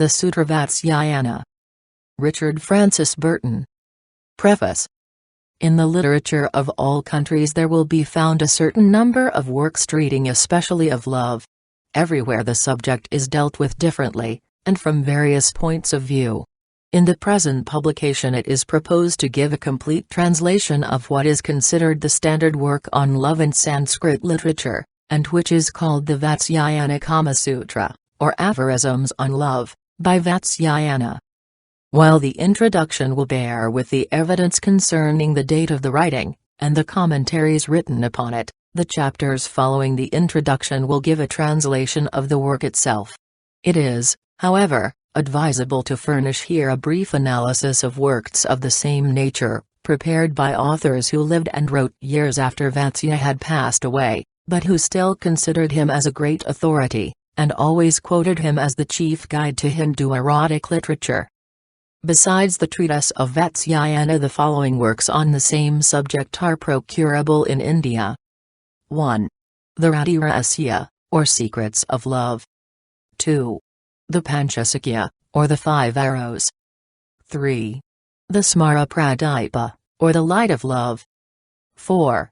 The Sutra Vatsyayana. Richard Francis Burton. Preface. In the literature of all countries there will be found a certain number of works treating especially of love. Everywhere the subject is dealt with differently, and from various points of view. In the present publication it is proposed to give a complete translation of what is considered the standard work on love in Sanskrit literature, and which is called the Vatsayana Kama Sutra, or Aphorisms on Love, by Vatsayana. While the introduction will bear with the evidence concerning the date of the writing, and the commentaries written upon it, the chapters following the introduction will give a translation of the work itself. It is, however, advisable to furnish here a brief analysis of works of the same nature, prepared by authors who lived and wrote years after Vatsya had passed away, but who still considered him as a great authority, and always quoted him as the chief guide to Hindu erotic literature. Besides the treatise of Vatsayana, the following works on the same subject are procurable in India. 1. The Rahasya, or Secrets of Love. 2. The Panchasakya, or the Five Arrows. 3. The Smara Pradipa, or the Light of Love. 4.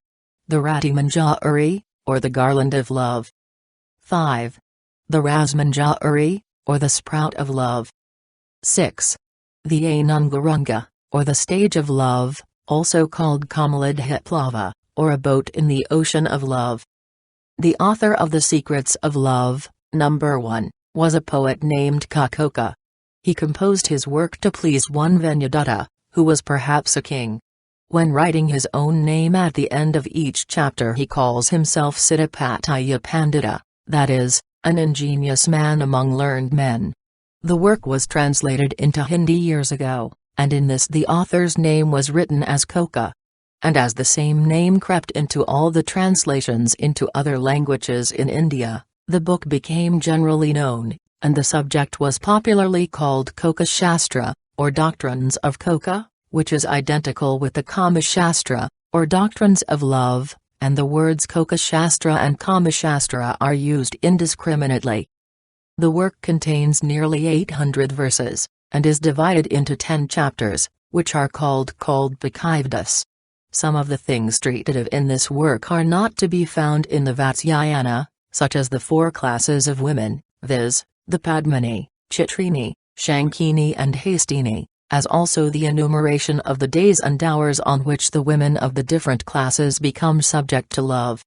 The Ratimanjari, or the Garland of Love. 5. The Rasmanjari, or the Sprout of Love. 6. The Anangaranga, or the Stage of Love, also called Kamaladhiplava, or a boat in the ocean of love. The author of the Secrets of Love, number 1, was a poet named Kakoka. He composed his work to please one Venyadatta, who was perhaps a king. When writing his own name at the end of each chapter he calls himself Siddhapataya Pandita, that is, an ingenious man among learned men. The work was translated into Hindi years ago, and in this the author's name was written as Koka. And as the same name crept into all the translations into other languages in India, the book became generally known, and the subject was popularly called Koka Shastra, or Doctrines of Koka, which is identical with the Kama Shastra, or Doctrines of Love, and the words Koka Shastra and Kama Shastra are used indiscriminately. The work contains nearly 800 verses, and is divided into 10 chapters, which are called Bhaktividas. Some of the things treated of in this work are not to be found in the Vatsayana, such as the 4 classes of women, viz., the Padmini, Chitrini, Shankini and Hastini, as also the enumeration of the days and hours on which the women of the different classes become subject to love.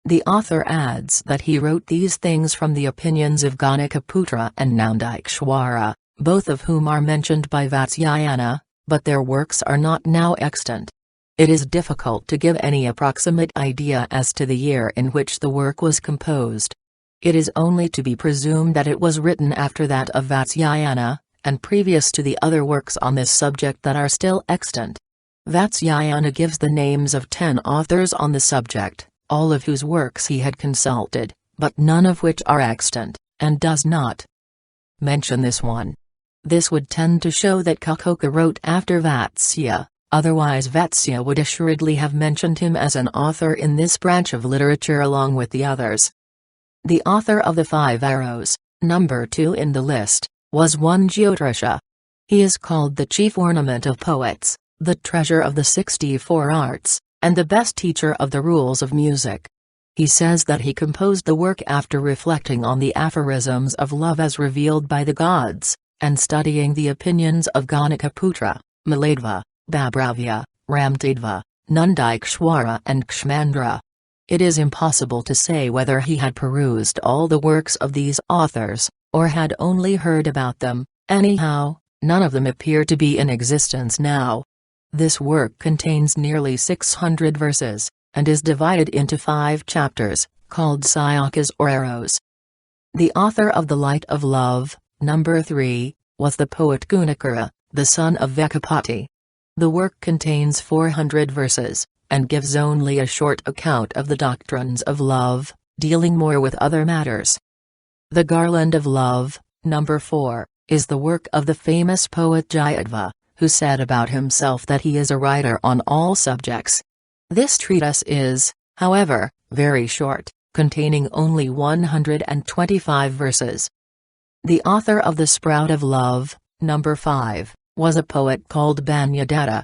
The author adds that he wrote these things from the opinions of Ganikaputra and Nandikeshwara, both of whom are mentioned by Vatsayana, but their works are not now extant. It is difficult to give any approximate idea as to the year in which the work was composed. It is only to be presumed that it was written after that of Vatsayana, and previous to the other works on this subject that are still extant. Vatsayana gives the names of 10 authors on the subject, all of whose works he had consulted, but none of which are extant, and does not mention this one. This would tend to show that Kakoka wrote after Vatsya, otherwise Vatsya would assuredly have mentioned him as an author in this branch of literature along with the others. The author of the Five Arrows, number 2 in the list, was one Jyotisha. He is called the chief ornament of poets, the treasure of the 64 arts, and the best teacher of the rules of music. He says that he composed the work after reflecting on the aphorisms of love as revealed by the gods, and studying the opinions of Ganikaputra, Maladva, Babravya, Ramtadva, Nandikeshwara and Kshmandra. It is impossible to say whether he had perused all the works of these authors, or had only heard about them. Anyhow, none of them appear to be in existence now. This work contains nearly 600 verses, and is divided into 5 chapters, called Sayakas or arrows. The author of The Light of Love, number 3, was the poet Gunakara, the son of Vekapati. The work contains 400 verses, and gives only a short account of the doctrines of love, dealing more with other matters. The Garland of Love, number 4, is the work of the famous poet Jayadva, who said about himself that he is a writer on all subjects. This treatise is, however, very short, containing only 125 verses. The author of The Sprout of Love, number 5, was a poet called Banyadatta.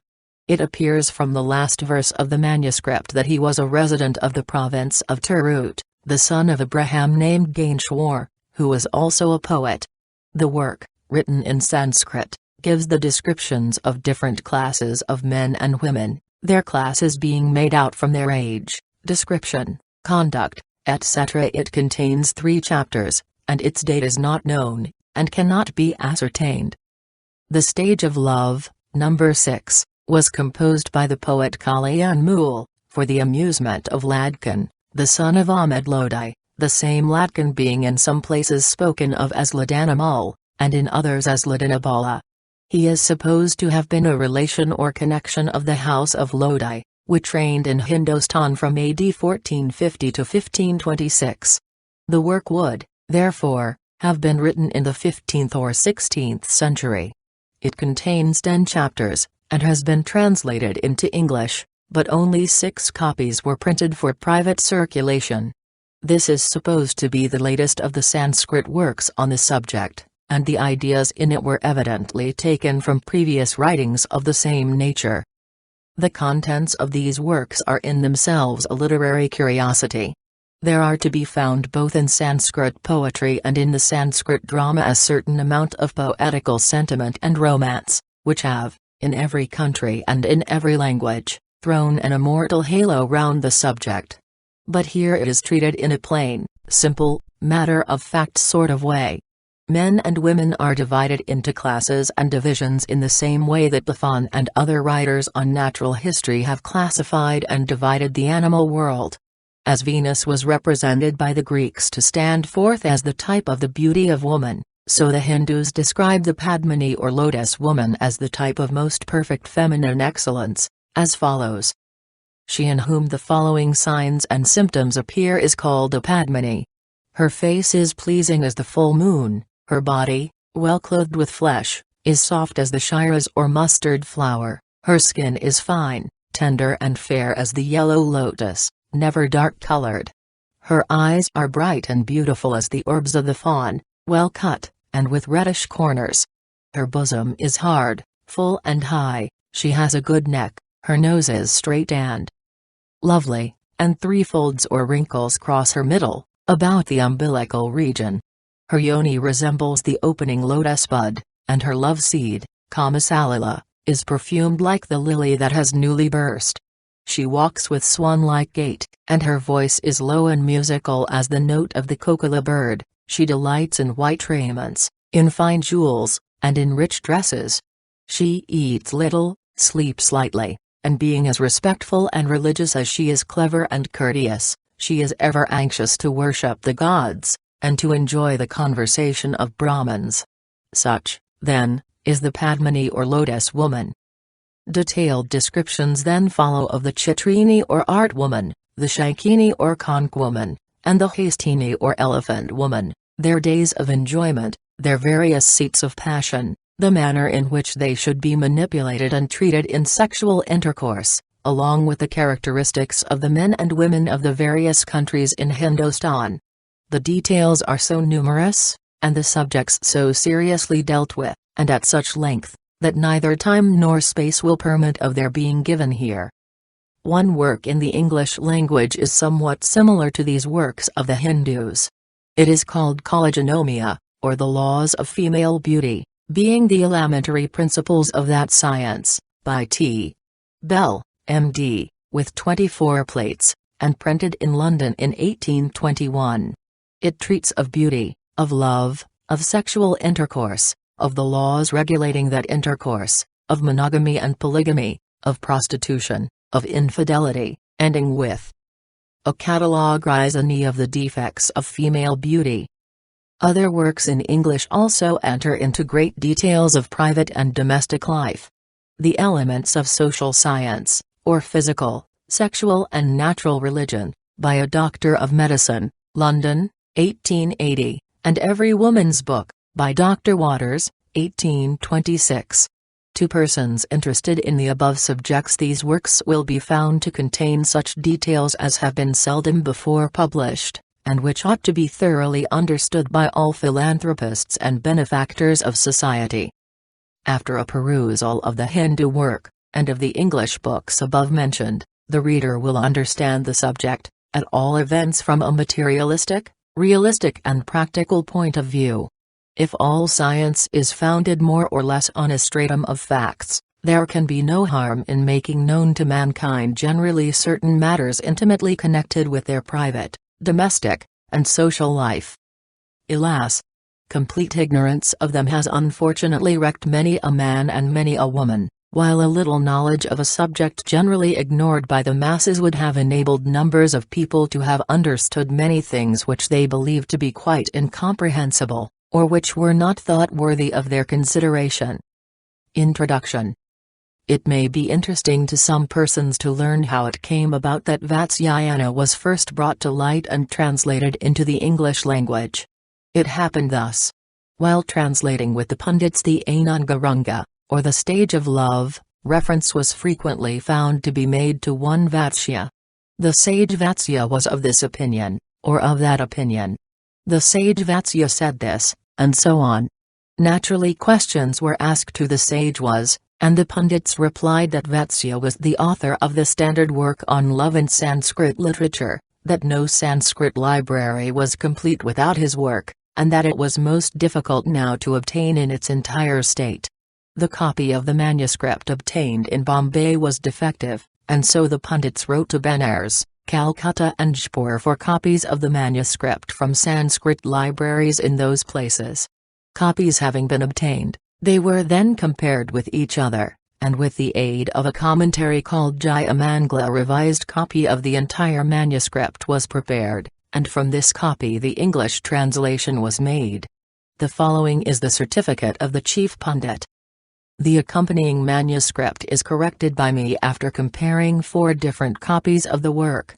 It appears from the last verse of the manuscript that he was a resident of the province of Turut, the son of Abraham named Ganeshwar, who was also a poet. The work, written in Sanskrit, gives the descriptions of different classes of men and women, their classes being made out from their age, description, conduct, etc. It contains 3 chapters, and its date is not known, and cannot be ascertained. The Stage of Love, number 6, was composed by the poet Kalyan Mool, for the amusement of Ladkan, the son of Ahmed Lodi, the same Ladkan being in some places spoken of as Ladanamal, and in others as Ladanabala. He is supposed to have been a relation or connection of the house of Lodi, which reigned in Hindustan from AD 1450 to 1526. The work would, therefore, have been written in the 15th or 16th century. It contains 10 chapters, and has been translated into English, but only 6 copies were printed for private circulation. This is supposed to be the latest of the Sanskrit works on the subject, and the ideas in it were evidently taken from previous writings of the same nature. The contents of these works are in themselves a literary curiosity. There are to be found both in Sanskrit poetry and in the Sanskrit drama a certain amount of poetical sentiment and romance, which have, in every country and in every language, thrown an immortal halo round the subject. But here it is treated in a plain, simple, matter-of-fact sort of way. Men and women are divided into classes and divisions in the same way that Buffon and other writers on natural history have classified and divided the animal world. As Venus was represented by the Greeks to stand forth as the type of the beauty of woman, so the Hindus describe the Padmini or lotus woman as the type of most perfect feminine excellence, as follows. She in whom the following signs and symptoms appear is called a Padmini. Her face is pleasing as the full moon, her body, well clothed with flesh, is soft as the shiras or mustard flower, her skin is fine, tender and fair as the yellow lotus, never dark-colored. Her eyes are bright and beautiful as the orbs of the fawn, well cut, and with reddish corners. Her bosom is hard, full and high, she has a good neck, her nose is straight and lovely, and 3 folds or wrinkles cross her middle, about the umbilical region. Her yoni resembles the opening lotus bud, and her love seed, Kama Sutra, is perfumed like the lily that has newly burst. She walks with swan-like gait, and her voice is low and musical as the note of the kokila bird. She delights in white raiments, in fine jewels, and in rich dresses. She eats little, sleeps lightly, and being as respectful and religious as she is clever and courteous, she is ever anxious to worship the gods, and to enjoy the conversation of Brahmins. Such, then, is the Padmini or lotus woman. Detailed descriptions then follow of the Chitrini or art woman, the Shaikini or conch woman, and the Hastini or elephant woman, their days of enjoyment, their various seats of passion, the manner in which they should be manipulated and treated in sexual intercourse, along with the characteristics of the men and women of the various countries in Hindustan. The details are so numerous, and the subjects so seriously dealt with, and at such length, that neither time nor space will permit of their being given here. One work in the English language is somewhat similar to these works of the Hindus. It is called Collagenomia, or the Laws of Female Beauty, being the elementary principles of that science, by T. Bell, M.D., with 24 plates, and printed in London in 1821. It treats of beauty, of love, of sexual intercourse, of the laws regulating that intercourse, of monogamy and polygamy, of prostitution, of infidelity, ending with a catalogue of the defects of female beauty. Other works in English also enter into great details of private and domestic life. The Elements of Social Science, or Physical, Sexual and Natural Religion, by a Doctor of Medicine, London, 1880, and Every Woman's Book, by Dr. Waters, 1826. To persons interested in the above subjects, these works will be found to contain such details as have been seldom before published, and which ought to be thoroughly understood by all philanthropists and benefactors of society. After a perusal of the Hindu work, and of the English books above mentioned, the reader will understand the subject, at all events from a materialistic, realistic and practical point of view. If all science is founded more or less on a stratum of facts, there can be no harm in making known to mankind generally certain matters intimately connected with their private, domestic, and social life. Alas! Complete ignorance of them has unfortunately wrecked many a man and many a woman, while a little knowledge of a subject generally ignored by the masses would have enabled numbers of people to have understood many things which they believed to be quite incomprehensible, or which were not thought worthy of their consideration. Introduction. It may be interesting to some persons to learn how it came about that Vatsayana was first brought to light and translated into the English language. It happened thus. While translating with the pundits the Anangaranga, or the stage of love, reference was frequently found to be made to one Vatsya. The sage Vatsya was of this opinion, or of that opinion. The sage Vatsya said this, and so on. Naturally questions were asked to the sage was, and the pundits replied that Vatsya was the author of the standard work on love in Sanskrit literature, that no Sanskrit library was complete without his work, and that it was most difficult now to obtain in its entire state. The copy of the manuscript obtained in Bombay was defective, and so the pundits wrote to Benares, Calcutta and Jaipur for copies of the manuscript from Sanskrit libraries in those places. Copies having been obtained, they were then compared with each other, and with the aid of a commentary called Jayamangla a revised copy of the entire manuscript was prepared, and from this copy the English translation was made. The following is the certificate of the chief pundit. The accompanying manuscript is corrected by me after comparing 4 different copies of the work.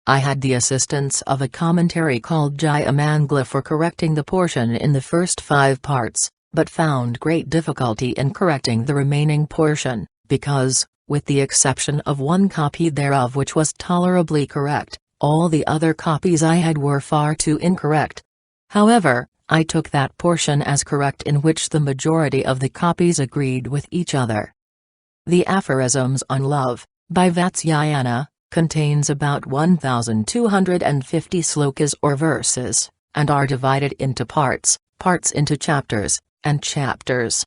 I had the assistance of a commentary called Jayamangla for correcting the portion in the first 5 parts, but found great difficulty in correcting the remaining portion, because, with the exception of one copy thereof which was tolerably correct, all the other copies I had were far too incorrect. However, I took that portion as correct in which the majority of the copies agreed with each other. The Aphorisms on Love, by Vatsayana, contains about 1,250 slokas or verses, and are divided into parts, parts into chapters, and chapters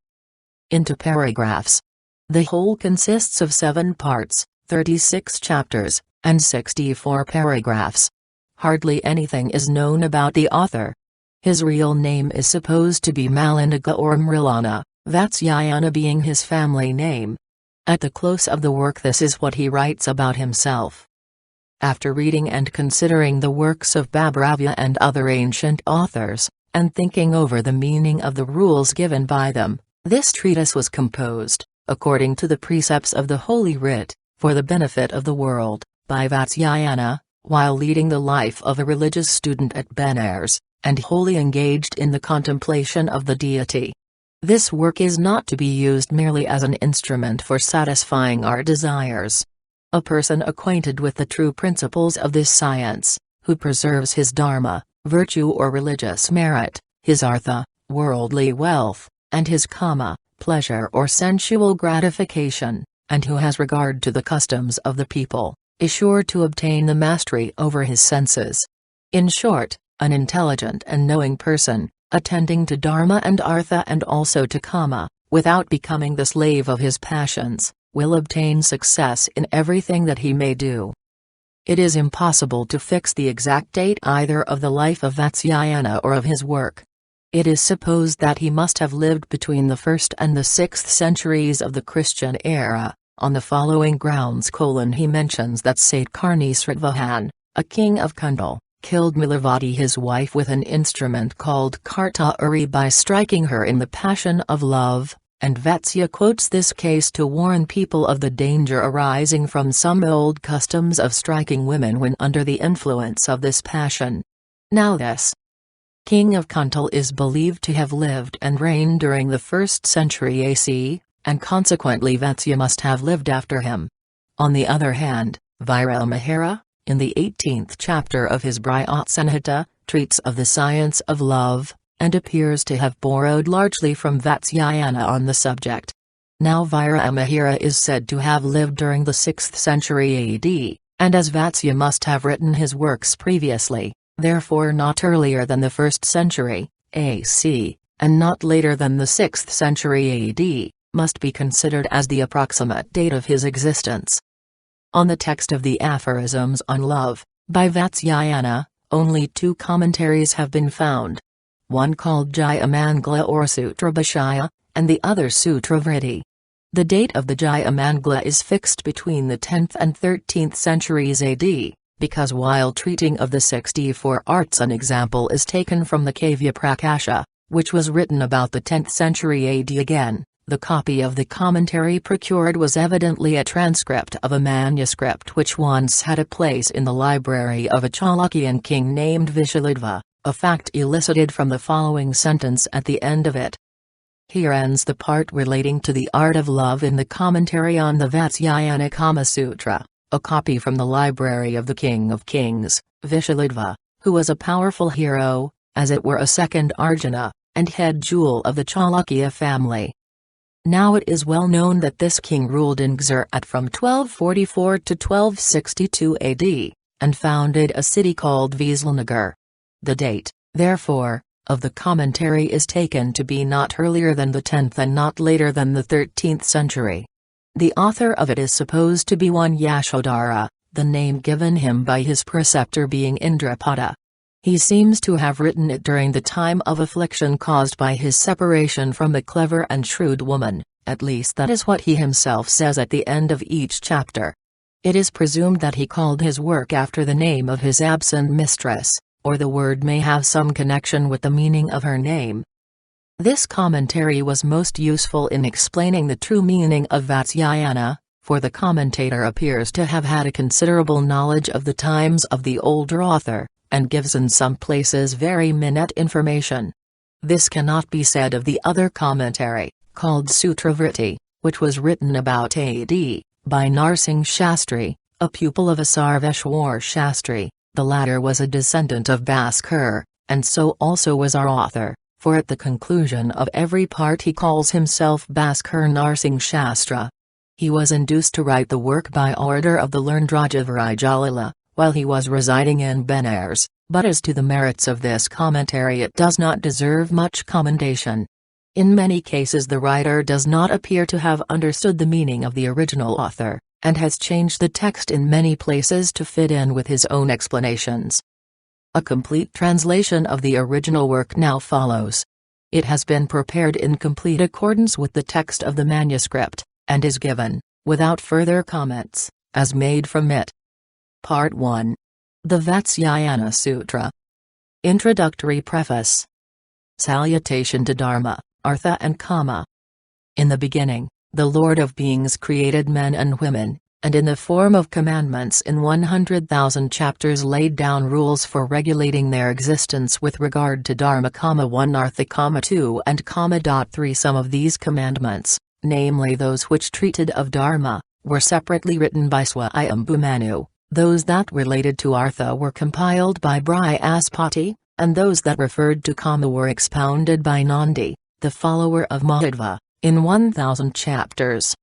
into paragraphs. The whole consists of 7 parts, 36 chapters, and 64 paragraphs. Hardly anything is known about the author. His real name is supposed to be Malindaga or Mrilana, Vatsayana being his family name. At the close of the work this is what he writes about himself. After reading and considering the works of Bhabravya and other ancient authors, and thinking over the meaning of the rules given by them, this treatise was composed, according to the precepts of the Holy Writ, for the benefit of the world, by Vatsayana, while leading the life of a religious student at Benares, and wholly engaged in the contemplation of the deity. This work is not to be used merely as an instrument for satisfying our desires. A person acquainted with the true principles of this science, who preserves his dharma, virtue or religious merit, his artha, worldly wealth, and his kama, pleasure or sensual gratification, and who has regard to the customs of the people, is sure to obtain the mastery over his senses. In short, an intelligent and knowing person, attending to dharma and artha and also to kama, without becoming the slave of his passions, will obtain success in everything that he may do. It is impossible to fix the exact date either of the life of Vatsayana or of his work. It is supposed that he must have lived between the 1st and the 6th centuries of the Christian era. On the following grounds: he mentions that Satkarnisratvahan, a king of Kundal, killed Milavati his wife with an instrument called Kartari by striking her in the passion of love, and Vatsya quotes this case to warn people of the danger arising from some old customs of striking women when under the influence of this passion. Now this king of Kundal is believed to have lived and reigned during the 1st century AC, and consequently Vatsya must have lived after him. On the other hand, Viramahara, in the 18th chapter of his Brihot-Samhita, treats of the science of love, and appears to have borrowed largely from Vatsayana on the subject. Now Viramahira is said to have lived during the 6th century AD, and as Vatsya must have written his works previously, therefore not earlier than the 1st century, AC, and not later than the 6th century AD, must be considered as the approximate date of his existence. On the text of the Aphorisms on Love, by Vatsayana, only 2 commentaries have been found. One called Jayamangala or Sutra Bhashya, and the other Sutra Vritti. The date of the Jayamangala is fixed between the 10th and 13th centuries AD, because while treating of the 64 arts an example is taken from the Kavya Prakasha, which was written about the 10th century AD again, the copy of the commentary procured was evidently a transcript of a manuscript which once had a place in the library of a Chalukyan king named Vishalidva, a fact elicited from the following sentence at the end of it. Here ends the part relating to the art of love in the commentary on the Vatsayana Kama Sutra, a copy from the library of the King of Kings, Vishalidva, who was a powerful hero, as it were a second Arjuna, and head jewel of the Chalukya family. Now it is well known that this king ruled in Gujarat from 1244 to 1262 AD, and founded a city called Vislanagar. The date, therefore, of the commentary is taken to be not earlier than the 10th and not later than the 13th century. The author of it is supposed to be one Yashodhara, the name given him by his preceptor being Indrapada. He seems to have written it during the time of affliction caused by his separation from a clever and shrewd woman, at least that is what he himself says at the end of each chapter. It is presumed that he called his work after the name of his absent mistress, or the word may have some connection with the meaning of her name. This commentary was most useful in explaining the true meaning of Vatsayana, for the commentator appears to have had a considerable knowledge of the times of the older author, and gives in some places very minute information. This cannot be said of the other commentary, called Sutra Vritti, which was written about AD, by Narsingh Shastri, a pupil of Sarveshwar Shastri. The latter was a descendant of Bhaskar, and so also was our author, for at the conclusion of every part he calls himself Bhaskar Narsingh Shastra. He was induced to write the work by order of the learned Rajavari Jalila, while he was residing in Benares, but as to the merits of this commentary it does not deserve much commendation. In many cases the writer does not appear to have understood the meaning of the original author, and has changed the text in many places to fit in with his own explanations. A complete translation of the original work now follows. It has been prepared in complete accordance with the text of the manuscript, and is given, without further comments, as made from it. Part 1. The Vatsayana Sutra. Introductory Preface. Salutation to Dharma, Artha and Kama. In the beginning, the Lord of Beings created men and women, and in the form of commandments in 100,000 chapters laid down rules for regulating their existence with regard to Dharma, 1 Artha, 2 and 3. Some of these commandments, namely those which treated of Dharma, were separately written by Swayambhu Manu. Those that related to Artha were compiled by Brihaspati, and those that referred to Kama were expounded by Nandi, the follower of Madhva, in 1,000 chapters.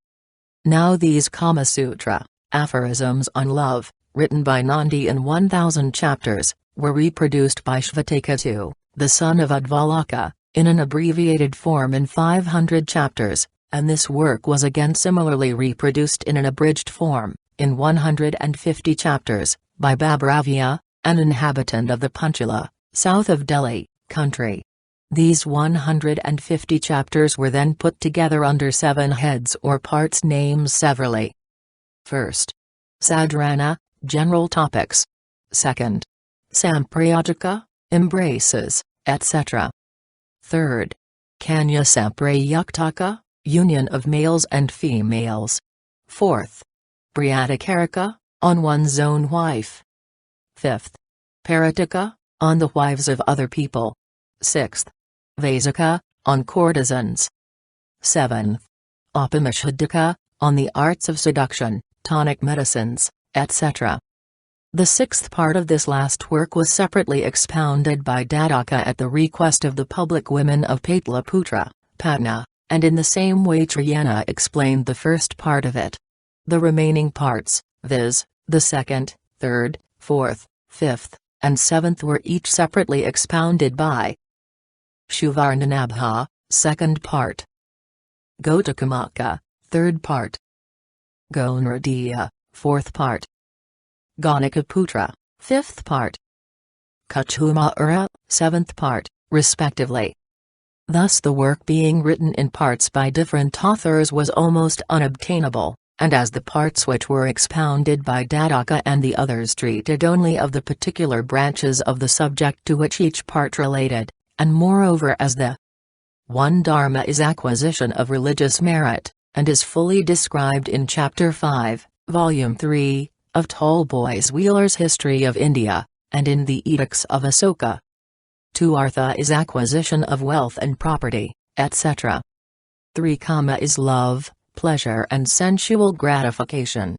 Now these Kama Sutra, aphorisms on love, written by Nandi in 1,000 chapters, were reproduced by Shvatakatu, the son of Advalaka, in an abbreviated form in 500 chapters, and this work was again similarly reproduced in an abridged form, in 150 chapters, by Babravya, an inhabitant of the Panchala, south of Delhi, country. These 150 chapters were then put together under 7 heads or parts named severally. First, Sadharana, general topics. Second, Samprayajika, embraces, etc. Third, Kanya Samprayaktaka, union of males and females. Fourth, Priyadakarika, on one's own wife. Fifth, Paratika, on the wives of other people. Sixth, Vasika, on courtesans. Seventh, Upamishadika, on the arts of seduction, tonic medicines, etc. The sixth part of this last work was separately expounded by Dadaka at the request of the public women of Patliputra, Patna, and in the same way Trayana explained the first part of it. The remaining parts, viz., the second, third, fourth, fifth, and seventh were each separately expounded by Shuvarnanabha, second part. Gotakamaka, third part. Gonradiya, fourth part. Ganakaputra, fifth part. Kachumara, seventh part, respectively. Thus the work being written in parts by different authors was almost unobtainable, and as the parts which were expounded by Dadaka and the others treated only of the particular branches of the subject to which each part related, and moreover as the one Dharma is acquisition of religious merit, and is fully described in Chapter 5, Volume 3, of Tolstoy's Wheeler's History of India, and in the Edicts of Asoka. 2 Artha is acquisition of wealth and property, etc. 3 Kama is love, pleasure and sensual gratification.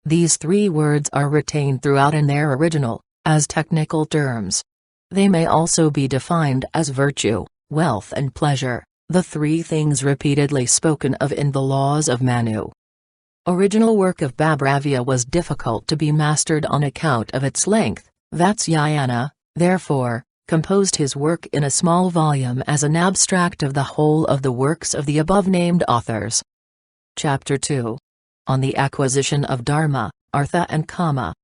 These 3 words are retained throughout in their original, as technical terms. They may also be defined as virtue, wealth and pleasure, the 3 things repeatedly spoken of in the laws of Manu. Original work of Babravya was difficult to be mastered on account of its length. Vatsayana, therefore, composed his work in a small volume as an abstract of the whole of the works of the above-named authors. Chapter 2. On the acquisition of Dharma, Artha and Kama.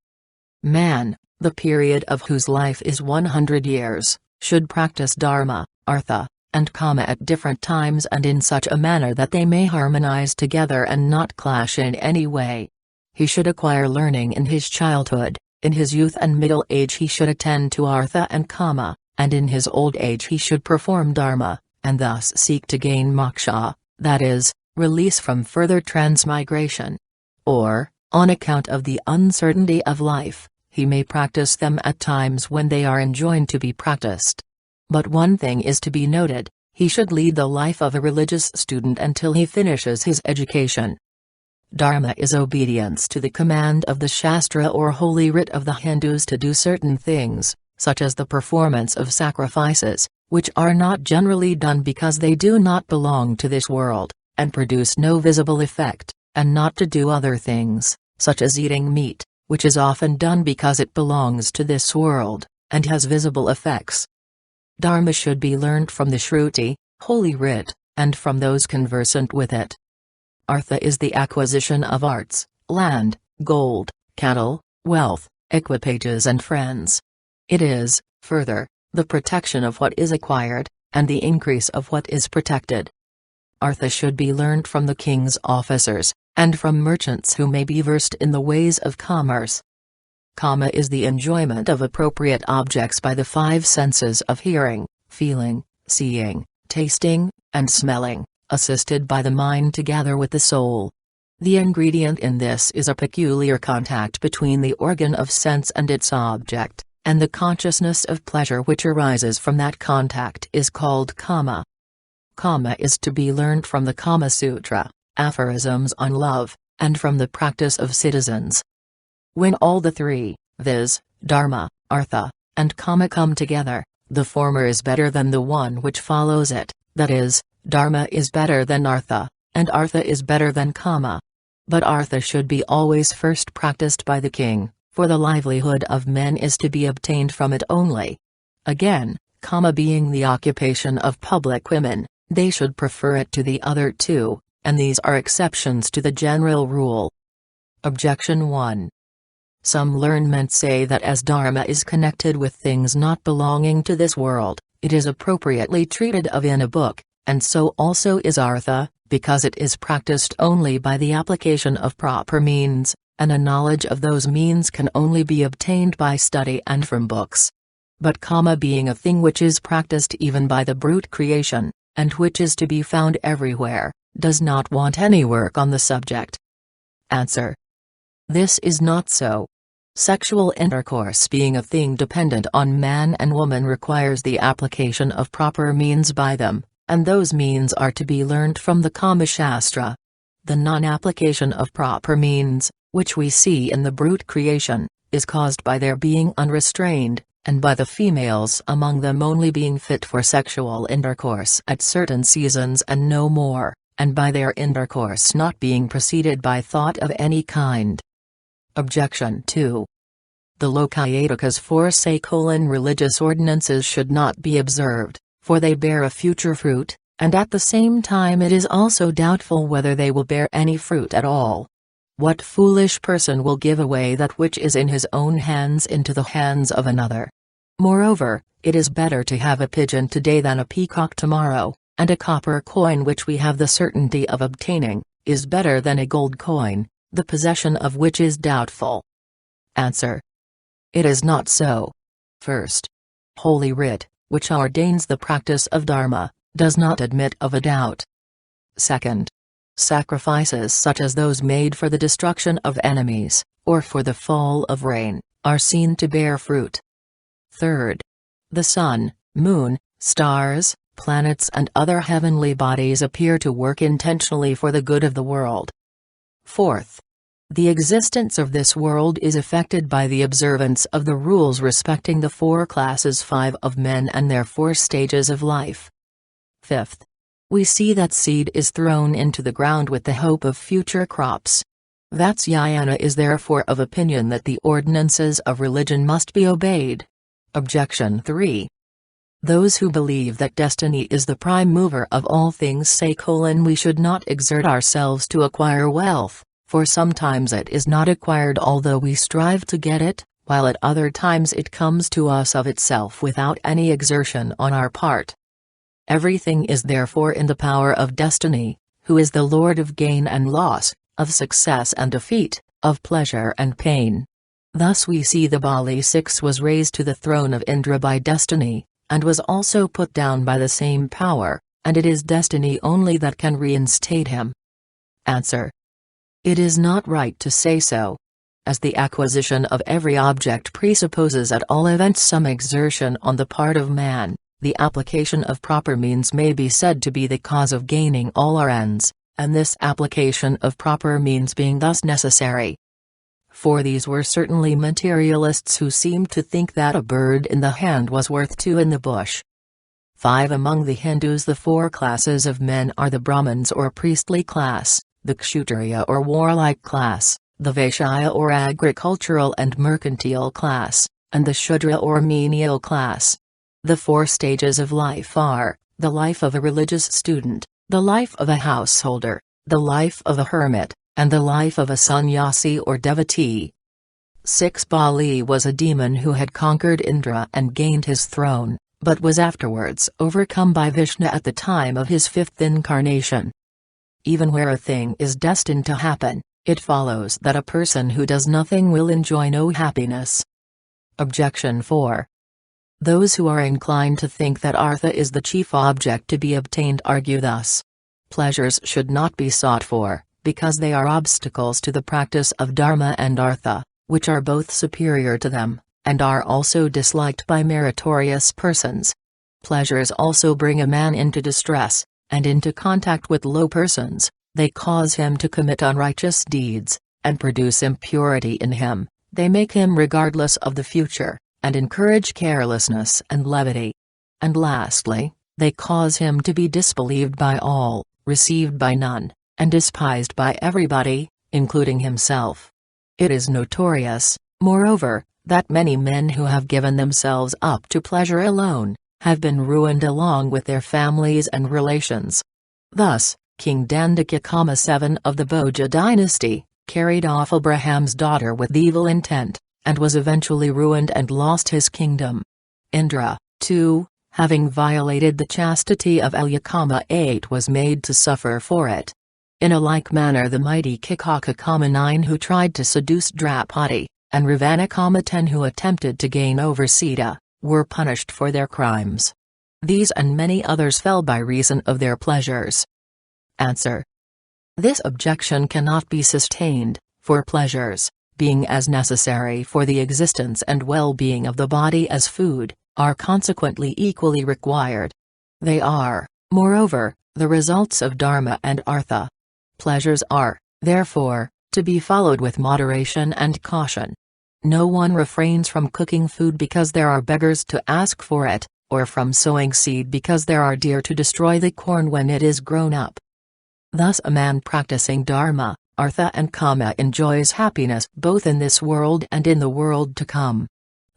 Man, the period of whose life is 100 years, should practice Dharma, Artha, and Kama at different times and in such a manner that they may harmonize together and not clash in any way. He should acquire learning in his childhood, in his youth and middle age he should attend to Artha and Kama, and in his old age he should perform Dharma, and thus seek to gain moksha, that is, release from further transmigration. Or, on account of the uncertainty of life, he may practice them at times when they are enjoined to be practiced. But one thing is to be noted, he should lead the life of a religious student until he finishes his education. Dharma is obedience to the command of the Shastra or holy writ of the Hindus to do certain things, such as the performance of sacrifices, which are not generally done because they do not belong to this world, and produce no visible effect, and not to do other things, such as eating meat, which is often done because it belongs to this world, and has visible effects. Dharma should be learnt from the Shruti, holy writ, and from those conversant with it. Artha is the acquisition of arts, land, gold, cattle, wealth, equipages and friends. It is, further, the protection of what is acquired, and the increase of what is protected. Artha should be learnt from the king's officers, and from merchants who may be versed in the ways of commerce. Kama is the enjoyment of appropriate objects by the 5 senses of hearing, feeling, seeing, tasting, and smelling, assisted by the mind together with the soul. The ingredient in this is a peculiar contact between the organ of sense and its object, and the consciousness of pleasure which arises from that contact is called Kama. Kama is to be learnt from the Kama Sutra, aphorisms on love, and from the practice of citizens. When all the 3, viz., Dharma, Artha, and Kama come together, the former is better than the one which follows it, that is, Dharma is better than Artha, and Artha is better than Kama. But Artha should be always first practiced by the king, for the livelihood of men is to be obtained from it only. Again, Kama being the occupation of public women, they should prefer it to the other 2, and these are exceptions to the general rule. Objection 1. Some learned say that as Dharma is connected with things not belonging to this world, it is appropriately treated of in a book, and so also is Artha, because it is practiced only by the application of proper means, and a knowledge of those means can only be obtained by study and from books. But Kama being a thing which is practiced even by the brute creation, and which is to be found everywhere, does not want any work on the subject. Answer. This is not so. Sexual intercourse being a thing dependent on man and woman requires the application of proper means by them, and those means are to be learnt from the Kama Shastra. The non-application of proper means, which we see in the brute creation, is caused by their being unrestrained, and by the females among them only being fit for sexual intercourse at certain seasons and no more, and by their intercourse not being preceded by thought of any kind. Objection 2. The Lokayatika's four religious ordinances should not be observed, for they bear a future fruit, and at the same time it is also doubtful whether they will bear any fruit at all. What foolish person will give away that which is in his own hands into the hands of another? Moreover, it is better to have a pigeon today than a peacock tomorrow, and a copper coin which we have the certainty of obtaining, is better than a gold coin, the possession of which is doubtful. Answer. It is not so. First, Holy Writ, which ordains the practice of Dharma, does not admit of a doubt. Second, sacrifices such as those made for the destruction of enemies, or for the fall of rain, are seen to bear fruit. Third, the sun, moon, stars, planets and other heavenly bodies appear to work intentionally for the good of the world. Fourth, the existence of this world is affected by the observance of the rules respecting the four classes 5 of men and their 4 stages of life. Fifth, we see that seed is thrown into the ground with the hope of future crops. Vatsayana is therefore of opinion that the ordinances of religion must be obeyed. Objection 3. Those who believe that destiny is the prime mover of all things say: we should not exert ourselves to acquire wealth, for sometimes it is not acquired although we strive to get it, while at other times it comes to us of itself without any exertion on our part. Everything is therefore in the power of destiny, who is the Lord of gain and loss, of success and defeat, of pleasure and pain. Thus we see the Bali 6 was raised to the throne of Indra by destiny, and was also put down by the same power, and it is destiny only that can reinstate him. Answer. It is not right to say so. As the acquisition of every object presupposes at all events some exertion on the part of man, the application of proper means may be said to be the cause of gaining all our ends, and this application of proper means being thus necessary. For these were certainly materialists who seemed to think that a bird in the hand was worth 2 in the bush. 5 Among the Hindus the 4 classes of men are the Brahmins or priestly class, the Kshatriya or warlike class, the Vaishya or agricultural and mercantile class, and the Shudra or menial class. The 4 stages of life are, the life of a religious student, the life of a householder, the life of a hermit, and the life of a sannyasi or devotee. 6 Bali was a demon who had conquered Indra and gained his throne, but was afterwards overcome by Vishnu at the time of his 5th incarnation. Even where a thing is destined to happen, it follows that a person who does nothing will enjoy no happiness. Objection 4. Those who are inclined to think that artha is the chief object to be obtained argue thus. Pleasures should not be sought for, because they are obstacles to the practice of dharma and artha, which are both superior to them, and are also disliked by meritorious persons. Pleasures also bring a man into distress, and into contact with low persons, they cause him to commit unrighteous deeds, and produce impurity in him, they make him regardless of the future, and encourage carelessness and levity. And lastly, they cause him to be disbelieved by all, received by none, and despised by everybody, including himself. It is notorious, moreover, that many men who have given themselves up to pleasure alone, have been ruined along with their families and relations. Thus, King Dandaka Kama 7 of the Bhoja dynasty, carried off Abraham's daughter with evil intent, and was eventually ruined and lost his kingdom. Indra, too, having violated the chastity of Kama 8 was made to suffer for it. In a like manner the mighty Kikaka Kama 9 who tried to seduce Draupadi, and Ravana Kama 10 who attempted to gain over Sita, were punished for their crimes. These and many others fell by reason of their pleasures. Answer. This objection cannot be sustained, for pleasures, being as necessary for the existence and well-being of the body as food, are consequently equally required. They are, moreover, the results of dharma and artha. Pleasures are, therefore, to be followed with moderation and caution. No one refrains from cooking food because there are beggars to ask for it, or from sowing seed because there are deer to destroy the corn when it is grown up. Thus a man practicing Dharma, Artha and Kama enjoys happiness both in this world and in the world to come.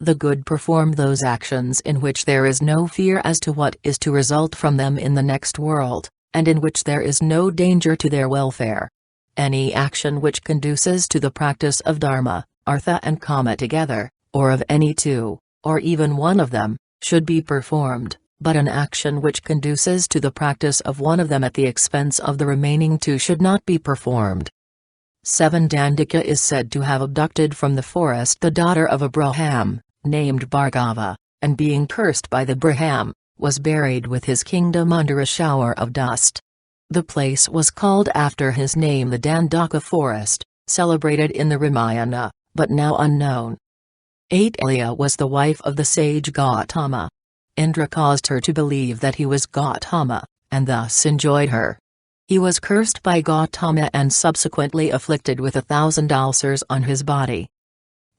The good perform those actions in which there is no fear as to what is to result from them in the next world, and in which there is no danger to their welfare. Any action which conduces to the practice of Dharma, Artha and Kama together, or of any two, or even one of them, should be performed, but an action which conduces to the practice of one of them at the expense of the remaining two should not be performed. 7. Dandika is said to have abducted from the forest the daughter of a Braham, named Bhargava, and being cursed by the Braham, was buried with his kingdom under a shower of dust. The place was called after his name, the Dandaka forest, celebrated in the Ramayana, but now unknown. 8. Alya was the wife of the sage Gautama. Indra caused her to believe that he was Gautama, and thus enjoyed her. He was cursed by Gautama and subsequently afflicted with 1,000 ulcers on his body.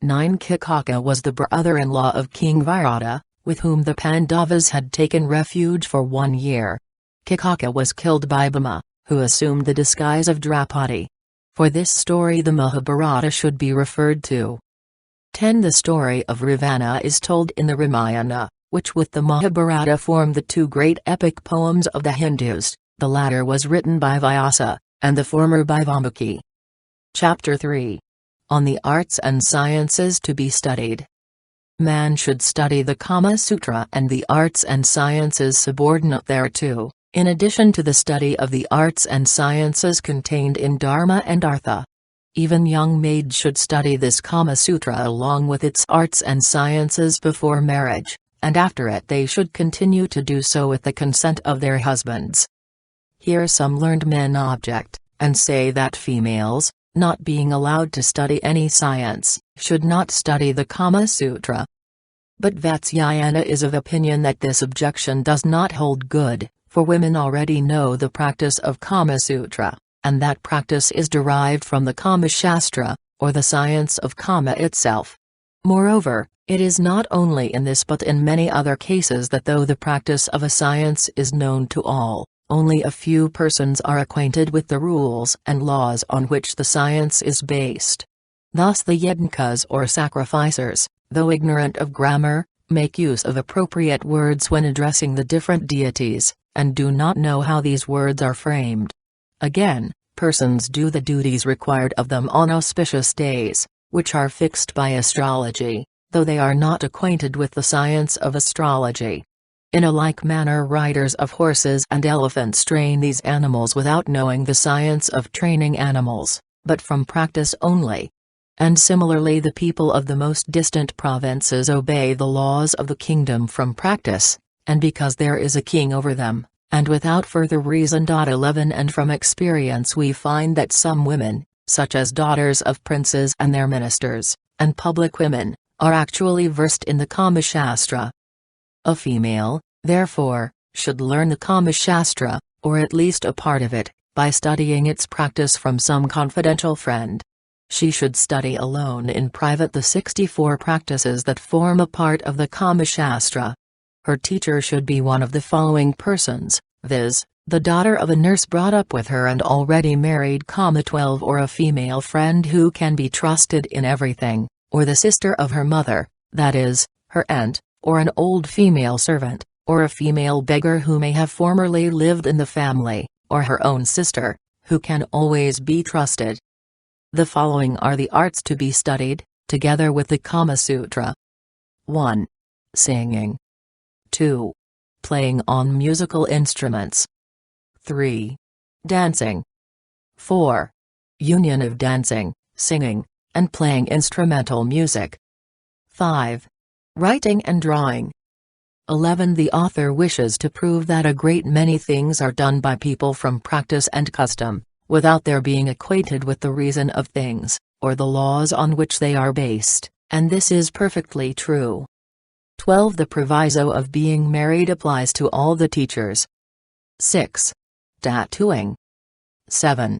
9. Kikaka was the brother-in-law of King Virata, with whom the Pandavas had taken refuge for 1 year. Kikaka was killed by Bhima, who assumed the disguise of Draupadi. For this story the Mahabharata should be referred to. 10. The story of Ravana is told in the Ramayana, which with the Mahabharata form the two great epic poems of the Hindus. The latter was written by Vyasa, and the former by Valmiki. Chapter 3. On the Arts and Sciences to be studied. Man should study the Kama Sutra and the arts and sciences subordinate thereto, in addition to the study of the arts and sciences contained in Dharma and Artha. Even young maids should study this Kama Sutra along with its arts and sciences before marriage, and after it they should continue to do so with the consent of their husbands. Here some learned men object, and say that females, not being allowed to study any science, should not study the Kama Sutra. But Vatsayana is of opinion that this objection does not hold good, for women already know the practice of Kama Sutra, and that practice is derived from the Kama Shastra, or the science of Kama itself. Moreover, it is not only in this but in many other cases that though the practice of a science is known to all, only a few persons are acquainted with the rules and laws on which the science is based. Thus the yajnakas or sacrificers, though ignorant of grammar, make use of appropriate words when addressing the different deities, and do not know how these words are framed. Again, persons do the duties required of them on auspicious days, which are fixed by astrology, though they are not acquainted with the science of astrology. In a like manner riders of horses and elephants train these animals without knowing the science of training animals, but from practice only. And similarly the people of the most distant provinces obey the laws of the kingdom from practice, and because there is a king over them, and without further reason. 11 And from experience we find that some women, such as daughters of princes and their ministers, and public women, are actually versed in the Kama Shastra. A female, therefore, should learn the Kama Shastra, or at least a part of it, by studying its practice from some confidential friend. She should study alone in private the 64 practices that form a part of the Kama Shastra. Her teacher should be one of the following persons, viz., the daughter of a nurse brought up with her and already married, 12, or a female friend who can be trusted in everything, or the sister of her mother, that is, her aunt, or an old female servant, or a female beggar who may have formerly lived in the family, or her own sister, who can always be trusted. The following are the arts to be studied, together with the Kama Sutra. 1. Singing. 2. Playing on musical instruments. 3. Dancing. 4. Union of dancing, singing, and playing instrumental music. 5. Writing and drawing. 11. The author wishes to prove that a great many things are done by people from practice and custom, without their being acquainted with the reason of things, or the laws on which they are based, and this is perfectly true. 12. The proviso of being married applies to all the teachers. 6. Tattooing. 7.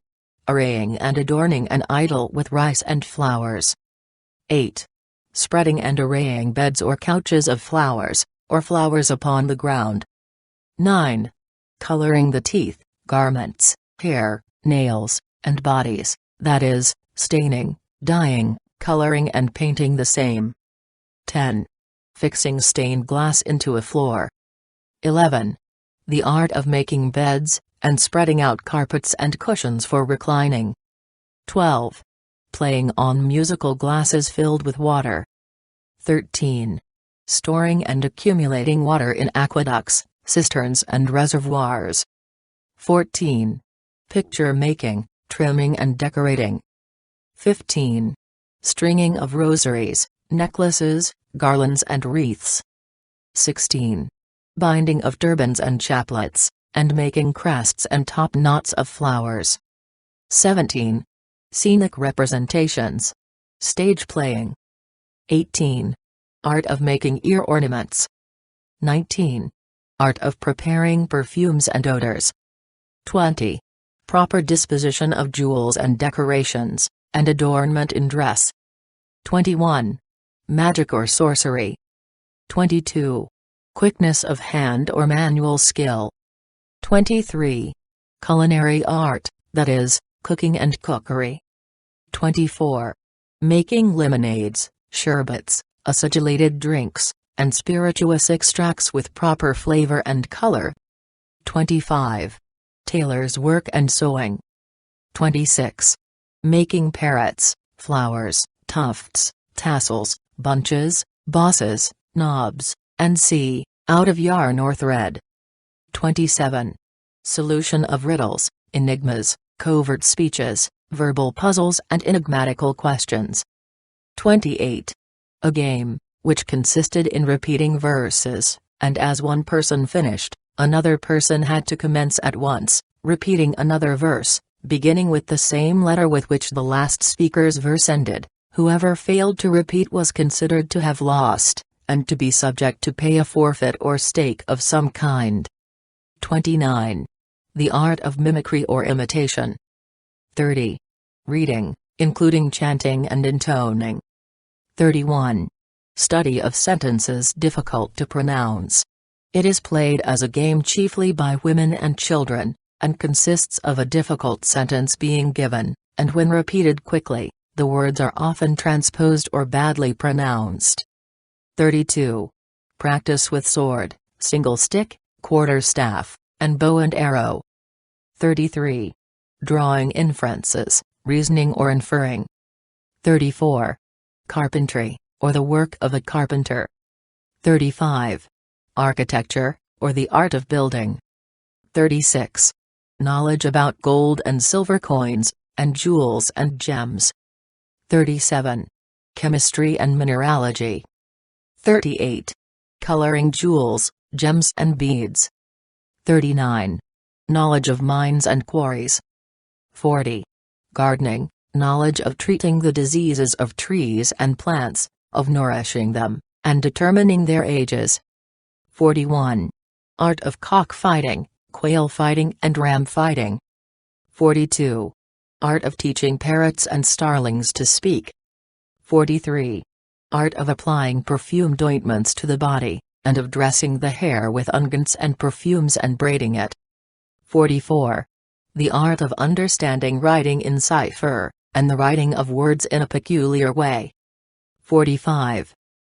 Arraying and adorning an idol with rice and flowers. 8. spreading and arraying beds or couches of flowers, or flowers upon the ground. 9. Coloring the teeth, garments, hair, nails, and bodies, that is, staining, dyeing, coloring and painting the same. 10. Fixing stained glass into a floor. 11. The art of making beds, and spreading out carpets and cushions for reclining. 12. Playing on musical glasses filled with water. 13. Storing and accumulating water in aqueducts, cisterns and reservoirs. 14. Picture making, trimming and decorating. 15. Stringing of rosaries, necklaces, garlands and wreaths. 16. Binding of turbans and chaplets, and making crests and top knots of flowers. 17. Scenic representations. Stage playing. 18. Art of making ear ornaments. 19. Art of preparing perfumes and odors. 20. Proper disposition of jewels and decorations, and adornment in dress. 21. Magic or sorcery. 22. Quickness of hand or manual skill. 23. Culinary art, that is, cooking and cookery. 24. Making lemonades, sherbets, acidulated drinks, and spirituous extracts with proper flavor and color. 25. Tailor's work and sewing. 26. Making parrots, flowers, tufts, tassels, bunches, bosses, knobs, and out of yarn or thread. 27. Solution of riddles, enigmas, covert speeches, verbal puzzles and enigmatical questions. 28. A game, which consisted in repeating verses, and as one person finished, another person had to commence at once, repeating another verse, beginning with the same letter with which the last speaker's verse ended. Whoever failed to repeat was considered to have lost, and to be subject to pay a forfeit or stake of some kind. 29. The art of mimicry or imitation. 30. Reading, including chanting and intoning. 31. Study of sentences difficult to pronounce. It is played as a game chiefly by women and children, and consists of a difficult sentence being given, and when repeated quickly, the words are often transposed or badly pronounced. 32. Practice with sword, single stick, quarter staff, and bow and arrow. 33. Drawing inferences, reasoning or inferring. 34. Carpentry, or the work of a carpenter. 35. Architecture, or the art of building. 36. Knowledge about gold and silver coins, and jewels and gems. 37. Chemistry and mineralogy. 38. Coloring jewels, gems and beads. 39. Knowledge of mines and quarries. 40. Gardening, knowledge of treating the diseases of trees and plants, of nourishing them, and determining their ages. 41. Art of cock-fighting, quail-fighting and ram-fighting. 42. Art of teaching parrots and starlings to speak. 43. Art of applying perfumed ointments to the body, and of dressing the hair with unguents and perfumes and braiding it. 44. The art of understanding writing in cipher, and the writing of words in a peculiar way. 45.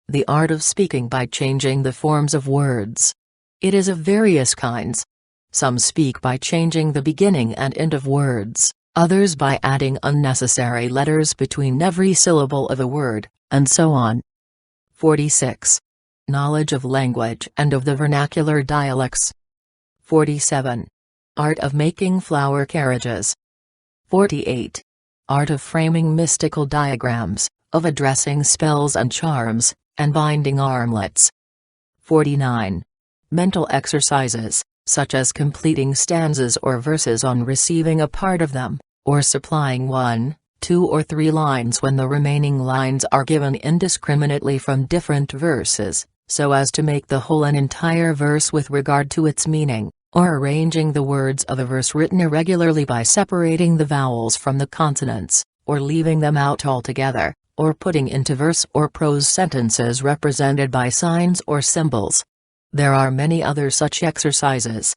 The art of speaking by changing the forms of words. It is of various kinds. Some speak by changing the beginning and end of words, others by adding unnecessary letters between every syllable of a word, and so on. 46. Knowledge of language and of the vernacular dialects. 47. Art of making flower carriages. 48. Art of framing mystical diagrams, of addressing spells and charms, and binding armlets. 49. Mental exercises, such as completing stanzas or verses on receiving a part of them, or supplying 1, 2 or 3 lines when the remaining lines are given indiscriminately from different verses, so as to make the whole an entire verse with regard to its meaning, or arranging the words of a verse written irregularly by separating the vowels from the consonants, or leaving them out altogether, or putting into verse or prose sentences represented by signs or symbols. There are many other such exercises.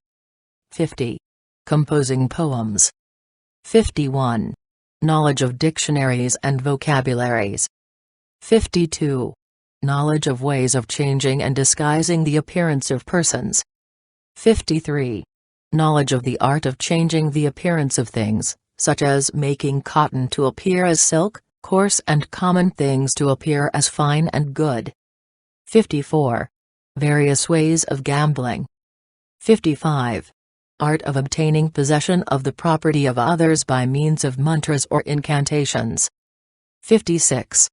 50. Composing poems. 51. Knowledge of dictionaries and vocabularies. 52. Knowledge of ways of changing and disguising the appearance of persons. 53. Knowledge of the art of changing the appearance of things, such as making cotton to appear as silk, coarse and common things to appear as fine and good. 54. Various ways of gambling. 55. Art of obtaining possession of the property of others by means of mantras or incantations. 56.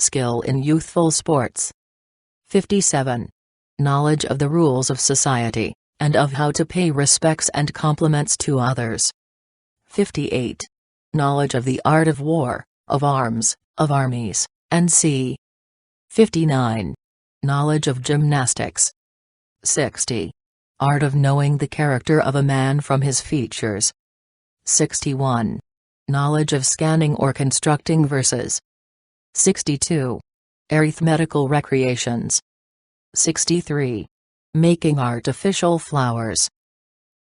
Skill in youthful sports. 57. Knowledge of the rules of society, and of how to pay respects and compliments to others. 58. Knowledge of the art of war, of arms, of armies, and sea. 59. Knowledge of gymnastics. 60. Art of knowing the character of a man from his features. 61. Knowledge of scanning or constructing verses. 62. Arithmetical recreations. 63. Making artificial flowers.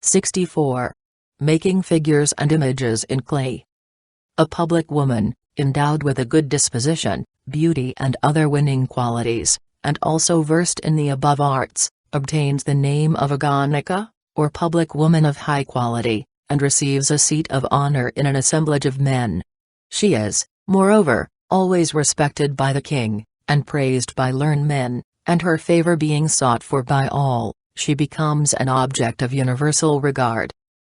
64. Making figures and images in clay. A public woman, endowed with a good disposition, beauty and other winning qualities, and also versed in the above arts, obtains the name of a Ganika, or public woman of high quality, and receives a seat of honor in an assemblage of men. She is, moreover, always respected by the king, and praised by learned men, and her favor being sought for by all, she becomes an object of universal regard.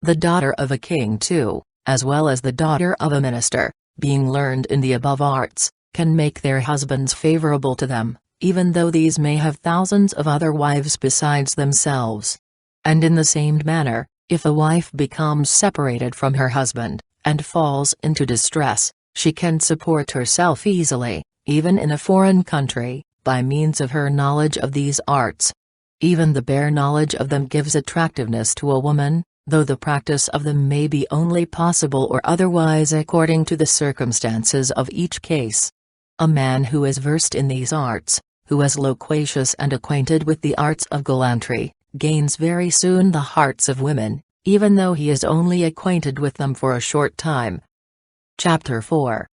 The daughter of a king too, as well as the daughter of a minister, being learned in the above arts, can make their husbands favorable to them, even though these may have thousands of other wives besides themselves. And in the same manner, if a wife becomes separated from her husband, and falls into distress, she can support herself easily, even in a foreign country, by means of her knowledge of these arts. Even the bare knowledge of them gives attractiveness to a woman, though the practice of them may be only possible or otherwise according to the circumstances of each case. A man who is versed in these arts, who is loquacious and acquainted with the arts of gallantry, gains very soon the hearts of women, even though he is only acquainted with them for a short time. Chapter 4.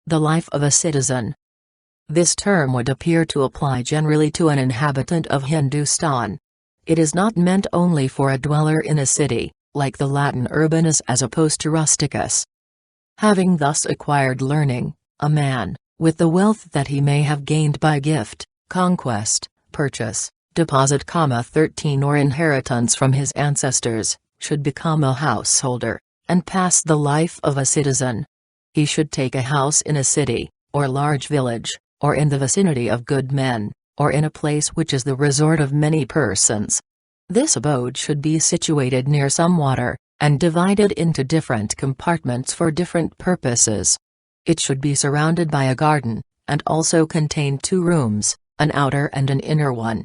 The Life of a Citizen. This term would appear to apply generally to an inhabitant of Hindustan. It is not meant only for a dweller in a city, like the Latin urbanus as opposed to rusticus. Having thus acquired learning, a man, with the wealth that he may have gained by gift, conquest, purchase, deposit, 13 or inheritance from his ancestors, should become a householder, and pass the life of a citizen. He should take a house in a city, or large village, or in the vicinity of good men, or in a place which is the resort of many persons. This abode should be situated near some water, and divided into different compartments for different purposes. It should be surrounded by a garden, and also contain 2 rooms, an outer and an inner one.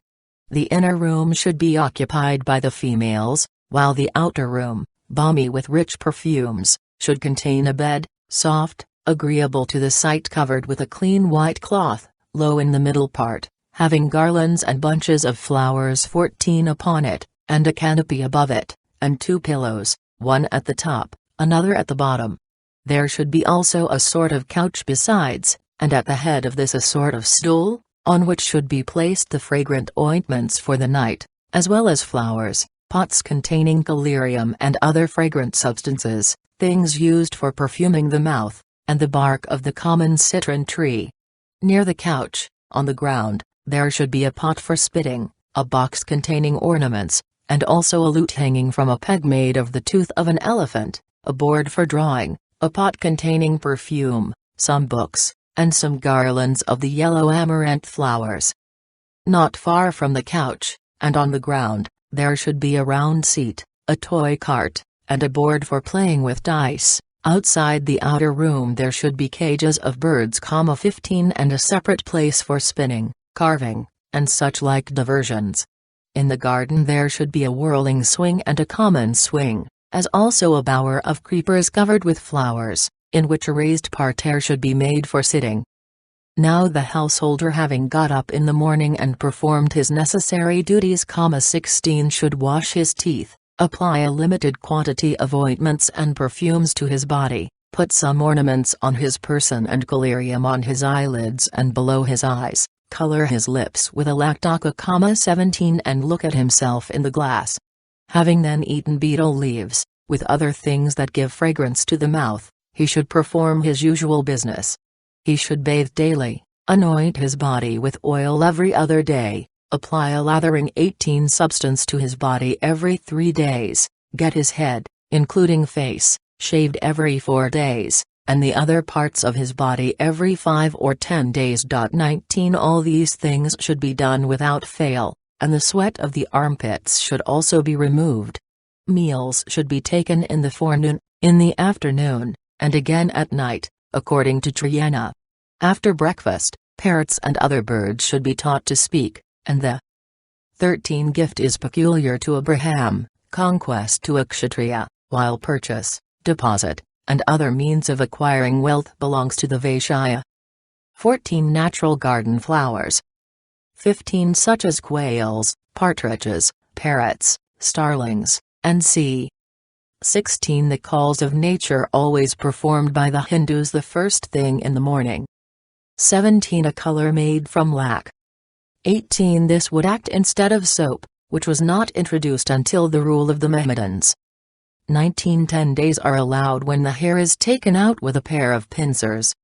The inner room should be occupied by the females, while the outer room, balmy with rich perfumes, should contain a bed, soft, agreeable to the sight, covered with a clean white cloth, low in the middle part, having garlands and bunches of flowers 14 upon it, and a canopy above it, and 2 pillows, one at the top, another at the bottom. There should be also a sort of couch besides, and at the head of this a sort of stool, on which should be placed the fragrant ointments for the night, as well as flowers, pots containing collyrium and other fragrant substances, things used for perfuming the mouth, and the bark of the common citron tree. Near the couch, on the ground, there should be a pot for spitting, a box containing ornaments, and also a lute hanging from a peg made of the tooth of an elephant, a board for drawing, a pot containing perfume, some books, and some garlands of the yellow amaranth flowers. Not far from the couch, and on the ground, there should be a round seat, a toy cart, and a board for playing with dice. Outside the outer room there should be cages of birds, 15, and a separate place for spinning, carving, and such like diversions. In the garden there should be a whirling swing and a common swing, as also a bower of creepers covered with flowers, in which a raised parterre should be made for sitting. Now the householder, having got up in the morning and performed his necessary duties, 16 should wash his teeth, apply a limited quantity of ointments and perfumes to his body, put some ornaments on his person and collyrium on his eyelids and below his eyes, color his lips with a lactaka, 17 and look at himself in the glass. Having then eaten betel leaves, with other things that give fragrance to the mouth, he should perform his usual business. He should bathe daily, anoint his body with oil every other day, apply a lathering 18 substance to his body every 3 days, get his head, including face, shaved every 4 days, and the other parts of his body every 5 or 10 days. 19 All these things should be done without fail, and the sweat of the armpits should also be removed. Meals should be taken in the forenoon, in the afternoon, and again at night, according to Triyana. After breakfast, parrots and other birds should be taught to speak, and the 13 gift is peculiar to Abraham, conquest to a Kshatriya, while purchase, deposit, and other means of acquiring wealth belongs to the Vaishya. 14 Natural garden flowers. 15 Such as quails, partridges, parrots, starlings, and c. 16 The calls of nature always performed by the Hindus the first thing in the morning. 17 A color made from lac. 18 This would act instead of soap, which was not introduced until the rule of the Mohammedans. 19 10 days are allowed when the hair is taken out with a pair of pincers.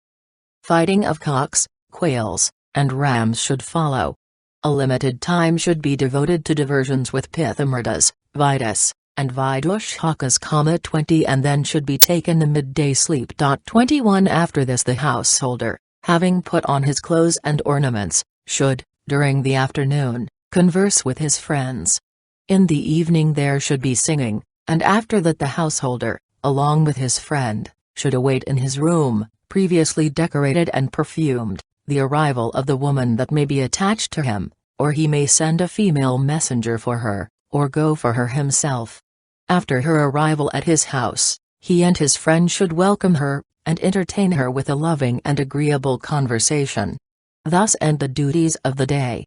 Fighting of cocks, quails, and rams should follow. A limited time should be devoted to diversions with pithamritas, vidas, and vidushhakas, 20 and then should be taken the midday sleep. 21 After this the householder, having put on his clothes and ornaments, should, during the afternoon, converse with his friends. In the evening there should be singing, and after that the householder, along with his friend, should await in his room, previously decorated and perfumed, the arrival of the woman that may be attached to him, or he may send a female messenger for her, or go for her himself. After her arrival at his house, he and his friend should welcome her, and entertain her with a loving and agreeable conversation. Thus end the duties of the day.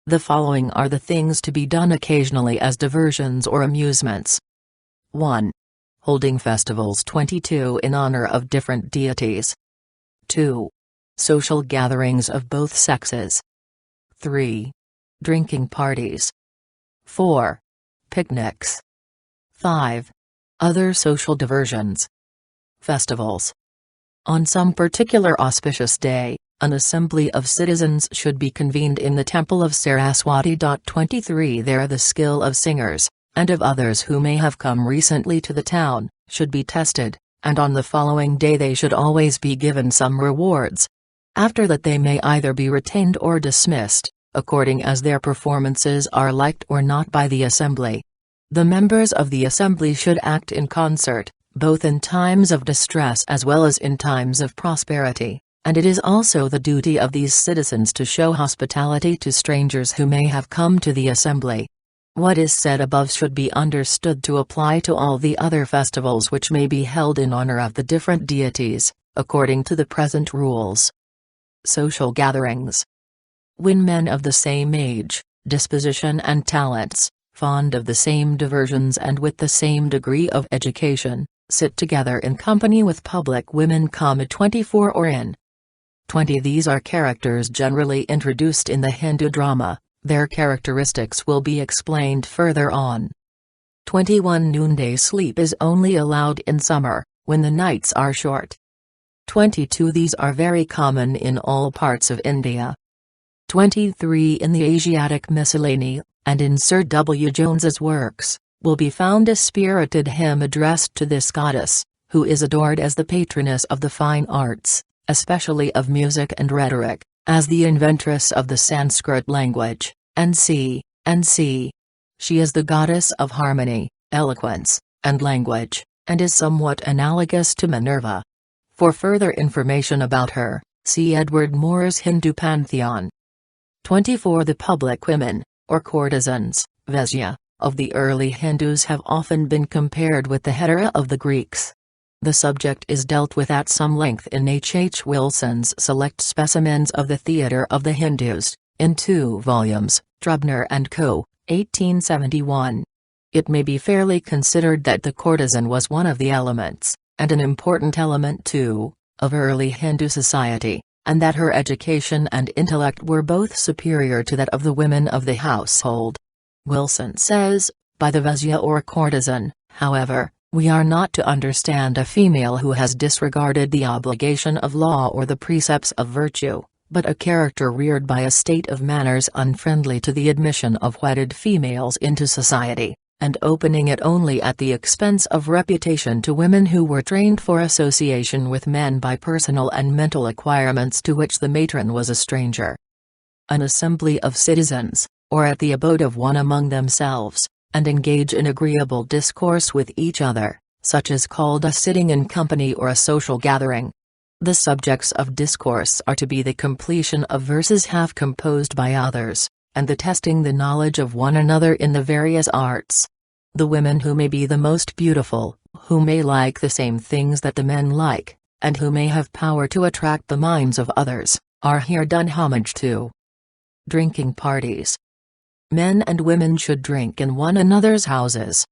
The following are the things to be done occasionally as diversions or amusements. 1. Holding festivals. 22 In honor of different deities. 2. Social gatherings of both sexes. 3. Drinking parties. 4. Picnics. 5. Other social diversions. Festivals. On some particular auspicious day, an assembly of citizens should be convened in the temple of Saraswati. 23 There the skill of singers, and of others who may have come recently to the town, should be tested, and on the following day they should always be given some rewards. After that they may either be retained or dismissed, according as their performances are liked or not by the assembly. The members of the assembly should act in concert, both in times of distress as well as in times of prosperity, and it is also the duty of these citizens to show hospitality to strangers who may have come to the assembly. What is said above should be understood to apply to all the other festivals which may be held in honor of the different deities, according to the present rules. Social gatherings. When men of the same age, disposition and talents, fond of the same diversions and with the same degree of education, sit together in company with public women, 24 or in 20 These are characters generally introduced in the Hindu drama, their characteristics will be explained further on. 21 Noonday sleep is only allowed in summer, when the nights are short. 22 These are very common in all parts of India. 23 In the Asiatic Miscellany, and in Sir W. Jones's works, will be found a spirited hymn addressed to this goddess, who is adored as the patroness of the fine arts, especially of music and rhetoric, as the inventress of the Sanskrit language, and c. She is the goddess of harmony, eloquence, and language, and is somewhat analogous to Minerva. For further information about her, see Edward Moore's Hindu Pantheon. 24 The public women, or courtesans, Vaisya, of the early Hindus have often been compared with the hetera of the Greeks. The subject is dealt with at some length in H. Wilson's Select Specimens of the Theatre of the Hindus, in 2 volumes, Trubner and Co., 1871. It may be fairly considered that the courtesan was one of the elements, and an important element too, of early Hindu society, and that her education and intellect were both superior to that of the women of the household. Wilson says, by the Vatsya or courtesan, however, we are not to understand a female who has disregarded the obligation of law or the precepts of virtue, but a character reared by a state of manners unfriendly to the admission of wedded females into society, and opening it only at the expense of reputation to women who were trained for association with men by personal and mental acquirements to which the matron was a stranger. An assembly of citizens, or at the abode of one among themselves, and engage in agreeable discourse with each other, such is called a sitting in company or a social gathering. The subjects of discourse are to be the completion of verses half composed by others, and the testing the knowledge of one another in the various arts. The women who may be the most beautiful, who may like the same things that the men like, and who may have power to attract the minds of others, are here done homage to. Drinking parties. Men and women should drink in one another's houses.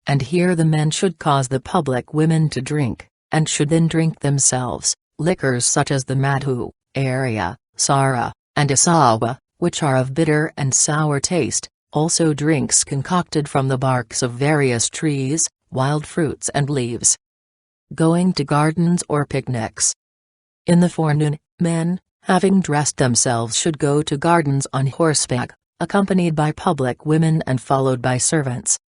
And here the men should cause the public women to drink, and should then drink themselves, liquors such as the madhu, arya, sara, and asawa, which are of bitter and sour taste, also drinks concocted from the barks of various trees, wild fruits and leaves. Going to gardens or picnics. In the forenoon, men, having dressed themselves, should go to gardens on horseback, accompanied by public women and followed by servants.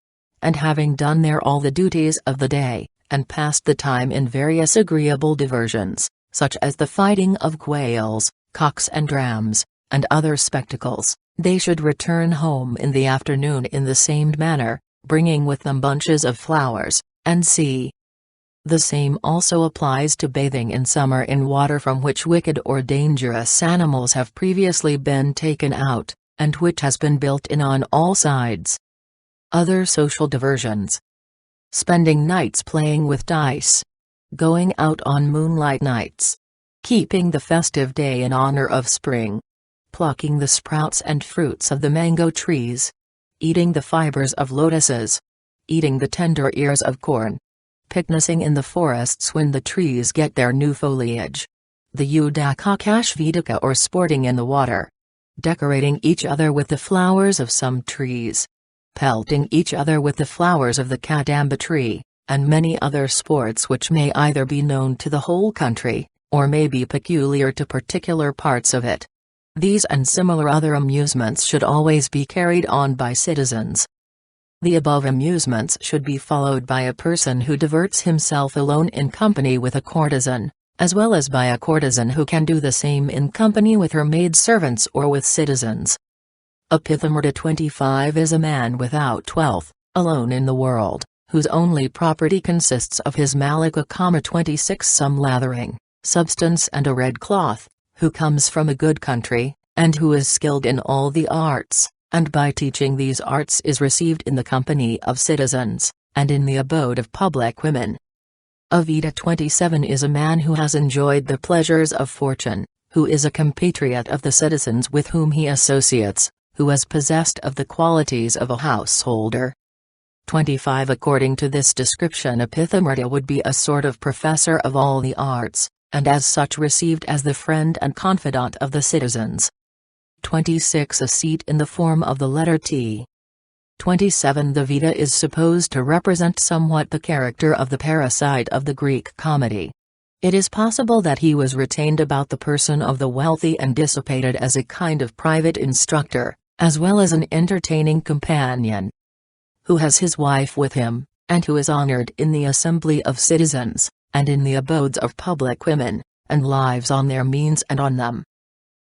And having done there all the duties of the day, and passed the time in various agreeable diversions, such as the fighting of quails, cocks and rams, and other spectacles, they should return home in the afternoon in the same manner, bringing with them bunches of flowers, and see. The same also applies to bathing in summer in water from which wicked or dangerous animals have previously been taken out, and which has been built in on all sides. Other social diversions. Spending nights playing with dice. Going out on moonlight nights. Keeping the festive day in honor of spring. Plucking the sprouts and fruits of the mango trees. Eating the fibers of lotuses. Eating the tender ears of corn. Picnicking in the forests when the trees get their new foliage. The udakakashvidaka or sporting in the water. Decorating each other with the flowers of some trees. Pelting each other with the flowers of the kadamba tree, and many other sports which may either be known to the whole country, or may be peculiar to particular parts of it. These and similar other amusements should always be carried on by citizens. The above amusements should be followed by a person who diverts himself alone in company with a courtesan, as well as by a courtesan who can do the same in company with her maid-servants or with citizens. Apithamrita 25 is a man without wealth, alone in the world, whose only property consists of his malika. 26 some lathering, substance and a red cloth, who comes from a good country, and who is skilled in all the arts, and by teaching these arts is received in the company of citizens, and in the abode of public women. Avita 27 is a man who has enjoyed the pleasures of fortune, who is a compatriot of the citizens with whom he associates, who is possessed of the qualities of a householder. 25 According to this description, a Pithamrita would be a sort of professor of all the arts, and as such received as the friend and confidant of the citizens. 26 A seat in the form of the letter T. 27 The Vita is supposed to represent somewhat the character of the parasite of the Greek comedy. It is possible that he was retained about the person of the wealthy and dissipated as a kind of private instructor, as well as an entertaining companion, who has his wife with him, and who is honored in the assembly of citizens, and in the abodes of public women, and lives on their means and on them.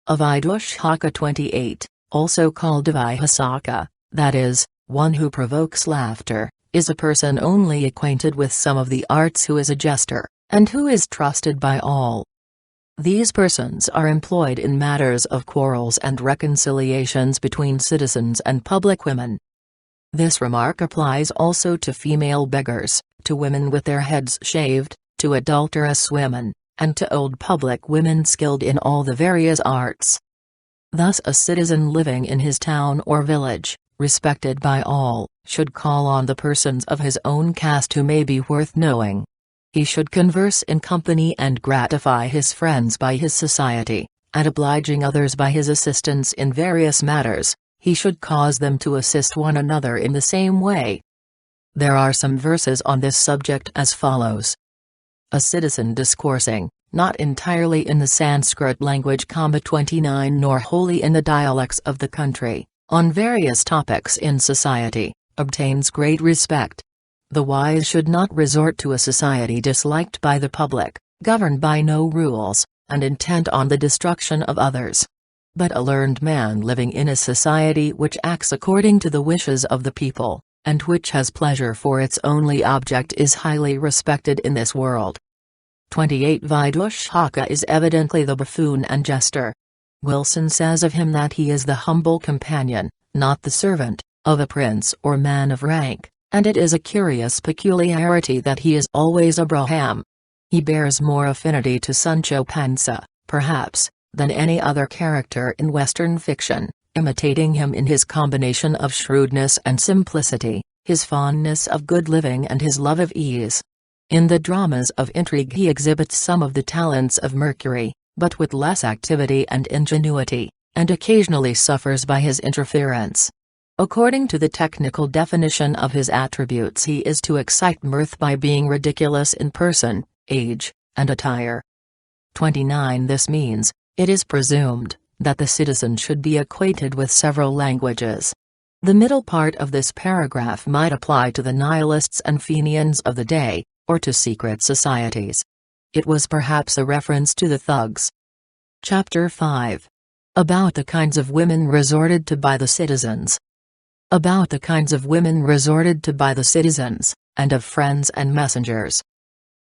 Avidushaka 28, also called Avihasaka, that is, one who provokes laughter, is a person only acquainted with some of the arts who is a jester, and who is trusted by all. These persons are employed in matters of quarrels and reconciliations between citizens and public women. This remark applies also to female beggars, to women with their heads shaved, to adulterous women, and to old public women skilled in all the various arts. Thus a citizen living in his town or village, respected by all, should call on the persons of his own caste who may be worth knowing. He should converse in company and gratify his friends by his society, and obliging others by his assistance in various matters. He should cause them to assist one another in the same way. There are some verses on this subject as follows. A citizen discoursing, not entirely in the Sanskrit language, 29, nor wholly in the dialects of the country, on various topics in society, obtains great respect. The wise should not resort to a society disliked by the public, governed by no rules, and intent on the destruction of others. But a learned man living in a society which acts according to the wishes of the people, and which has pleasure for its only object, is highly respected in this world. 28. Vidusshaka is evidently the buffoon and jester. Wilson says of him that he is the humble companion, not the servant, of a prince or man of rank, and it is a curious peculiarity that he is always a Brahman. He bears more affinity to Sancho Panza, perhaps, than any other character in Western fiction, imitating him in his combination of shrewdness and simplicity, his fondness of good living and his love of ease. In the dramas of intrigue he exhibits some of the talents of Mercury, but with less activity and ingenuity, and occasionally suffers by his interference. According to the technical definition of his attributes, he is to excite mirth by being ridiculous in person, age, and attire. 29. This means, it is presumed, that the citizen should be acquainted with several languages. The middle part of this paragraph might apply to the nihilists and Fenians of the day, or to secret societies. It was perhaps a reference to the thugs. Chapter 5. About the kinds of women resorted to by the citizens. About the kinds of women resorted to by the citizens, and of friends and messengers.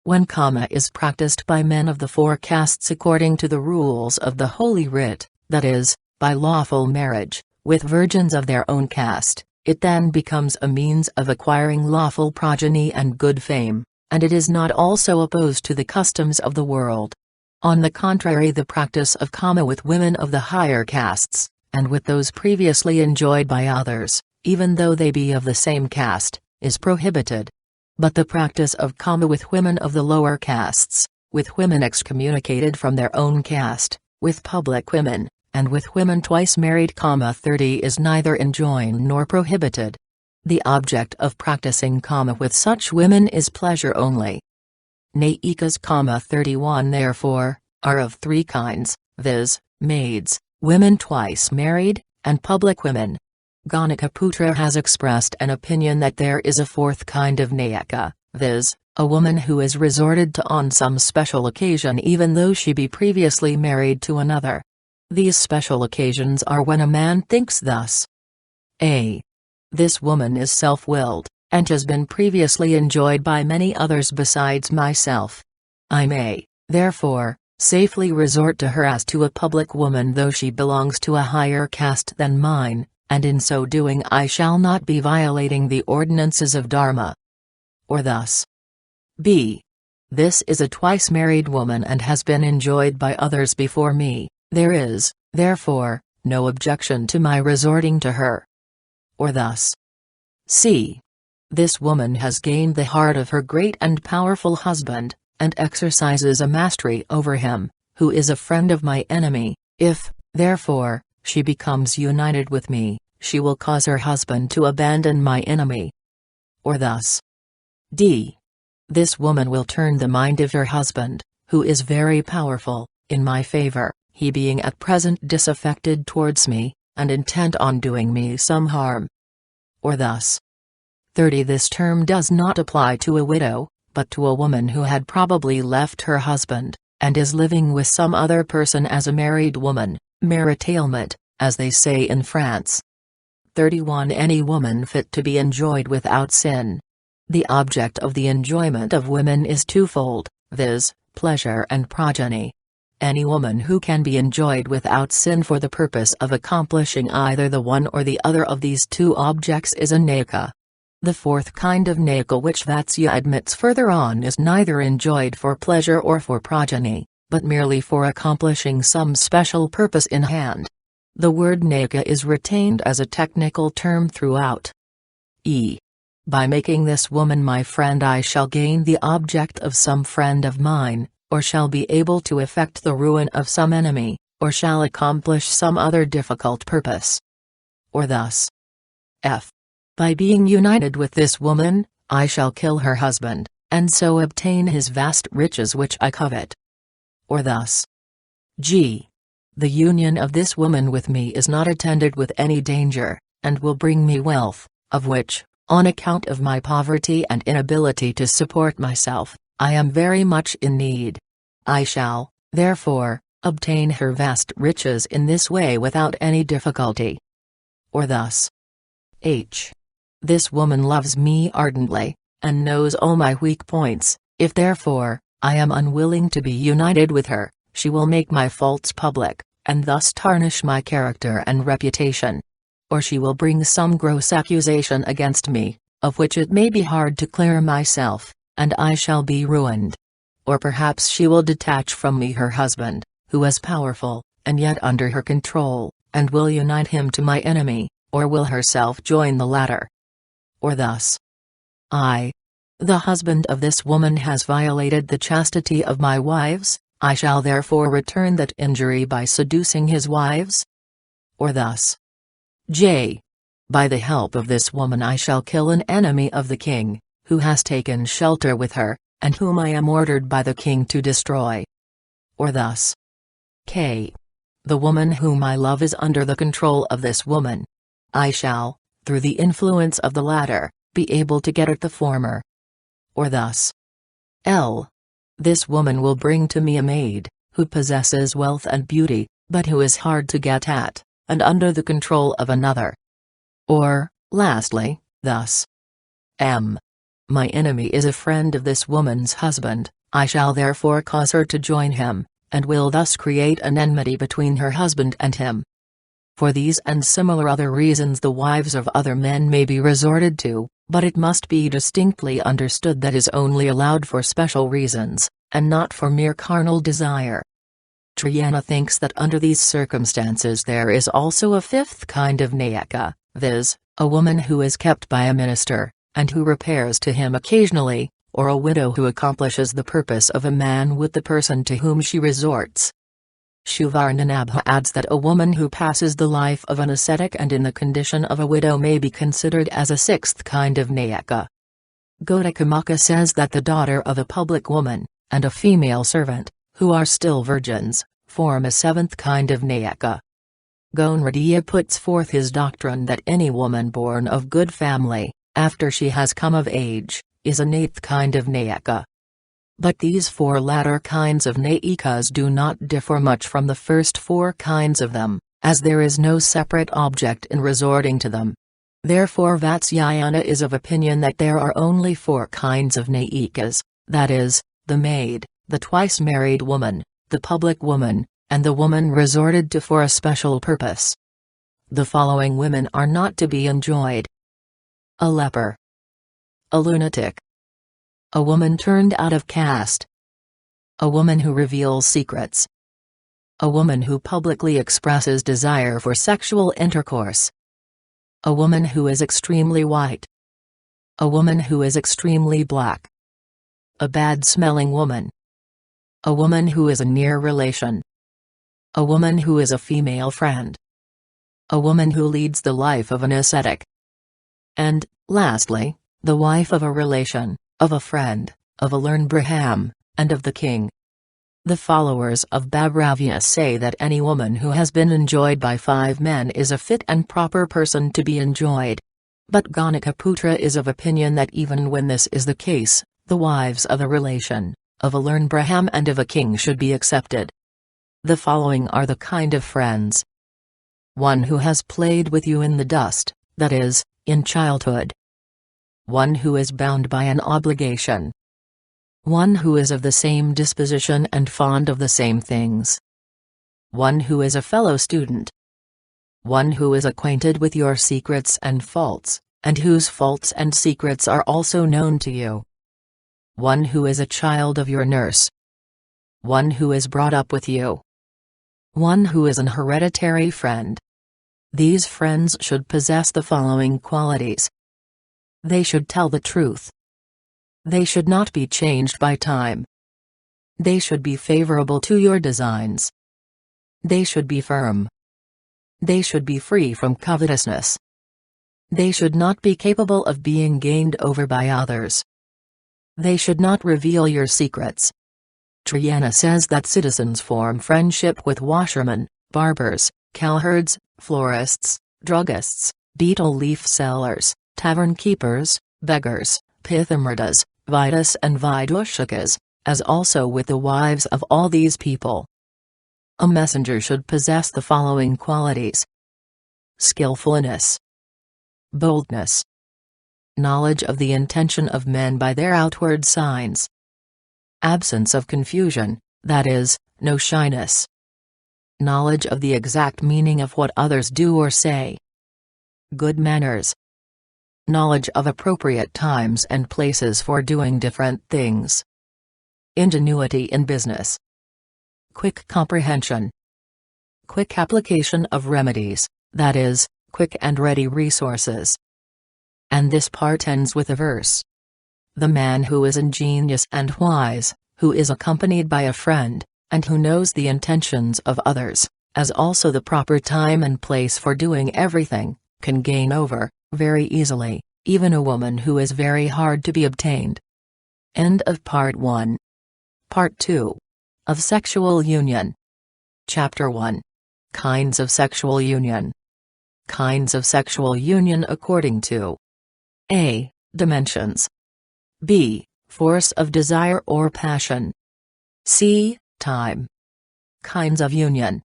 When Kama is practiced by men of the four castes according to the rules of the Holy Writ, that is, by lawful marriage, with virgins of their own caste, it then becomes a means of acquiring lawful progeny and good fame, and it is not also opposed to the customs of the world. On the contrary, the practice of Kama with women of the higher castes, and with those previously enjoyed by others, even though they be of the same caste, is prohibited. But the practice of Kama with women of the lower castes, with women excommunicated from their own caste, with public women, and with women twice married, 30, is neither enjoined nor prohibited. The object of practicing Kama with such women is pleasure only. Naikas, 31, therefore, are of three kinds, viz., maids, women twice married, and public women. Ganakaputra has expressed an opinion that there is a fourth kind of Nayaka, viz., a woman who is resorted to on some special occasion even though she be previously married to another. These special occasions are when a man thinks thus. A. This woman is self-willed, and has been previously enjoyed by many others besides myself. I may, therefore, safely resort to her as to a public woman though she belongs to a higher caste than mine, and in so doing I shall not be violating the ordinances of Dharma. Or thus. B. This is a twice married woman and has been enjoyed by others before me, there is, therefore, no objection to my resorting to her. Or thus. C. This woman has gained the heart of her great and powerful husband, and exercises a mastery over him, who is a friend of my enemy. If, therefore, she becomes united with me, she will cause her husband to abandon my enemy. Or thus. D. This woman will turn the mind of her husband, who is very powerful, in my favor, he being at present disaffected towards me, and intent on doing me some harm. Or thus. 30. This term does not apply to a widow, but to a woman who had probably left her husband, and is living with some other person as a married woman, maritalement, as they say in France. 31. Any woman fit to be enjoyed without sin. The object of the enjoyment of women is twofold, viz., pleasure and progeny. Any woman who can be enjoyed without sin for the purpose of accomplishing either the one or the other of these two objects is a Nayaka. The fourth kind of Nayaka which Vatsya admits further on is neither enjoyed for pleasure or for progeny, but merely for accomplishing some special purpose in hand. The word Nayaka is retained as a technical term throughout. By making this woman my friend I shall gain the object of some friend of mine, or shall be able to effect the ruin of some enemy, or shall accomplish some other difficult purpose. Or thus. By being united with this woman, I shall kill her husband, and so obtain his vast riches which I covet. Or thus. The union of this woman with me is not attended with any danger, and will bring me wealth, of which, on account of my poverty and inability to support myself, I am very much in need. I shall, therefore, obtain her vast riches in this way without any difficulty. Or thus. This woman loves me ardently, and knows all my weak points. If therefore, I am unwilling to be united with her, she will make my faults public, and thus tarnish my character and reputation. Or she will bring some gross accusation against me, of which it may be hard to clear myself, and I shall be ruined. Or perhaps she will detach from me her husband, who is powerful, and yet under her control, and will unite him to my enemy, or will herself join the latter. Or thus. The husband of this woman has violated the chastity of my wives, I shall therefore return that injury by seducing his wives. Or thus. By the help of this woman I shall kill an enemy of the king, who has taken shelter with her, and whom I am ordered by the king to destroy. Or thus. The woman whom I love is under the control of this woman. I shall, through the influence of the latter, be able to get at the former. Or thus. This woman will bring to me a maid, who possesses wealth and beauty, but who is hard to get at, and under the control of another. Or, lastly, thus. My enemy is a friend of this woman's husband, I shall therefore cause her to join him, and will thus create an enmity between her husband and him. For these and similar other reasons the wives of other men may be resorted to, but it must be distinctly understood that is only allowed for special reasons, and not for mere carnal desire. Triana thinks that under these circumstances there is also a fifth kind of Nayaka, viz., a woman who is kept by a minister, and who repairs to him occasionally, or a widow who accomplishes the purpose of a man with the person to whom she resorts. Shuvarnanabha adds that a woman who passes the life of an ascetic and in the condition of a widow may be considered as a sixth kind of Nayaka. Gotakamaka says that the daughter of a public woman, and a female servant, who are still virgins, form a seventh kind of Nayaka. Gonradiya puts forth his doctrine that any woman born of good family, after she has come of age, is an eighth kind of Nayaka. But these four latter kinds of Nayikas do not differ much from the first four kinds of them, as there is no separate object in resorting to them. Therefore Vatsayana is of opinion that there are only four kinds of Nayikas, that is, the maid, the twice-married woman, the public woman, and the woman resorted to for a special purpose. The following women are not to be enjoyed. A leper. A lunatic. A woman turned out of caste. A woman who reveals secrets. A woman who publicly expresses desire for sexual intercourse. A woman who is extremely white. A woman who is extremely black. A bad-smelling woman. A woman who is a near relation. A woman who is a female friend. A woman who leads the life of an ascetic. And, lastly, the wife of a relation, of a friend, of a learned Brahman, and of the king. The followers of Bhabravya say that any woman who has been enjoyed by 5 men is a fit and proper person to be enjoyed. But Ganakaputra is of opinion that even when this is the case, the wives of a relation, of a learned Brahman and of a king should be accepted. The following are the kind of friends. One who has played with you in the dust, that is, in childhood. One who is bound by an obligation. One who is of the same disposition and fond of the same things. One who is a fellow student. One who is acquainted with your secrets and faults, and whose faults and secrets are also known to you. One who is a child of your nurse. One who is brought up with you. One who is an hereditary friend. These friends should possess the following qualities. They should tell the truth. They should not be changed by time. They should be favorable to your designs. They should be firm. They should be free from covetousness. They should not be capable of being gained over by others. They should not reveal your secrets. Vatsayana says that citizens form friendship with washermen, barbers, cowherds, florists, druggists, betel leaf sellers, tavern keepers, beggars, pithamritas, vidas and vidushikas, as also with the wives of all these people. A messenger should possess the following qualities: skillfulness, boldness, knowledge of the intention of men by their outward signs, absence of confusion, that is, no shyness, knowledge of the exact meaning of what others do or say, good manners, knowledge of appropriate times and places for doing different things, ingenuity in business, quick comprehension, quick application of remedies, that is, quick and ready resources. And this part ends with a verse. The man who is ingenious and wise, who is accompanied by a friend, and who knows the intentions of others, as also the proper time and place for doing everything, can gain over, very easily, even a woman who is very hard to be obtained. End of Part 1. Part 2. Of Sexual Union. Chapter 1. Kinds of Sexual Union. Kinds of sexual union according to A. Dimensions. B. Force of desire or passion. C. Time. Kinds of union.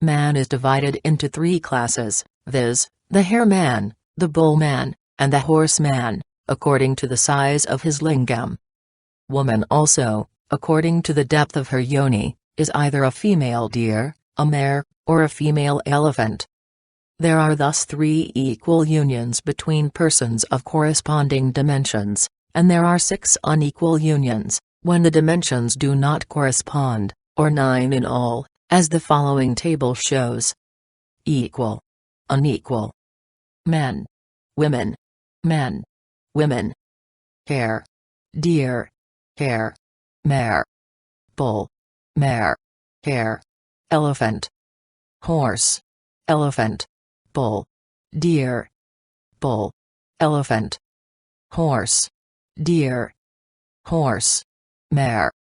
Man is divided into 3 classes, viz., the hare man, the bull man, and the horse man, according to the size of his lingam. Woman also, according to the depth of her yoni, is either a female deer, a mare, or a female elephant. There are thus 3 equal unions between persons of corresponding dimensions, and there are 6 unequal unions, when the dimensions do not correspond, or 9 in all, as the following table shows. Equal. Unequal. Men. Women. Men. Women. Hare. Deer. Hare. Mare. Bull. Mare. Hare. Elephant. Horse. Elephant. Bull. Deer. Bull. Elephant. Horse. Deer. Horse. Mare.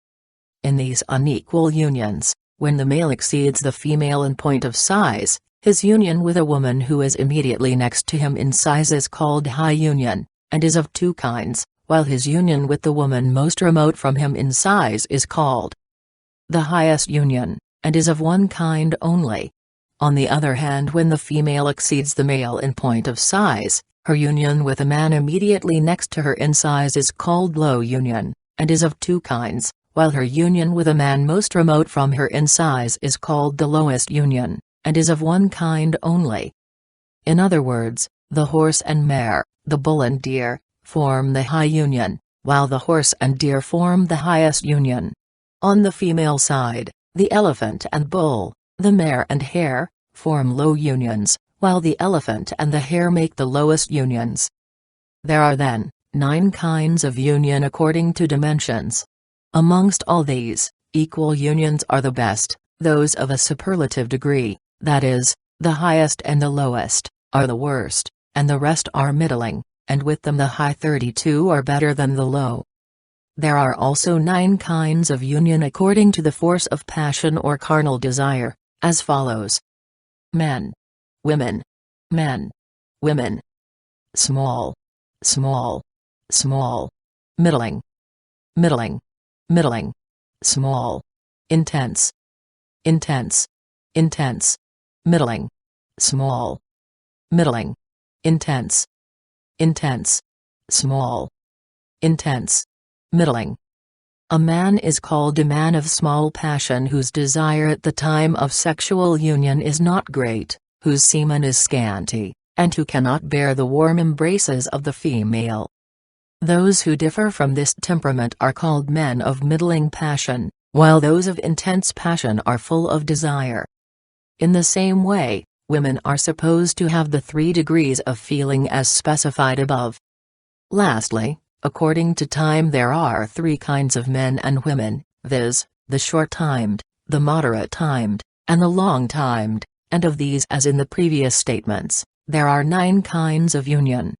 In these unequal unions, when the male exceeds the female in point of size, his union with a woman who is immediately next to him in size is called high union, and is of 2 kinds, while his union with the woman most remote from him in size is called the highest union, and is of 1 kind only. On the other hand, when the female exceeds the male in point of size, her union with a man immediately next to her in size is called low union, and is of 2 kinds, while her union with a man most remote from her in size is called the lowest union, and is of 1 kind only. In other words, the horse and mare, the bull and deer, form the high union, while the horse and deer form the highest union. On the female side, the elephant and bull, the mare and hare, form low unions, while the elephant and the hare make the lowest unions. There are then 9 kinds of union according to dimensions. Amongst all these, equal unions are the best, those of a superlative degree, that is, the highest and the lowest, are the worst, and the rest are middling, and with them the high 32 are better than the low. There are also 9 kinds of union according to the force of passion or carnal desire, as follows. Men. Women. Men. Women. Small. Small. Small. Middling. Middling. Middling. Small. Intense. Intense. Intense. Middling. Small. Middling. Intense. Intense. Small. Intense. Middling. A man is called a man of small passion whose desire at the time of sexual union is not great, whose semen is scanty, and who cannot bear the warm embraces of the female. Those who differ from this temperament are called men of middling passion, while those of intense passion are full of desire. In the same way, women are supposed to have the 3 degrees of feeling as specified above. Lastly, according to time there are 3 kinds of men and women, viz., the short-timed, the moderate-timed, and the long-timed, and of these, as in the previous statements, there are 9 kinds of union.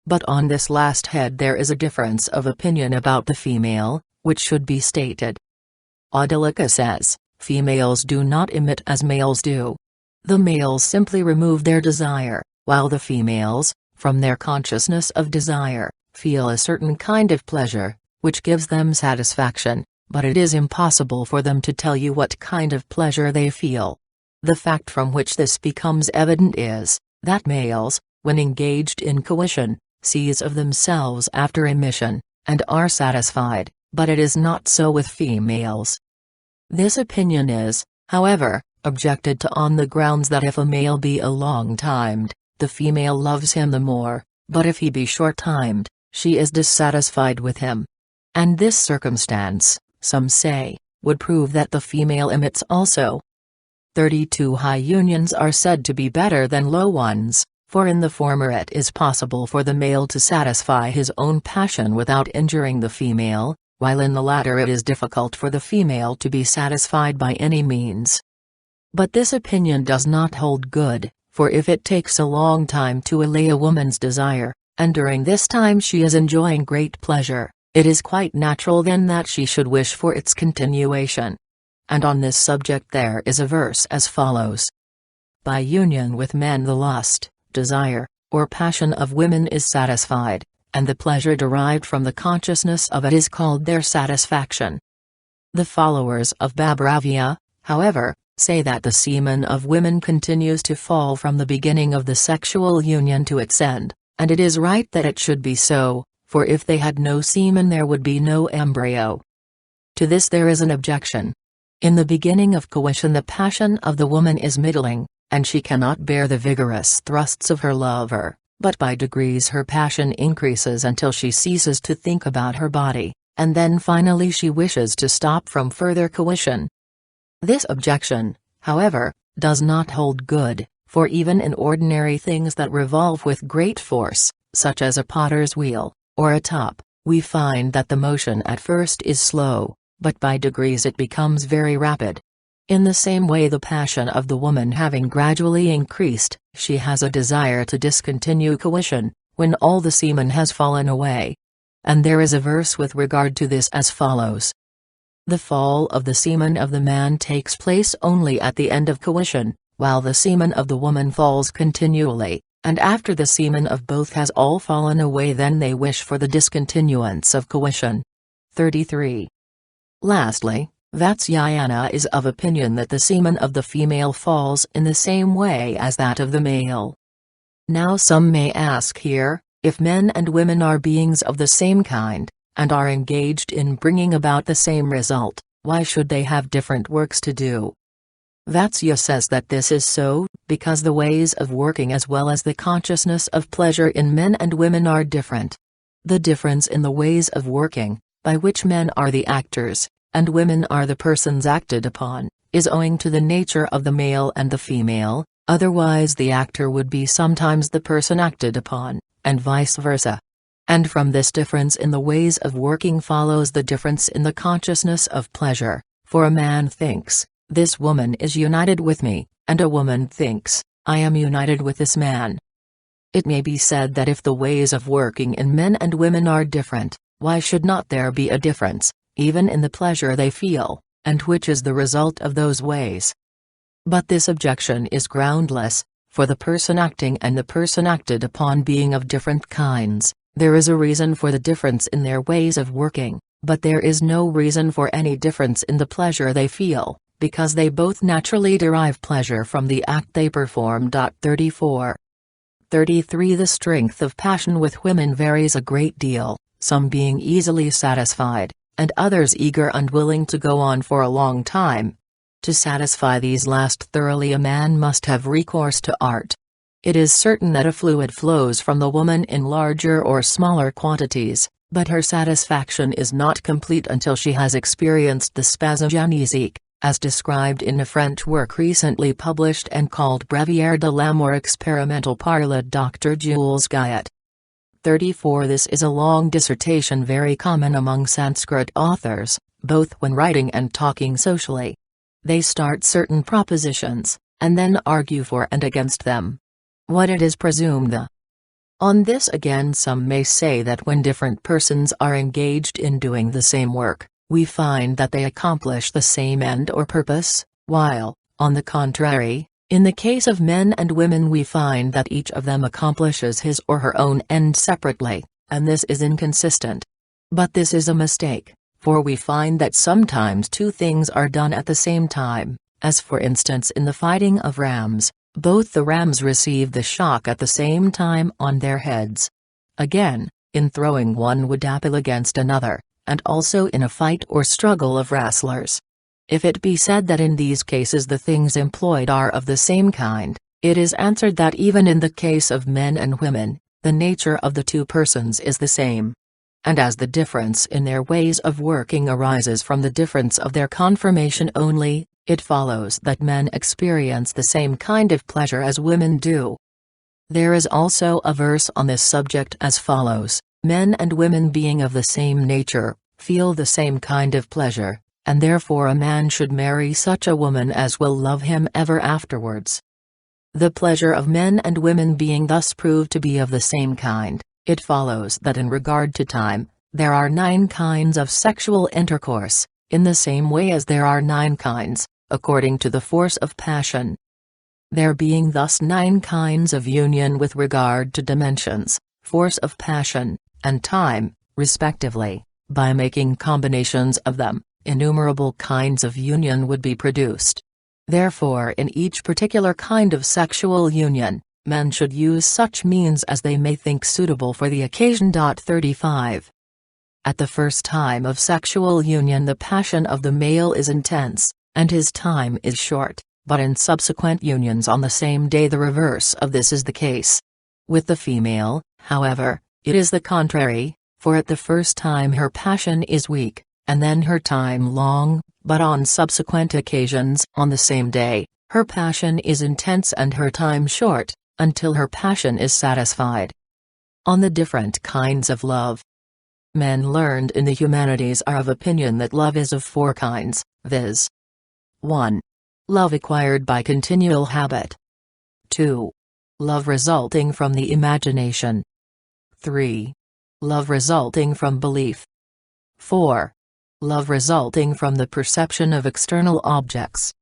But on this last head there is a difference of opinion about the female, which should be stated. Audiobook says, females do not emit as males do. The males simply remove their desire, while the females, from their consciousness of desire, feel a certain kind of pleasure, which gives them satisfaction, but it is impossible for them to tell you what kind of pleasure they feel. The fact from which this becomes evident is, that males, when engaged in coition, seize of themselves after emission, and are satisfied, but it is not so with females. This opinion is, however, objected to on the grounds that if a male be a long-timed, the female loves him the more, but if he be short-timed, she is dissatisfied with him. And this circumstance, some say, would prove that the female emits also. 32 high unions are said to be better than low ones, for in the former it is possible for the male to satisfy his own passion without injuring the female, while in the latter it is difficult for the female to be satisfied by any means. But this opinion does not hold good, for if it takes a long time to allay a woman's desire, and during this time she is enjoying great pleasure, it is quite natural then that she should wish for its continuation. And on this subject there is a verse as follows. By union with men the lust, desire, or passion of women is satisfied, and the pleasure derived from the consciousness of it is called their satisfaction. The followers of Bhagwan, however, say that the semen of women continues to fall from the beginning of the sexual union to its end, and it is right that it should be so, for if they had no semen there would be no embryo. To this there is an objection. In the beginning of coition the passion of the woman is middling, and she cannot bear the vigorous thrusts of her lover, but by degrees her passion increases until she ceases to think about her body, and then finally she wishes to stop from further coition. This objection, however, does not hold good, for even in ordinary things that revolve with great force, such as a potter's wheel, or a top, we find that the motion at first is slow, but by degrees it becomes very rapid. In the same way the passion of the woman having gradually increased, she has a desire to discontinue coition, when all the semen has fallen away. And there is a verse with regard to this as follows. The fall of the semen of the man takes place only at the end of coition, while the semen of the woman falls continually, and after the semen of both has all fallen away then they wish for the discontinuance of coition. 33. Lastly, Vatsayana is of opinion that the semen of the female falls in the same way as that of the male. Now some may ask here, if men and women are beings of the same kind, and are engaged in bringing about the same result, why should they have different works to do? Vatsayana says that this is so, because the ways of working as well as the consciousness of pleasure in men and women are different. The difference in the ways of working, by which men are the actors, and women are the persons acted upon, is owing to the nature of the male and the female, otherwise the actor would be sometimes the person acted upon, and vice versa. And from this difference in the ways of working follows the difference in the consciousness of pleasure, for a man thinks, this woman is united with me, and a woman thinks, I am united with this man. It may be said that if the ways of working in men and women are different, why should not there be a difference, even in the pleasure they feel, and which is the result of those ways? But this objection is groundless, for the person acting and the person acted upon being of different kinds, there is a reason for the difference in their ways of working, but there is no reason for any difference in the pleasure they feel, because they both naturally derive pleasure from the act they perform. 34. 33. The strength of passion with women varies a great deal, some being easily satisfied, and others eager and willing to go on for a long time. To satisfy these last thoroughly a man must have recourse to art. It is certain that a fluid flows from the woman in larger or smaller quantities, but her satisfaction is not complete until she has experienced the spasme génésique, as described in a French work recently published and called Breviaire de l'amour expérimental par le Dr. Jules Guyot. 34. This is a long dissertation very common among Sanskrit authors, both when writing and talking socially. They start certain propositions, and then argue for and against them. What it is presumed the. On this again some may say that when different persons are engaged in doing the same work, we find that they accomplish the same end or purpose, while, on the contrary, in the case of men and women we find that each of them accomplishes his or her own end separately, and this is inconsistent. But this is a mistake, for we find that sometimes two things are done at the same time, as for instance in the fighting of rams. Both the rams receive the shock at the same time on their heads. Again, in throwing one wood apple against another, and also in a fight or struggle of wrestlers. If it be said that in these cases the things employed are of the same kind, it is answered that even in the case of men and women, the nature of the two persons is the same. And as the difference in their ways of working arises from the difference of their conformation only, it follows that men experience the same kind of pleasure as women do. There is also a verse on this subject as follows: men and women being of the same nature, feel the same kind of pleasure, and therefore a man should marry such a woman as will love him ever afterwards. The pleasure of men and women being thus proved to be of the same kind, it follows that in regard to time, there are 9 kinds of sexual intercourse, in the same way as there are 9 kinds, according to the force of passion. There being thus 9 kinds of union with regard to dimensions, force of passion, and time, respectively, by making combinations of them, innumerable kinds of union would be produced. Therefore in each particular kind of sexual union, men should use such means as they may think suitable for the occasion. 35. At the first time of sexual union the passion of the male is intense, and his time is short, but in subsequent unions on the same day the reverse of this is the case. With the female, however, it is the contrary, for at the first time her passion is weak, and then her time long, but on subsequent occasions on the same day, her passion is intense and her time short, until her passion is satisfied. On the different kinds of love. Men learned in the humanities are of opinion that love is of 4 kinds, viz. 1. Love acquired by continual habit. 2. Love resulting from the imagination. 3. Love resulting from belief. 4. Love resulting from the perception of external objects.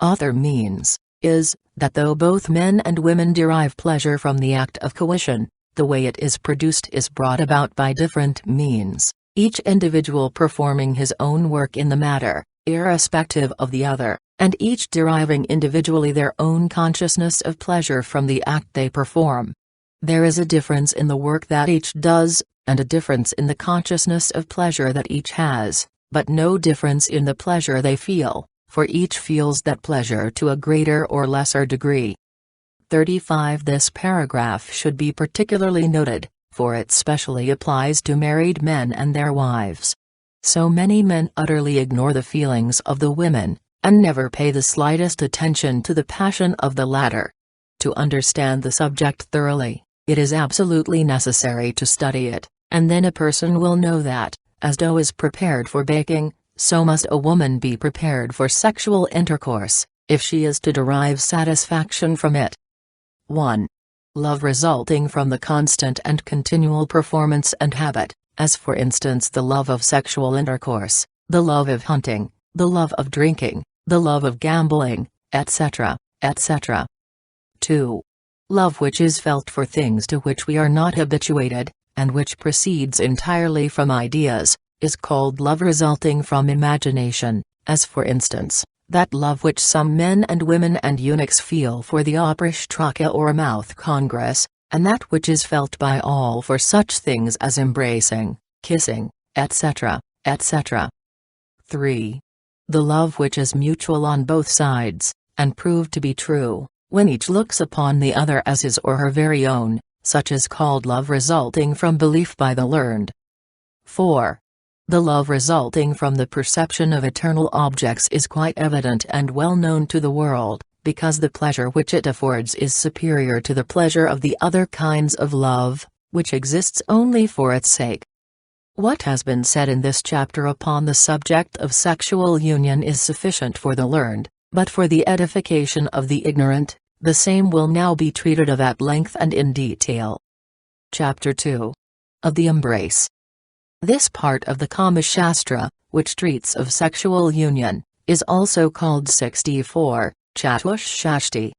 Author means, is, that though both men and women derive pleasure from the act of coition, the way it is produced is brought about by different means, each individual performing his own work in the matter, irrespective of the other, and each deriving individually their own consciousness of pleasure from the act they perform. There is a difference in the work that each does, and a difference in the consciousness of pleasure that each has, but no difference in the pleasure they feel, for each feels that pleasure to a greater or lesser degree. 35. This paragraph should be particularly noted, for it specially applies to married men and their wives. So many men utterly ignore the feelings of the women, and never pay the slightest attention to the passion of the latter. To understand the subject thoroughly, it is absolutely necessary to study it, and then a person will know that, as dough is prepared for baking, so must a woman be prepared for sexual intercourse, if she is to derive satisfaction from it. 1. Love resulting from the constant and continual performance and habit, as for instance the love of sexual intercourse, the love of hunting, the love of drinking, the love of gambling, etc., etc. 2. Love which is felt for things to which we are not habituated, and which proceeds entirely from ideas, is called love resulting from imagination, as for instance, that love which some men and women and eunuchs feel for the Aubrishtraka or mouth congress, and that which is felt by all for such things as embracing, kissing, etc., etc. 3. The love which is mutual on both sides, and proved to be true, when each looks upon the other as his or her very own, such is called love resulting from belief by the learned. 4. The love resulting from the perception of eternal objects is quite evident and well known to the world, because the pleasure which it affords is superior to the pleasure of the other kinds of love, which exists only for its sake. What has been said in this chapter upon the subject of sexual union is sufficient for the learned, but for the edification of the ignorant, the same will now be treated of at length and in detail. Chapter 2. Of the Embrace. This part of the Kama Sutra, which treats of sexual union, is also called 64, Chatushashti.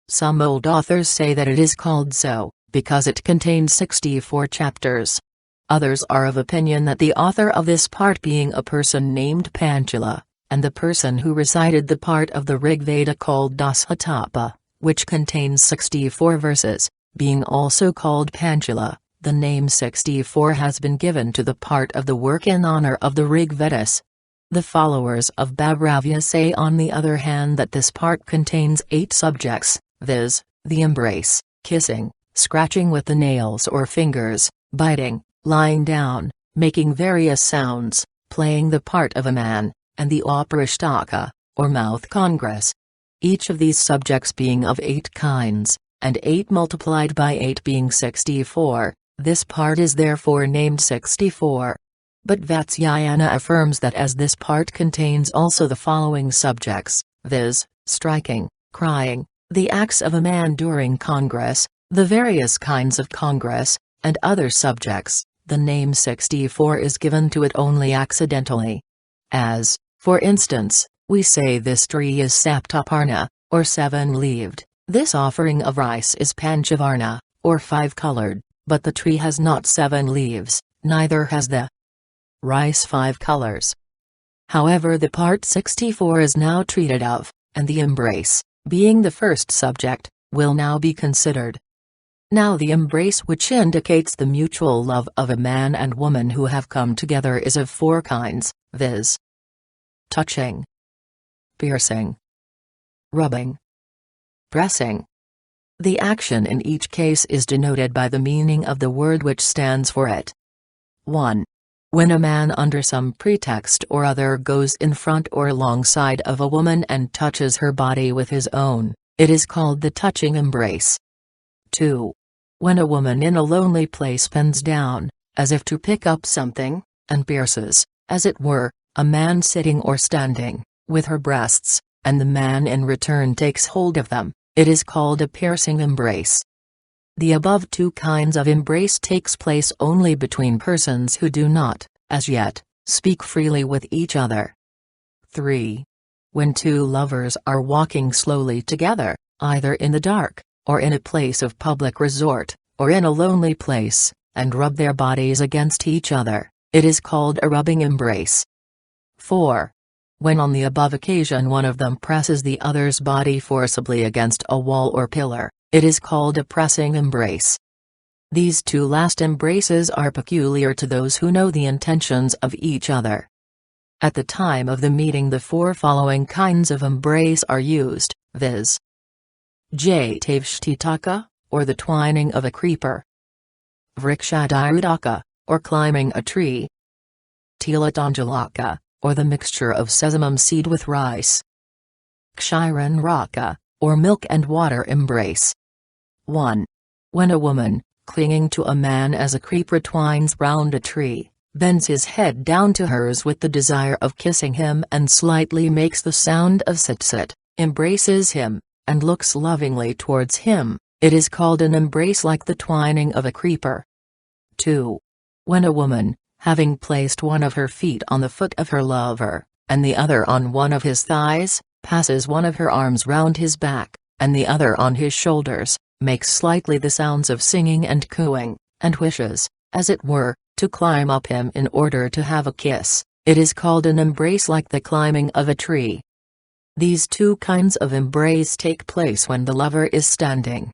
Some old authors say that it is called so, because it contains 64 chapters. Others are of opinion that the author of this part being a person named Panchala, and the person who recited the part of the Rig Veda called Dasatapa, which contains 64 verses, being also called Panchala, the name 64 has been given to the part of the work in honor of the Rig Vedas. The followers of Bhairavya say on the other hand that this part contains 8 subjects, viz., the embrace, kissing, scratching with the nails or fingers, biting, lying down, making various sounds, playing the part of a man, and the Aparishtaka, or mouth congress. Each of these subjects being of 8 kinds, and 8 multiplied by 8 being 64, this part is therefore named 64. But Vatsayana affirms that as this part contains also the following subjects, viz., striking, crying, the acts of a man during congress, the various kinds of congress, and other subjects, the name 64 is given to it only accidentally. As, for instance, we say this tree is saptaparna, or 7-leaved, this offering of rice is panchavarna, or 5-colored, but the tree has not 7 leaves, neither has the rice 5 colors. However, the part 64 is now treated of, and the embrace, being the first subject, will now be considered. Now the embrace which indicates the mutual love of a man and woman who have come together is of 4 kinds, viz. touching, piercing, rubbing, pressing. The action in each case is denoted by the meaning of the word which stands for it. 1. When a man under some pretext or other goes in front or alongside of a woman and touches her body with his own, it is called the touching embrace. 2. When a woman in a lonely place bends down, as if to pick up something, and pierces, as it were, a man sitting or standing, with her breasts, and the man in return takes hold of them, it is called a piercing embrace. The above 2 kinds of embrace takes place only between persons who do not, as yet, speak freely with each other. 3. When 2 lovers are walking slowly together, either in the dark, or in a place of public resort, or in a lonely place, and rub their bodies against each other, it is called a rubbing embrace. 4. When on the above occasion one of them presses the other's body forcibly against a wall or pillar, it is called a pressing embrace. These 2 last embraces are peculiar to those who know the intentions of each other. At the time of the meeting the 4 following kinds of embrace are used, viz. Jatavshtitaka, or the twining of a creeper. Vrikshadhyudaka, or climbing a tree. Tilatanjalaka, or the mixture of sesamum seed with rice. Kshiranraka, or milk and water embrace. 1. When a woman, clinging to a man as a creeper twines round a tree, bends his head down to hers with the desire of kissing him and slightly makes the sound of sit-sit, embraces him, and looks lovingly towards him, it is called an embrace like the twining of a creeper. 2. When a woman, having placed one of her feet on the foot of her lover, and the other on one of his thighs, passes one of her arms round his back, and the other on his shoulders, makes slightly the sounds of singing and cooing, and wishes, as it were, to climb up him in order to have a kiss, it is called an embrace like the climbing of a tree. These 2 kinds of embrace take place when the lover is standing.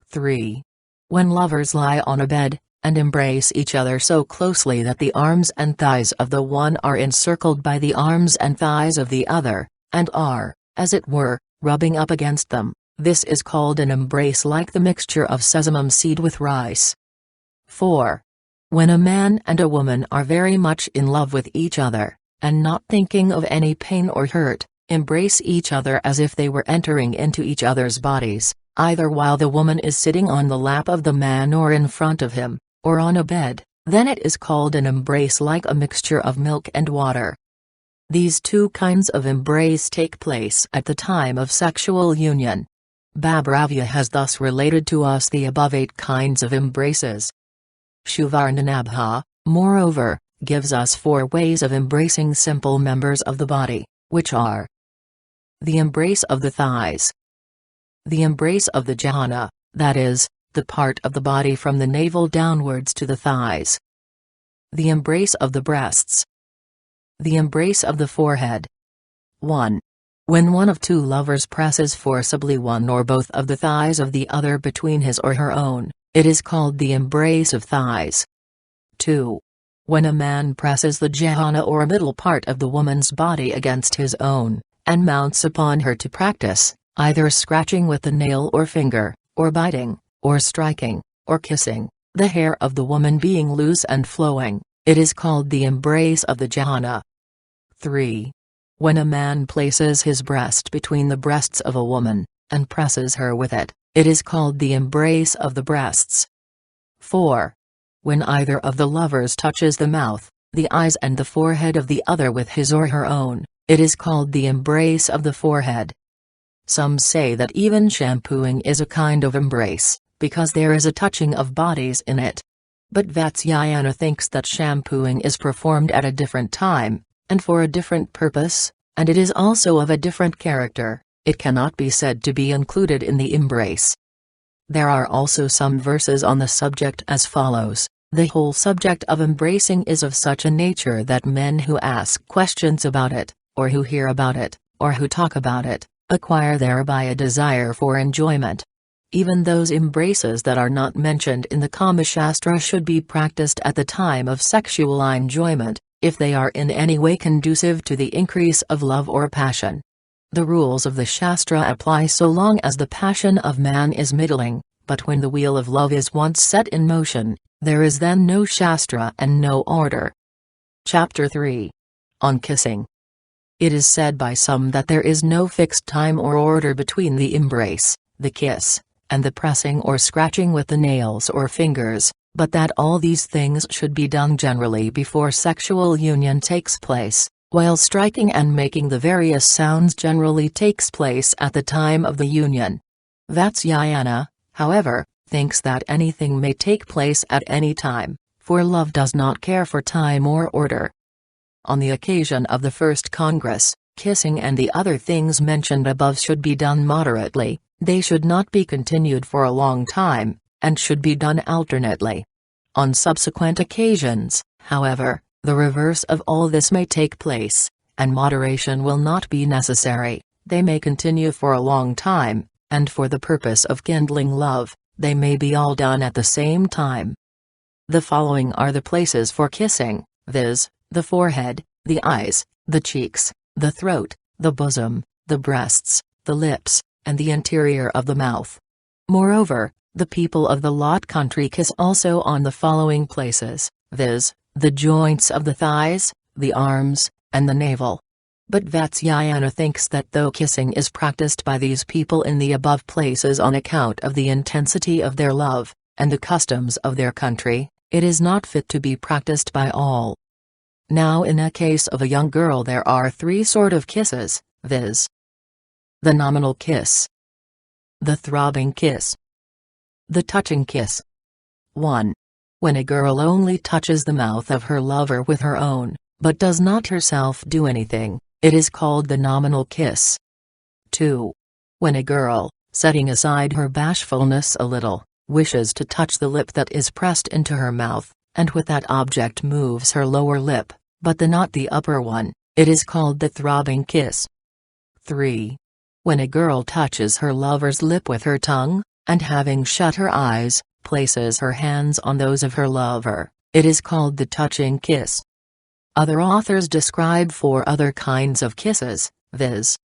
3. When lovers lie on a bed, and embrace each other so closely that the arms and thighs of the one are encircled by the arms and thighs of the other, and are, as it were, rubbing up against them, This is called an embrace like the mixture of sesame seed with rice. 4. When a man and a woman are very much in love with each other, and not thinking of any pain or hurt, embrace each other as if they were entering into each other's bodies, either while the woman is sitting on the lap of the man or in front of him, or on a bed, then it is called an embrace like a mixture of milk and water. These two kinds of embrace take place at the time of sexual union. Babravya has thus related to us the above 8 kinds of embraces. Shuvarnanabha, moreover, gives us 4 ways of embracing simple members of the body, which are: the embrace of the thighs, the embrace of the jhana, that is, the part of the body from the navel downwards to the thighs, the embrace of the breasts, the embrace of the forehead. 1. When one of 2 lovers presses forcibly one or both of the thighs of the other between his or her own, it is called the embrace of thighs. 2. When a man presses the jhana or middle part of the woman's body against his own, and mounts upon her to practice, either scratching with the nail or finger, or biting, or striking, or kissing, the hair of the woman being loose and flowing, it is called the embrace of the jhana. 3. When a man places his breast between the breasts of a woman, and presses her with it, it is called the embrace of the breasts. 4. When either of the lovers touches the mouth, the eyes and the forehead of the other with his or her own, it is called the embrace of the forehead. Some say that even shampooing is a kind of embrace, because there is a touching of bodies in it. But Vatsayana thinks that shampooing is performed at a different time, and for a different purpose, and it is also of a different character. It cannot be said to be included in the embrace. There are also some verses on the subject as follows: the whole subject of embracing is of such a nature that men who ask questions about it, or who hear about it, or who talk about it, acquire thereby a desire for enjoyment. Even those embraces that are not mentioned in the Kama Sutra should be practiced at the time of sexual enjoyment, if they are in any way conducive to the increase of love or passion. The rules of the Shastra apply so long as the passion of man is middling, but when the wheel of love is once set in motion, there is then no Shastra and no order. Chapter 3. On Kissing. It is said by some that there is no fixed time or order between the embrace, the kiss, and the pressing or scratching with the nails or fingers, but that all these things should be done generally before sexual union takes place, while striking and making the various sounds generally takes place at the time of the union. Vatsayana, however, thinks that anything may take place at any time, for love does not care for time or order. On the occasion of the first Congress, kissing and the other things mentioned above should be done moderately, they should not be continued for a long time, and should be done alternately. On subsequent occasions, however, the reverse of all this may take place, and moderation will not be necessary. They may continue for a long time, and for the purpose of kindling love, they may be all done at the same time. The following are the places for kissing, viz., the forehead, the eyes, the cheeks, the throat, the bosom, the breasts, the lips, and the interior of the mouth. Moreover, the people of the Lot country kiss also on the following places, viz., the joints of the thighs, the arms, and the navel. But Vatsayana thinks that though kissing is practiced by these people in the above places on account of the intensity of their love, and the customs of their country, it is not fit to be practiced by all. Now in a case of a young girl there are 3 sort of kisses, viz. the nominal kiss, the throbbing kiss, the touching kiss. 1. When a girl only touches the mouth of her lover with her own, but does not herself do anything, it is called the nominal kiss. 2. When a girl, setting aside her bashfulness a little, wishes to touch the lip that is pressed into her mouth, and with that object moves her lower lip, but not the upper one, it is called the throbbing kiss. 3. When a girl touches her lover's lip with her tongue, and having shut her eyes, places her hands on those of her lover, it is called the touching kiss. Other authors describe 4 other kinds of kisses, viz.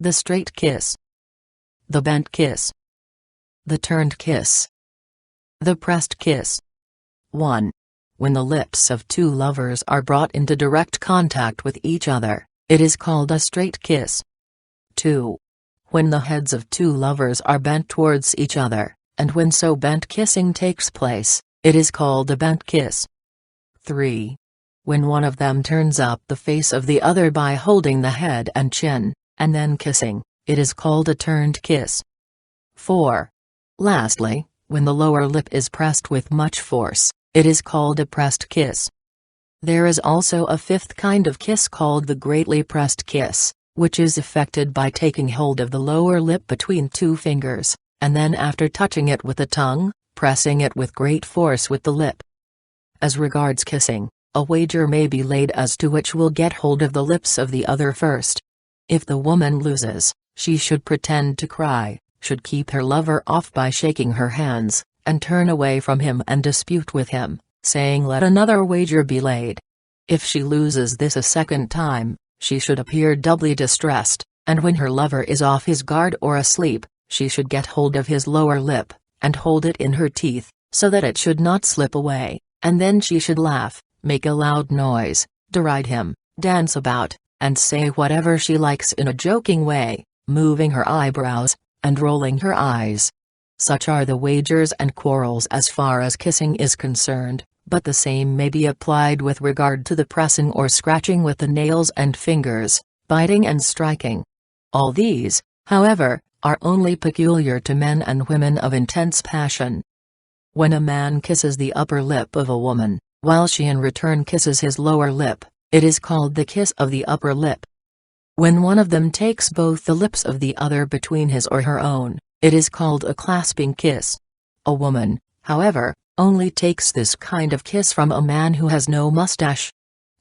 the straight kiss, The bent kiss. The turned kiss. The pressed kiss. 1. When the lips of two lovers are brought into direct contact with each other, it is called a straight kiss. 2. When the heads of two lovers are bent towards each other, and when so bent kissing takes place, it is called a bent kiss. 3. When one of them turns up the face of the other by holding the head and chin, and then kissing, it is called a turned kiss. 4. Lastly, when the lower lip is pressed with much force, it is called a pressed kiss. There is also a fifth kind of kiss called the greatly pressed kiss, which is effected by taking hold of the lower lip between two fingers, and then after touching it with the tongue, pressing it with great force with the lip. As regards kissing, a wager may be laid as to which will get hold of the lips of the other first. If the woman loses, she should pretend to cry, should keep her lover off by shaking her hands, and turn away from him and dispute with him, saying let another wager be laid. If she loses this a second time, she should appear doubly distressed, and when her lover is off his guard or asleep, she should get hold of his lower lip, and hold it in her teeth, so that it should not slip away, and then she should laugh, make a loud noise, deride him, dance about, and say whatever she likes in a joking way, moving her eyebrows, and rolling her eyes. Such are the wagers and quarrels as far as kissing is concerned, but the same may be applied with regard to the pressing or scratching with the nails and fingers, biting and striking. All these, however, are only peculiar to men and women of intense passion. When a man kisses the upper lip of a woman, while she in return kisses his lower lip, it is called the kiss of the upper lip. When one of them takes both the lips of the other between his or her own, it is called a clasping kiss. A woman, however, only takes this kind of kiss from a man who has no mustache.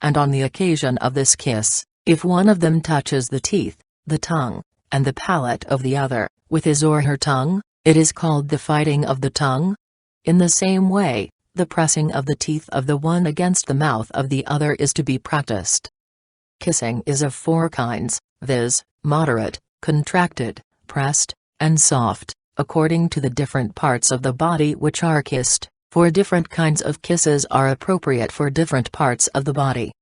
And on the occasion of this kiss, if one of them touches the teeth, the tongue, and the palate of the other, with his or her tongue, it is called the fighting of the tongue. In the same way, the pressing of the teeth of the one against the mouth of the other is to be practiced. Kissing is of four kinds, viz., moderate, contracted, pressed, and soft, according to the different parts of the body which are kissed, for different kinds of kisses are appropriate for different parts of the body.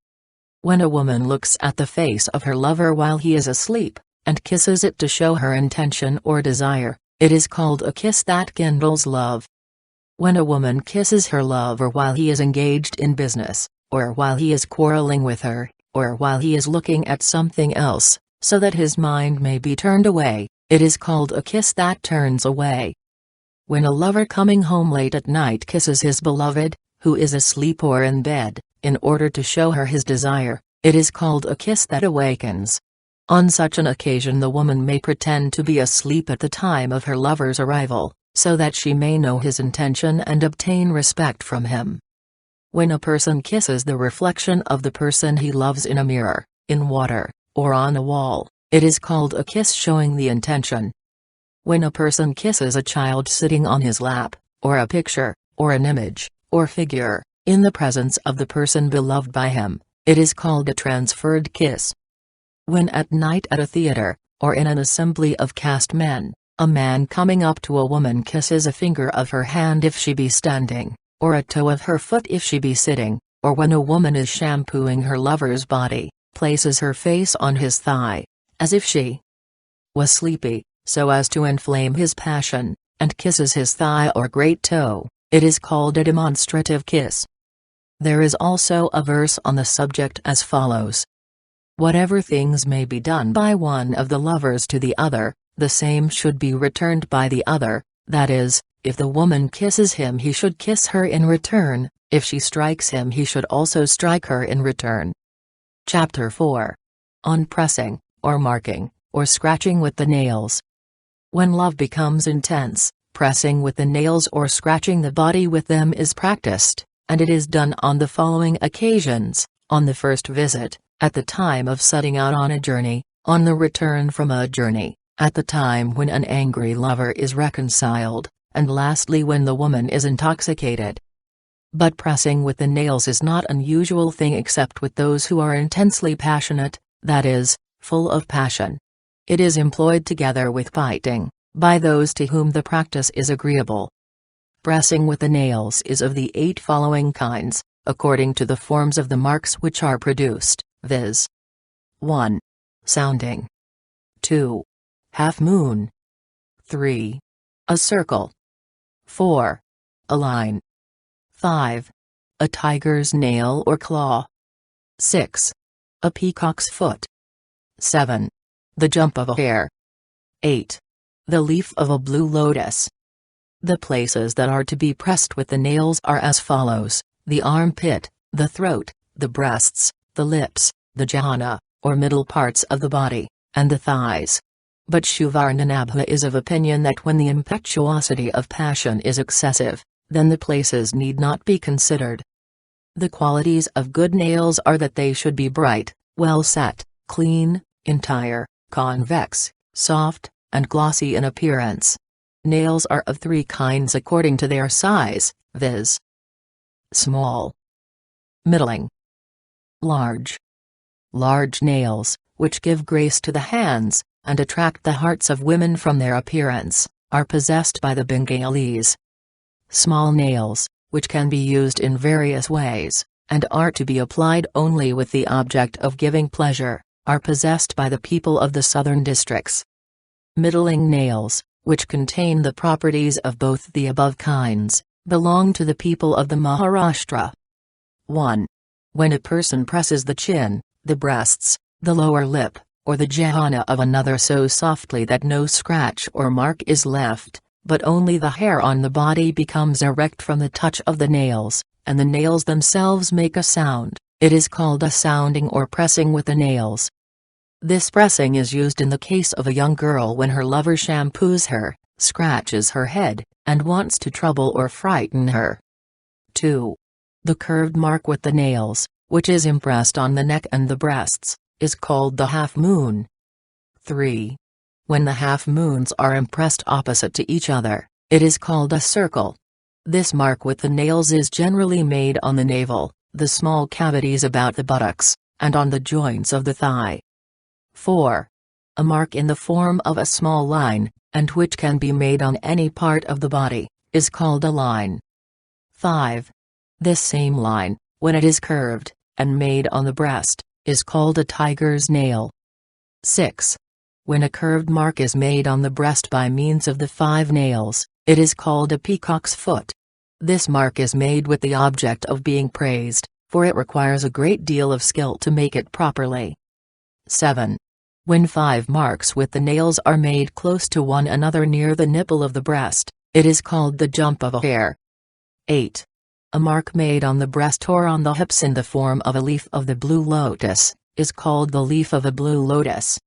When a woman looks at the face of her lover while he is asleep, and kisses it to show her intention or desire, it is called a kiss that kindles love. When a woman kisses her lover while he is engaged in business, or while he is quarreling with her, or while he is looking at something else, so that his mind may be turned away, it is called a kiss that turns away. When a lover coming home late at night kisses his beloved, who is asleep or in bed, in order to show her his desire, it is called a kiss that awakens. On such an occasion the woman may pretend to be asleep at the time of her lover's arrival, so that she may know his intention and obtain respect from him. When a person kisses the reflection of the person he loves in a mirror, in water, or on a wall, it is called a kiss showing the intention. When a person kisses a child sitting on his lap, or a picture, or an image, or figure, in the presence of the person beloved by him, it is called a transferred kiss. When at night at a theater, or in an assembly of caste men, a man coming up to a woman kisses a finger of her hand if she be standing, or a toe of her foot if she be sitting, or when a woman is shampooing her lover's body, places her face on his thigh, as if she was sleepy, so as to inflame his passion, and kisses his thigh or great toe, it is called a demonstrative kiss. There is also a verse on the subject as follows. Whatever things may be done by one of the lovers to the other, the same should be returned by the other, that is, if the woman kisses him he should kiss her in return, if she strikes him he should also strike her in return. Chapter 4. On pressing, or marking, or scratching with the nails. When love becomes intense, pressing with the nails or scratching the body with them is practiced, and it is done on the following occasions: on the first visit, at the time of setting out on a journey, on the return from a journey, at the time when an angry lover is reconciled, and lastly when the woman is intoxicated. But pressing with the nails is not an usual thing except with those who are intensely passionate, that is, full of passion. It is employed together with biting, by those to whom the practice is agreeable. Pressing with the nails is of the 8 following kinds, according to the forms of the marks which are produced, viz. 1. Sounding. 2. Half moon. 3. A circle. 4. A line. 5. A tiger's nail or claw. 6. A peacock's foot. 7. The jump of a hare. 8. The leaf of a blue lotus. The places that are to be pressed with the nails are as follows: the armpit, the throat, the breasts, the lips, the jhana, or middle parts of the body, and the thighs. But Shuvarnanabha is of opinion that when the impetuosity of passion is excessive, then the places need not be considered. The qualities of good nails are that they should be bright, well set, clean, entire, convex, soft, and glossy in appearance. Nails are of 3 kinds according to their size, viz. Small, middling, large. Large nails, which give grace to the hands, and attract the hearts of women from their appearance, are possessed by the Bengalis. Small nails, which can be used in various ways, and are to be applied only with the object of giving pleasure, are possessed by the people of the southern districts. Middling nails, which contain the properties of both the above kinds, belong to the people of the Maharashtra. 1. When a person presses the chin, the breasts, the lower lip, or the jhana of another so softly that no scratch or mark is left, but only the hair on the body becomes erect from the touch of the nails, and the nails themselves make a sound, it is called a sounding or pressing with the nails. This pressing is used in the case of a young girl when her lover shampoos her, scratches her head, and wants to trouble or frighten her. 2. The curved mark with the nails, which is impressed on the neck and the breasts, is called the half moon. 3. When the half moons are impressed opposite to each other, it is called a circle. This mark with the nails is generally made on the navel, the small cavities about the buttocks, and on the joints of the thigh. 4. A mark in the form of a small line, and which can be made on any part of the body, is called a line. 5. This same line, when it is curved, and made on the breast, is called a tiger's nail. 6. When a curved mark is made on the breast by means of the 5 nails, it is called a peacock's foot. This mark is made with the object of being praised, for it requires a great deal of skill to make it properly. 7. When 5 marks with the nails are made close to one another near the nipple of the breast, it is called the jump of a hare. 8. A mark made on the breast or on the hips in the form of a leaf of the blue lotus, is called the leaf of a blue lotus.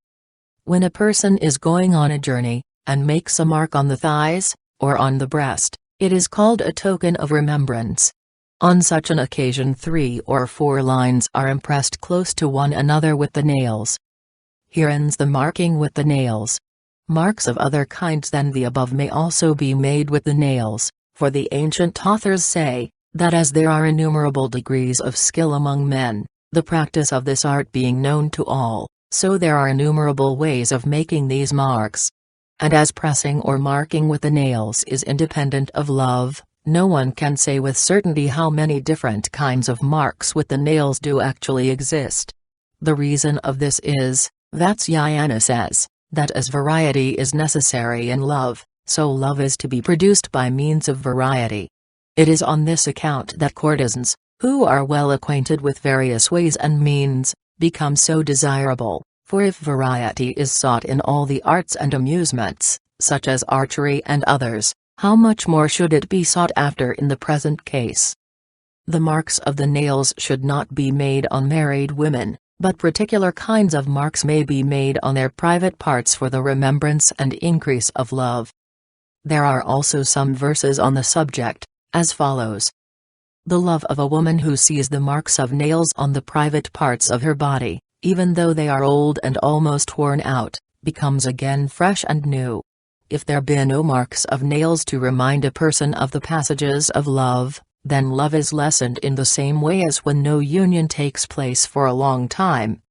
When a person is going on a journey, and makes a mark on the thighs, or on the breast, it is called a token of remembrance. On such an occasion 3 or 4 lines are impressed close to one another with the nails. Here ends the marking with the nails. Marks of other kinds than the above may also be made with the nails, for the ancient authors say, that as there are innumerable degrees of skill among men, the practice of this art being known to all, so there are innumerable ways of making these marks. And as pressing or marking with the nails is independent of love, no one can say with certainty how many different kinds of marks with the nails do actually exist. The reason of this is, Vatsayana says, that as variety is necessary in love, so love is to be produced by means of variety. It is on this account that courtesans, who are well acquainted with various ways and means, become so desirable, for if variety is sought in all the arts and amusements, such as archery and others, how much more should it be sought after in the present case? The marks of the nails should not be made on married women, but particular kinds of marks may be made on their private parts for the remembrance and increase of love. There are also some verses on the subject, as follows. The love of a woman who sees the marks of nails on the private parts of her body, even though they are old and almost worn out, becomes again fresh and new. If there be no marks of nails to remind a person of the passages of love, then love is lessened in the same way as when no union takes place for a long time.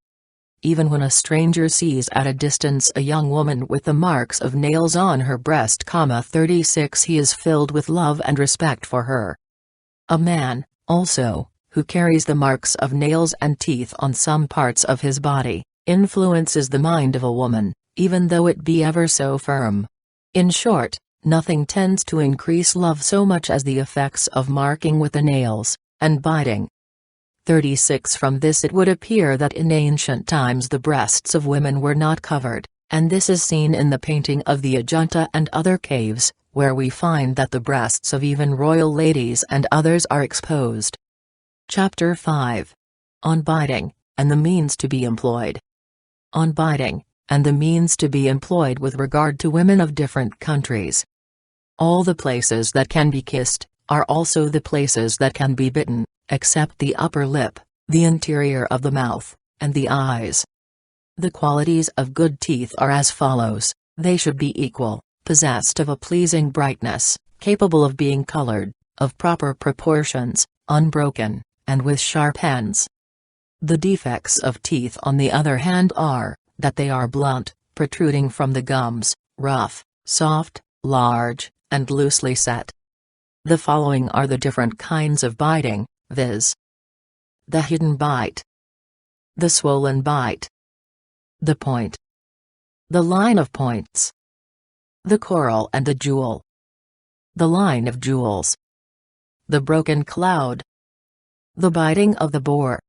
even when a stranger sees at a distance a young woman with the marks of nails on her breast. 36 He is filled with love and respect for her. A man, also, who carries the marks of nails and teeth on some parts of his body, influences the mind of a woman, even though it be ever so firm. In short, nothing tends to increase love so much as the effects of marking with the nails, and biting. 36 From this it would appear that in ancient times the breasts of women were not covered, and this is seen in the painting of the Ajunta and other caves, where we find that the breasts of even royal ladies and others are exposed. Chapter 5. On biting, and the means to be employed. On biting, and the means to be employed with regard to women of different countries. All the places that can be kissed, are also the places that can be bitten, except the upper lip, the interior of the mouth, and the eyes. The qualities of good teeth are as follows: they should be equal, possessed of a pleasing brightness, capable of being colored, of proper proportions, unbroken, and with sharp ends. The defects of teeth on the other hand are, that they are blunt, protruding from the gums, rough, soft, large, and loosely set. The following are the different kinds of biting, viz. The hidden bite, the swollen bite, the point, the line of points, the coral and the jewel, the line of jewels, the broken cloud, the biting of the boar.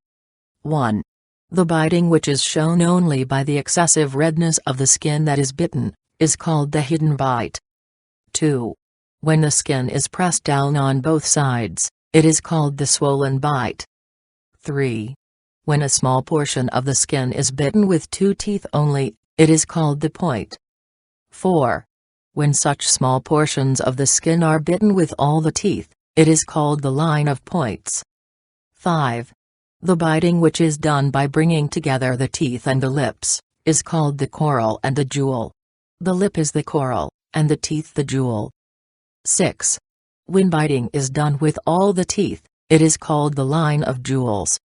1. The biting which is shown only by the excessive redness of the skin that is bitten, is called the hidden bite. 2. When the skin is pressed down on both sides, it is called the swollen bite. 3. When a small portion of the skin is bitten with 2 teeth only, it is called the point. 4. When such small portions of the skin are bitten with all the teeth, it is called the line of points. 5. The biting which is done by bringing together the teeth and the lips, is called the coral and the jewel. The lip is the coral, and the teeth the jewel. 6. When biting is done with all the teeth, it is called the line of jewels.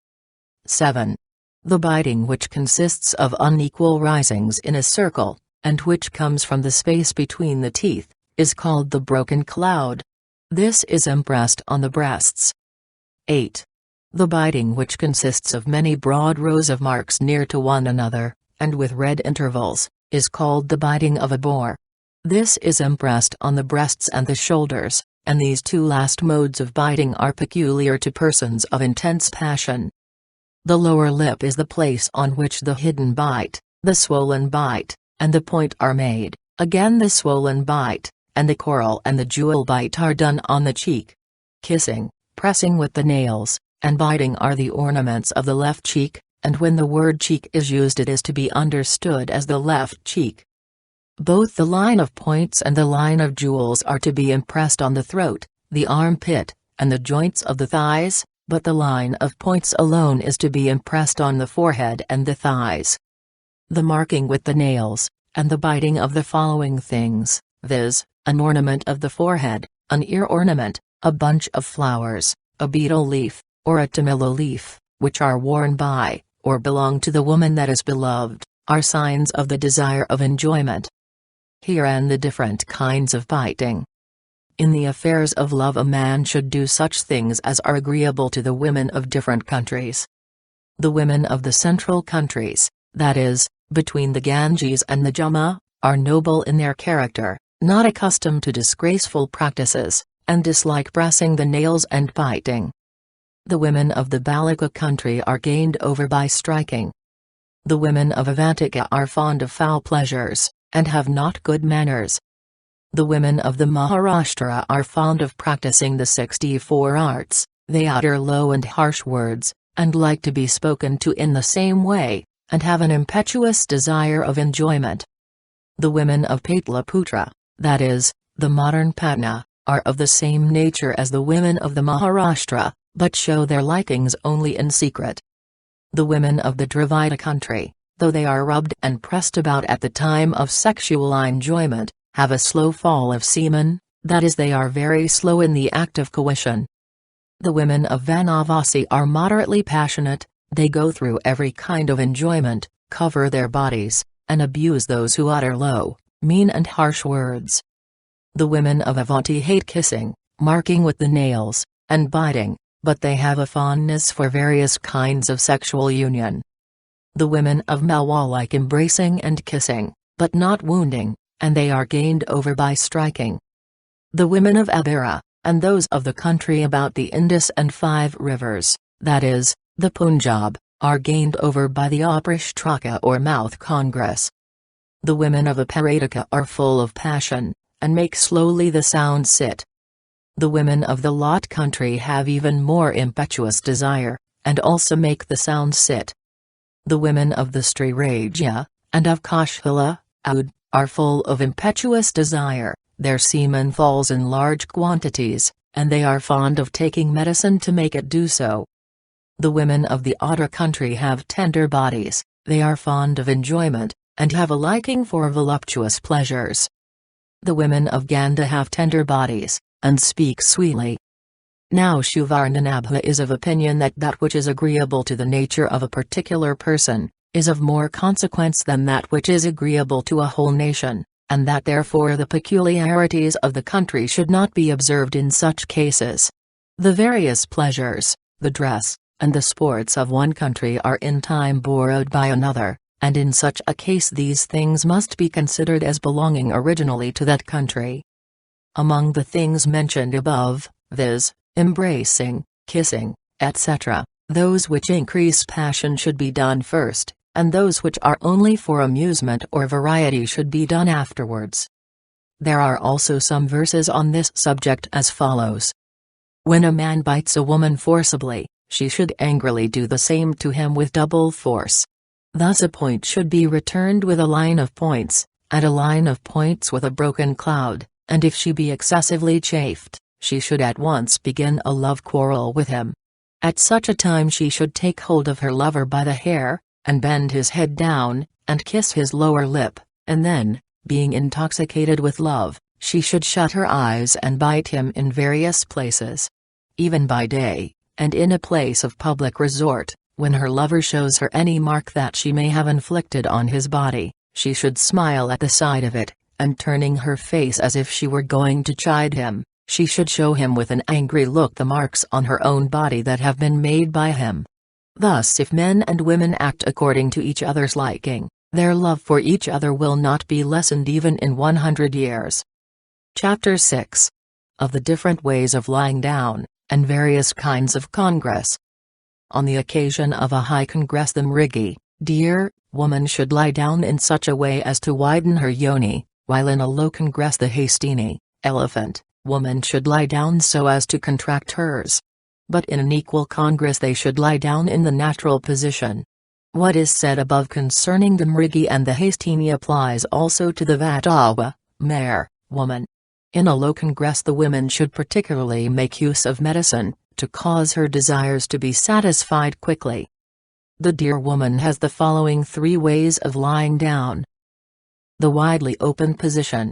7. The biting which consists of unequal risings in a circle, and which comes from the space between the teeth, is called the broken cloud. This is impressed on the breasts. 8. The biting which consists of many broad rows of marks near to one another, and with red intervals, is called the biting of a boar. This is impressed on the breasts and the shoulders, and these 2 last modes of biting are peculiar to persons of intense passion. The lower lip is the place on which the hidden bite, the swollen bite, and the point are made. Again the swollen bite, and the coral and the jewel bite are done on the cheek. Kissing, pressing with the nails, and biting are the ornaments of the left cheek, and when the word cheek is used it is to be understood as the left cheek. Both the line of points and the line of jewels are to be impressed on the throat, the armpit, and the joints of the thighs, but the line of points alone is to be impressed on the forehead and the thighs. The marking with the nails, and the biting of the following things, viz., an ornament of the forehead, an ear ornament, a bunch of flowers, a betel leaf, or a tamilo leaf, which are worn by, or belong to the woman that is beloved, are signs of the desire of enjoyment. Herein the different kinds of biting. In the affairs of love a man should do such things as are agreeable to the women of different countries. The women of the central countries, that is, between the Ganges and the Jumna, are noble in their character, not accustomed to disgraceful practices, and dislike pressing the nails and biting. The women of the Balika country are gained over by striking. The women of Avantika are fond of foul pleasures, and have not good manners. The women of the Maharashtra are fond of practicing the 64 arts, they utter low and harsh words, and like to be spoken to in the same way, and have an impetuous desire of enjoyment. The women of Patliputra, that is, the modern Patna, are of the same nature as the women of the Maharashtra, but show their likings only in secret. The women of the Dravida country, though they are rubbed and pressed about at the time of sexual enjoyment, have a slow fall of semen, that is they are very slow in the act of coition. The women of Vanavasi are moderately passionate, they go through every kind of enjoyment, cover their bodies, and abuse those who utter low, mean and harsh words. The women of Avanti hate kissing, marking with the nails, and biting, but they have a fondness for various kinds of sexual union. The women of Malwa like embracing and kissing, but not wounding, and they are gained over by striking. The women of Abira, and those of the country about the Indus and 5 rivers, that is, the Punjab, are gained over by the Aprishtraka or mouth congress. The women of Aparataka are full of passion, and make slowly the sound sit. The women of the Lot country have even more impetuous desire, and also make the sound sit. The women of the Strirajya, and of Kaushila, Aud, are full of impetuous desire, their semen falls in large quantities, and they are fond of taking medicine to make it do so. The women of the Otta country have tender bodies, they are fond of enjoyment, and have a liking for voluptuous pleasures. The women of Ganda have tender bodies, and speak sweetly. Now Shuvarnanabha is of opinion that that which is agreeable to the nature of a particular person, is of more consequence than that which is agreeable to a whole nation, and that therefore the peculiarities of the country should not be observed in such cases. The various pleasures, the dress, and the sports of one country are in time borrowed by another, and in such a case these things must be considered as belonging originally to that country. Among the things mentioned above, viz., embracing, kissing, etc., those which increase passion should be done first, and those which are only for amusement or variety should be done afterwards. There are also some verses on this subject as follows. When a man bites a woman forcibly, she should angrily do the same to him with double force. Thus a point should be returned with a line of points, and a line of points with a broken cloud, and if she be excessively chafed, she should at once begin a love quarrel with him. At such a time she should take hold of her lover by the hair, and bend his head down, and kiss his lower lip, and then, being intoxicated with love, she should shut her eyes and bite him in various places. Even by day, and in a place of public resort, when her lover shows her any mark that she may have inflicted on his body, she should smile at the sight of it, and turning her face as if she were going to chide him, she should show him with an angry look the marks on her own body that have been made by him. Thus if men and women act according to each other's liking, their love for each other will not be lessened even in 100 years. Chapter 6. Of the different ways of lying down, and various kinds of congress. On the occasion of a high congress the mrigi, deer, woman should lie down in such a way as to widen her yoni, while in a low congress the hastini, elephant, woman should lie down so as to contract hers. But in an equal congress they should lie down in the natural position. What is said above concerning the mrigi and the hastini applies also to the vatawa, mare, woman. In a low congress the women should particularly make use of medicine, to cause her desires to be satisfied quickly. The deer woman has the following 3 ways of lying down. The widely open position.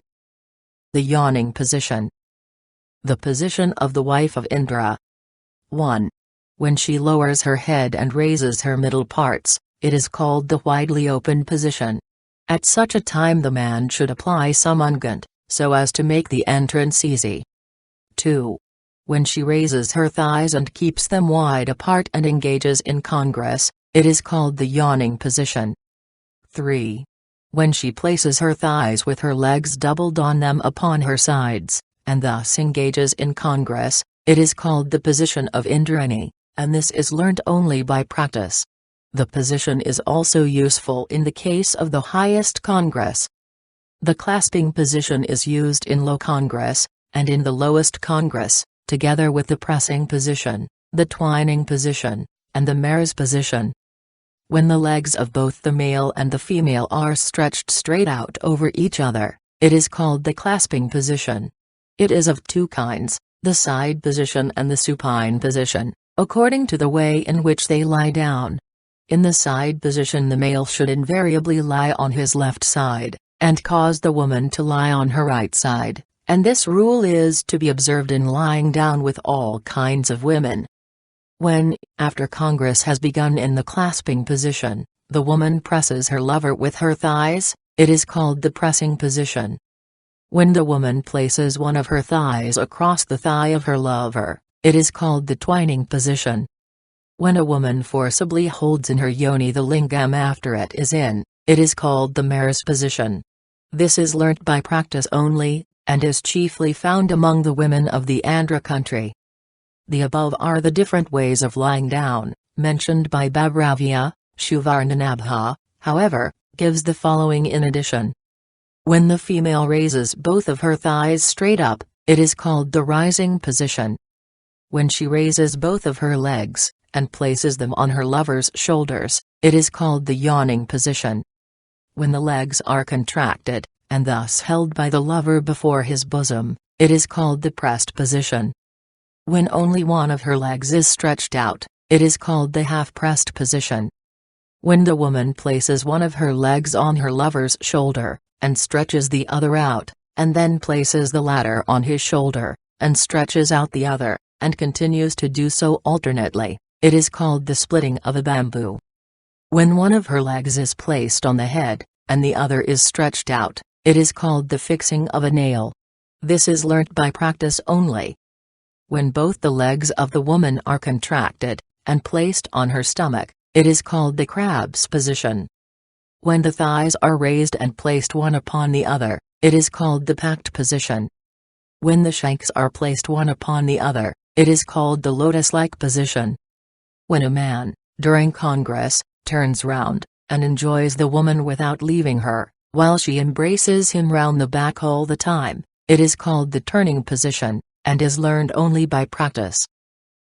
The yawning position. The position of the wife of Indra. 1. When she lowers her head and raises her middle parts, it is called the widely open position. At such a time the man should apply some unguent, so as to make the entrance easy. 2. When she raises her thighs and keeps them wide apart and engages in congress, it is called the yawning position. 3. When she places her thighs with her legs doubled on them upon her sides, and thus engages in congress, it is called the position of Indrani, and this is learnt only by practice. The position is also useful in the case of the highest congress. The clasping position is used in low congress, and in the lowest congress, together with the pressing position, the twining position, and the mare's position. When the legs of both the male and the female are stretched straight out over each other, it is called the clasping position. It is of 2 kinds, the side position and the supine position, according to the way in which they lie down. In the side position the male should invariably lie on his left side, and cause the woman to lie on her right side, and this rule is to be observed in lying down with all kinds of women. When, after congress has begun in the clasping position, The woman presses her lover with her thighs, it is called the pressing position. When the woman places one of her thighs across the thigh of her lover, it is called the twining position. When a woman forcibly holds in her yoni the lingam after it is in, it is called the mare's position. This is learnt by practice only, and is chiefly found among the women of the Andhra country. The above are the different ways of lying down, mentioned by Bhavravya. Shuvarnanabha, however, gives the following in addition. When the female raises both of her thighs straight up, it is called the rising position. When she raises both of her legs, and places them on her lover's shoulders, it is called the yawning position. When the legs are contracted, and thus held by the lover before his bosom, it is called the pressed position. When only one of her legs is stretched out, it is called the half-pressed position. When the woman places one of her legs on her lover's shoulder, and stretches the other out, and then places the latter on his shoulder, and stretches out the other, and continues to do so alternately, it is called the splitting of a bamboo. When one of her legs is placed on the head, and the other is stretched out, it is called the fixing of a nail. This is learnt by practice only. When both the legs of the woman are contracted, and placed on her stomach, it is called the crab's position. When the thighs are raised and placed one upon the other, it is called the packed position. When the shanks are placed one upon the other, it is called the lotus-like position. When a man, during congress, turns round, and enjoys the woman without leaving her, while she embraces him round the back all the time, it is called the turning position, and is learned only by practice.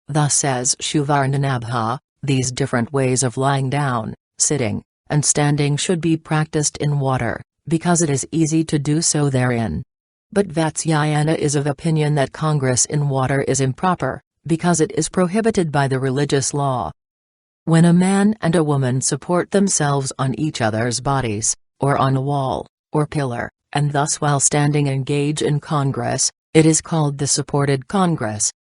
Thus says Shuvarnanabha, these different ways of lying down, sitting, and standing should be practiced in water, because it is easy to do so therein. But Vatsayana is of opinion that congress in water is improper, because it is prohibited by the religious law. When a man and a woman support themselves on each other's bodies, or on a wall, or pillar, and thus while standing engage in congress, it is called the supported congress.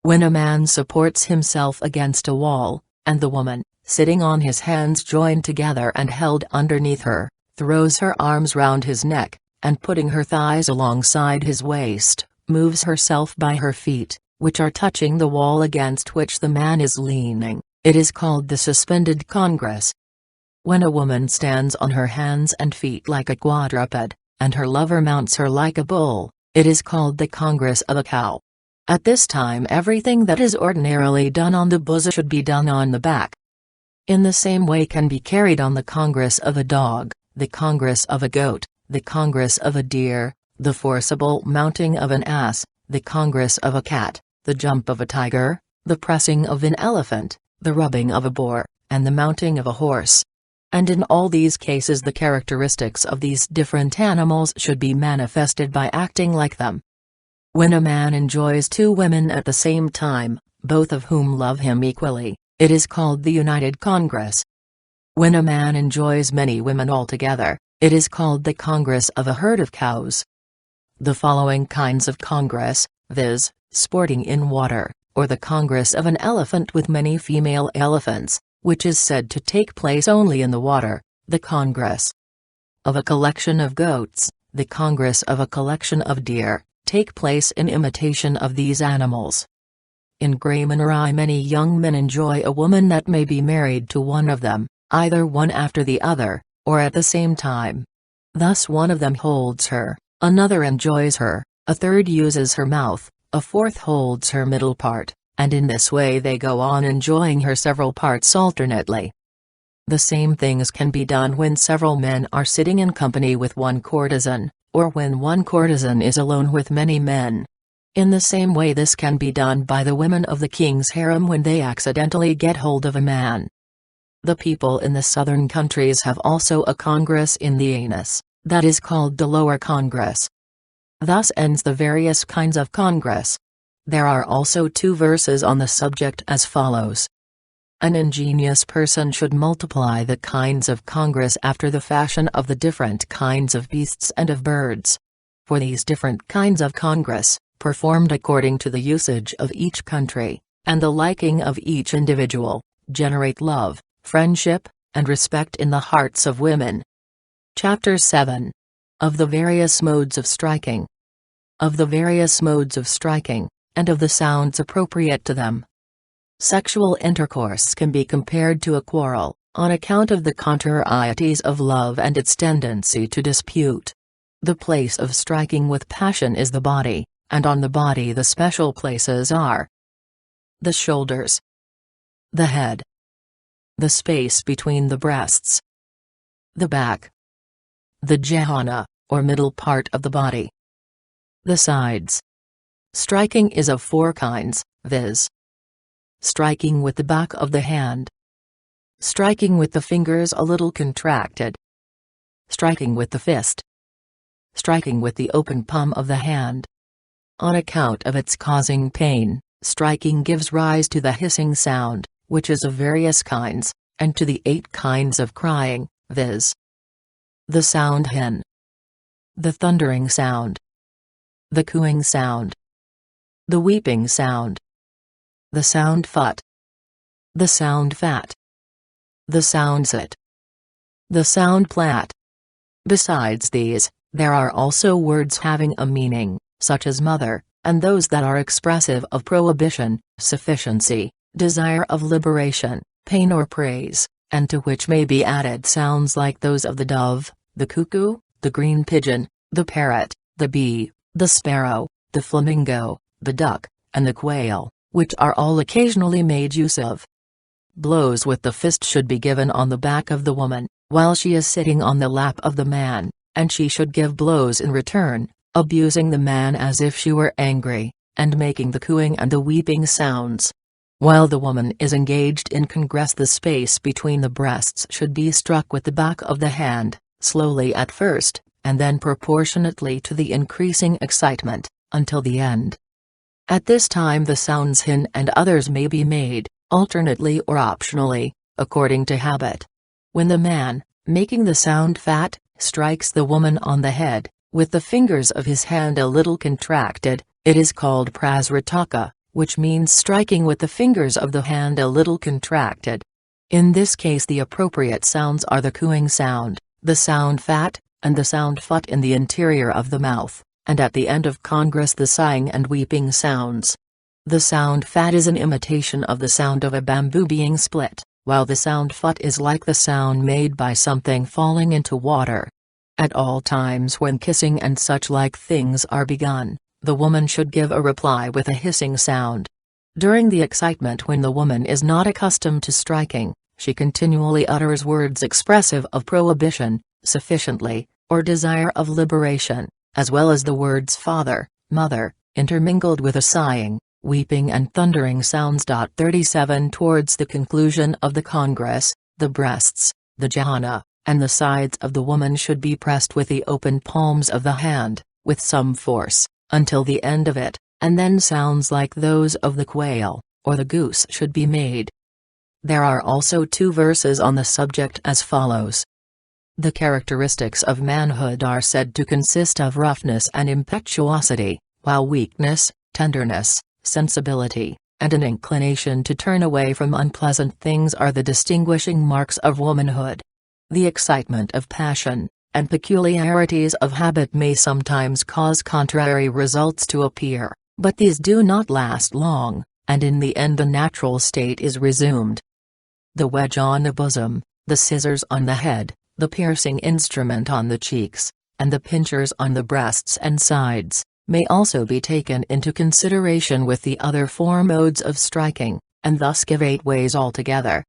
When a man supports himself against a wall, and the woman, sitting on his hands joined together and held underneath her, throws her arms round his neck, and putting her thighs alongside his waist, moves herself by her feet, which are touching the wall against which the man is leaning, it is called the suspended congress. When a woman stands on her hands and feet like a quadruped, and her lover mounts her like a bull, it is called the congress of a cow. At this time everything that is ordinarily done on the bosom should be done on the back. In the same way can be carried on the congress of a dog, the congress of a goat, the congress of a deer, the forcible mounting of an ass, the congress of a cat, the jump of a tiger, the pressing of an elephant, the rubbing of a boar, and the mounting of a horse. And in all these cases the characteristics of these different animals should be manifested by acting like them. When a man enjoys two women at the same time, both of whom love him equally, it is called the united congress. When a man enjoys many women altogether, it is called the congress of a herd of cows. The following kinds of congress, viz., sporting in water, or the congress of an elephant with many female elephants, which is said to take place only in the water, the congress of a collection of goats, the congress of a collection of deer, take place in imitation of these animals. In Gramanerai many young men enjoy a woman that may be married to one of them, either one after the other, or at the same time. Thus one of them holds her, another enjoys her, a third uses her mouth, a fourth holds her middle part, and in this way they go on enjoying her several parts alternately. The same things can be done when several men are sitting in company with one courtesan, or when one courtesan is alone with many men. In the same way this can be done by the women of the king's harem when they accidentally get hold of a man. The people in the southern countries have also a congress in the anus, that is called the lower congress. Thus ends the various kinds of congress. There are also 2 verses on the subject as follows. An ingenious person should multiply the kinds of congress after the fashion of the different kinds of beasts and of birds. For these different kinds of congress, performed according to the usage of each country, and the liking of each individual, generate love, friendship, and respect in the hearts of women. Chapter 7. Of the various modes of striking. Of the various modes of striking, and of the sounds appropriate to them. Sexual intercourse can be compared to a quarrel, on account of the contrarieties of love and its tendency to dispute. The place of striking with passion is the body, and on the body the special places are the shoulders, the head, the space between the breasts, the back, the jhana, or middle part of the body, the sides. Striking is of four kinds, viz. Striking with the back of the hand, striking with the fingers a little contracted, striking with the fist, striking with the open palm of the hand. On account of its causing pain, striking gives rise to the hissing sound, which is of various kinds, and to the 8 kinds of crying, viz. The sound hin, the thundering sound, the cooing sound, the weeping sound, the sound phut, the sound fat, the sound sit, the sound plat. Besides these, there are also words having a meaning, such as mother, and those that are expressive of prohibition, sufficiency, desire of liberation, pain or praise, and to which may be added sounds like those of the dove, the cuckoo, the green pigeon, the parrot, the bee, the sparrow, the flamingo, the duck, and the quail, which are all occasionally made use of. Blows with the fist should be given on the back of the woman, while she is sitting on the lap of the man, and she should give blows in return, abusing the man as if she were angry, and making the cooing and the weeping sounds. While the woman is engaged in congress, the space between the breasts should be struck with the back of the hand, slowly at first, and then proportionately to the increasing excitement, until the end. At this time the sounds hin and others may be made, alternately or optionally, according to habit. When the man, making the sound fat, strikes the woman on the head, with the fingers of his hand a little contracted, it is called prasritaka, which means striking with the fingers of the hand a little contracted. In this case the appropriate sounds are the cooing sound, the sound fat, and the sound phut in the interior of the mouth, and at the end of congress the sighing and weeping sounds. The sound fat is an imitation of the sound of a bamboo being split, while the sound phut is like the sound made by something falling into water. At all times when kissing and such like things are begun, the woman should give a reply with a hissing sound. During the excitement, when the woman is not accustomed to striking, she continually utters words expressive of prohibition, sufficiently, or desire of liberation, as well as the words father, mother, intermingled with a sighing, weeping and thundering sounds. 37 Towards the conclusion of the congress, the breasts, the jhana, and the sides of the woman should be pressed with the open palms of the hand, with some force, until the end of it, and then sounds like those of the quail, or the goose should be made. There are also 2 verses on the subject as follows. The characteristics of manhood are said to consist of roughness and impetuosity, while weakness, tenderness, sensibility, and an inclination to turn away from unpleasant things are the distinguishing marks of womanhood. The excitement of passion, and peculiarities of habit may sometimes cause contrary results to appear, but these do not last long, and in the end the natural state is resumed. The wedge on the bosom, the scissors on the head, the piercing instrument on the cheeks, and the pincers on the breasts and sides, may also be taken into consideration with the other 4 modes of striking, and thus give 8 ways altogether.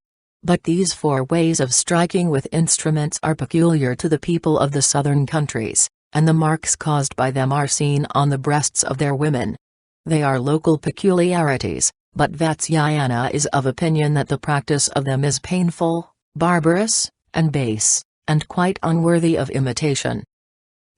But these 4 ways of striking with instruments are peculiar to the people of the southern countries, and the marks caused by them are seen on the breasts of their women. They are local peculiarities, but Vatsayana is of opinion that the practice of them is painful, barbarous, and base, and quite unworthy of imitation.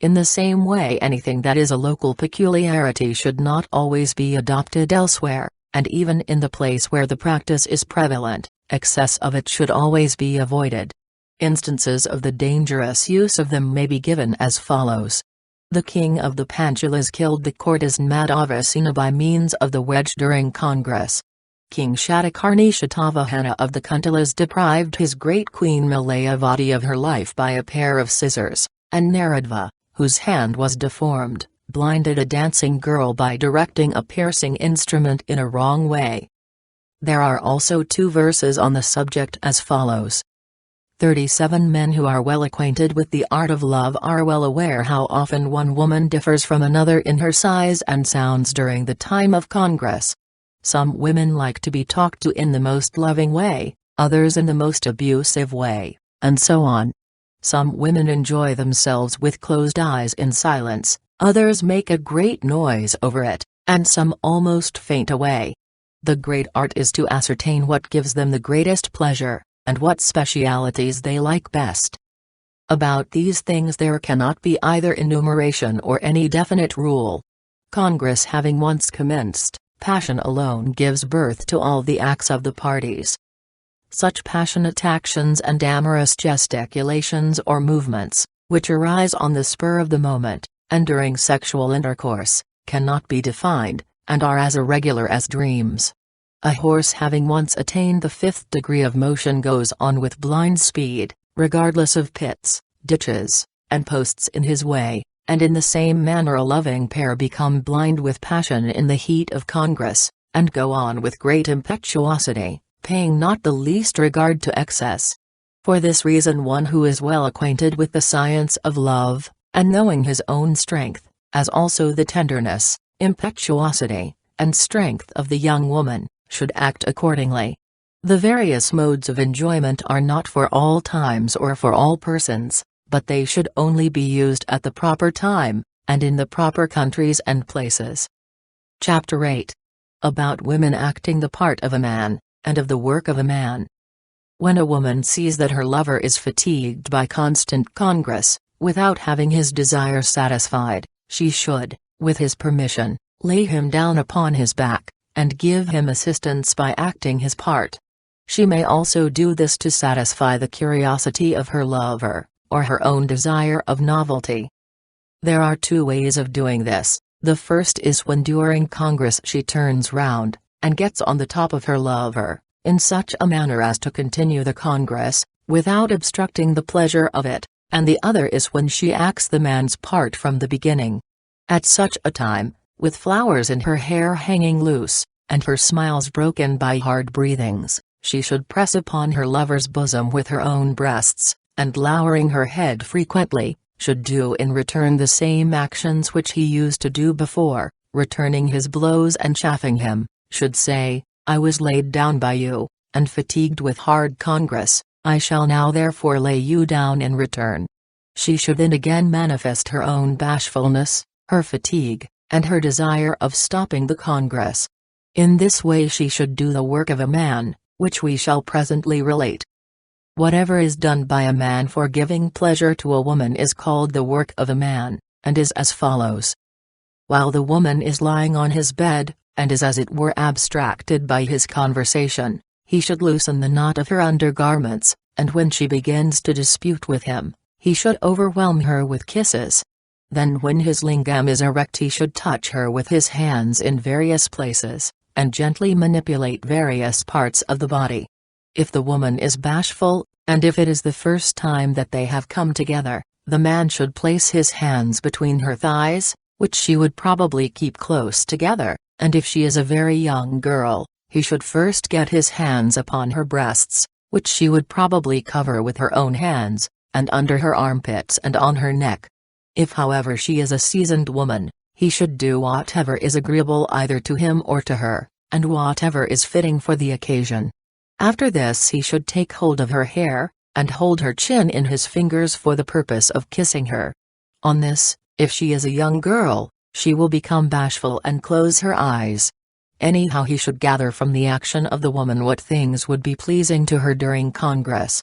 In the same way, anything that is a local peculiarity should not always be adopted elsewhere, and even in the place where the practice is prevalent, excess of it should always be avoided. Instances of the dangerous use of them may be given as follows. The king of the Panchalas killed the courtesan Madhavasena by means of the wedge during congress. King Shatakarni of the Kuntalas deprived his great queen Malayavati of her life by a pair of scissors, and Naradva, whose hand was deformed, blinded a dancing girl by directing a piercing instrument in a wrong way. There are also 2 verses on the subject as follows. 37 Men who are well acquainted with the art of love are well aware how often one woman differs from another in her size and sounds during the time of congress. Some women like to be talked to in the most loving way, others in the most abusive way, and so on. Some women enjoy themselves with closed eyes in silence, others make a great noise over it, and some almost faint away. The great art is to ascertain what gives them the greatest pleasure, and what specialities they like best. About these things there cannot be either enumeration or any definite rule. Congress having once commenced, passion alone gives birth to all the acts of the parties. Such passionate actions and amorous gesticulations or movements, which arise on the spur of the moment, and during sexual intercourse, cannot be defined, and are as irregular as dreams. A horse having once attained the 5th degree of motion goes on with blind speed, regardless of pits, ditches, and posts in his way, and in the same manner a loving pair become blind with passion in the heat of congress, and go on with great impetuosity, paying not the least regard to excess. For this reason one who is well acquainted with the science of love, and knowing his own strength, as also the tenderness, impetuosity, and strength of the young woman, should act accordingly. The various modes of enjoyment are not for all times or for all persons, but they should only be used at the proper time, and in the proper countries and places. Chapter 8. About women acting the part of a man, and of the work of a man. When a woman sees that her lover is fatigued by constant congress, without having his desire satisfied, she should, with his permission, lay him down upon his back, and give him assistance by acting his part. She may also do this to satisfy the curiosity of her lover, or her own desire of novelty. There are 2 ways of doing this. The first is when during congress she turns round, and gets on the top of her lover, in such a manner as to continue the congress, without obstructing the pleasure of it, and the other is when she acts the man's part from the beginning. At such a time, with flowers in her hair hanging loose, and her smiles broken by hard breathings, she should press upon her lover's bosom with her own breasts, and lowering her head frequently, should do in return the same actions which he used to do before, returning his blows and chaffing him, should say, I was laid down by you, and fatigued with hard congress, I shall now therefore lay you down in return. She should then again manifest her own bashfulness, her fatigue, and her desire of stopping the congress. In this way she should do the work of a man, which we shall presently relate. Whatever is done by a man for giving pleasure to a woman is called the work of a man, and is as follows. While the woman is lying on his bed, and is as it were abstracted by his conversation, he should loosen the knot of her undergarments, and when she begins to dispute with him, he should overwhelm her with kisses. Then when his lingam is erect he should touch her with his hands in various places, and gently manipulate various parts of the body. If the woman is bashful, and if it is the first time that they have come together, the man should place his hands between her thighs, which she would probably keep close together, and if she is a very young girl, he should first get his hands upon her breasts, which she would probably cover with her own hands, and under her armpits and on her neck. If however she is a seasoned woman, he should do whatever is agreeable either to him or to her, and whatever is fitting for the occasion. After this he should take hold of her hair, and hold her chin in his fingers for the purpose of kissing her. On this, if she is a young girl, she will become bashful and close her eyes. Anyhow he should gather from the action of the woman what things would be pleasing to her during congress.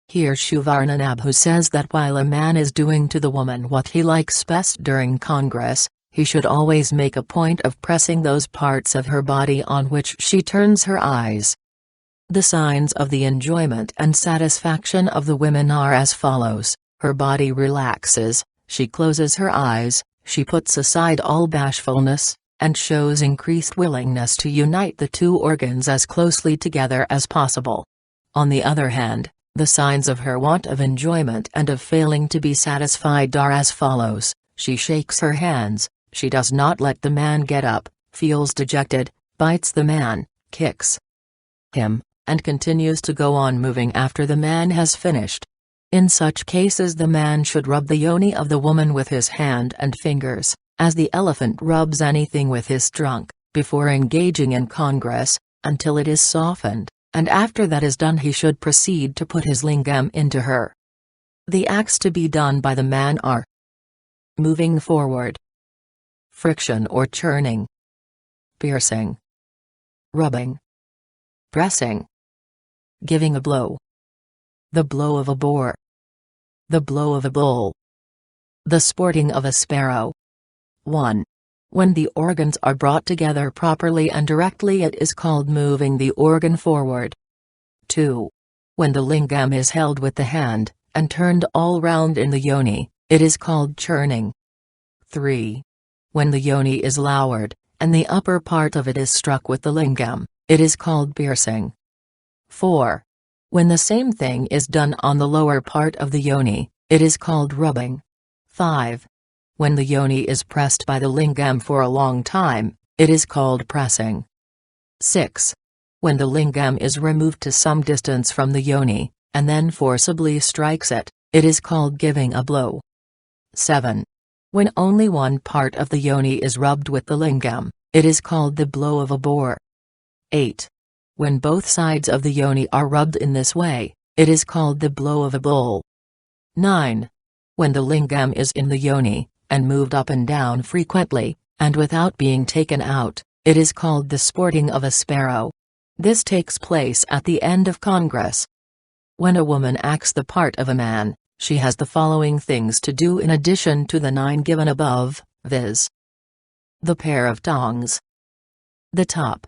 Here Shuvarnanabhu says that while a man is doing to the woman what he likes best during congress, he should always make a point of pressing those parts of her body on which she turns her eyes. The signs of the enjoyment and satisfaction of the women are as follows: her body relaxes, she closes her eyes, she puts aside all bashfulness, and shows increased willingness to unite the two organs as closely together as possible. On the other hand, the signs of her want of enjoyment and of failing to be satisfied are as follows: she shakes her hands, she does not let the man get up, feels dejected, bites the man, kicks him, and continues to go on moving after the man has finished. In such cases the man should rub the yoni of the woman with his hand and fingers, as the elephant rubs anything with his trunk, before engaging in congress, until it is softened, and after that is done he should proceed to put his lingam into her. The acts to be done by the man are: moving forward, friction or churning, piercing, rubbing, pressing, giving a blow, the blow of a boar, the blow of a bull, the sporting of a sparrow. 1. When the organs are brought together properly and directly, it is called moving the organ forward. 2. When the lingam is held with the hand, and turned all round in the yoni, it is called churning. 3. When the yoni is lowered, and the upper part of it is struck with the lingam, it is called piercing. 4. When the same thing is done on the lower part of the yoni, it is called rubbing. 5. When the yoni is pressed by the lingam for a long time, it is called pressing. 6. When the lingam is removed to some distance from the yoni, and then forcibly strikes it, it is called giving a blow. 7. When only one part of the yoni is rubbed with the lingam, it is called the blow of a boar. 8. When both sides of the yoni are rubbed in this way, it is called the blow of a bull. 9. When the lingam is in the yoni, and moved up and down frequently, and without being taken out, it is called the sporting of a sparrow. This takes place at the end of congress. When a woman acts the part of a man, she has the following things to do in addition to the 9 given above, viz. the pair of tongs, the top,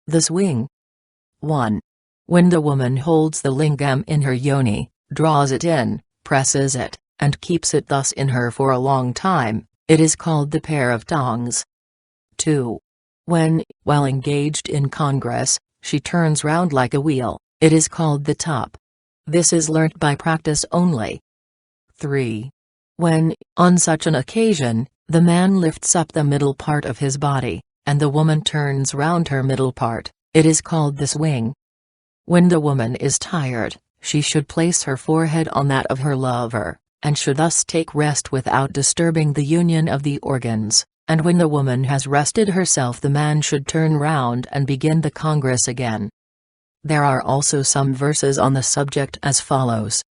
the swing. 1. When the woman holds the lingam in her yoni, draws it in, presses it, and keeps it thus in her for a long time, it is called the pair of tongs. 2. When, while engaged in congress, she turns round like a wheel, it is called the top. This is learnt by practice only. 3. When, on such an occasion, the man lifts up the middle part of his body, and the woman turns round her middle part, it is called the swing. When the woman is tired, she should place her forehead on that of her lover, and should thus take rest without disturbing the union of the organs, and when the woman has rested herself the man should turn round and begin the congress again. There are also some verses on the subject as follows.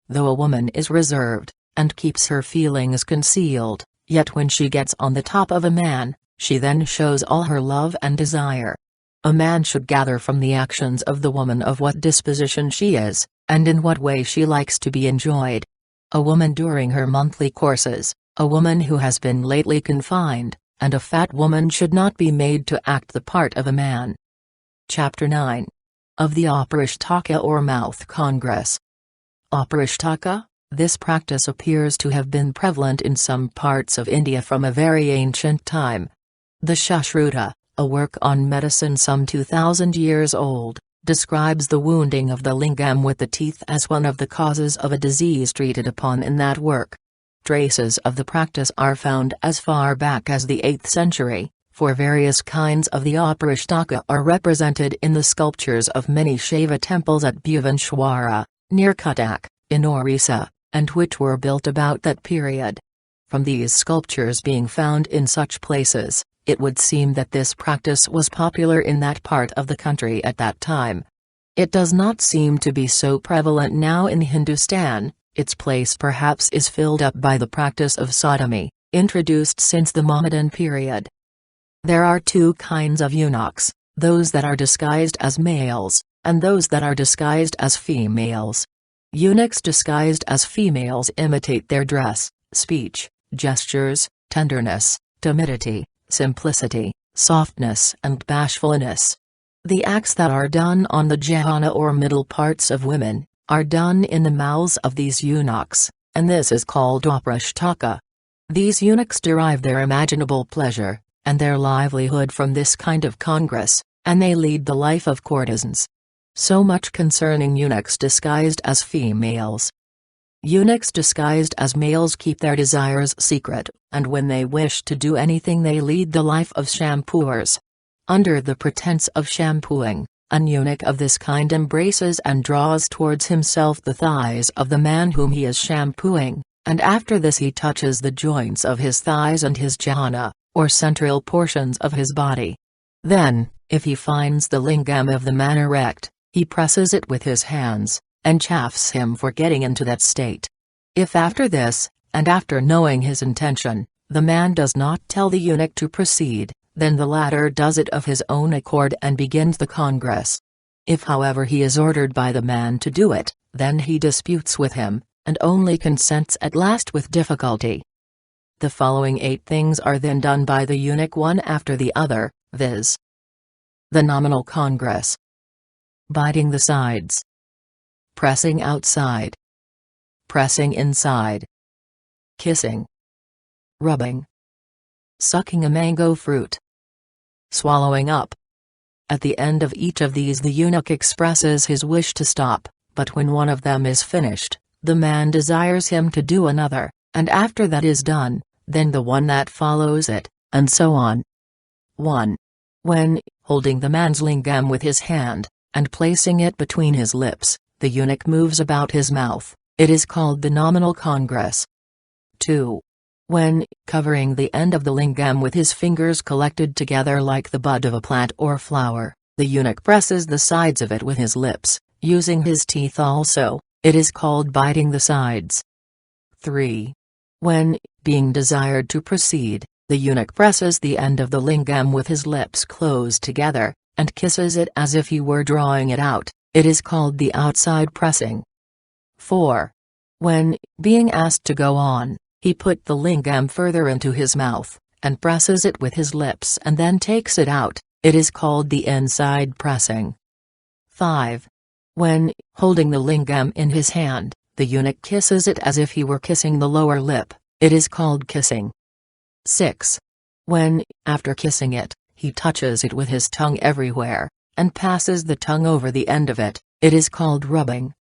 Though a woman is reserved, and keeps her feelings concealed, yet when she gets on the top of a man, she then shows all her love and desire. A man should gather from the actions of the woman of what disposition she is, and in what way she likes to be enjoyed. A woman during her monthly courses, a woman who has been lately confined, and a fat woman should not be made to act the part of a man. Chapter 9. Of the Aparishtaka or Mouth Congress. Aparishtaka, this practice appears to have been prevalent in some parts of India from a very ancient time. The Sushruta, a work on medicine some 2000 years old, describes the wounding of the lingam with the teeth as one of the causes of a disease treated upon in that work. Traces of the practice are found as far back as the 8th century, for various kinds of the Aparishtaka are represented in the sculptures of many Shaiva temples at Bhuvaneshwara, near Cuttack, in Orissa, and which were built about that period. From these sculptures being found in such places, it would seem that this practice was popular in that part of the country at that time. It does not seem to be so prevalent now in Hindustan. Its place perhaps is filled up by the practice of sodomy, introduced since the Mohammedan period. There are 2 kinds of eunuchs, those that are disguised as males, and those that are disguised as females. Eunuchs disguised as females imitate their dress, speech, gestures, tenderness, timidity, simplicity, softness and bashfulness. The acts that are done on the jhana or middle parts of women, are done in the mouths of these eunuchs, and this is called aparishtaka. These eunuchs derive their imaginable pleasure, and their livelihood from this kind of congress, and they lead the life of courtesans. So much concerning eunuchs disguised as females. Eunuchs disguised as males keep their desires secret, and when they wish to do anything they lead the life of shampooers. Under the pretense of shampooing, an eunuch of this kind embraces and draws towards himself the thighs of the man whom he is shampooing, and after this he touches the joints of his thighs and his jhana, or central portions of his body. Then, if he finds the lingam of the man erect, he presses it with his hands, and chaffs him for getting into that state. If after this, and after knowing his intention, the man does not tell the eunuch to proceed, then the latter does it of his own accord and begins the congress. If however he is ordered by the man to do it, then he disputes with him, and only consents at last with difficulty. The following 8 things are then done by the eunuch one after the other, viz. The nominal congress. Biting the sides. Pressing outside. Pressing inside. Kissing. Rubbing. Sucking a mango fruit. Swallowing up. At the end of each of these the eunuch expresses his wish to stop, but when one of them is finished, the man desires him to do another, and after that is done, then the one that follows it, and so on. 1. When, holding the man's lingam with his hand, and placing it between his lips, the eunuch moves about his mouth, it is called the nominal congress. 2. When, covering the end of the lingam with his fingers collected together like the bud of a plant or flower, the eunuch presses the sides of it with his lips, using his teeth also, it is called biting the sides. 3. When, being desired to proceed, the eunuch presses the end of the lingam with his lips closed together, and kisses it as if he were drawing it out, it is called the outside pressing. 4. When, being asked to go on, he put the lingam further into his mouth, and presses it with his lips and then takes it out, it is called the inside pressing. 5. When, holding the lingam in his hand, the eunuch kisses it as if he were kissing the lower lip, it is called kissing. 6. When, after kissing it, he touches it with his tongue everywhere, and passes the tongue over the end of it, it is called rubbing.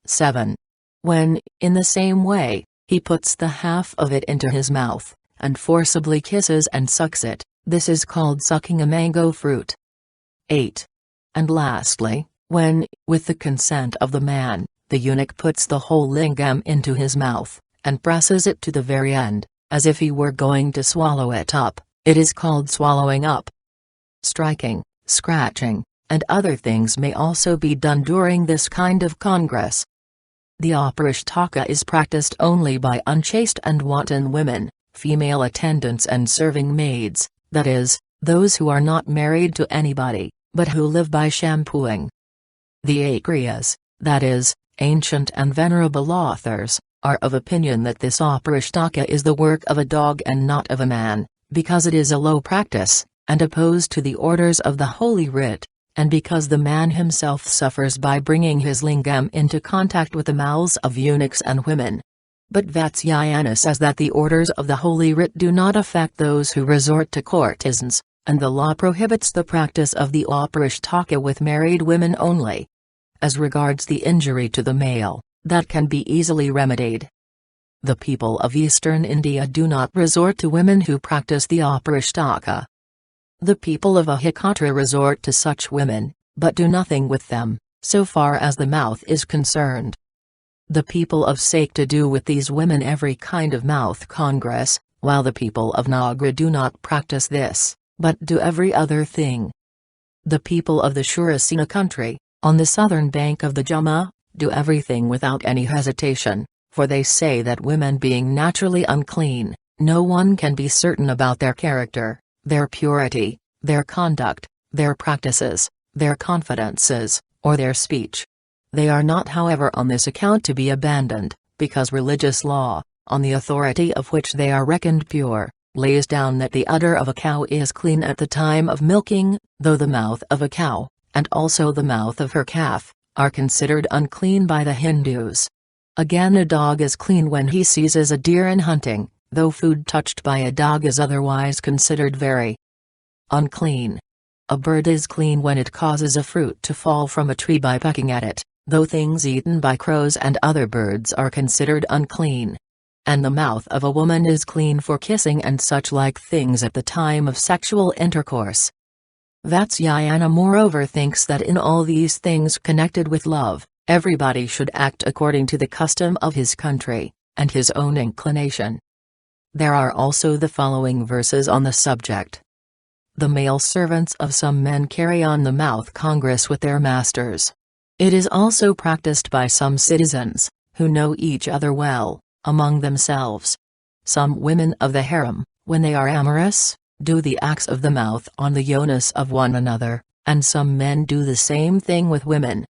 7. When, in the same way, he puts the half of it into his mouth, and forcibly kisses and sucks it, this is called sucking a mango fruit. 8. And lastly, when, with the consent of the man, the eunuch puts the whole lingam into his mouth, and presses it to the very end, as if he were going to swallow it up, it is called swallowing up. Striking, scratching, and other things may also be done during this kind of congress. The Auparishtaka is practiced only by unchaste and wanton women, female attendants and serving maids, that is, those who are not married to anybody, but who live by shampooing. The Akriyas, that is, ancient and venerable authors, are of opinion that this Auparishtaka is the work of a dog and not of a man, because it is a low practice, and opposed to the orders of the Holy Writ, and because the man himself suffers by bringing his lingam into contact with the mouths of eunuchs and women. But Vatsayana says that the orders of the Holy Writ do not affect those who resort to courtesans, and the law prohibits the practice of the Auparishtaka with married women only. As regards the injury to the male, that can be easily remedied. The people of eastern India do not resort to women who practice the Auparishtaka. The people of Ahikatra resort to such women, but do nothing with them, so far as the mouth is concerned. The people of Sakta do with these women every kind of mouth congress, while the people of Nagra do not practice this, but do every other thing. The people of the Shurasena country, on the southern bank of the Jammu, do everything without any hesitation, for they say that women being naturally unclean, no one can be certain about their character, their purity, their conduct, their practices, their confidences, or their speech. They are not however on this account to be abandoned, because religious law, on the authority of which they are reckoned pure, lays down that the udder of a cow is clean at the time of milking, though the mouth of a cow, and also the mouth of her calf, are considered unclean by the Hindus. Again, a dog is clean when he seizes a deer in hunting, though food touched by a dog is otherwise considered very unclean. A bird is clean when it causes a fruit to fall from a tree by pecking at it, though things eaten by crows and other birds are considered unclean. And the mouth of a woman is clean for kissing and such like things at the time of sexual intercourse. Vatsayana moreover thinks that in all these things connected with love, everybody should act according to the custom of his country, and his own inclination. There are also the following verses on the subject. The male servants of some men carry on the mouth congress with their masters. It is also practiced by some citizens, who know each other well, among themselves. Some women of the harem, when they are amorous, do the acts of the mouth on the yonis of one another, and some men do the same thing with women.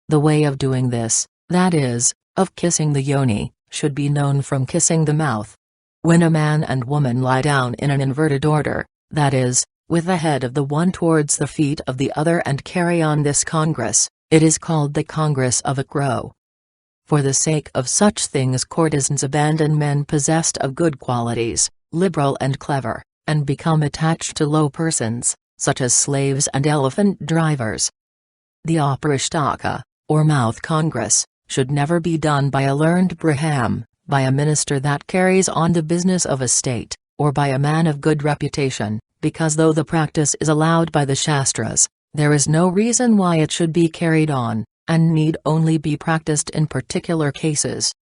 The way of doing this, that is, of kissing the yoni, should be known from kissing the mouth. When a man and woman lie down in an inverted order, that is, with the head of the one towards the feet of the other and carry on this congress, it is called the congress of a crow. For the sake of such things courtesans abandon men possessed of good qualities, liberal and clever, and become attached to low persons, such as slaves and elephant drivers. The aparishtaka, or mouth congress, should never be done by a learned Brahman, by a minister that carries on the business of a state, or by a man of good reputation, because though the practice is allowed by the Shastras, there is no reason why it should be carried on, and need only be practiced in particular cases.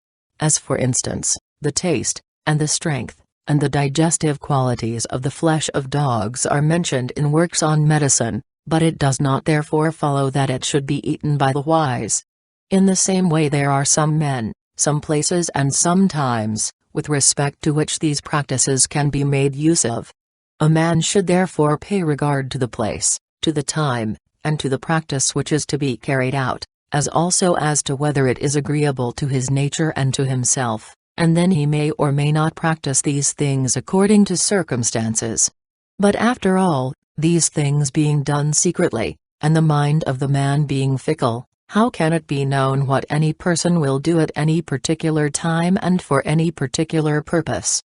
As for instance, the taste, and the strength, and the digestive qualities of the flesh of dogs are mentioned in works on medicine, but it does not therefore follow that it should be eaten by the wise. In the same way there are some men, some places and some times, with respect to which these practices can be made use of. A man should therefore pay regard to the place, to the time, and to the practice which is to be carried out, as also as to whether it is agreeable to his nature and to himself, and then he may or may not practice these things according to circumstances. But after all, these things being done secretly, and the mind of the man being fickle, how can it be known what any person will do at any particular time and for any particular purpose?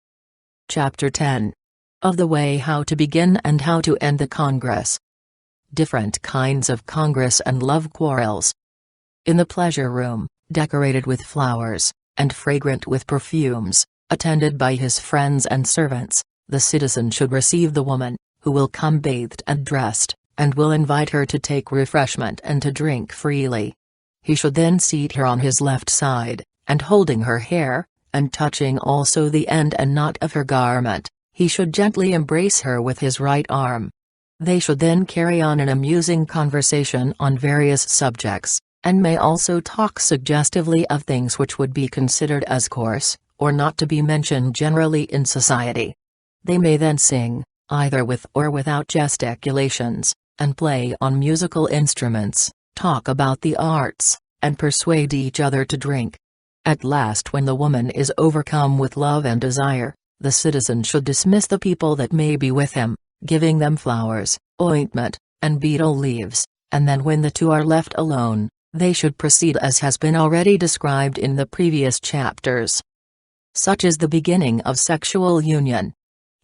Chapter 10. Of the way how to begin and how to end the congress. Different kinds of congress and love quarrels. In the pleasure room, decorated with flowers, and fragrant with perfumes, attended by his friends and servants, the citizen should receive the woman, who will come bathed and dressed, and will invite her to take refreshment and to drink freely. He should then seat her on his left side, and holding her hair, and touching also the end and knot of her garment, he should gently embrace her with his right arm. They should then carry on an amusing conversation on various subjects, and may also talk suggestively of things which would be considered as coarse, or not to be mentioned generally in society. They may then sing, either with or without gesticulations, and play on musical instruments, talk about the arts, and persuade each other to drink. At last, when the woman is overcome with love and desire, the citizen should dismiss the people that may be with him, giving them flowers, ointment, and betel leaves, and then when the two are left alone, they should proceed as has been already described in the previous chapters. Such is the beginning of sexual union.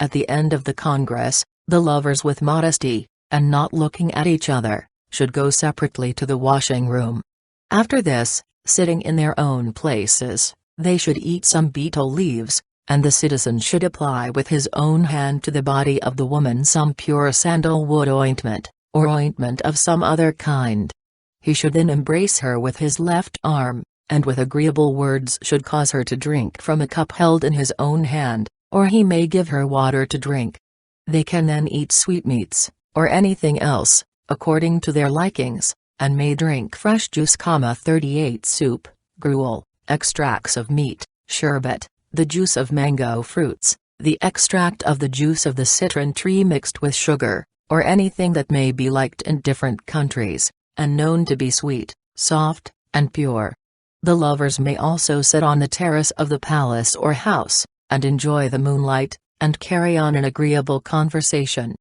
At the end of the congress, the lovers with modesty, and not looking at each other, should go separately to the washing room. After this, sitting in their own places, they should eat some betel leaves, and the citizen should apply with his own hand to the body of the woman some pure sandalwood ointment, or ointment of some other kind. He should then embrace her with his left arm, and with agreeable words should cause her to drink from a cup held in his own hand, or he may give her water to drink. They can then eat sweetmeats, or anything else, according to their likings, and may drink fresh juice, 38 soup, gruel, extracts of meat, sherbet, the juice of mango fruits, the extract of the juice of the citron tree mixed with sugar, or anything that may be liked in different countries, and known to be sweet, soft, and pure. The lovers may also sit on the terrace of the palace or house, and enjoy the moonlight, and carry on an agreeable conversation.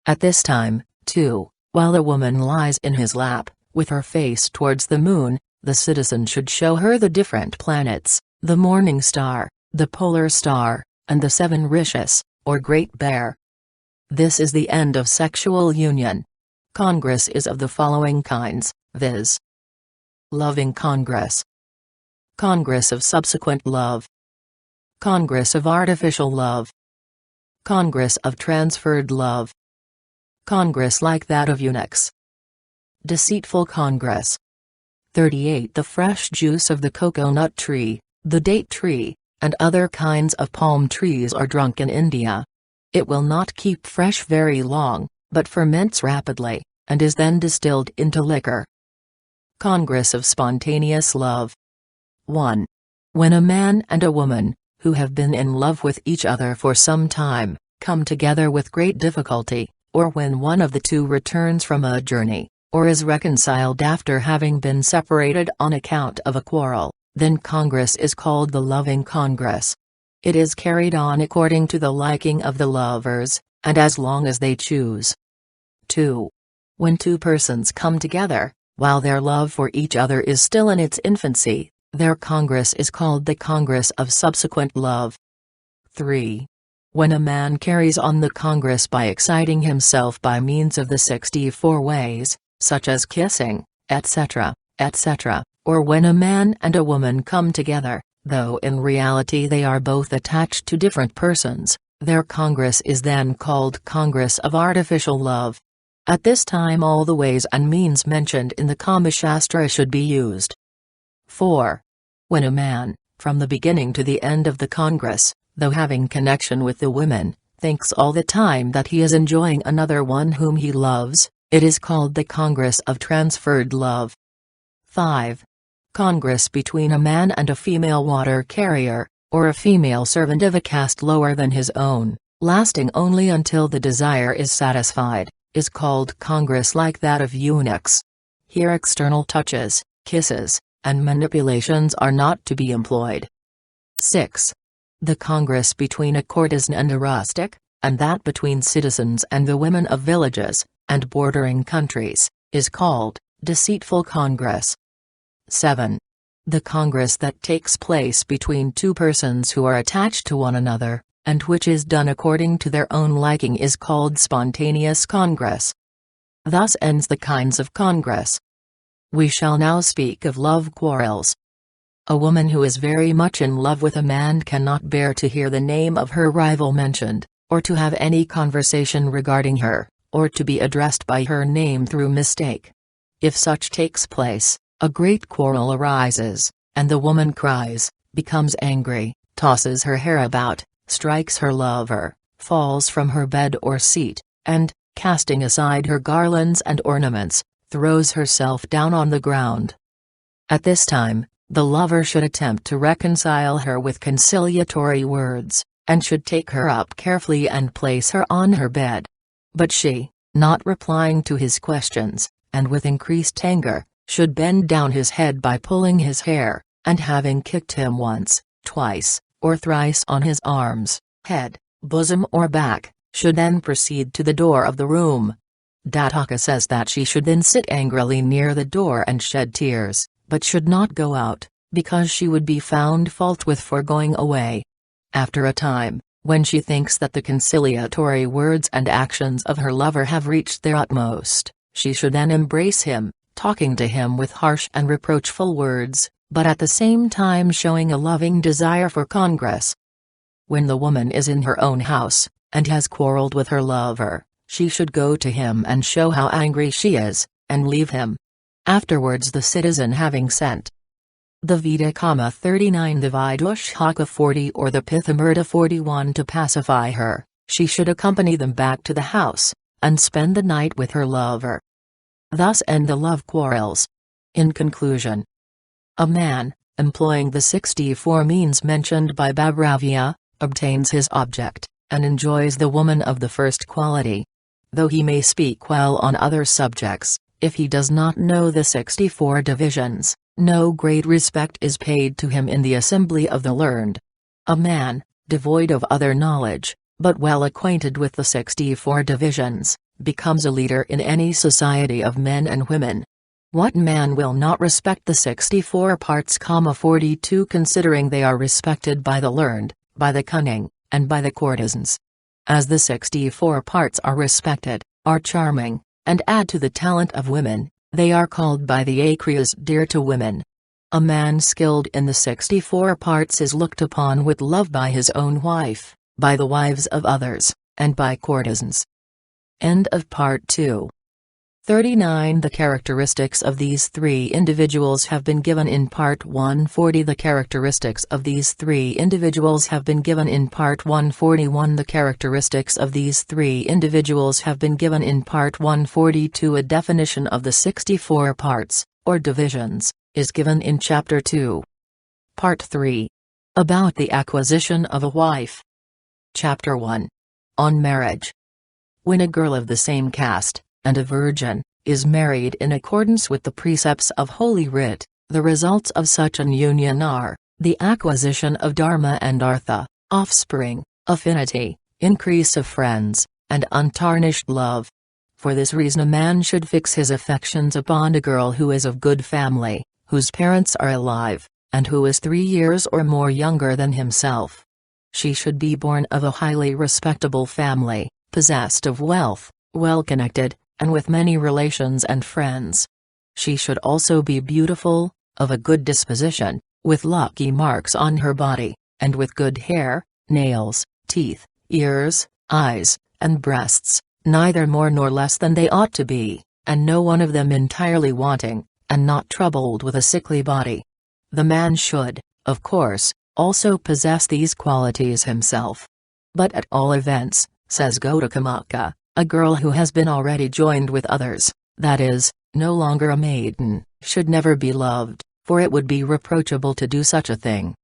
At this time, too, while the woman lies in his lap, with her face towards the moon, the citizen should show her the different planets, the morning star, the polar star, and the 7 rishis, or Great Bear. This is the end of sexual union. Congress is of the following kinds, viz. Loving Congress, Congress of subsequent love, Congress of artificial love, Congress of transferred love, Congress like that of eunuchs, deceitful Congress. 38. The fresh juice of the coconut tree, the date tree, and other kinds of palm trees are drunk in India. It will not keep fresh very long, but ferments rapidly, and is then distilled into liquor. Congress of spontaneous love. 1. When a man and a woman, who have been in love with each other for some time, come together with great difficulty, or when one of the two returns from a journey, or is reconciled after having been separated on account of a quarrel, then Congress is called the loving Congress. It is carried on according to the liking of the lovers, and as long as they choose. 2. When two persons come together, while their love for each other is still in its infancy, their Congress is called the Congress of subsequent love. 3. When a man carries on the Congress by exciting himself by means of the 64 ways, such as kissing, etc., etc., or when a man and a woman come together, though in reality they are both attached to different persons, their Congress is then called Congress of artificial love. At this time all the ways and means mentioned in the Kama Sutra should be used. 4. When a man, from the beginning to the end of the Congress, though having connection with the women, thinks all the time that he is enjoying another one whom he loves, it is called the Congress of transferred love. 5. Congress between a man and a female water carrier, or a female servant of a caste lower than his own, lasting only until the desire is satisfied, is called Congress like that of eunuchs. Here external touches, kisses, and manipulations are not to be employed. 6. The Congress between a courtesan and a rustic, and that between citizens and the women of villages, and bordering countries, is called deceitful Congress. 7. The Congress that takes place between two persons who are attached to one another, and which is done according to their own liking is called spontaneous Congress. Thus ends the kinds of Congress. We shall now speak of love quarrels. A woman who is very much in love with a man cannot bear to hear the name of her rival mentioned, or to have any conversation regarding her, or to be addressed by her name through mistake. If such takes place, a great quarrel arises, and the woman cries, becomes angry, tosses her hair about, strikes her lover, falls from her bed or seat, and, casting aside her garlands and ornaments, throws herself down on the ground. At this time, the lover should attempt to reconcile her with conciliatory words, and should take her up carefully and place her on her bed. But she, not replying to his questions, and with increased anger, should bend down his head by pulling his hair, and having kicked him once, twice, or thrice on his arms, head, bosom or back, should then proceed to the door of the room. Dattaka says that she should then sit angrily near the door and shed tears, but should not go out, because she would be found fault with for going away. After a time, when she thinks that the conciliatory words and actions of her lover have reached their utmost, she should then embrace him, talking to him with harsh and reproachful words, but at the same time showing a loving desire for congress. When the woman is in her own house, and has quarreled with her lover, she should go to him and show how angry she is, and leave him. Afterwards the citizen having sent the Veda Kama 39, the Vidushaka 40 or the Pithamurta 41 to pacify her, she should accompany them back to the house, and spend the night with her lover. Thus end the love quarrels. In conclusion, a man, employing the 64 means mentioned by Bhairava, obtains his object, and enjoys the woman of the first quality. Though he may speak well on other subjects, if he does not know the 64 divisions, no great respect is paid to him in the assembly of the learned. A man, devoid of other knowledge, but well acquainted with the 64 divisions, becomes a leader in any society of men and women. What man will not respect the 64 parts, 42, considering they are respected by the learned, by the cunning, and by the courtesans. As the 64 parts are respected, are charming, and add to the talent of women, they are called by the Akriyas dear to women. A man skilled in the 64 parts is looked upon with love by his own wife, by the wives of others, and by courtesans. End of Part 2. 39. The characteristics of these three individuals have been given in Part 140. The characteristics of these three individuals have been given in Part 141. The characteristics of these three individuals have been given in Part 142. A definition of the 64 parts, or divisions, is given in Chapter 2. Part 3. About the acquisition of a wife. Chapter 1. On marriage. When a girl of the same caste, and a virgin, is married in accordance with the precepts of Holy Writ, the results of such an union are, the acquisition of dharma and artha, offspring, affinity, increase of friends, and untarnished love. For this reason a man should fix his affections upon a girl who is of good family, whose parents are alive, and who is 3 years or more younger than himself. She should be born of a highly respectable family, possessed of wealth, well-connected, and with many relations and friends. She should also be beautiful, of a good disposition, with lucky marks on her body, and with good hair, nails, teeth, ears, eyes, and breasts, neither more nor less than they ought to be, and no one of them entirely wanting, and not troubled with a sickly body. The man should, of course, also possess these qualities himself. But at all events, says Gautamaka, a girl who has been already joined with others, that is, no longer a maiden, should never be loved, for it would be reproachable to do such a thing.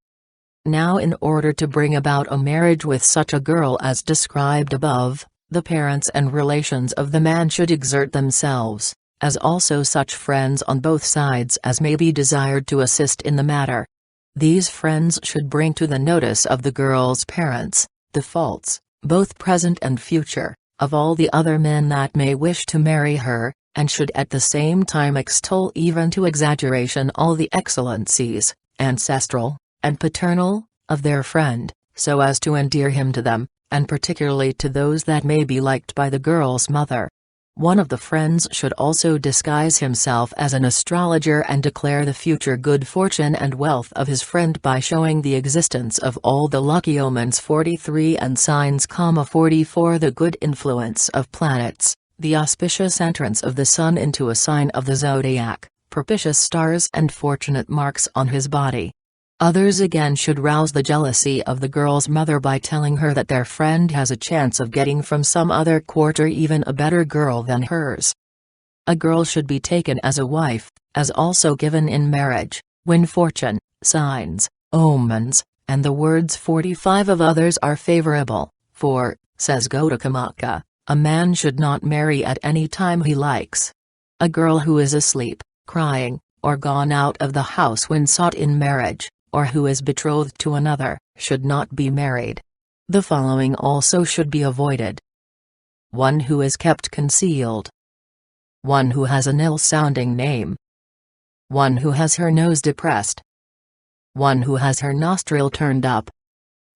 Now in order to bring about a marriage with such a girl as described above, the parents and relations of the man should exert themselves, as also such friends on both sides as may be desired to assist in the matter. These friends should bring to the notice of the girl's parents, the faults, both present and future, of all the other men that may wish to marry her, and should at the same time extol even to exaggeration all the excellencies, ancestral, and paternal, of their friend, so as to endear him to them, and particularly to those that may be liked by the girl's mother. One of the friends should also disguise himself as an astrologer and declare the future good fortune and wealth of his friend by showing the existence of all the lucky omens 43 and signs, 44, the good influence of planets, the auspicious entrance of the sun into a sign of the zodiac, propitious stars and fortunate marks on his body. Others again should rouse the jealousy of the girl's mother by telling her that their friend has a chance of getting from some other quarter even a better girl than hers. A girl should be taken as a wife, as also given in marriage, when fortune, signs, omens, and the words 45 of others are favorable, for, says Gautamaka, a man should not marry at any time he likes. A girl who is asleep, crying, or gone out of the house when sought in marriage, or who is betrothed to another, should not be married. The following also should be avoided. One who is kept concealed. One who has an ill-sounding name. One who has her nose depressed. One who has her nostril turned up.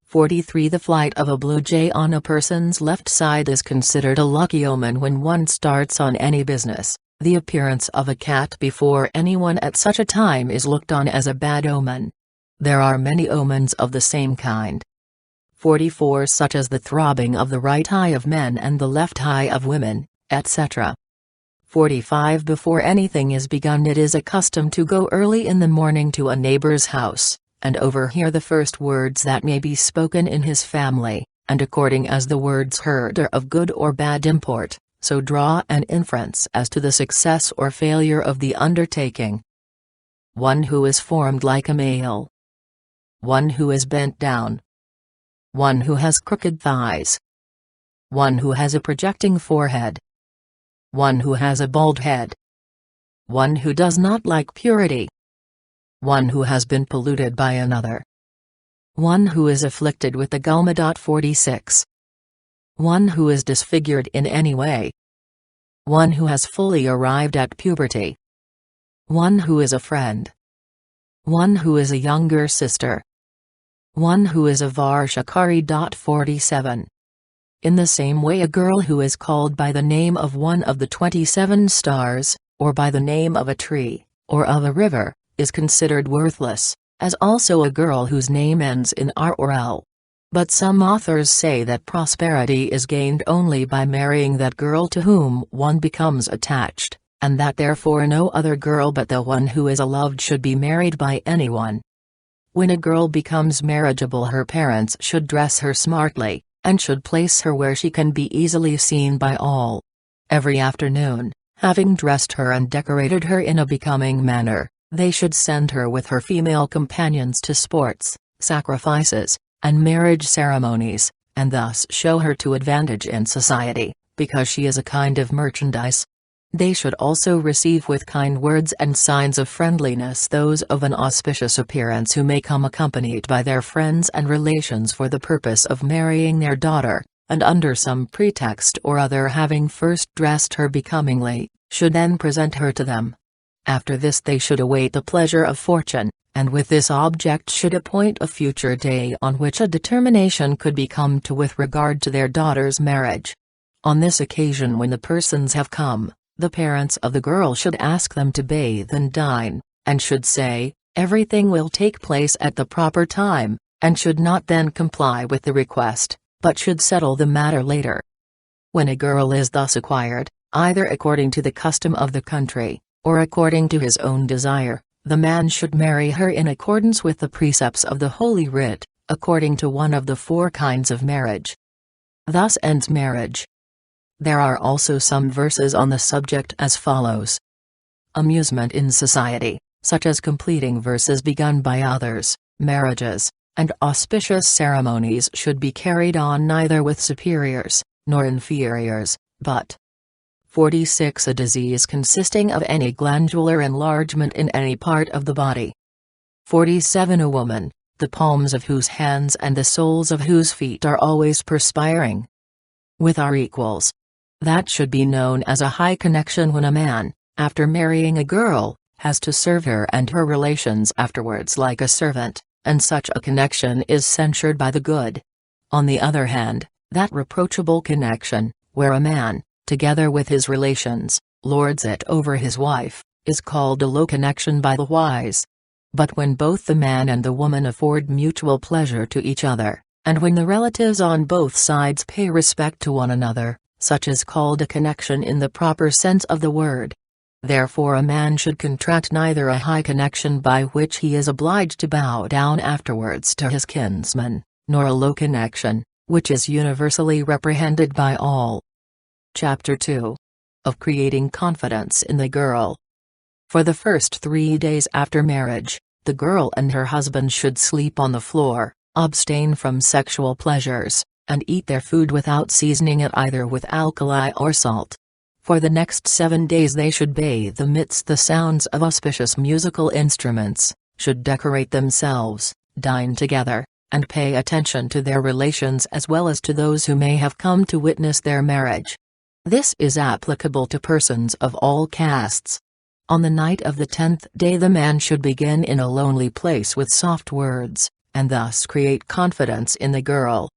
43. The flight of a blue jay on a person's left side is considered a lucky omen when one starts on any business. The appearance of a cat before anyone at such a time is looked on as a bad omen. There are many omens of the same kind. 44. Such as the throbbing of the right eye of men and the left eye of women, etc. 45. Before anything is begun it is a custom to go early in the morning to a neighbor's house, and overhear the first words that may be spoken in his family, and according as the words heard are of good or bad import, so draw an inference as to the success or failure of the undertaking. One who is formed like a male. One who is bent down. One who has crooked thighs. One who has a projecting forehead. One who has a bald head. One who does not like purity. One who has been polluted by another. One who is afflicted with the gulma. 46. One who is disfigured in any way. One who has fully arrived at puberty. One who is a friend. One who is a younger sister. one who is a Varshakari. 47. In the same way, a girl who is called by the name of one of the 27 stars, or by the name of a tree, or of a river, is considered worthless, as also a girl whose name ends in R or L. But some authors say that prosperity is gained only by marrying that girl to whom one becomes attached, and that therefore no other girl but the one who is loved should be married by anyone. When a girl becomes marriageable, her parents should dress her smartly, and should place her where she can be easily seen by all. Every afternoon, having dressed her and decorated her in a becoming manner, they should send her with her female companions to sports, sacrifices, and marriage ceremonies, and thus show her to advantage in society, because she is a kind of merchandise. They should also receive with kind words and signs of friendliness those of an auspicious appearance who may come accompanied by their friends and relations for the purpose of marrying their daughter, and under some pretext or other, having first dressed her becomingly, should then present her to them. After this they should await the pleasure of fortune, and with this object should appoint a future day on which a determination could be come to with regard to their daughter's marriage. On this occasion, when the persons have come, the parents of the girl should ask them to bathe and dine, and should say, "Everything will take place at the proper time," and should not then comply with the request, but should settle the matter later. When a girl is thus acquired, either according to the custom of the country, or according to his own desire, the man should marry her in accordance with the precepts of the Holy Writ, according to one of the 4 kinds of marriage. Thus ends marriage. There are also some verses on the subject as follows. Amusement in society, such as completing verses begun by others, marriages, and auspicious ceremonies should be carried on neither with superiors, nor inferiors, but 46. A disease consisting of any glandular enlargement in any part of the body. 47. A woman, the palms of whose hands and the soles of whose feet are always perspiring with our equals. That should be known as a high connection when a man, after marrying a girl, has to serve her and her relations afterwards like a servant, and such a connection is censured by the good. On the other hand, that reproachable connection, where a man, together with his relations, lords it over his wife, is called a low connection by the wise. But when both the man and the woman afford mutual pleasure to each other, and when the relatives on both sides pay respect to one another, such is called a connection in the proper sense of the word. Therefore a man should contract neither a high connection by which he is obliged to bow down afterwards to his kinsman, nor a low connection, which is universally reprehended by all. Chapter 2. Of creating confidence in the girl. For the first 3 days after marriage, the girl and her husband should sleep on the floor, abstain from sexual pleasures, and eat their food without seasoning it either with alkali or salt. For the next 7 days they should bathe amidst the sounds of auspicious musical instruments, should decorate themselves, dine together, and pay attention to their relations as well as to those who may have come to witness their marriage. This is applicable to persons of all castes. On the night of the 10th day the man should begin in a lonely place with soft words, and thus create confidence in the girl.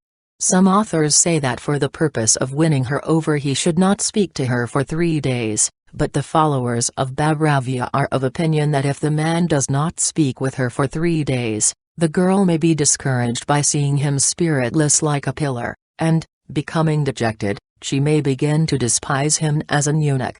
Some authors say that for the purpose of winning her over he should not speak to her for 3 days, but the followers of Bhagravya are of opinion that if the man does not speak with her for 3 days, the girl may be discouraged by seeing him spiritless like a pillar, and, becoming dejected, she may begin to despise him as an eunuch.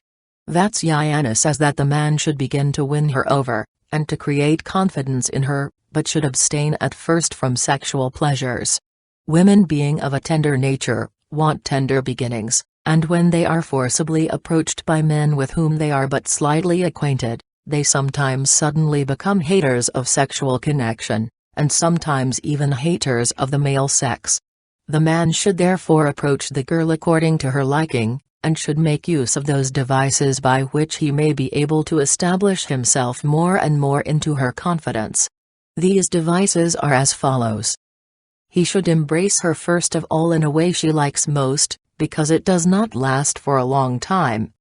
Vatsayana says that the man should begin to win her over, and to create confidence in her, but should abstain at first from sexual pleasures. Women being of a tender nature, want tender beginnings, and when they are forcibly approached by men with whom they are but slightly acquainted, they sometimes suddenly become haters of sexual connection, and sometimes even haters of the male sex. The man should therefore approach the girl according to her liking, and should make use of those devices by which he may be able to establish himself more and more into her confidence. These devices are as follows. He should embrace her first of all in a way she likes most, because it does not last for a long time.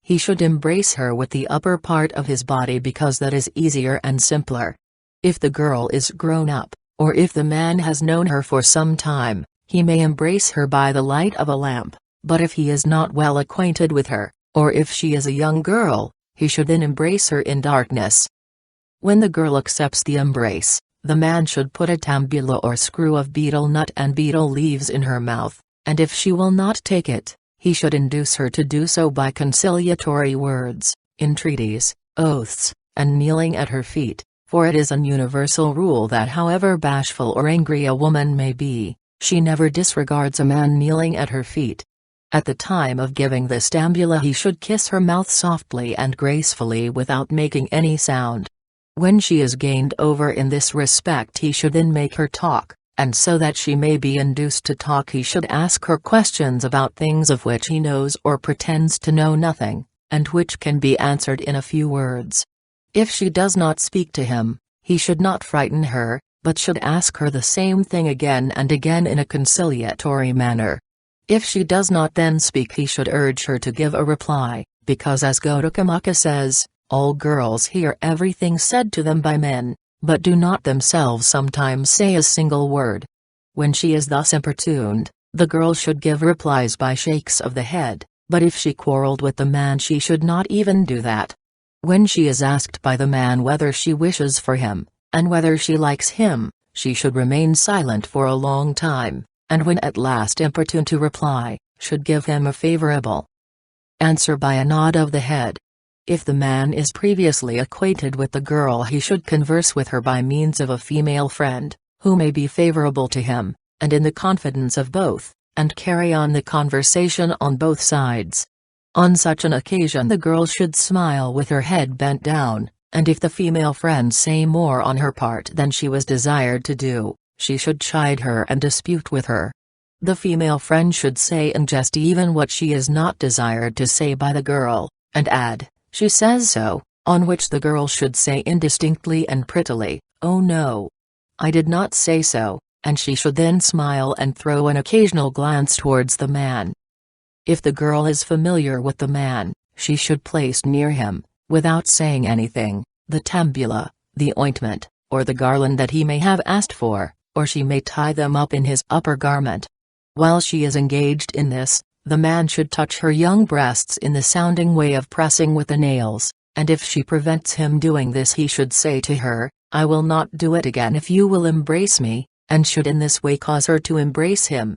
He should embrace her with the upper part of his body because that is easier and simpler. If the girl is grown up, or if the man has known her for some time, he may embrace her by the light of a lamp, but if he is not well acquainted with her, or if she is a young girl, he should then embrace her in darkness. When the girl accepts the embrace, the man should put a tambula or screw of betel nut and betel leaves in her mouth, and if she will not take it, he should induce her to do so by conciliatory words, entreaties, oaths, and kneeling at her feet, for it is an universal rule that however bashful or angry a woman may be, she never disregards a man kneeling at her feet. At the time of giving this tambula he should kiss her mouth softly and gracefully without making any sound. When she is gained over in this respect he should then make her talk, and so that she may be induced to talk he should ask her questions about things of which he knows or pretends to know nothing, and which can be answered in a few words. If she does not speak to him, he should not frighten her, but should ask her the same thing again and again in a conciliatory manner. If she does not then speak he should urge her to give a reply, because as Gautamaka says, all girls hear everything said to them by men, but do not themselves sometimes say a single word. When she is thus importuned, the girl should give replies by shakes of the head, but if she quarreled with the man she should not even do that. When she is asked by the man whether she wishes for him, and whether she likes him, she should remain silent for a long time, and when at last importuned to reply, should give him a favorable answer by a nod of the head. If the man is previously acquainted with the girl he should converse with her by means of a female friend, who may be favorable to him, and in the confidence of both, and carry on the conversation on both sides. On such an occasion the girl should smile with her head bent down, and if the female friend say more on her part than she was desired to do, she should chide her and dispute with her. The female friend should say in jest even what she is not desired to say by the girl, and add, "She says so," on which the girl should say indistinctly and prettily, "Oh no, I did not say so," and she should then smile and throw an occasional glance towards the man. If the girl is familiar with the man, she should place near him, without saying anything, the tambula, the ointment, or the garland that he may have asked for, or she may tie them up in his upper garment. While she is engaged in this, the man should touch her young breasts in the sounding way of pressing with the nails, and if she prevents him doing this he should say to her, "I will not do it again if you will embrace me," and should in this way cause her to embrace him.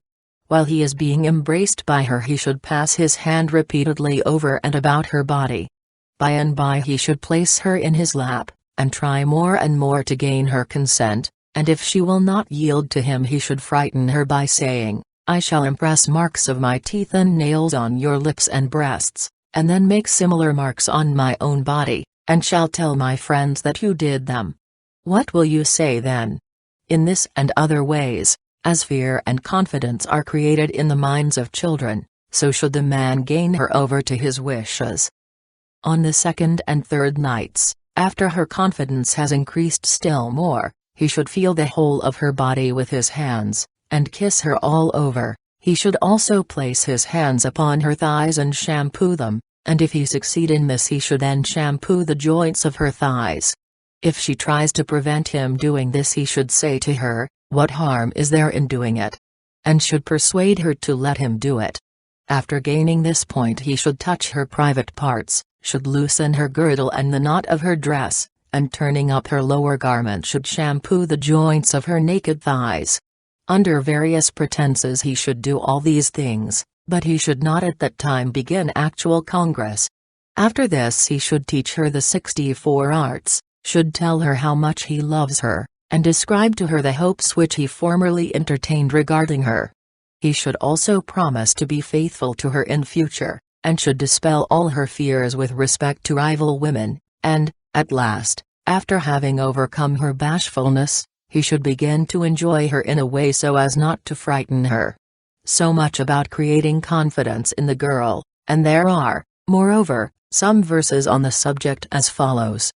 While he is being embraced by her he should pass his hand repeatedly over and about her body. By and by he should place her in his lap, and try more and more to gain her consent, and if she will not yield to him he should frighten her by saying, "I shall impress marks of my teeth and nails on your lips and breasts, and then make similar marks on my own body, and shall tell my friends that you did them. What will you say then?" In this and other ways, as fear and confidence are created in the minds of children, so should the man gain her over to his wishes. On the second and third nights, after her confidence has increased still more, he should feel the whole of her body with his hands, and kiss her all over. He should also place his hands upon her thighs and shampoo them, and if he succeed in this he should then shampoo the joints of her thighs. If she tries to prevent him doing this he should say to her, "What harm is there in doing it?" and should persuade her to let him do it. After gaining this point he should touch her private parts, should loosen her girdle and the knot of her dress, and turning up her lower garment should shampoo the joints of her naked thighs. Under various pretenses he should do all these things, but he should not at that time begin actual congress. After this he should teach her the 64 arts, should tell her how much he loves her, and describe to her the hopes which he formerly entertained regarding her. He should also promise to be faithful to her in future, and should dispel all her fears with respect to rival women, and, at last, after having overcome her bashfulness, he should begin to enjoy her in a way so as not to frighten her. So much about creating confidence in the girl, and there are, moreover, some verses on the subject as follows.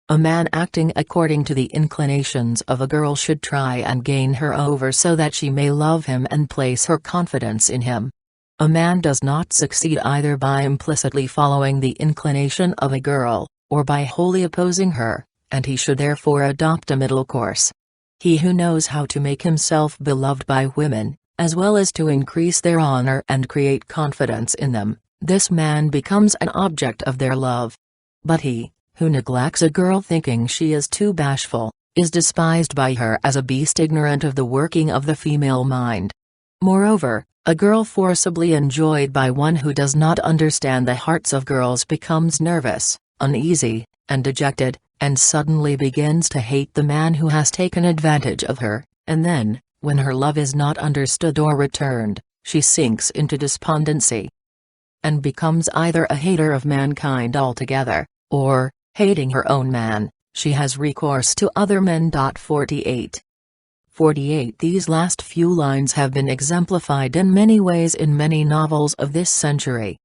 A man acting according to the inclinations of a girl should try and gain her over so that she may love him and place her confidence in him. A man does not succeed either by implicitly following the inclination of a girl, or by wholly opposing her, and he should therefore adopt a middle course. He who knows how to make himself beloved by women, as well as to increase their honor and create confidence in them, this man becomes an object of their love. But he who neglects a girl thinking she is too bashful, is despised by her as a beast ignorant of the working of the female mind. Moreover, a girl forcibly enjoyed by one who does not understand the hearts of girls becomes nervous, uneasy, and dejected, and suddenly begins to hate the man who has taken advantage of her, and then, when her love is not understood or returned, she sinks into despondency and becomes either a hater of mankind altogether, or, hating her own man, she has recourse to other men. 48. These last few lines have been exemplified in many ways in many novels of this century.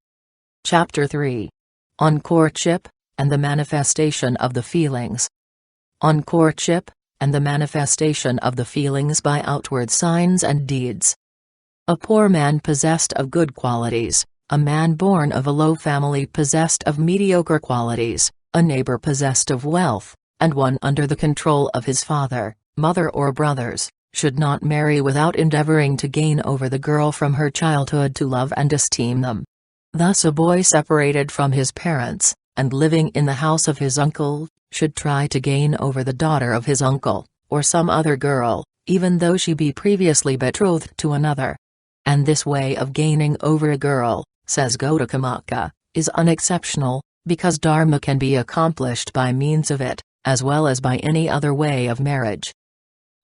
Chapter 3. On Courtship, and the Manifestation of the Feelings. On courtship, and the manifestation of the feelings by outward signs and deeds. A poor man possessed of good qualities, a man born of a low family possessed of mediocre qualities, a neighbor possessed of wealth, and one under the control of his father, mother or brothers, should not marry without endeavoring to gain over the girl from her childhood to love and esteem them. Thus a boy separated from his parents, and living in the house of his uncle, should try to gain over the daughter of his uncle, or some other girl, even though she be previously betrothed to another. And this way of gaining over a girl, says Gautamaka, is unexceptional, because dharma can be accomplished by means of it, as well as by any other way of marriage.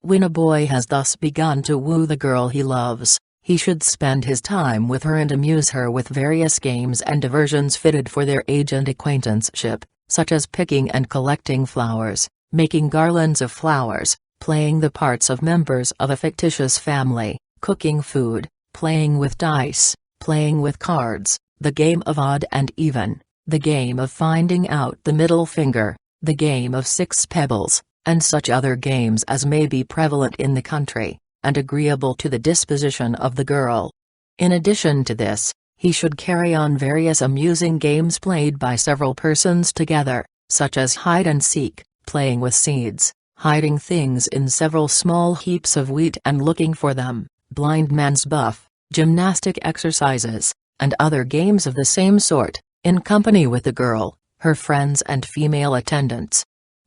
When a boy has thus begun to woo the girl he loves, he should spend his time with her and amuse her with various games and diversions fitted for their age and acquaintanceship, such as picking and collecting flowers, making garlands of flowers, playing the parts of members of a fictitious family, cooking food, playing with dice, playing with cards, the game of odd and even, the game of finding out the middle finger, the game of 6 pebbles, and such other games as may be prevalent in the country, and agreeable to the disposition of the girl. In addition to this, he should carry on various amusing games played by several persons together, such as hide and seek, playing with seeds, hiding things in several small heaps of wheat and looking for them, blind man's buff, gymnastic exercises, and other games of the same sort, in company with the girl, her friends and female attendants.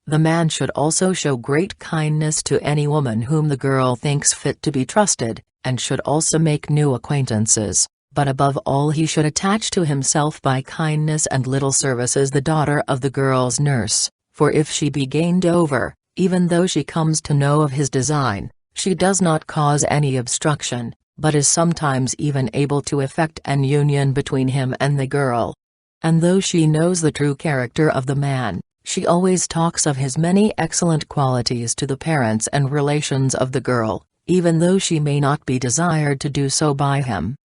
The man should also show great kindness to any woman whom the girl thinks fit to be trusted, and should also make new acquaintances, but above all he should attach to himself by kindness and little services the daughter of the girl's nurse, for if she be gained over, even though she comes to know of his design, she does not cause any obstruction, but is sometimes even able to effect an union between him and the girl. And though she knows the true character of the man, she always talks of his many excellent qualities to the parents and relations of the girl, even though she may not be desired to do so by him.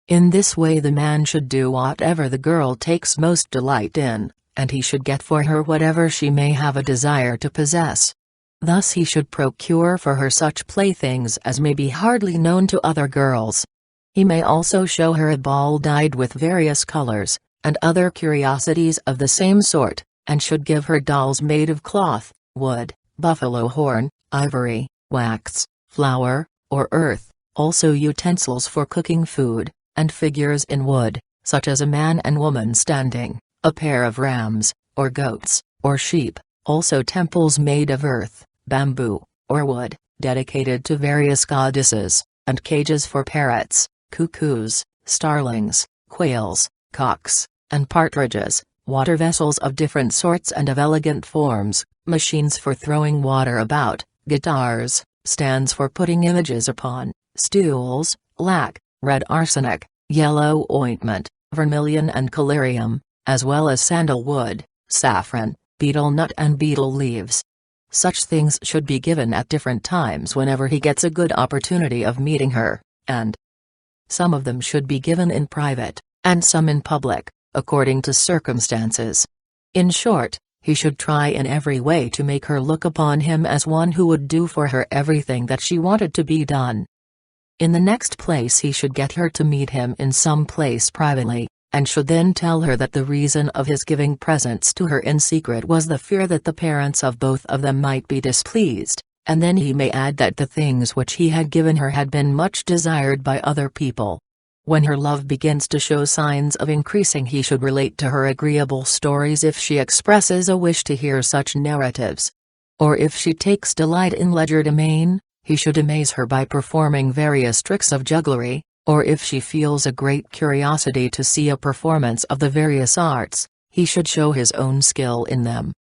In this way the man should do whatever the girl takes most delight in, and he should get for her whatever she may have a desire to possess. Thus he should procure for her such playthings as may be hardly known to other girls. He may also show her a ball dyed with various colors, and other curiosities of the same sort, and should give her dolls made of cloth, wood, buffalo horn, ivory, wax, flour, or earth, also utensils for cooking food, and figures in wood, such as a man and woman standing, a pair of rams, or goats, or sheep, also temples made of earth, bamboo, or wood, dedicated to various goddesses, and cages for parrots, cuckoos, starlings, quails, cocks, and partridges, water vessels of different sorts and of elegant forms, machines for throwing water about, guitars, stands for putting images upon, stools, lac, red arsenic, yellow ointment, vermilion and collyrium, as well as sandalwood, saffron, betel nut and betel leaves. Such things should be given at different times whenever he gets a good opportunity of meeting her, and some of them should be given in private, and some in public, according to circumstances. In short, he should try in every way to make her look upon him as one who would do for her everything that she wanted to be done. In the next place he should get her to meet him in some place privately, and should then tell her that the reason of his giving presents to her in secret was the fear that the parents of both of them might be displeased, and then he may add that the things which he had given her had been much desired by other people. When her love begins to show signs of increasing, he should relate to her agreeable stories if she expresses a wish to hear such narratives. Or if she takes delight in legerdemain, he should amaze her by performing various tricks of jugglery, or if she feels a great curiosity to see a performance of the various arts, he should show his own skill in them.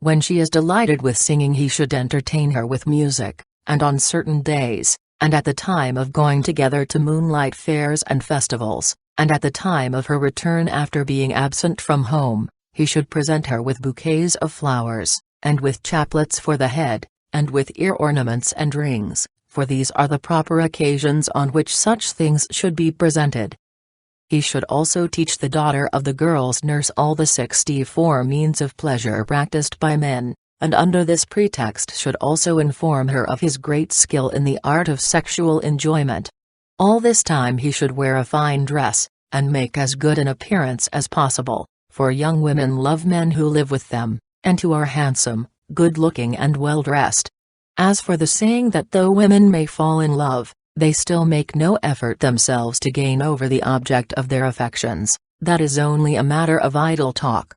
When she is delighted with singing, he should entertain her with music, and on certain days, and at the time of going together to moonlight fairs and festivals, and at the time of her return after being absent from home, he should present her with bouquets of flowers, and with chaplets for the head, and with ear ornaments and rings, for these are the proper occasions on which such things should be presented. He should also teach the daughter of the girl's nurse all the 64 means of pleasure practiced by men, and under this pretext should also inform her of his great skill in the art of sexual enjoyment. All this time he should wear a fine dress, and make as good an appearance as possible, for young women love men who live with them, and who are handsome, good-looking and well-dressed. As for the saying that though women may fall in love, they still make no effort themselves to gain over the object of their affections, that is only a matter of idle talk.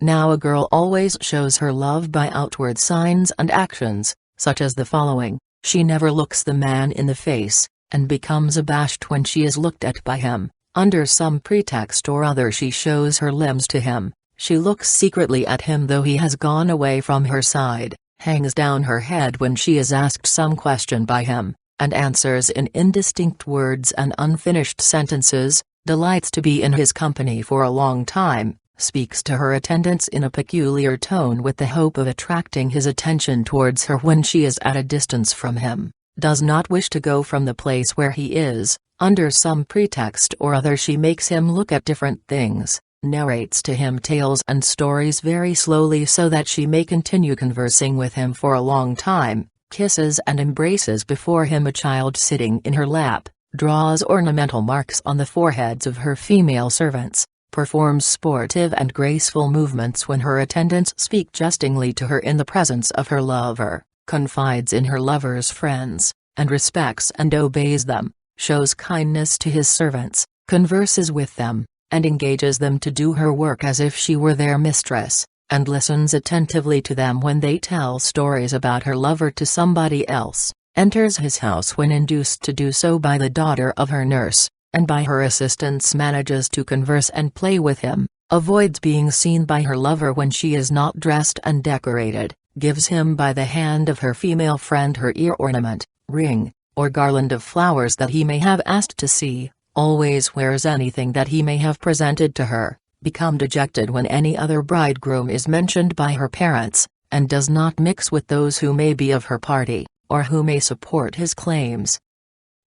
Now a girl always shows her love by outward signs and actions, such as the following: she never looks the man in the face, and becomes abashed when she is looked at by him. Under some pretext or other she shows her limbs to him, she looks secretly at him though he has gone away from her side, hangs down her head when she is asked some question by him, and answers in indistinct words and unfinished sentences, delights to be in his company for a long time, speaks to her attendants in a peculiar tone with the hope of attracting his attention towards her when she is at a distance from him, does not wish to go from the place where he is. Under some pretext or other she makes him look at different things, narrates to him tales and stories very slowly so that she may continue conversing with him for a long time, kisses and embraces before him a child sitting in her lap, draws ornamental marks on the foreheads of her female servants, performs sportive and graceful movements when her attendants speak jestingly to her in the presence of her lover, confides in her lover's friends, and respects and obeys them, shows kindness to his servants, converses with them, and engages them to do her work as if she were their mistress, and listens attentively to them when they tell stories about her lover to somebody else, enters his house when induced to do so by the daughter of her nurse, and by her assistants manages to converse and play with him, avoids being seen by her lover when she is not dressed and decorated, gives him by the hand of her female friend her ear ornament, ring, or garland of flowers that he may have asked to see, always wears anything that he may have presented to her, become dejected when any other bridegroom is mentioned by her parents, and does not mix with those who may be of her party, or who may support his claims.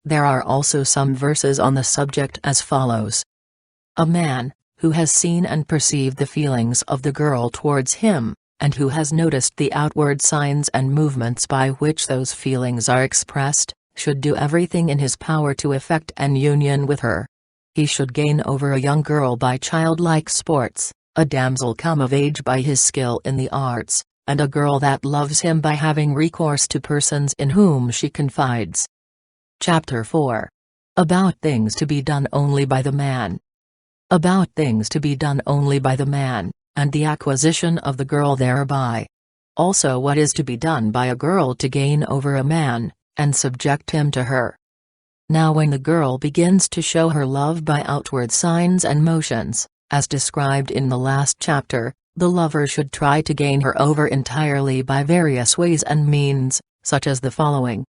There are also some verses on the subject as follows. A man, who has seen and perceived the feelings of the girl towards him, and who has noticed the outward signs and movements by which those feelings are expressed, should do everything in his power to effect an union with her. He should gain over a young girl by childlike sports, a damsel come of age by his skill in the arts, and a girl that loves him by having recourse to persons in whom she confides. Chapter 4. About things to be done only by the man. About things to be done only by the man, and the acquisition of the girl thereby. Also what is to be done by a girl to gain over a man, and subject him to her. Now when the girl begins to show her love by outward signs and motions, as described in the last chapter, the lover should try to gain her over entirely by various ways and means, such as the following.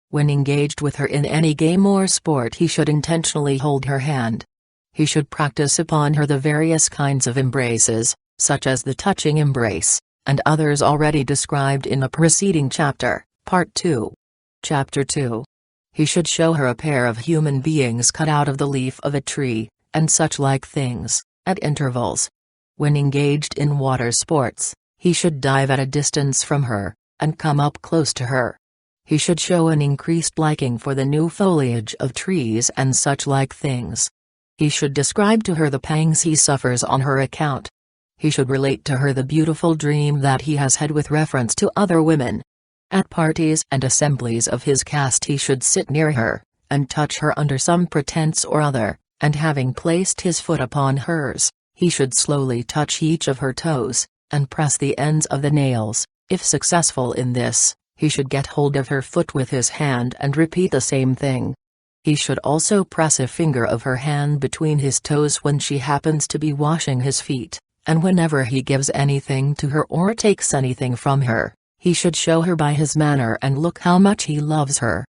When engaged with her in any game or sport, he should intentionally hold her hand. He should practice upon her the various kinds of embraces, such as the touching embrace, and others already described in a preceding chapter, Part 2. Chapter 2. He should show her a pair of human beings cut out of the leaf of a tree, and such like things, at intervals. When engaged in water sports, he should dive at a distance from her, and come up close to her. He should show an increased liking for the new foliage of trees and such like things. He should describe to her the pangs he suffers on her account. He should relate to her the beautiful dream that he has had with reference to other women. At parties and assemblies of his caste he should sit near her, and touch her under some pretense or other, and having placed his foot upon hers, he should slowly touch each of her toes, and press the ends of the nails. If successful in this, he should get hold of her foot with his hand and repeat the same thing. He should also press a finger of her hand between his toes when she happens to be washing his feet, and whenever he gives anything to her or takes anything from her, he should show her by his manner and look how much he loves her.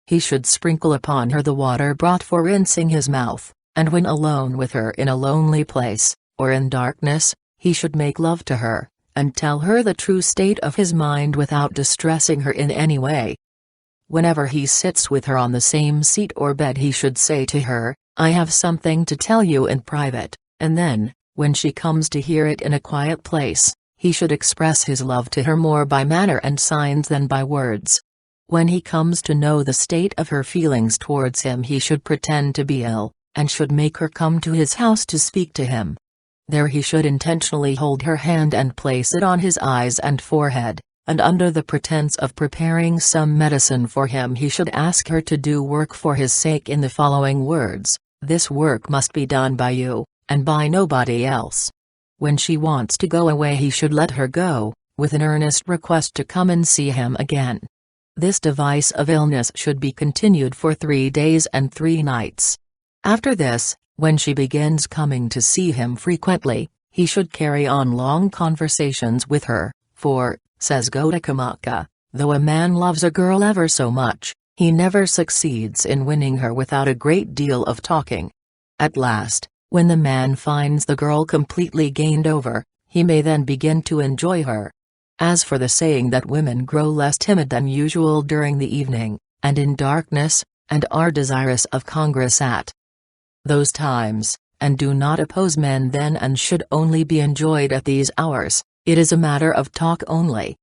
He should sprinkle upon her the water brought for rinsing his mouth, and when alone with her in a lonely place, or in darkness, he should make love to her, and tell her the true state of his mind without distressing her in any way. Whenever he sits with her on the same seat or bed he should say to her, "I have something to tell you in private," and then, when she comes to hear it in a quiet place, he should express his love to her more by manner and signs than by words. When he comes to know the state of her feelings towards him he should pretend to be ill, and should make her come to his house to speak to him. There he should intentionally hold her hand and place it on his eyes and forehead, and under the pretense of preparing some medicine for him he should ask her to do work for his sake in the following words: "This work must be done by you, and by nobody else." When she wants to go away he should let her go, with an earnest request to come and see him again. This device of illness should be continued for 3 days and 3 nights. After this, when she begins coming to see him frequently, he should carry on long conversations with her, for, says Gaudakamaka, though a man loves a girl ever so much, he never succeeds in winning her without a great deal of talking. At last, when the man finds the girl completely gained over, he may then begin to enjoy her. As for the saying that women grow less timid than usual during the evening, and in darkness, and are desirous of congress at those times, and do not oppose men then and should only be enjoyed at these hours, it is a matter of talk only.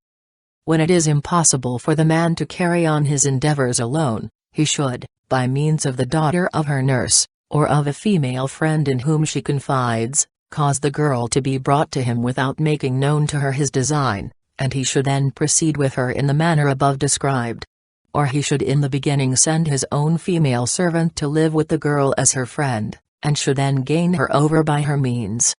When it is impossible for the man to carry on his endeavors alone, he should, by means of the daughter of her nurse, or of a female friend in whom she confides, cause the girl to be brought to him without making known to her his design, and he should then proceed with her in the manner above described. Or he should in the beginning send his own female servant to live with the girl as her friend, and should then gain her over by her means.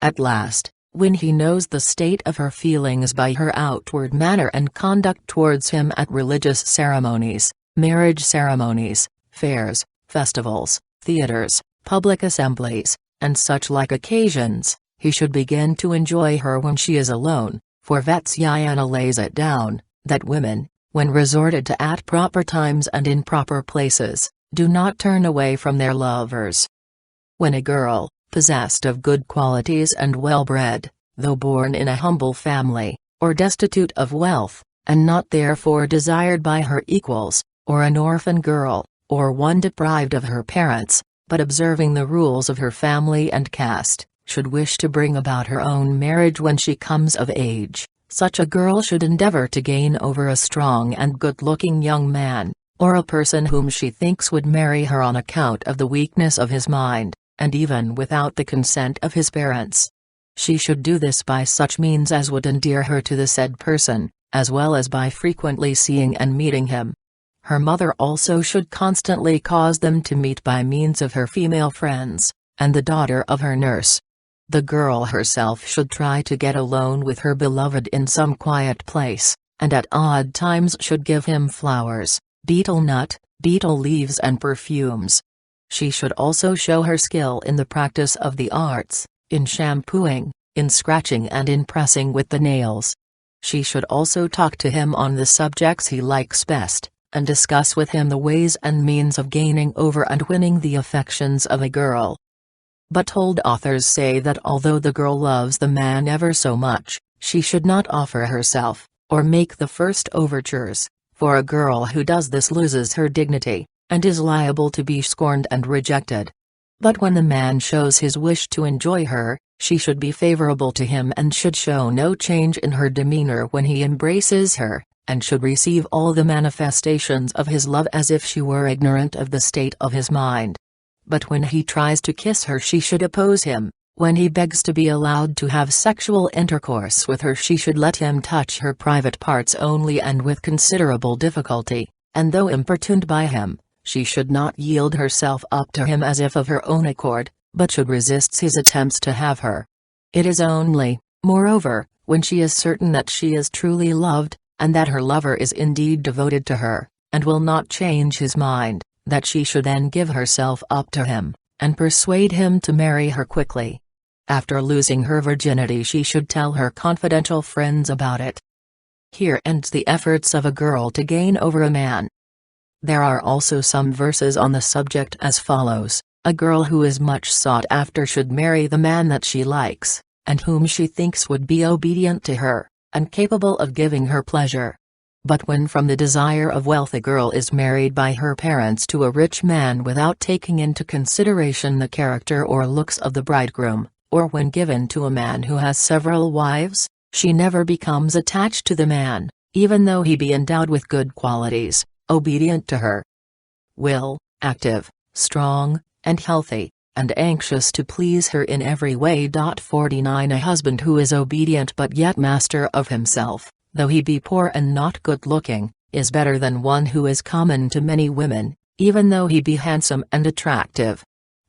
At last, when he knows the state of her feelings by her outward manner and conduct towards him at religious ceremonies, marriage ceremonies, fairs, festivals, theaters, public assemblies, and such like occasions, he should begin to enjoy her when she is alone, for Vatsayana lays it down, that women, when resorted to at proper times and in proper places, do not turn away from their lovers. When a girl, possessed of good qualities and well-bred, though born in a humble family, or destitute of wealth, and not therefore desired by her equals, or an orphan girl, or one deprived of her parents, but observing the rules of her family and caste, should wish to bring about her own marriage when she comes of age, such a girl should endeavor to gain over a strong and good-looking young man, or a person whom she thinks would marry her on account of the weakness of his mind, and even without the consent of his parents. She should do this by such means as would endear her to the said person, as well as by frequently seeing and meeting him. Her mother also should constantly cause them to meet by means of her female friends, and the daughter of her nurse. The girl herself should try to get alone with her beloved in some quiet place, and at odd times should give him flowers, betel nut, betel leaves and perfumes. She should also show her skill in the practice of the arts, in shampooing, in scratching and in pressing with the nails. She should also talk to him on the subjects he likes best, and discuss with him the ways and means of gaining over and winning the affections of a girl. But old authors say that although the girl loves the man ever so much, she should not offer herself, or make the first overtures, for a girl who does this loses her dignity, and is liable to be scorned and rejected. But when the man shows his wish to enjoy her, she should be favorable to him and should show no change in her demeanor when he embraces her, and should receive all the manifestations of his love as if she were ignorant of the state of his mind. But when he tries to kiss her she should oppose him, When he begs to be allowed to have sexual intercourse with her, she should let him touch her private parts only and with considerable difficulty, and though importuned by him, she should not yield herself up to him as if of her own accord, but should resist his attempts to have her. It is only, moreover, when she is certain that she is truly loved, and that her lover is indeed devoted to her, and will not change his mind, that she should then give herself up to him, and persuade him to marry her quickly. After losing her virginity, she should tell her confidential friends about it. Here ends the efforts of a girl to gain over a man. There are also some verses on the subject as follows: a girl who is much sought after should marry the man that she likes, and whom she thinks would be obedient to her, and capable of giving her pleasure. But when from the desire of wealth a girl is married by her parents to a rich man without taking into consideration the character or looks of the bridegroom, or when given to a man who has several wives, she never becomes attached to the man, even though he be endowed with good qualities, obedient to her will, active, strong, and healthy, and anxious to please her in every way. 49 A husband who is obedient but yet master of himself, though he be poor and not good-looking, is better than one who is common to many women, even though he be handsome and attractive.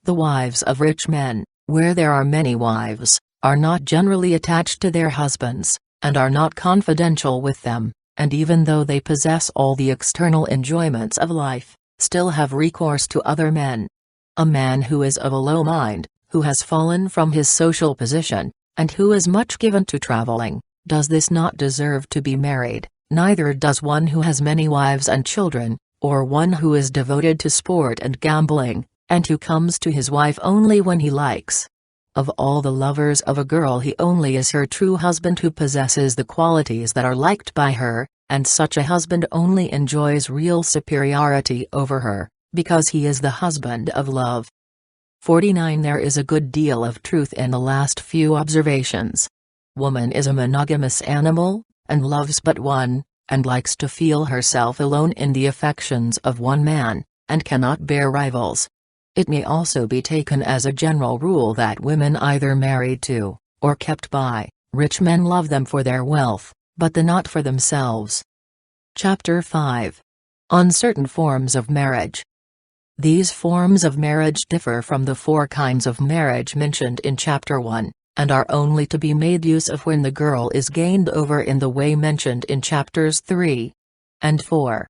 The wives of rich men, where there are many wives, are not generally attached to their husbands, and are not confidential with them, and even though they possess all the external enjoyments of life, still have recourse to other men. A man who is of a low mind, who has fallen from his social position, and who is much given to traveling, does this not deserve to be married, neither does one who has many wives and children, or one who is devoted to sport and gambling, and who comes to his wife only when he likes. Of all the lovers of a girl, he only is her true husband who possesses the qualities that are liked by her, and such a husband only enjoys real superiority over her, because he is the husband of love. 49 There is a good deal of truth in the last few observations. Woman is a monogamous animal, and loves but one, and likes to feel herself alone in the affections of one man, and cannot bear rivals. It may also be taken as a general rule that women either married to, or kept by, rich men love them for their wealth, but not for themselves. Chapter 5. On certain forms of marriage. These forms of marriage differ from the 4 kinds of marriage mentioned in Chapter 1, and are only to be made use of when the girl is gained over in the way mentioned in Chapters 3 and 4.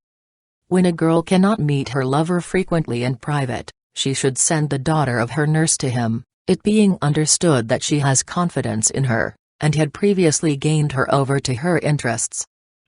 When a girl cannot meet her lover frequently in private, she should send the daughter of her nurse to him, it being understood that she has confidence in her, and had previously gained her over to her interests.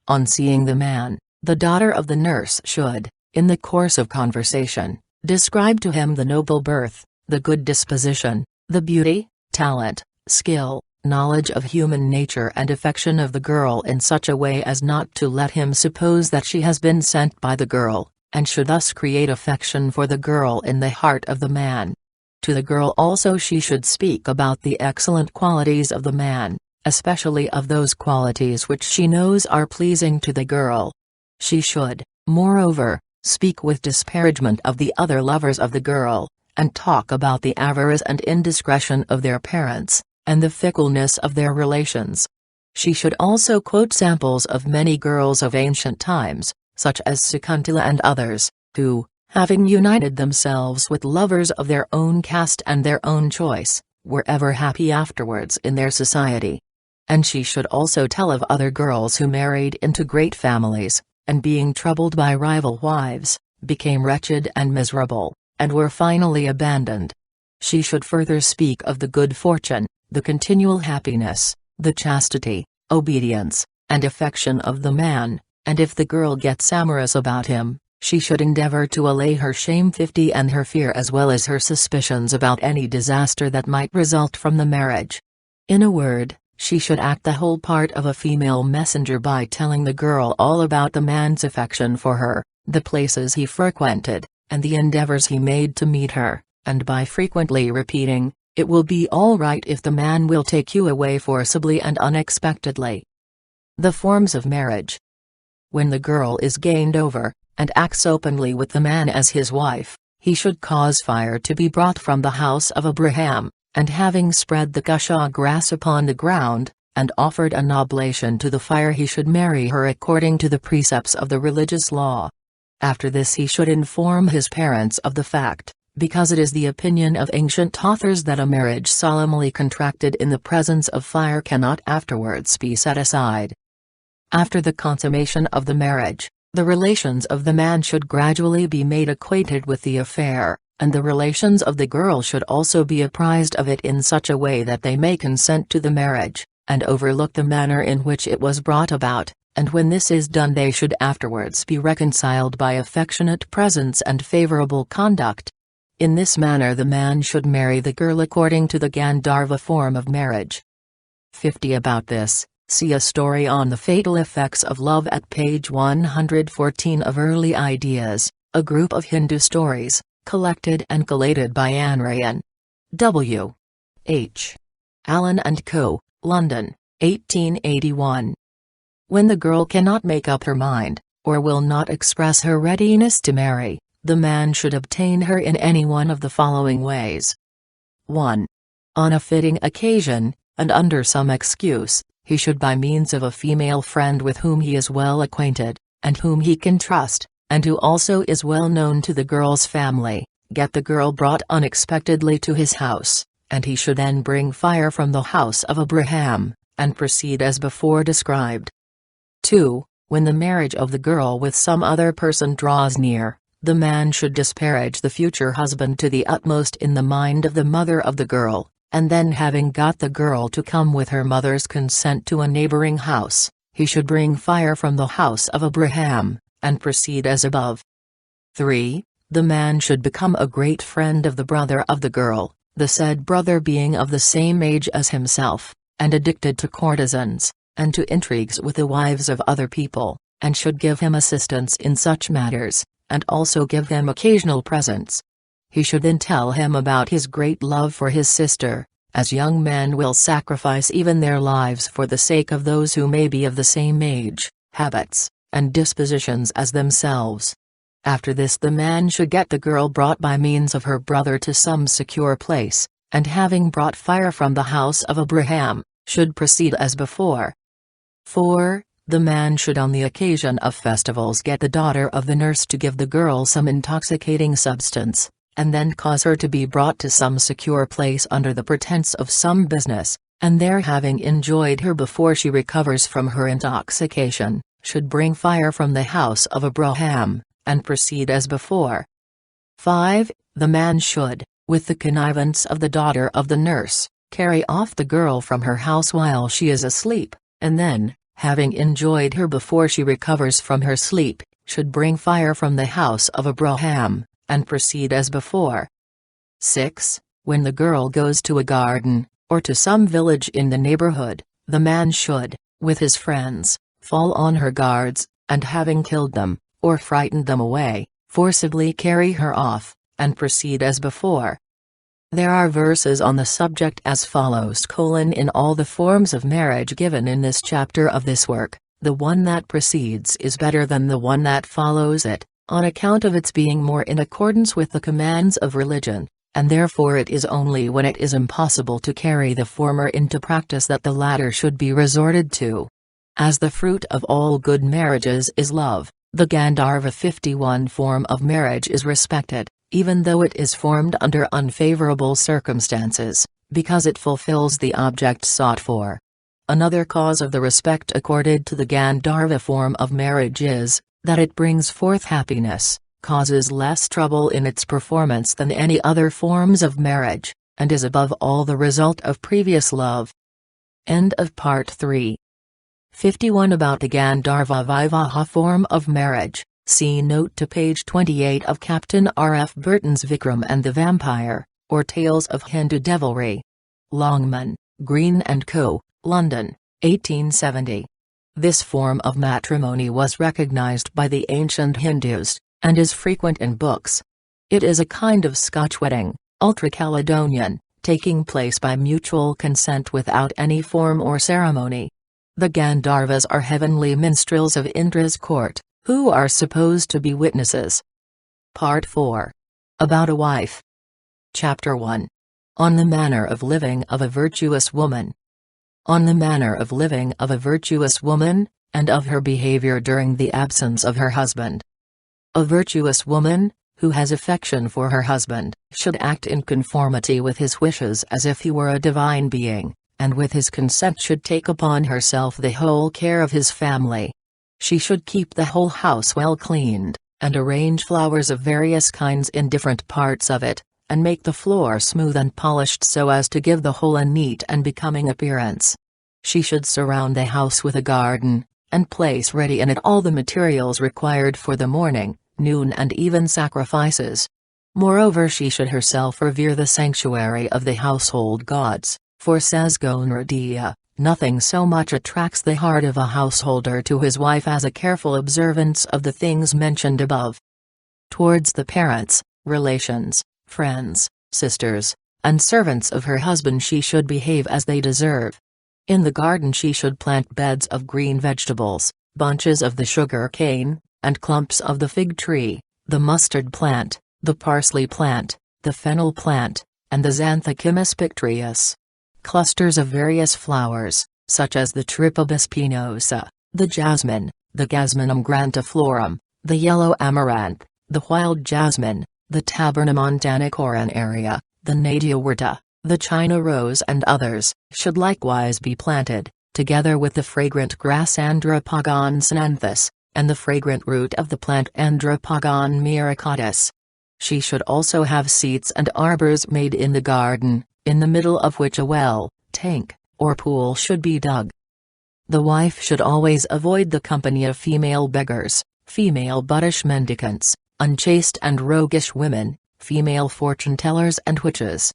On seeing the man, the daughter of the nurse should, in the course of conversation, describe to him the noble birth, the good disposition, the beauty, talent, skill, knowledge of human nature and affection of the girl in such a way as not to let him suppose that she has been sent by the girl, and should thus create affection for the girl in the heart of the man. To the girl also she should speak about the excellent qualities of the man, especially of those qualities which she knows are pleasing to the girl. She should, moreover, speak with disparagement of the other lovers of the girl, and talk about the avarice and indiscretion of their parents, and the fickleness of their relations. She should also quote samples of many girls of ancient times, such as Sakuntala and others, who, having united themselves with lovers of their own caste and their own choice, were ever happy afterwards in their society. And she should also tell of other girls who married into great families, and being troubled by rival wives, became wretched and miserable, and were finally abandoned. She should further speak of the good fortune, the continual happiness, the chastity, obedience, and affection of the man, and if the girl gets amorous about him, she should endeavor to allay her shame 50 and her fear as well as her suspicions about any disaster that might result from the marriage. In a word, she should act the whole part of a female messenger by telling the girl all about the man's affection for her, the places he frequented, and the endeavors he made to meet her, and by frequently repeating, "It will be all right if the man will take you away forcibly and unexpectedly." The forms of marriage. When the girl is gained over, and acts openly with the man as his wife, he should cause fire to be brought from the house of Abraham, and having spread the kusha grass upon the ground, and offered an oblation to the fire, he should marry her according to the precepts of the religious law. After this he should inform his parents of the fact, because it is the opinion of ancient authors that a marriage solemnly contracted in the presence of fire cannot afterwards be set aside. After the consummation of the marriage, the relations of the man should gradually be made acquainted with the affair, and the relations of the girl should also be apprised of it in such a way that they may consent to the marriage, and overlook the manner in which it was brought about, and when this is done they should afterwards be reconciled by affectionate presence and favorable conduct. In this manner the man should marry the girl according to the Gandharva form of marriage. 50. About this, see a story on the fatal effects of love at page 114 of Early Ideas, a group of Hindu stories, collected and collated by Anrayan. W. H. Allen and Co., London, 1881. When the girl cannot make up her mind, or will not express her readiness to marry, the man should obtain her in any one of the following ways. 1. On a fitting occasion, and under some excuse, he should by means of a female friend with whom he is well acquainted, and whom he can trust, and who also is well known to the girl's family, get the girl brought unexpectedly to his house, and he should then bring fire from the house of Abraham, and proceed as before described. 2. When the marriage of the girl with some other person draws near, the man should disparage the future husband to the utmost in the mind of the mother of the girl, and then having got the girl to come with her mother's consent to a neighboring house, he should bring fire from the house of Abraham, and proceed as above. 3. The man should become a great friend of the brother of the girl, the said brother being of the same age as himself, and addicted to courtesans, and to intrigues with the wives of other people, and should give him assistance in such matters, and also give him occasional presents. He should then tell him about his great love for his sister, as young men will sacrifice even their lives for the sake of those who may be of the same age, habits, and dispositions as themselves. After this the man should get the girl brought by means of her brother to some secure place, and having brought fire from the house of Abraham, should proceed as before. 4. The man should on the occasion of festivals get the daughter of the nurse to give the girl some intoxicating substance, and then cause her to be brought to some secure place under the pretense of some business, and there having enjoyed her before she recovers from her intoxication, should bring fire from the house of Abraham, and proceed as before. 5. The man should, with the connivance of the daughter of the nurse, carry off the girl from her house while she is asleep, and then, having enjoyed her before she recovers from her sleep, should bring fire from the house of Abraham, and proceed as before. 6. When the girl goes to a garden, or to some village in the neighborhood, the man should, with his friends, fall on her guards, and having killed them, or frightened them away, forcibly carry her off, and proceed as before. There are verses on the subject as follows: in all the forms of marriage given in this chapter of this work, the one that precedes is better than the one that follows it, on account of its being more in accordance with the commands of religion, and therefore it is only when it is impossible to carry the former into practice that the latter should be resorted to. As the fruit of all good marriages is love, the Gandharva 51 form of marriage is respected, even though it is formed under unfavorable circumstances, because it fulfills the object sought for. Another cause of the respect accorded to the Gandharva form of marriage is, that it brings forth happiness, causes less trouble in its performance than any other forms of marriage, and is above all the result of previous love. End of Part 3. 51. About the Gandharva Vivaha form of marriage, see note to page 28 of Captain R. F. Burton's Vikram and the Vampire, or Tales of Hindu Devilry. Longman, Green & Co., London, 1870. This form of matrimony was recognized by the ancient Hindus, and is frequent in books. It is a kind of Scotch wedding, ultra-Caledonian, taking place by mutual consent without any form or ceremony. The Gandharvas are heavenly minstrels of Indra's court, who are supposed to be witnesses. Part 4. About a wife. Chapter 1. On the manner of living of a virtuous woman. On the manner of living of a virtuous woman, and of her behavior during the absence of her husband. A virtuous woman, who has affection for her husband, should act in conformity with his wishes as if he were a divine being, and with his consent should take upon herself the whole care of his family. She should keep the whole house well cleaned, and arrange flowers of various kinds in different parts of it, and make the floor smooth and polished so as to give the whole a neat and becoming appearance. She should surround the house with a garden, and place ready in it all the materials required for the morning, noon and even sacrifices. Moreover, she should herself revere the sanctuary of the household gods, for says Gonradiya, nothing so much attracts the heart of a householder to his wife as a careful observance of the things mentioned above. Towards the parents, relations, friends, sisters, and servants of her husband she should behave as they deserve. In the garden she should plant beds of green vegetables, bunches of the sugar cane, and clumps of the fig tree, the mustard plant, the parsley plant, the fennel plant, and the Xanthochimus pictreus. Clusters of various flowers, such as the Tripobus pinosa, the jasmine, the Gasminum grandiflorum, the yellow amaranth, the wild jasmine, the Tabernamontana coronaria, the Nadyawarta, the China rose and others, should likewise be planted, together with the fragrant grass Andropogon sinanthus, and the fragrant root of the plant Andropogon miracatus. She should also have seats and arbors made in the garden, in the middle of which a well, tank, or pool should be dug. The wife should always avoid the company of female beggars, female buttish mendicants, unchaste and roguish women, female fortune-tellers and witches.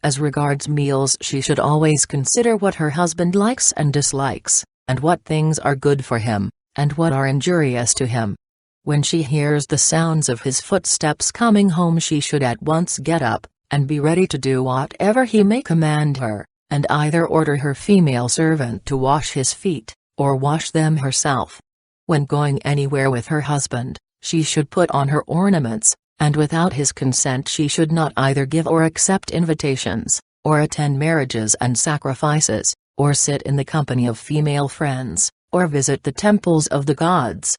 As regards meals she should always consider what her husband likes and dislikes, and what things are good for him, and what are injurious to him. When she hears the sounds of his footsteps coming home she should at once get up, and be ready to do whatever he may command her, and either order her female servant to wash his feet, or wash them herself. When going anywhere with her husband, she should put on her ornaments, and without his consent she should not either give or accept invitations, or attend marriages and sacrifices, or sit in the company of female friends, or visit the temples of the gods.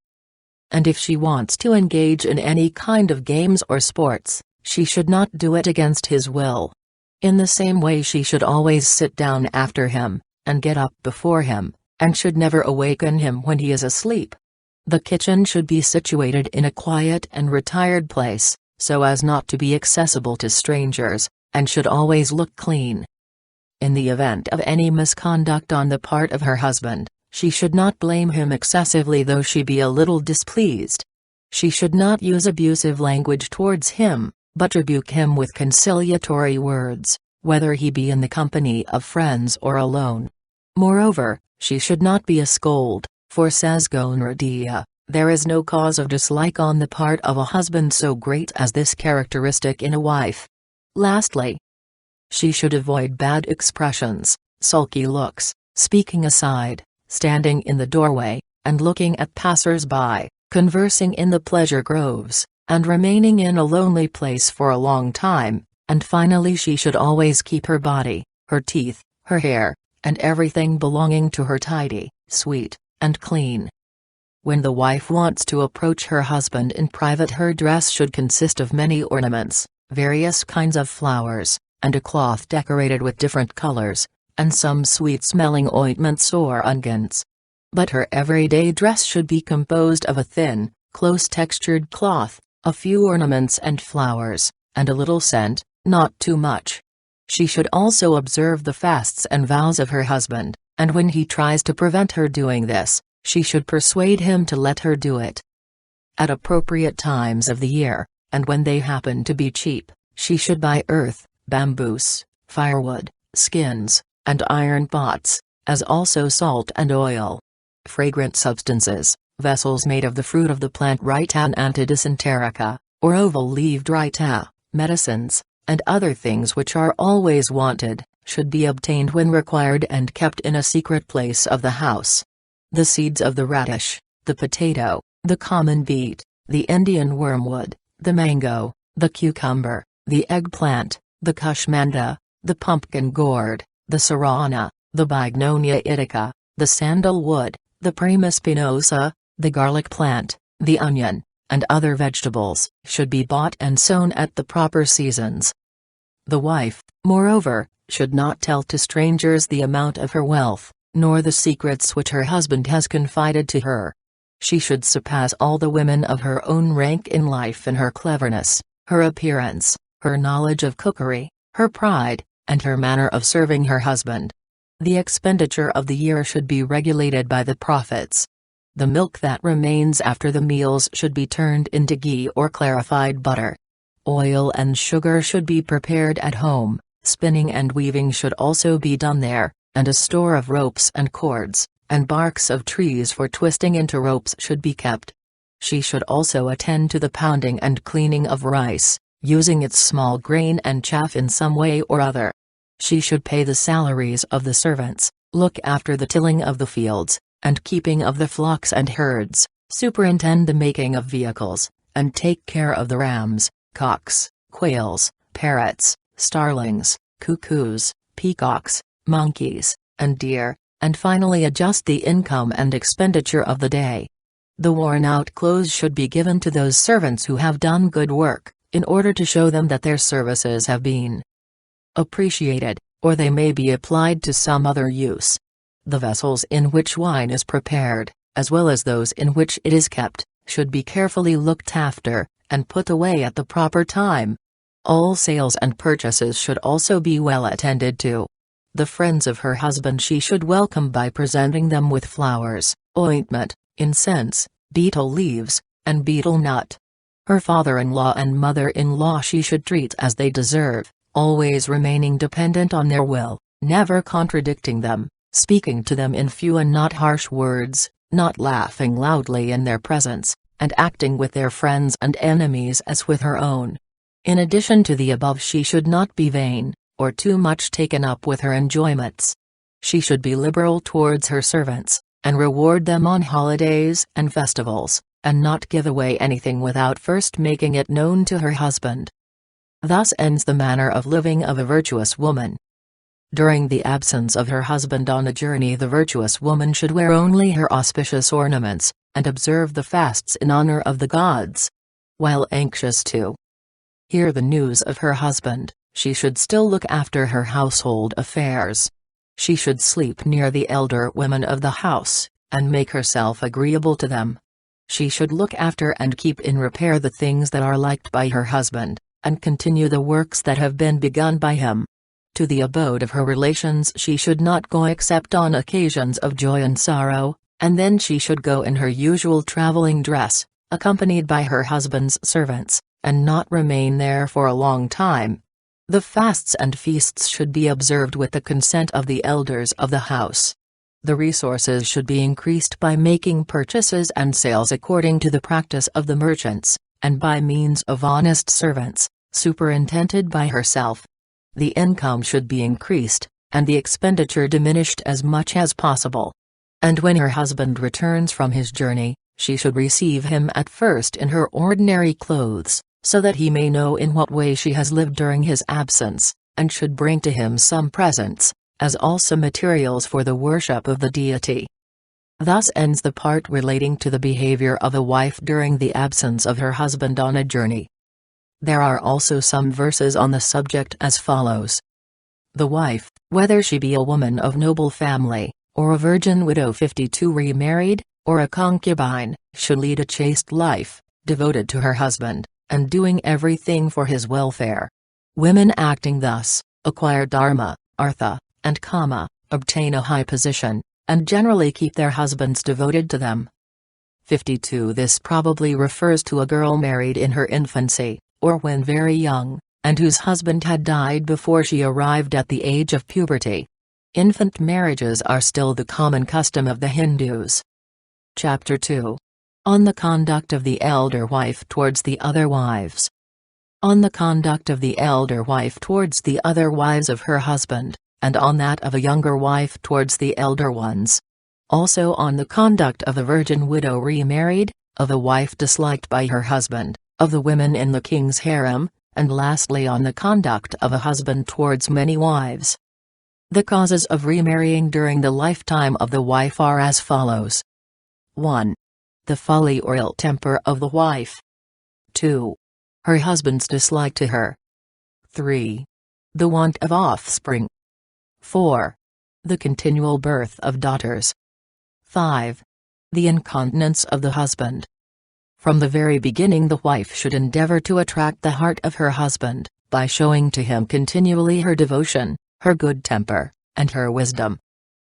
And if she wants to engage in any kind of games or sports, she should not do it against his will. In the same way she should always sit down after him, and get up before him, and should never awaken him when he is asleep. The kitchen should be situated in a quiet and retired place, so as not to be accessible to strangers, and should always look clean. In the event of any misconduct on the part of her husband, she should not blame him excessively though she be a little displeased. She should not use abusive language towards him, but rebuke him with conciliatory words, whether he be in the company of friends or alone. Moreover, she should not be a scold, for says Gonradiya, there is no cause of dislike on the part of a husband so great as this characteristic in a wife. Lastly, she should avoid bad expressions, sulky looks, speaking aside, standing in the doorway, and looking at passers-by, conversing in the pleasure groves, and remaining in a lonely place for a long time, and finally she should always keep her body, her teeth, her hair, and everything belonging to her tidy, sweet, and clean. When the wife wants to approach her husband in private her dress should consist of many ornaments, various kinds of flowers, and a cloth decorated with different colors, and some sweet-smelling ointments or unguents. But her everyday dress should be composed of a thin, close-textured cloth, a few ornaments and flowers, and a little scent, not too much. She should also observe the fasts and vows of her husband, and when he tries to prevent her doing this, she should persuade him to let her do it. At appropriate times of the year, and when they happen to be cheap, she should buy earth, bamboos, firewood, skins, and iron pots, as also salt and oil. Fragrant substances, vessels made of the fruit of the plant Rhytan antidysenterica, or oval-leaved Rhyta, medicines, and other things which are always wanted, should be obtained when required and kept in a secret place of the house. The seeds of the radish, the potato, the common beet, the Indian wormwood, the mango, the cucumber, the eggplant, the kushmanda, the pumpkin gourd, the sarana, the bignonia indica, the sandalwood, the prima spinosa, the garlic plant, the onion, and other vegetables should be bought and sown at the proper seasons. The wife, moreover, should not tell to strangers the amount of her wealth, nor the secrets which her husband has confided to her. She should surpass all the women of her own rank in life in her cleverness, her appearance, her knowledge of cookery, her pride, and her manner of serving her husband. The expenditure of the year should be regulated by the profits. The milk that remains after the meals should be turned into ghee or clarified butter. Oil and sugar should be prepared at home, spinning and weaving should also be done there, and a store of ropes and cords, and barks of trees for twisting into ropes should be kept. She should also attend to the pounding and cleaning of rice, using its small grain and chaff in some way or other. She should pay the salaries of the servants, look after the tilling of the fields, and keeping of the flocks and herds, superintend the making of vehicles, and take care of the rams, cocks, quails, parrots, starlings, cuckoos, peacocks, monkeys, and deer, and finally adjust the income and expenditure of the day. The worn-out clothes should be given to those servants who have done good work, in order to show them that their services have been appreciated, or they may be applied to some other use. The vessels in which wine is prepared, as well as those in which it is kept, should be carefully looked after, and put away at the proper time. All sales and purchases should also be well attended to. The friends of her husband she should welcome by presenting them with flowers, ointment, incense, betel leaves, and betel nut. Her father-in-law and mother-in-law she should treat as they deserve, always remaining dependent on their will, never contradicting them, speaking to them in few and not harsh words, not laughing loudly in their presence, and acting with their friends and enemies as with her own. In addition to the above she should not be vain, or too much taken up with her enjoyments. She should be liberal towards her servants, and reward them on holidays and festivals, and not give away anything without first making it known to her husband. Thus ends the manner of living of a virtuous woman. During the absence of her husband on a journey the virtuous woman should wear only her auspicious ornaments, and observe the fasts in honor of the gods. While anxious to hear the news of her husband, she should still look after her household affairs. She should sleep near the elder women of the house, and make herself agreeable to them. She should look after and keep in repair the things that are liked by her husband, and continue the works that have been begun by him. To the abode of her relations she should not go except on occasions of joy and sorrow, and then she should go in her usual traveling dress, accompanied by her husband's servants, and not remain there for a long time. The fasts and feasts should be observed with the consent of the elders of the house. The resources should be increased by making purchases and sales according to the practice of the merchants, and by means of honest servants, superintended by herself. The income should be increased, and the expenditure diminished as much as possible. And when her husband returns from his journey, she should receive him at first in her ordinary clothes, so that he may know in what way she has lived during his absence, and should bring to him some presents, as also materials for the worship of the deity. Thus ends the part relating to the behavior of a wife during the absence of her husband on a journey. There are also some verses on the subject as follows. The wife, whether she be a woman of noble family, or a virgin widow 52 remarried, or a concubine, should lead a chaste life, devoted to her husband, and doing everything for his welfare. Women acting thus, acquire dharma, artha, and kama, obtain a high position, and generally keep their husbands devoted to them. 52 This probably refers to a girl married in her infancy, or when very young, and whose husband had died before she arrived at the age of puberty. Infant marriages are still the common custom of the Hindus. Chapter 2. On the conduct of the elder wife towards the other wives. On the conduct of the elder wife towards the other wives of her husband, and on that of a younger wife towards the elder ones. Also on the conduct of a virgin widow remarried, of a wife disliked by her husband, of the women in the king's harem, and lastly on the conduct of a husband towards many wives. The causes of remarrying during the lifetime of the wife are as follows. 1. The folly or ill temper of the wife. 2. Her husband's dislike to her. 3. The want of offspring. 4. The continual birth of daughters. 5. The incontinence of the husband. From the very beginning the wife should endeavor to attract the heart of her husband, by showing to him continually her devotion, her good temper, and her wisdom.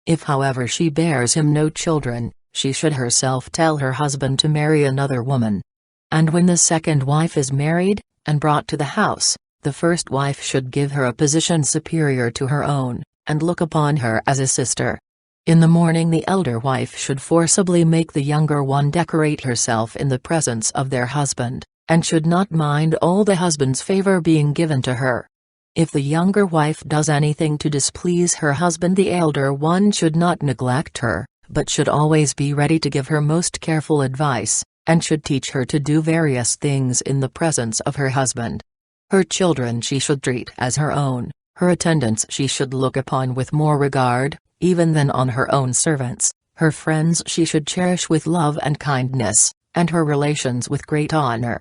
If however she bears him no children, she should herself tell her husband to marry another woman. And when the second wife is married, and brought to the house, the first wife should give her a position superior to her own, and look upon her as a sister. In the morning the elder wife should forcibly make the younger one decorate herself in the presence of their husband, and should not mind all the husband's favor being given to her. If the younger wife does anything to displease her husband, the elder one should not neglect her, but should always be ready to give her most careful advice, and should teach her to do various things in the presence of her husband. Her children she should treat as her own, her attendants she should look upon with more regard, even than on her own servants, her friends she should cherish with love and kindness, and her relations with great honor.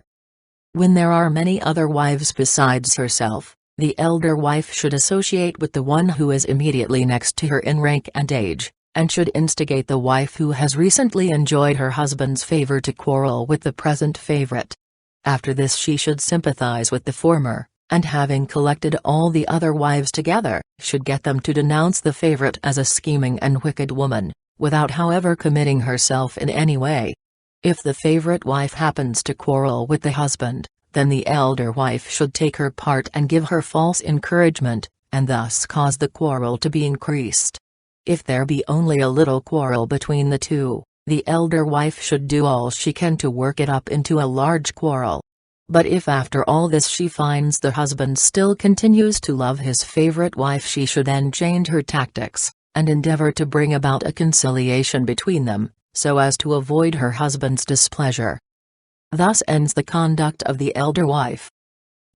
When there are many other wives besides herself, the elder wife should associate with the one who is immediately next to her in rank and age, and should instigate the wife who has recently enjoyed her husband's favor to quarrel with the present favorite. After this she should sympathize with the former, and having collected all the other wives together, should get them to denounce the favorite as a scheming and wicked woman, without however committing herself in any way. If the favorite wife happens to quarrel with the husband, then the elder wife should take her part and give her false encouragement, and thus cause the quarrel to be increased. If there be only a little quarrel between the two, the elder wife should do all she can to work it up into a large quarrel. But if after all this she finds the husband still continues to love his favorite wife, she should then change her tactics, and endeavor to bring about a conciliation between them, so as to avoid her husband's displeasure. Thus ends the conduct of the elder wife.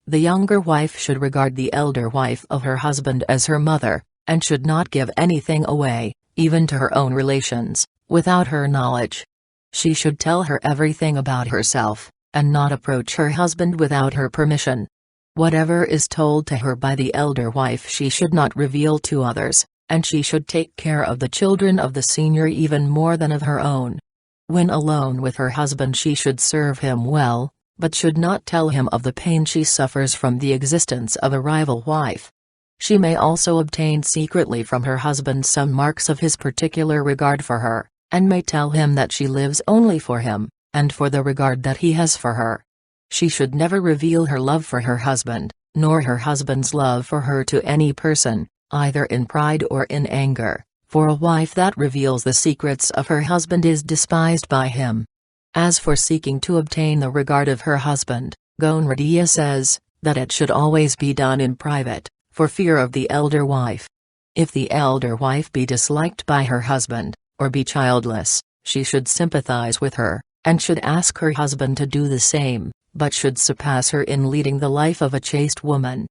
The younger wife should regard the elder wife of her husband as her mother, and should not give anything away, even to her own relations, without her knowledge. She should tell her everything about herself, and not approach her husband without her permission. Whatever is told to her by the elder wife she should not reveal to others, and she should take care of the children of the senior even more than of her own. When alone with her husband she should serve him well, but should not tell him of the pain she suffers from the existence of a rival wife. She may also obtain secretly from her husband some marks of his particular regard for her, and may tell him that she lives only for him, and for the regard that he has for her. She should never reveal her love for her husband, nor her husband's love for her to any person, either in pride or in anger, for a wife that reveals the secrets of her husband is despised by him. As for seeking to obtain the regard of her husband, Gonradiya says, that it should always be done in private, for fear of the elder wife. If the elder wife be disliked by her husband, or be childless, she should sympathize with her, and should ask her husband to do the same, but should surpass her in leading the life of a chaste woman.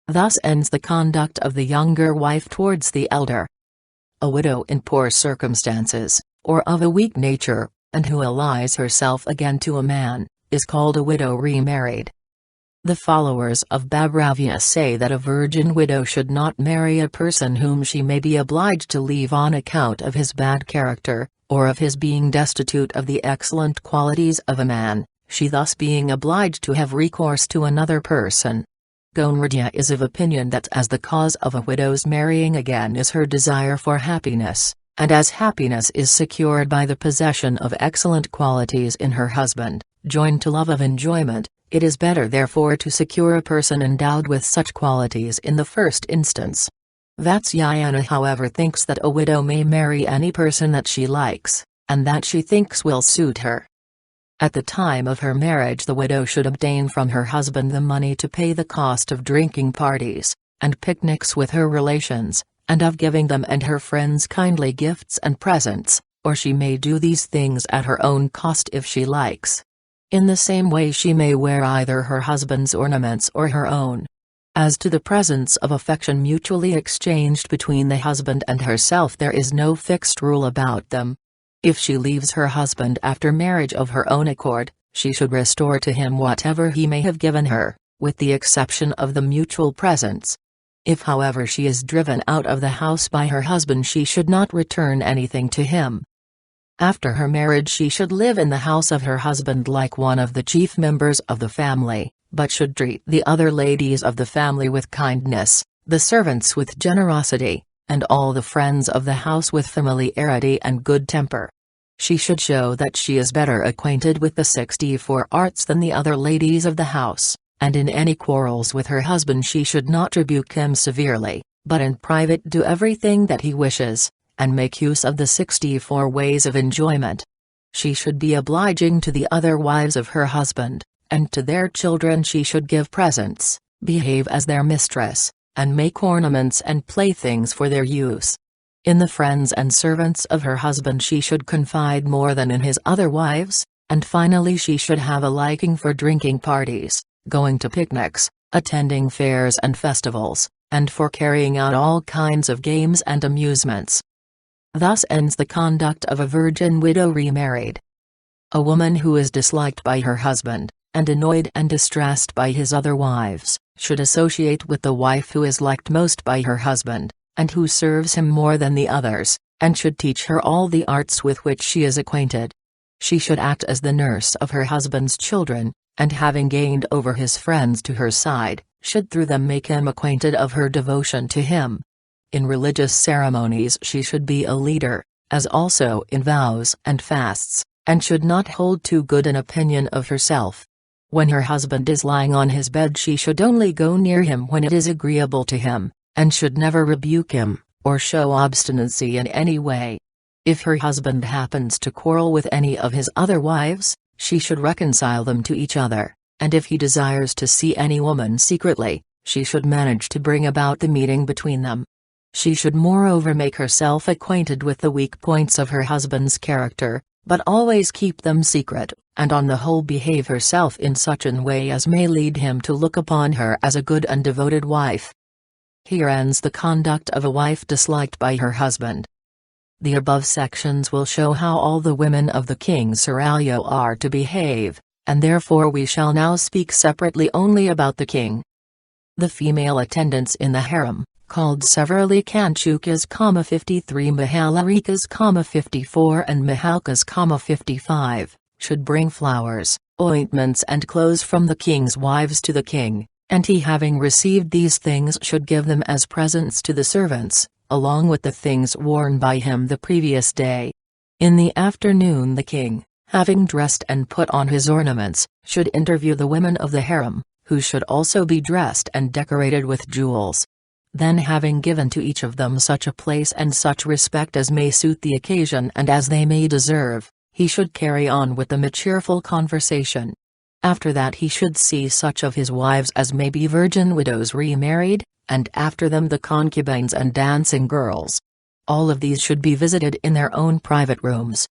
Thus ends the conduct of the younger wife towards the elder. A widow in poor circumstances, or of a weak nature, and who allies herself again to a man, is called a widow remarried. The followers of Bhagwan say that a virgin widow should not marry a person whom she may be obliged to leave on account of his bad character, or of his being destitute of the excellent qualities of a man, she thus being obliged to have recourse to another person. Gonradiya is of opinion that as the cause of a widow's marrying again is her desire for happiness, and as happiness is secured by the possession of excellent qualities in her husband, joined to love of enjoyment, it is better therefore to secure a person endowed with such qualities in the first instance. Vatsayana however thinks that a widow may marry any person that she likes, and that she thinks will suit her. At the time of her marriage the widow should obtain from her husband the money to pay the cost of drinking parties, and picnics with her relations, and of giving them and her friends kindly gifts and presents, or she may do these things at her own cost if she likes. In the same way she may wear either her husband's ornaments or her own. As to the presents of affection mutually exchanged between the husband and herself, there is no fixed rule about them. If she leaves her husband after marriage of her own accord, she should restore to him whatever he may have given her, with the exception of the mutual presents. If however she is driven out of the house by her husband, she should not return anything to him. After her marriage she should live in the house of her husband like one of the chief members of the family, but should treat the other ladies of the family with kindness, the servants with generosity, and all the friends of the house with familiarity and good temper. She should show that she is better acquainted with the 64 arts than the other ladies of the house, and in any quarrels with her husband she should not rebuke him severely, but in private do everything that he wishes, and make use of the 64 ways of enjoyment. She should be obliging to the other wives of her husband, and to their children she should give presents, behave as their mistress, and make ornaments and playthings for their use. In the friends and servants of her husband she should confide more than in his other wives, and finally she should have a liking for drinking parties, going to picnics, attending fairs and festivals, and for carrying out all kinds of games and amusements. Thus ends the conduct of a virgin widow remarried. A woman who is disliked by her husband, and annoyed and distressed by his other wives, should associate with the wife who is liked most by her husband, and who serves him more than the others, and should teach her all the arts with which she is acquainted. She should act as the nurse of her husband's children, and having gained over his friends to her side, should through them make him acquainted of her devotion to him. In religious ceremonies she should be a leader, as also in vows and fasts, and should not hold too good an opinion of herself. When her husband is lying on his bed she should only go near him when it is agreeable to him, and should never rebuke him, or show obstinacy in any way. If her husband happens to quarrel with any of his other wives, she should reconcile them to each other, and if he desires to see any woman secretly, she should manage to bring about the meeting between them. She should moreover make herself acquainted with the weak points of her husband's character, but always keep them secret, and on the whole behave herself in such an way as may lead him to look upon her as a good and devoted wife. Here ends the conduct of a wife disliked by her husband. The above sections will show how all the women of the king's seraglio are to behave, and therefore we shall now speak separately only about the king. The female attendants in the harem, called severally Kanchukas, 53, Mahalarikas, 54 and Mahalkas, 55, should bring flowers, ointments and clothes from the king's wives to the king, and he having received these things should give them as presents to the servants, along with the things worn by him the previous day. In the afternoon the king, having dressed and put on his ornaments, should interview the women of the harem, who should also be dressed and decorated with jewels. Then having given to each of them such a place and such respect as may suit the occasion and as they may deserve, he should carry on with them a cheerful conversation. After that he should see such of his wives as may be virgin widows remarried, and after them the concubines and dancing girls. All of these should be visited in their own private rooms.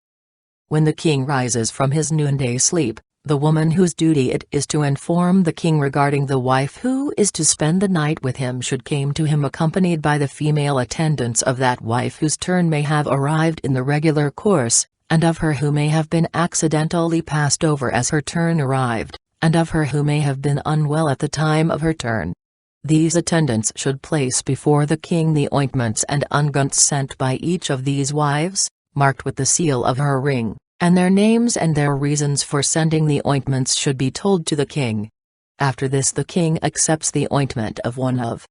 When the king rises from his noonday sleep, the woman whose duty it is to inform the king regarding the wife who is to spend the night with him should come to him accompanied by the female attendants of that wife whose turn may have arrived in the regular course, and of her who may have been accidentally passed over as her turn arrived, and of her who may have been unwell at the time of her turn. These attendants should place before the king the ointments and unguents sent by each of these wives, marked with the seal of her ring, and their names and their reasons for sending the ointments should be told to the king. After this the king accepts the ointment of one of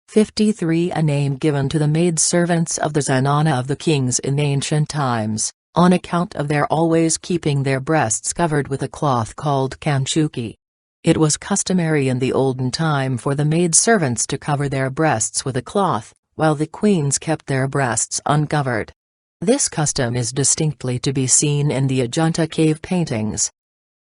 53, a name given to the maidservants of the zanana of the kings in ancient times, on account of their always keeping their breasts covered with a cloth called kanchuki. It was customary in the olden time for the maidservants to cover their breasts with a cloth, while the queens kept their breasts uncovered. This custom is distinctly to be seen in the Ajanta cave paintings.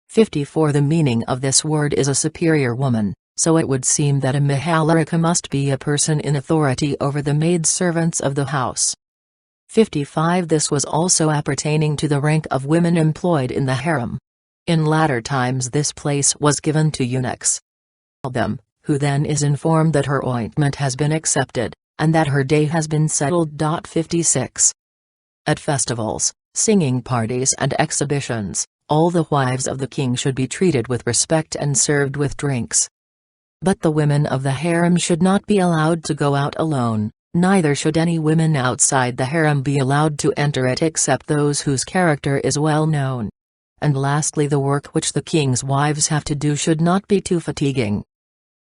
54. The meaning of this word is a superior woman, so it would seem that a Mahalarika must be a person in authority over the maidservants of the house. 55. This was also appertaining to the rank of women employed in the harem. In latter times this place was given to eunuchs. Them, who then is informed that her ointment has been accepted, and that her day has been settled. 56. At festivals, singing parties and exhibitions, all the wives of the king should be treated with respect and served with drinks. But the women of the harem should not be allowed to go out alone, neither should any women outside the harem be allowed to enter it except those whose character is well known. And lastly, the work which the king's wives have to do should not be too fatiguing.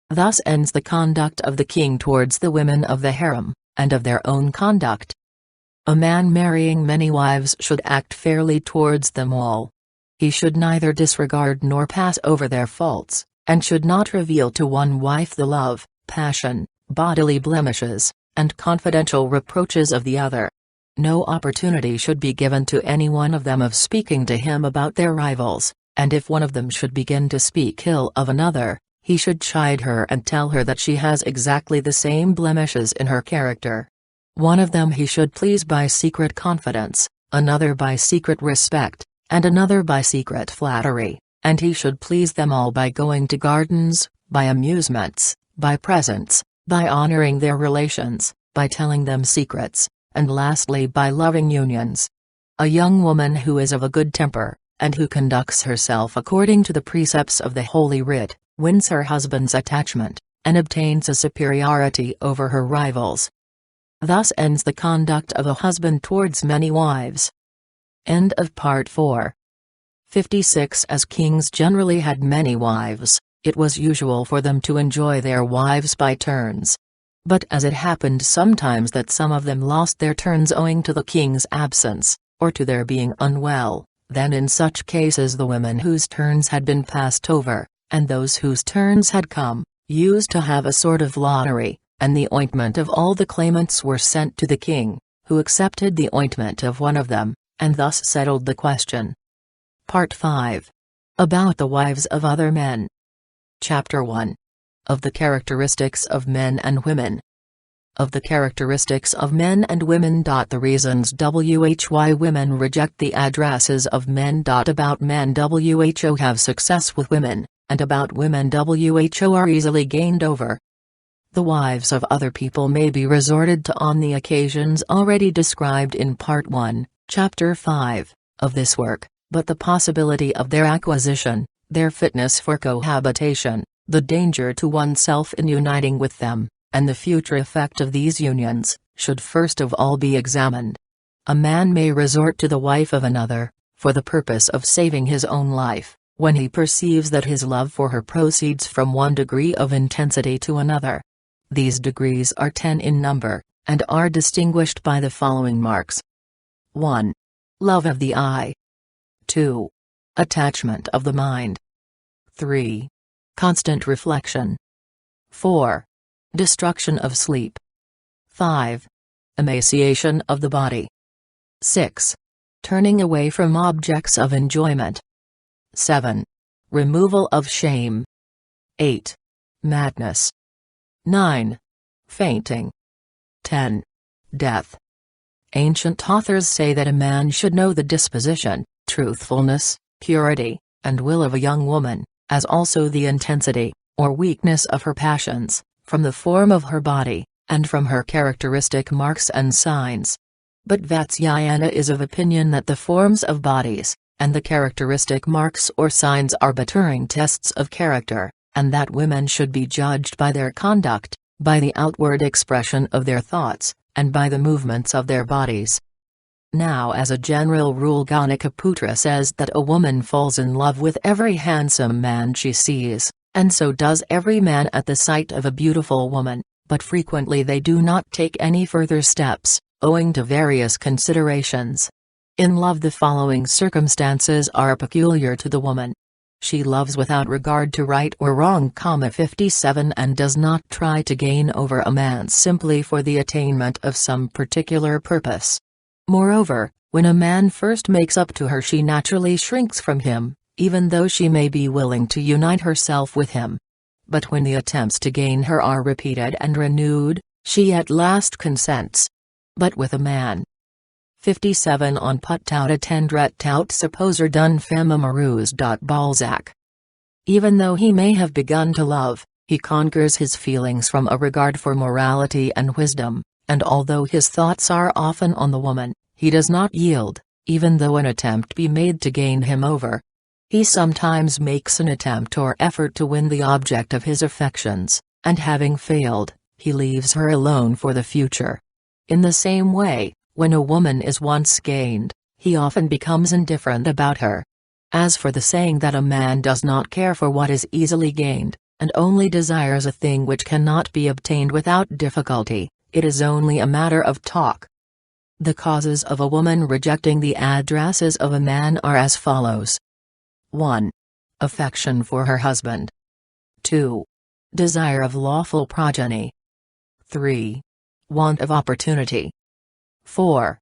Thus ends the conduct of the king towards the women of the harem, and of their own conduct. A man marrying many wives should act fairly towards them all. He should neither disregard nor pass over their faults, and should not reveal to one wife the love, passion, bodily blemishes, and confidential reproaches of the other. No opportunity should be given to any one of them of speaking to him about their rivals, and if one of them should begin to speak ill of another, he should chide her and tell her that she has exactly the same blemishes in her character. One of them he should please by secret confidence, another by secret respect, and another by secret flattery, and he should please them all by going to gardens, by amusements, by presents, by honoring their relations, by telling them secrets, and lastly by loving unions. A young woman who is of a good temper, and who conducts herself according to the precepts of the Holy Writ, wins her husband's attachment, and obtains a superiority over her rivals. Thus ends the conduct of a husband towards many wives. End of Part 4. 56. As kings generally had many wives, it was usual for them to enjoy their wives by turns. But as it happened sometimes that some of them lost their turns owing to the king's absence, or to their being unwell, then in such cases the women whose turns had been passed over, and those whose turns had come, used to have a sort of lottery, and the ointment of all the claimants were sent to the king, who accepted the ointment of one of them, and thus settled the question. Part 5. About the wives of other men. Chapter 1. Of the characteristics of men and women. Of the characteristics of men and women. The reasons why women reject the addresses of men. About men who have success with women, and about women who are easily gained over. The wives of other people may be resorted to on the occasions already described in Part 1, Chapter 5, of this work, but the possibility of their acquisition, their fitness for cohabitation, the danger to oneself in uniting with them, and the future effect of these unions, should first of all be examined. A man may resort to the wife of another, for the purpose of saving his own life, when he perceives that his love for her proceeds from one degree of intensity to another. These degrees are 10 in number, and are distinguished by the following marks. 1. Love of the eye. 2. Attachment of the mind. 3. Constant reflection. 4. Destruction of sleep. 5. Emaciation of the body. 6. Turning away from objects of enjoyment. 7. Removal of shame. 8. Madness. 9. Fainting. 10. Death. Ancient authors say that a man should know the disposition, truthfulness, purity, and will of a young woman, as also the intensity, or weakness of her passions, from the form of her body, and from her characteristic marks and signs. But Vatsayana is of opinion that the forms of bodies, and the characteristic marks or signs are but Turing tests of character, and that women should be judged by their conduct, by the outward expression of their thoughts, and by the movements of their bodies. Now as a general rule Ganikaputra says that a woman falls in love with every handsome man she sees, and so does every man at the sight of a beautiful woman, but frequently they do not take any further steps, owing to various considerations. In love the following circumstances are peculiar to the woman. She loves without regard to right or wrong, 57, and does not try to gain over a man simply for the attainment of some particular purpose. Moreover, when a man first makes up to her she naturally shrinks from him, even though she may be willing to unite herself with him. But when the attempts to gain her are repeated and renewed, she at last consents. But with a man 57 On put tout attendret tout supposer d'une femme amoureuse. Balzac. Even though he may have begun to love, he conquers his feelings from a regard for morality and wisdom, and although his thoughts are often on the woman, he does not yield, even though an attempt be made to gain him over. He sometimes makes an attempt or effort to win the object of his affections, and having failed, he leaves her alone for the future. In the same way, when a woman is once gained, he often becomes indifferent about her. As for the saying that a man does not care for what is easily gained, and only desires a thing which cannot be obtained without difficulty, it is only a matter of talk. The causes of a woman rejecting the addresses of a man are as follows. 1. Affection for her husband. 2. Desire of lawful progeny. 3. Want of opportunity. 4.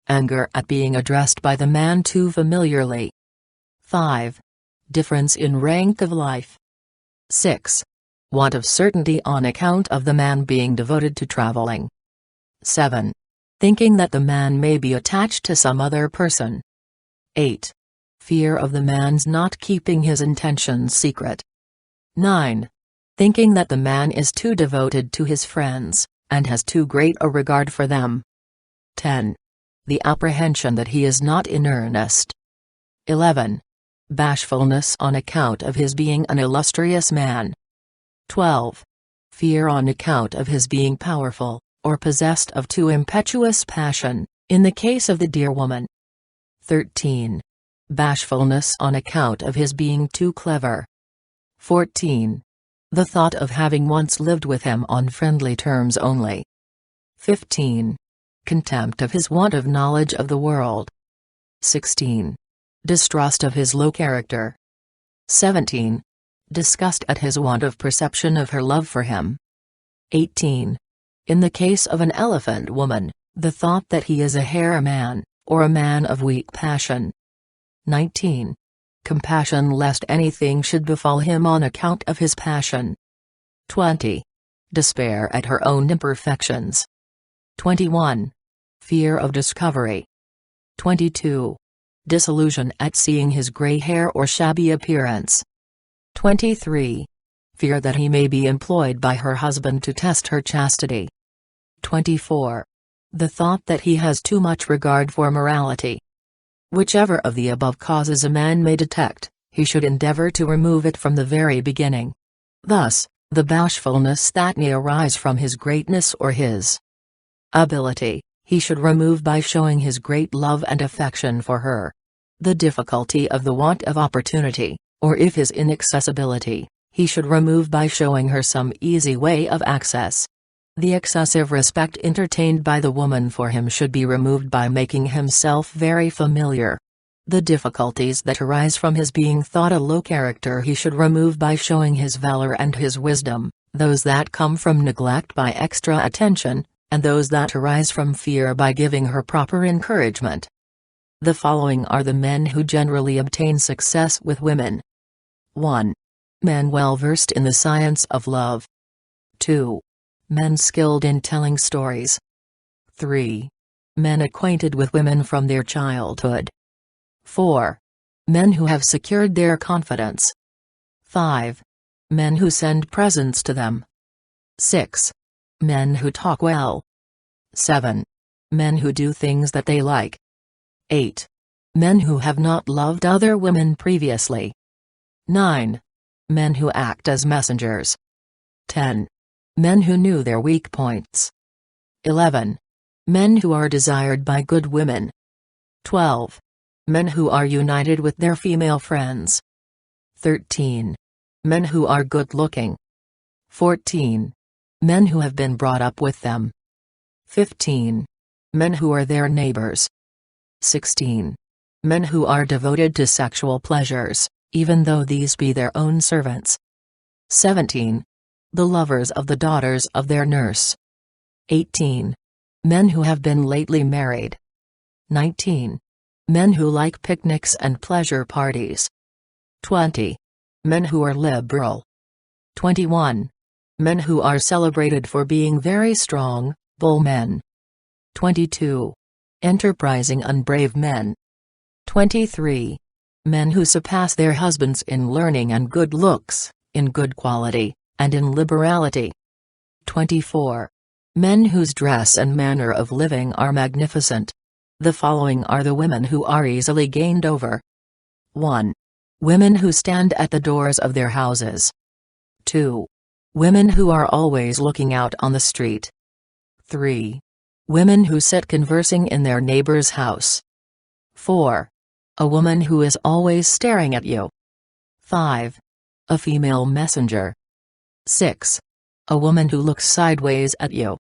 Anger at being addressed by the man too familiarly. 5. Difference in rank of life. 6. Want of certainty on account of the man being devoted to traveling. 7. Thinking that the man may be attached to some other person. 8. Fear of the man's not keeping his intentions secret. 9. Thinking that the man is too devoted to his friends, and has too great a regard for them. 10. The apprehension that he is not in earnest. 11. Bashfulness on account of his being an illustrious man. 12. Fear on account of his being powerful, or possessed of too impetuous passion, in the case of the dear woman. 13. Bashfulness on account of his being too clever. 14. The thought of having once lived with him on friendly terms only. 15. Contempt of his want of knowledge of the world. 16. Distrust of his low character. 17. Disgust at his want of perception of her love for him. 18. In the case of an elephant woman, the thought that he is a hare man, or a man of weak passion. 19. Compassion lest anything should befall him on account of his passion. 20. Despair at her own imperfections. 21. Fear of discovery. 22. Disillusion at seeing his gray hair or shabby appearance. 23. Fear that he may be employed by her husband to test her chastity. 24. The thought that he has too much regard for morality. Whichever of the above causes a man may detect, he should endeavor to remove it from the very beginning. Thus, the bashfulness that may arise from his greatness or his ability, he should remove by showing his great love and affection for her. The difficulty of the want of opportunity, or if his inaccessibility, he should remove by showing her some easy way of access. The excessive respect entertained by the woman for him should be removed by making himself very familiar. The difficulties that arise from his being thought a low character he should remove by showing his valor and his wisdom, those that come from neglect by extra attention, and those that arise from fear by giving her proper encouragement. The following are the men who generally obtain success with women. 1. Men well versed in the science of love. 2. Men skilled in telling stories. 3. Men acquainted with women from their childhood. 4. Men who have secured their confidence. 5. Men who send presents to them. 6. Men who talk well. 7. Men who do things that they like. 8. Men who have not loved other women previously. 9. Men who act as messengers. 10. Men who knew their weak points. 11. Men who are desired by good women. 12. Men who are united with their female friends. 13. Men who are good-looking. 14. Men who have been brought up with them. 15. Men who are their neighbors. 16. Men who are devoted to sexual pleasures, even though these be their own servants. 17. The lovers of the daughters of their nurse. 18. Men who have been lately married. 19. Men who like picnics and pleasure parties. 20. Men who are liberal. 21. Men who are celebrated for being very strong, bull men. 22. enterprising and brave men. 23. Men who surpass their husbands in learning and good looks, in good quality, and in liberality. 24. Men whose dress and manner of living are magnificent. The following are the women who are easily gained over. 1. Women who stand at the doors of their houses. 2. Women who are always looking out on the street. 3. Women who sit conversing in their neighbor's house. 4. A woman who is always staring at you. 5. A female messenger. 6. A woman who looks sideways at you.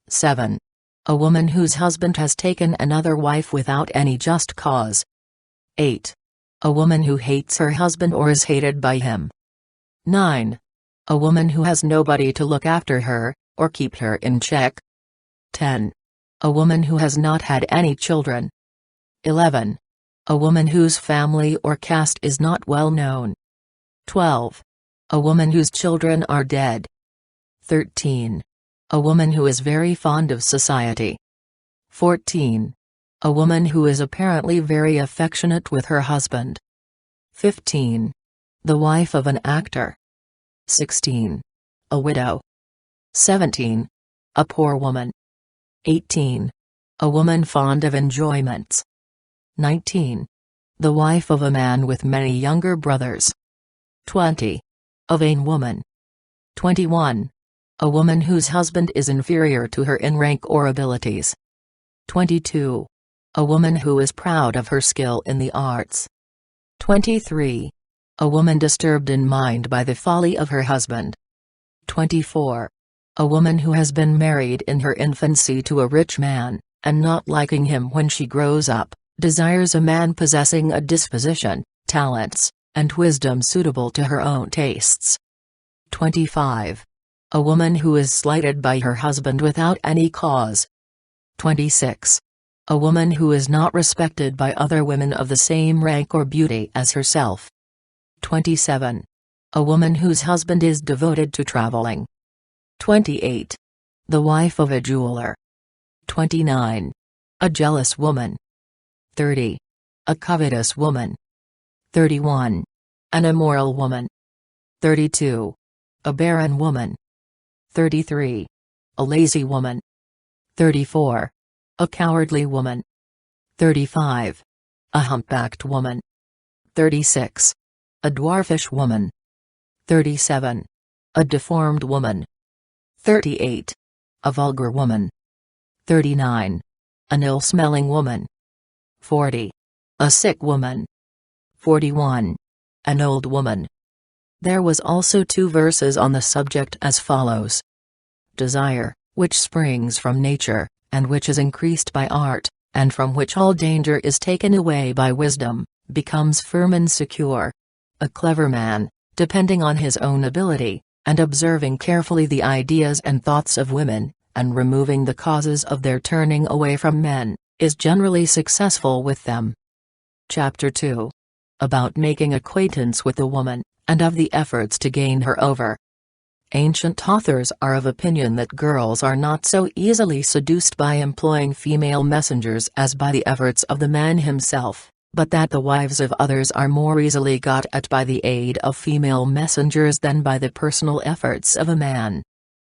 7. A woman whose husband has taken another wife without any just cause. 8. A woman who hates her husband or is hated by him. 9. A woman who has nobody to look after her, or keep her in check. 10. A woman who has not had any children. 11. A woman whose family or caste is not well known. 12. A woman whose children are dead. 13. A woman who is very fond of society. 14. A woman who is apparently very affectionate with her husband. 15. The wife of an actor. 16. A widow. 17. A poor woman. 18. A woman fond of enjoyments. 19. The wife of a man with many younger brothers. 20. A vain woman. 21. A woman whose husband is inferior to her in rank or abilities. 22. A woman who is proud of her skill in the arts. 23. A woman disturbed in mind by the folly of her husband. 24. A woman who has been married in her infancy to a rich man, and not liking him when she grows up, desires a man possessing a disposition, talents, and wisdom suitable to her own tastes. 25. A woman who is slighted by her husband without any cause. 26. A woman who is not respected by other women of the same rank or beauty as herself. 27. A woman whose husband is devoted to traveling. 28. The wife of a jeweler. 29. A jealous woman. 30. A covetous woman. 31. An immoral woman. 32. A barren woman. 33. A lazy woman. 34. A cowardly woman. 35. A humpbacked woman. 36. A dwarfish woman. 37. A deformed woman. 38. A vulgar woman. 39. An ill-smelling woman. 40. A sick woman. 41. An old woman. There was also 2 verses on the subject as follows. Desire, which springs from nature, and which is increased by art, and from which all danger is taken away by wisdom, becomes firm and secure. A clever man, depending on his own ability, and observing carefully the ideas and thoughts of women, and removing the causes of their turning away from men, is generally successful with them. Chapter 2. About making acquaintance with a woman, and of the efforts to gain her over. Ancient authors are of opinion that girls are not so easily seduced by employing female messengers as by the efforts of the man himself, but that the wives of others are more easily got at by the aid of female messengers than by the personal efforts of a man.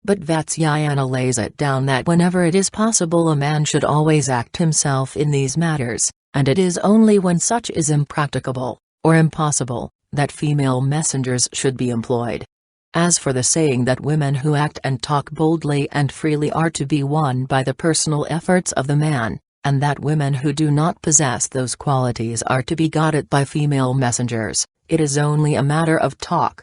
But Vatsayana lays it down that whenever it is possible a man should always act himself in these matters, and it is only when such is impracticable, or impossible, that female messengers should be employed. As for the saying that women who act and talk boldly and freely are to be won by the personal efforts of the man, and that women who do not possess those qualities are to be got at by female messengers, it is only a matter of talk.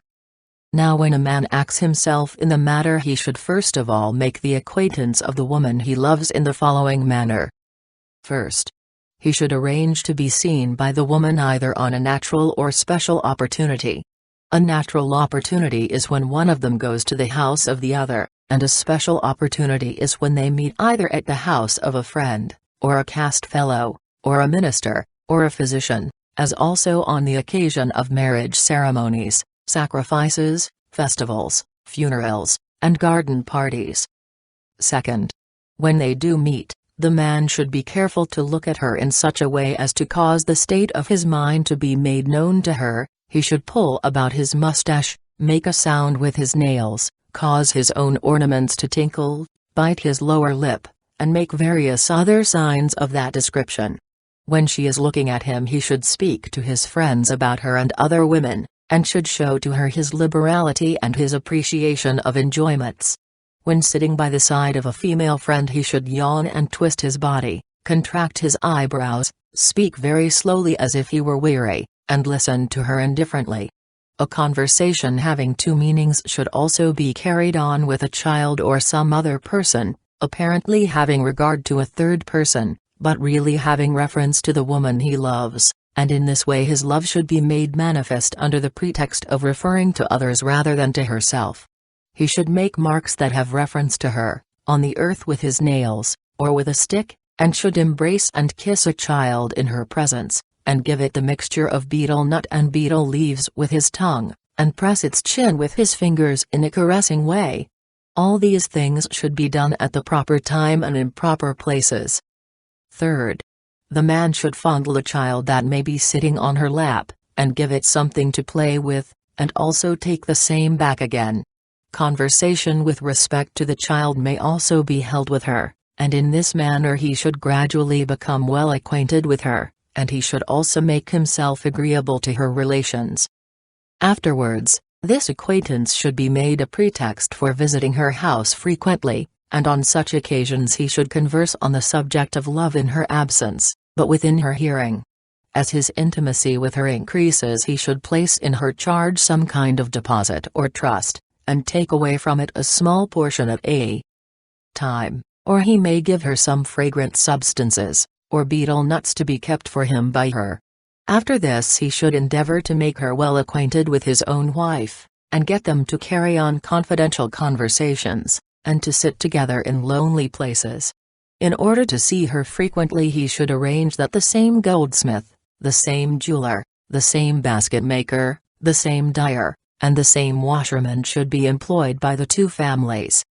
Now when a man acts himself in the matter he should first of all make the acquaintance of the woman he loves in the following manner. First, he should arrange to be seen by the woman either on a natural or special opportunity. A natural opportunity is when one of them goes to the house of the other, and a special opportunity is when they meet either at the house of a friend, or a caste fellow, or a minister, or a physician, as also on the occasion of marriage ceremonies, sacrifices, festivals, funerals, and garden parties. Second, when they do meet, The man should be careful to look at her in such a way as to cause the state of his mind to be made known to her. He should pull about his mustache, make a sound with his nails, cause his own ornaments to tinkle, bite his lower lip, and make various other signs of that description. When she is looking at him, he should speak to his friends about her and other women, and should show to her his liberality and his appreciation of enjoyments. When sitting by the side of a female friend, he should yawn and twist his body, contract his eyebrows, speak very slowly as if he were weary, and listen to her indifferently. A conversation having two meanings should also be carried on with a child or some other person, apparently having regard to a third person, but really having reference to the woman he loves, and in this way his love should be made manifest under the pretext of referring to others rather than to herself. He should make marks that have reference to her, on the earth with his nails, or with a stick, and should embrace and kiss a child in her presence, and give it the mixture of betel nut and betel leaves with his tongue, and press its chin with his fingers in a caressing way. All these things should be done at the proper time and in proper places. Third, the man should fondle a child that may be sitting on her lap, and give it something to play with, and also take the same back again. Conversation with respect to the child may also be held with her, and in this manner he should gradually become well acquainted with her, and he should also make himself agreeable to her relations. Afterwards, this acquaintance should be made a pretext for visiting her house frequently, and on such occasions he should converse on the subject of love in her absence, but within her hearing. As his intimacy with her increases, he should place in her charge some kind of deposit or trust, and take away from it a small portion at a time, or he may give her some fragrant substances, or betel nuts to be kept for him by her. After this he should endeavor to make her well acquainted with his own wife, and get them to carry on confidential conversations, and to sit together in lonely places. In order to see her frequently, he should arrange that the same goldsmith, the same jeweler, the same basket maker, the same dyer, and the same washerman should be employed by the two families.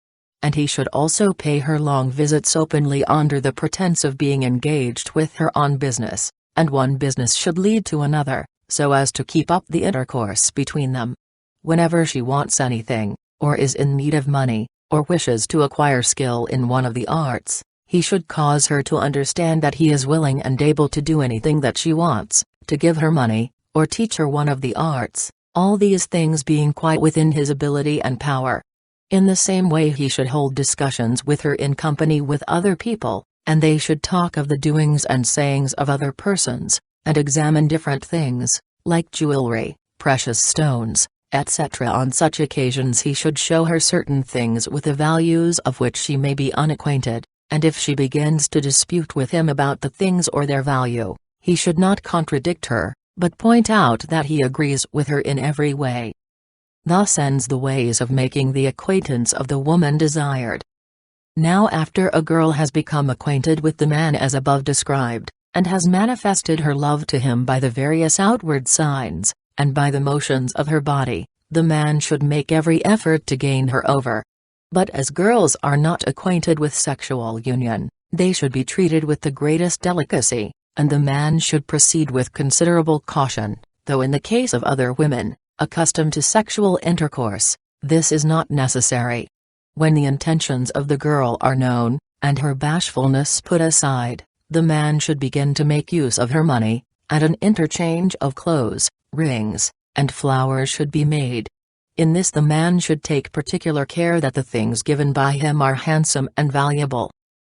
And he should also pay her long visits openly under the pretense of being engaged with her on business, and one business should lead to another, so as to keep up the intercourse between them. Whenever she wants anything, or is in need of money, or wishes to acquire skill in one of the arts, he should cause her to understand that he is willing and able to do anything that she wants, to give her money, or teach her one of the arts, all these things being quite within his ability and power. In the same way he should hold discussions with her in company with other people, and they should talk of the doings and sayings of other persons, and examine different things, like jewelry, precious stones, etc. On such occasions he should show her certain things with the values of which she may be unacquainted, and if she begins to dispute with him about the things or their value, he should not contradict her, but point out that he agrees with her in every way. Thus ends the ways of making the acquaintance of the woman desired. Now, after a girl has become acquainted with the man as above described, and has manifested her love to him by the various outward signs, and by the motions of her body, the man should make every effort to gain her over. But as girls are not acquainted with sexual union, they should be treated with the greatest delicacy, and the man should proceed with considerable caution, though in the case of other women, accustomed to sexual intercourse, this is not necessary. When the intentions of the girl are known, and her bashfulness put aside, the man should begin to make use of her money, and an interchange of clothes, rings, and flowers should be made. In this the man should take particular care that the things given by him are handsome and valuable.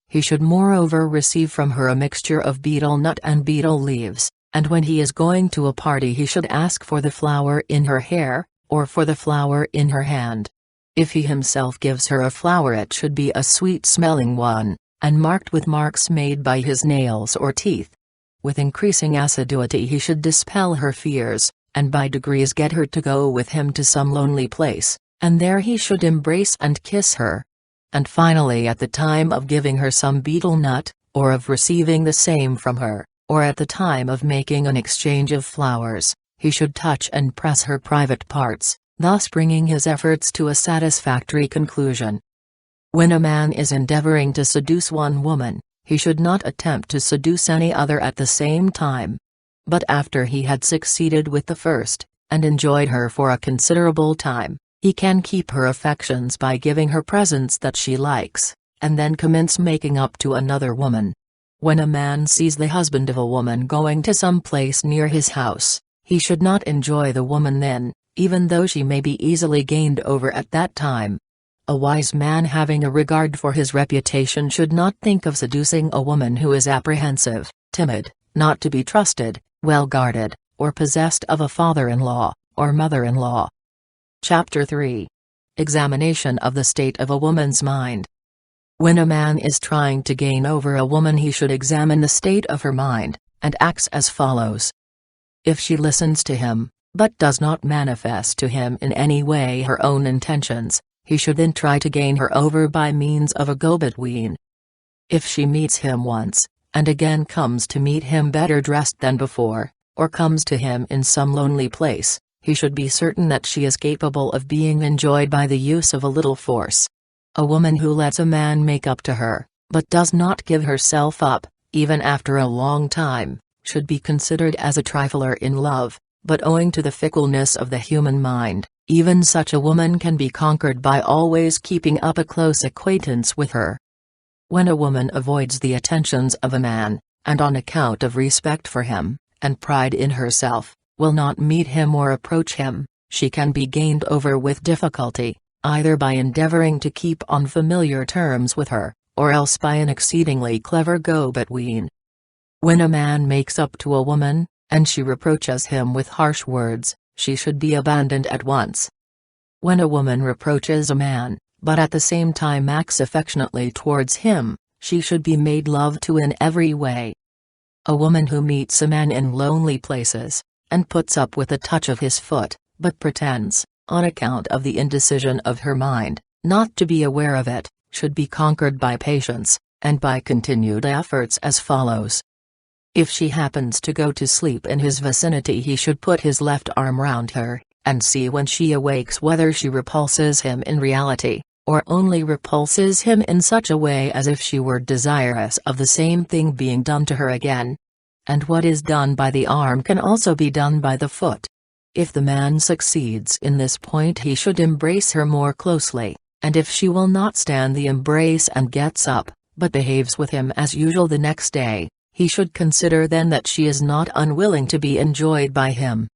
He should moreover receive from her a mixture of betel nut and betel leaves, and when he is going to a party he should ask for the flower in her hair, or for the flower in her hand. If he himself gives her a flower, it should be a sweet-smelling one, and marked with marks made by his nails or teeth. With increasing assiduity he should dispel her fears, and by degrees get her to go with him to some lonely place, and there he should embrace and kiss her. And finally, at the time of giving her some betel nut, or of receiving the same from her, or at the time of making an exchange of flowers, he should touch and press her private parts, thus bringing his efforts to a satisfactory conclusion. When a man is endeavoring to seduce one woman, he should not attempt to seduce any other at the same time. But after he had succeeded with the first, and enjoyed her for a considerable time, he can keep her affections by giving her presents that she likes, and then commence making up to another woman. When a man sees the husband of a woman going to some place near his house, he should not enjoy the woman then, even though she may be easily gained over at that time. A wise man having a regard for his reputation should not think of seducing a woman who is apprehensive, timid, not to be trusted, well guarded, or possessed of a father-in-law, or mother-in-law. Chapter 3. Examination of the state of a woman's mind. When a man is trying to gain over a woman, he should examine the state of her mind, and acts as follows. If she listens to him, but does not manifest to him in any way her own intentions, he should then try to gain her over by means of a go-between. If she meets him once, and again comes to meet him better dressed than before, or comes to him in some lonely place, he should be certain that she is capable of being enjoyed by the use of a little force. A woman who lets a man make up to her, but does not give herself up, even after a long time, should be considered as a trifler in love, but owing to the fickleness of the human mind, even such a woman can be conquered by always keeping up a close acquaintance with her. When a woman avoids the attentions of a man, and on account of respect for him, and pride in herself, will not meet him or approach him, she can be gained over with difficulty, either by endeavoring to keep on familiar terms with her, or else by an exceedingly clever go-between. When a man makes up to a woman, and she reproaches him with harsh words, she should be abandoned at once. When a woman reproaches a man, but at the same time acts affectionately towards him, she should be made love to in every way. A woman who meets a man in lonely places, and puts up with a touch of his foot, but pretends, on account of the indecision of her mind, not to be aware of it, should be conquered by patience, and by continued efforts as follows. If she happens to go to sleep in his vicinity, he should put his left arm round her, and see when she awakes whether she repulses him in reality, or only repulses him in such a way as if she were desirous of the same thing being done to her again. And what is done by the arm can also be done by the foot. If the man succeeds in this point, he should embrace her more closely, and if she will not stand the embrace and gets up, but behaves with him as usual the next day, he should consider then that she is not unwilling to be enjoyed by him.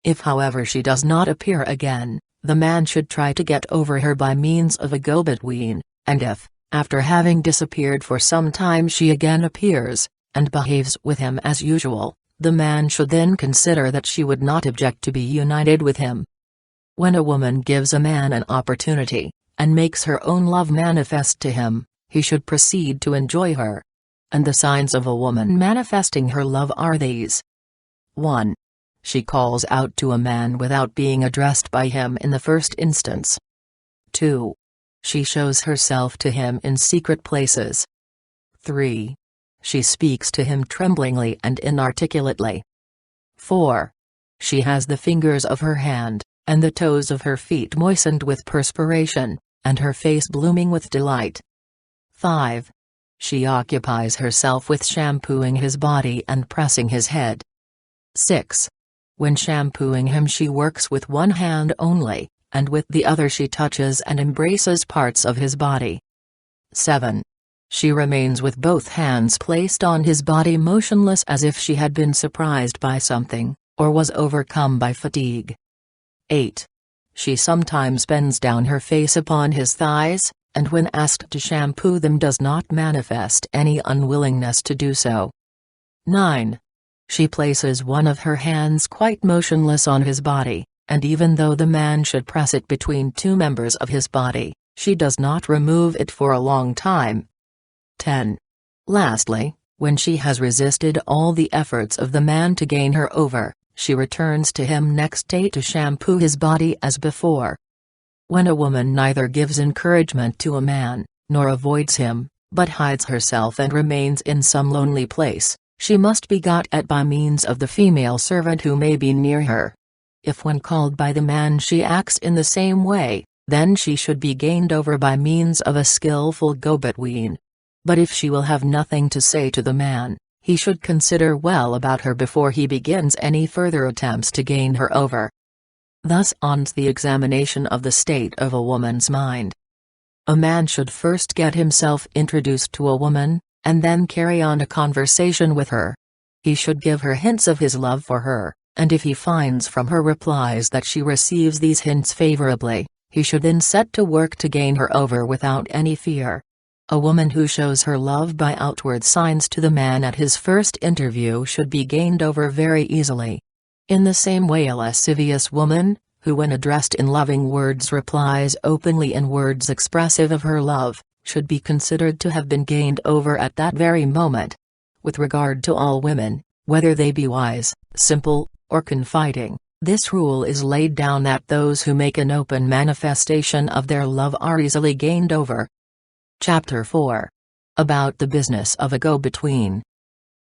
If however she does not appear again, the man should try to get over her by means of a go-between, and if, after having disappeared for some time, she again appears, and behaves with him as usual, the man should then consider that she would not object to be united with him. When a woman gives a man an opportunity, and makes her own love manifest to him, he should proceed to enjoy her. And the signs of a woman manifesting her love are these. 1. She calls out to a man without being addressed by him in the first instance. 2. She shows herself to him in secret places. 3. She speaks to him tremblingly and inarticulately. 4. She has the fingers of her hand, and the toes of her feet moistened with perspiration, and her face blooming with delight. 5. She occupies herself with shampooing his body and pressing his head. 6. When shampooing him, she works with one hand only, and with the other she touches and embraces parts of his body. 7. She remains with both hands placed on his body motionless as if she had been surprised by something, or was overcome by fatigue. 8. She sometimes bends down her face upon his thighs, and when asked to shampoo them does not manifest any unwillingness to do so. 9. She places one of her hands quite motionless on his body, and even though the man should press it between two members of his body, she does not remove it for a long time. 10. Lastly, when she has resisted all the efforts of the man to gain her over, she returns to him next day to shampoo his body as before. When a woman neither gives encouragement to a man, nor avoids him, but hides herself and remains in some lonely place, she must be got at by means of the female servant who may be near her. If when called by the man she acts in the same way, then she should be gained over by means of a skillful go-between. But if she will have nothing to say to the man, he should consider well about her before he begins any further attempts to gain her over. Thus ends the examination of the state of a woman's mind. A man should first get himself introduced to a woman, and then carry on a conversation with her. He should give her hints of his love for her, and if he finds from her replies that she receives these hints favorably, he should then set to work to gain her over without any fear. A woman who shows her love by outward signs to the man at his first interview should be gained over very easily. In the same way a lascivious woman, who when addressed in loving words replies openly in words expressive of her love, should be considered to have been gained over at that very moment. With regard to all women, whether they be wise, simple, or confiding, this rule is laid down that those who make an open manifestation of their love are easily gained over. Chapter 4. About the business of a go-between.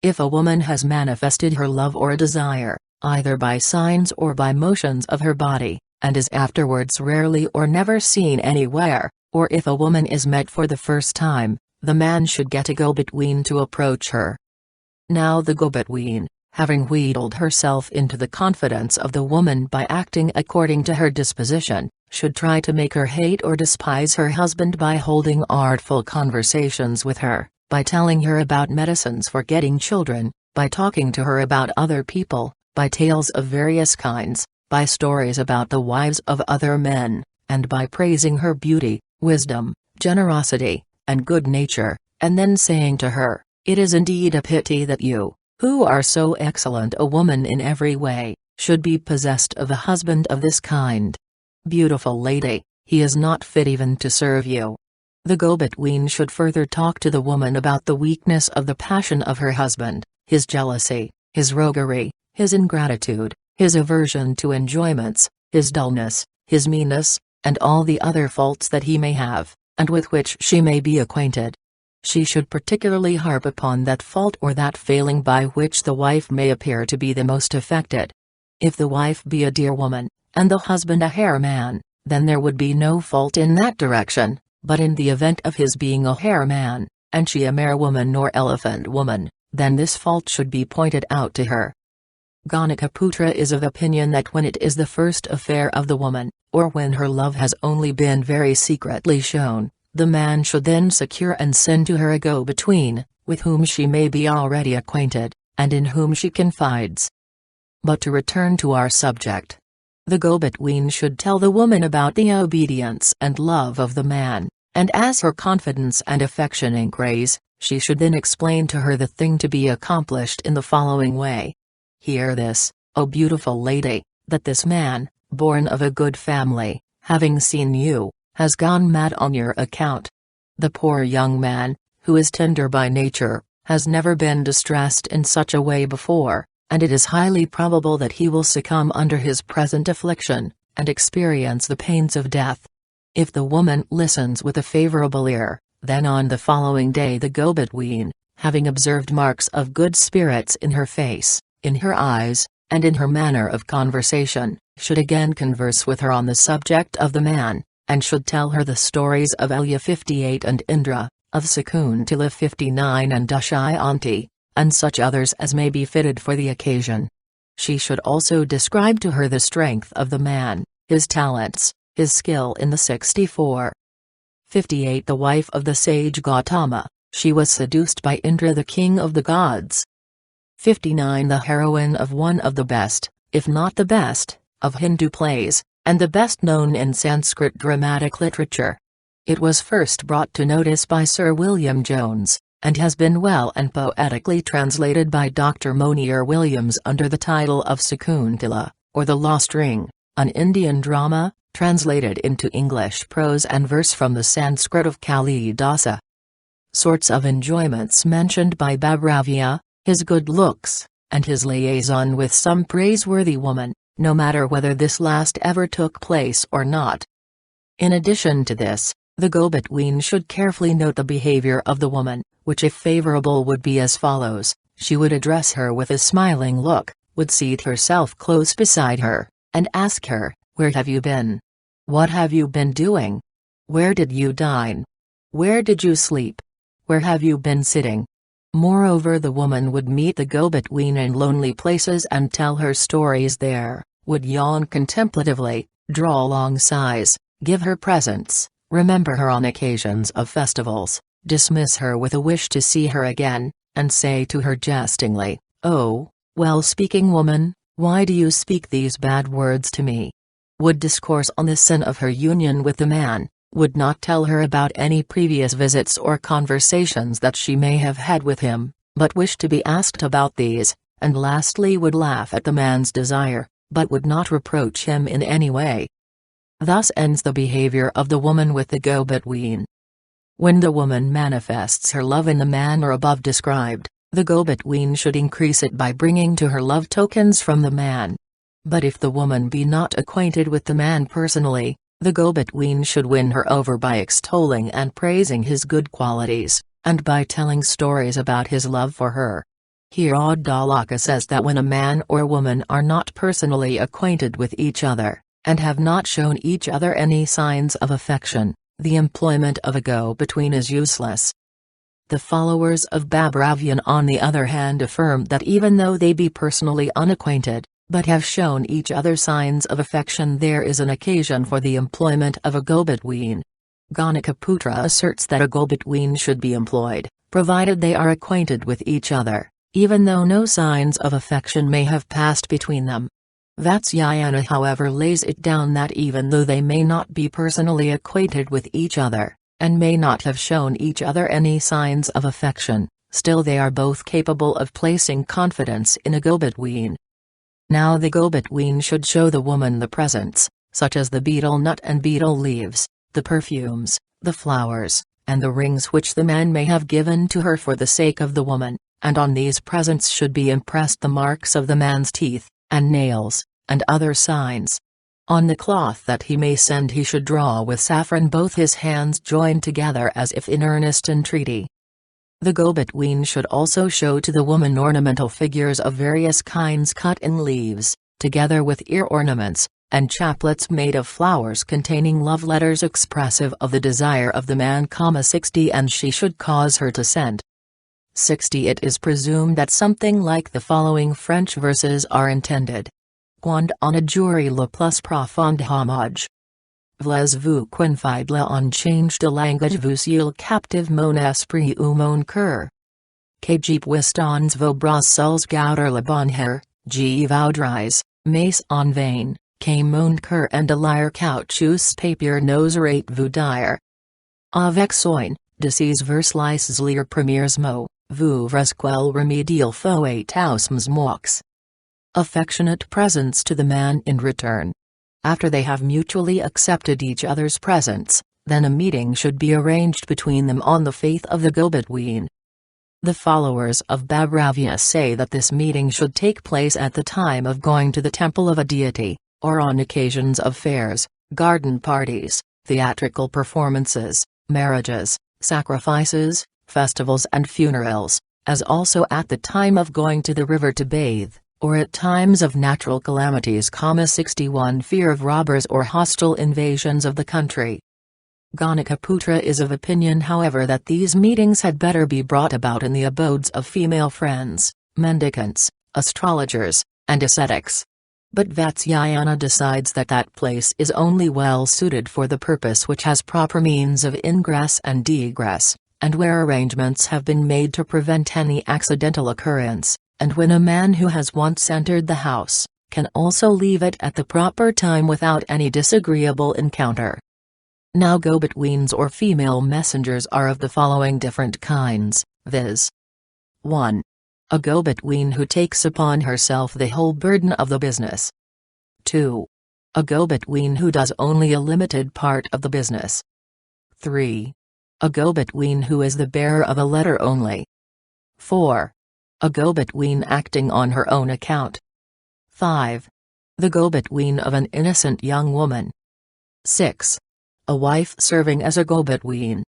If a woman has manifested her love or desire, either by signs or by motions of her body, and is afterwards rarely or never seen anywhere, or if a woman is met for the first time, the man should get a go-between to approach her. Now the go-between, having wheedled herself into the confidence of the woman by acting according to her disposition, should try to make her hate or despise her husband by holding artful conversations with her, by telling her about medicines for getting children, by talking to her about other people, by tales of various kinds, by stories about the wives of other men, and by praising her beauty, wisdom, generosity, and good nature, and then saying to her, "It is indeed a pity that you, who are so excellent a woman in every way, should be possessed of a husband of this kind. Beautiful lady, he is not fit even to serve you." The go-between should further talk to the woman about the weakness of the passion of her husband, his jealousy, his roguery, his ingratitude, his aversion to enjoyments, his dullness, his meanness, and all the other faults that he may have, and with which she may be acquainted. She should particularly harp upon that fault or that failing by which the wife may appear to be the most affected. If the wife be a dear woman, and the husband a hare man, then there would be no fault in that direction, but in the event of his being a hare man, and she a mare woman or elephant woman, then this fault should be pointed out to her. Ganakaputra is of opinion that when it is the first affair of the woman, or when her love has only been very secretly shown, the man should then secure and send to her a go-between, with whom she may be already acquainted, and in whom she confides. But to return to our subject. The go-between should tell the woman about the obedience and love of the man, and as her confidence and affection increase, she should then explain to her the thing to be accomplished in the following way. "Hear this, O beautiful lady, that this man, born of a good family, having seen you, has gone mad on your account. The poor young man, who is tender by nature, has never been distressed in such a way before, and it is highly probable that he will succumb under his present affliction, and experience the pains of death." If the woman listens with a favorable ear, then on the following day the go-between, having observed marks of good spirits in her face, in her eyes, and in her manner of conversation, should again converse with her on the subject of the man, and should tell her the stories of Elya 58 and Indra, of Sakuntala 59 and Dushayanti, and such others as may be fitted for the occasion. She should also describe to her the strength of the man, his talents, his skill in the 64. 58 The wife of the sage Gautama, she was seduced by Indra the king of the gods. 59 The heroine of one of the best, if not the best, of Hindu plays, and the best known in Sanskrit grammatic literature. It was first brought to notice by Sir William Jones, and has been well and poetically translated by Dr. Monier Williams under the title of Sakuntala, or The Lost Ring, an Indian drama, translated into English prose and verse from the Sanskrit of Kalidasa. Sorts of enjoyments mentioned by Babravya, his good looks, and his liaison with some praiseworthy woman, no matter whether this last ever took place or not. In addition to this, the go-between should carefully note the behavior of the woman, which if favorable would be as follows: she would address her with a smiling look, would seat herself close beside her, and ask her, "Where have you been? What have you been doing? Where did you dine? Where did you sleep? where have you been sitting?" Moreover, the woman would meet the go-between in lonely places and tell her stories there, would yawn contemplatively, draw long sighs, give her presents, remember her on occasions of festivals, dismiss her with a wish to see her again, and say to her jestingly, "Oh, well-speaking woman, why do you speak these bad words to me?" Would discourse on the sin of her union with the man, would not tell her about any previous visits or conversations that she may have had with him, but wished to be asked about these, and lastly would laugh at the man's desire, but would not reproach him in any way. Thus ends the behavior of the woman with the go-between. When the woman manifests her love in the manner above described, the go-between should increase it by bringing to her love tokens from the man. But if the woman be not acquainted with the man personally, the go-between should win her over by extolling and praising his good qualities, and by telling stories about his love for her. Here Audiobook says that when a man or woman are not personally acquainted with each other, and have not shown each other any signs of affection, the employment of a go-between is useless. The followers of Vatsayana on the other hand affirm that even though they be personally unacquainted, but have shown each other signs of affection, there is an occasion for the employment of a go-between. Ganakaputra asserts that a go-between should be employed, provided they are acquainted with each other, even though no signs of affection may have passed between them. Vatsayana however lays it down that even though they may not be personally acquainted with each other, and may not have shown each other any signs of affection, still they are both capable of placing confidence in a go-between. Now the go-between should show the woman the presents, such as the betel nut and betel leaves, the perfumes, the flowers, and the rings which the man may have given to her for the sake of the woman, and on these presents should be impressed the marks of the man's teeth, and nails, and other signs. On the cloth that he may send he should draw with saffron both his hands joined together as if in earnest entreaty. The go-between should also show to the woman ornamental figures of various kinds cut in leaves, together with ear ornaments, and chaplets made of flowers containing love letters expressive of the desire of the man. 60 And she should cause her to send. 60 It is presumed that something like the following French verses are intended. Quand on a jury le plus profond homage. Voulez-vous confidle en change de langage vous il captive mon esprit ou mon cœur? Que je puisse vos bras seuls gauder le bonheur, je voudrais, mais en vain, que mon cœur en délire cautious papier n'oserait vous dire. Avec soin, de ces vers les premiers mots, vous quel remède il faut aux mots. Affectionate presents to the man in return. After they have mutually accepted each other's presents, then a meeting should be arranged between them on the faith of the go-between. The followers of Vatsayana say that this meeting should take place at the time of going to the temple of a deity, or on occasions of fairs, garden parties, theatrical performances, marriages, sacrifices, festivals and funerals, as also at the time of going to the river to bathe, or at times of natural calamities. 61 Fear of robbers or hostile invasions of the country. Ganakaputra is of opinion however that these meetings had better be brought about in the abodes of female friends, mendicants, astrologers, and ascetics. But Vatsayana decides that that place is only well suited for the purpose which has proper means of ingress and egress, and where arrangements have been made to prevent any accidental occurrence, and when a man who has once entered the house, can also leave it at the proper time without any disagreeable encounter. Now go-betweens or female messengers are of the following different kinds, viz. 1. A go-between who takes upon herself the whole burden of the business. 2. A go-between who does only a limited part of the business. 3. A go-between who is the bearer of a letter only. 4. A go-between acting on her own account. 5. The go-between of an innocent young woman. 6. A wife serving as a go-between.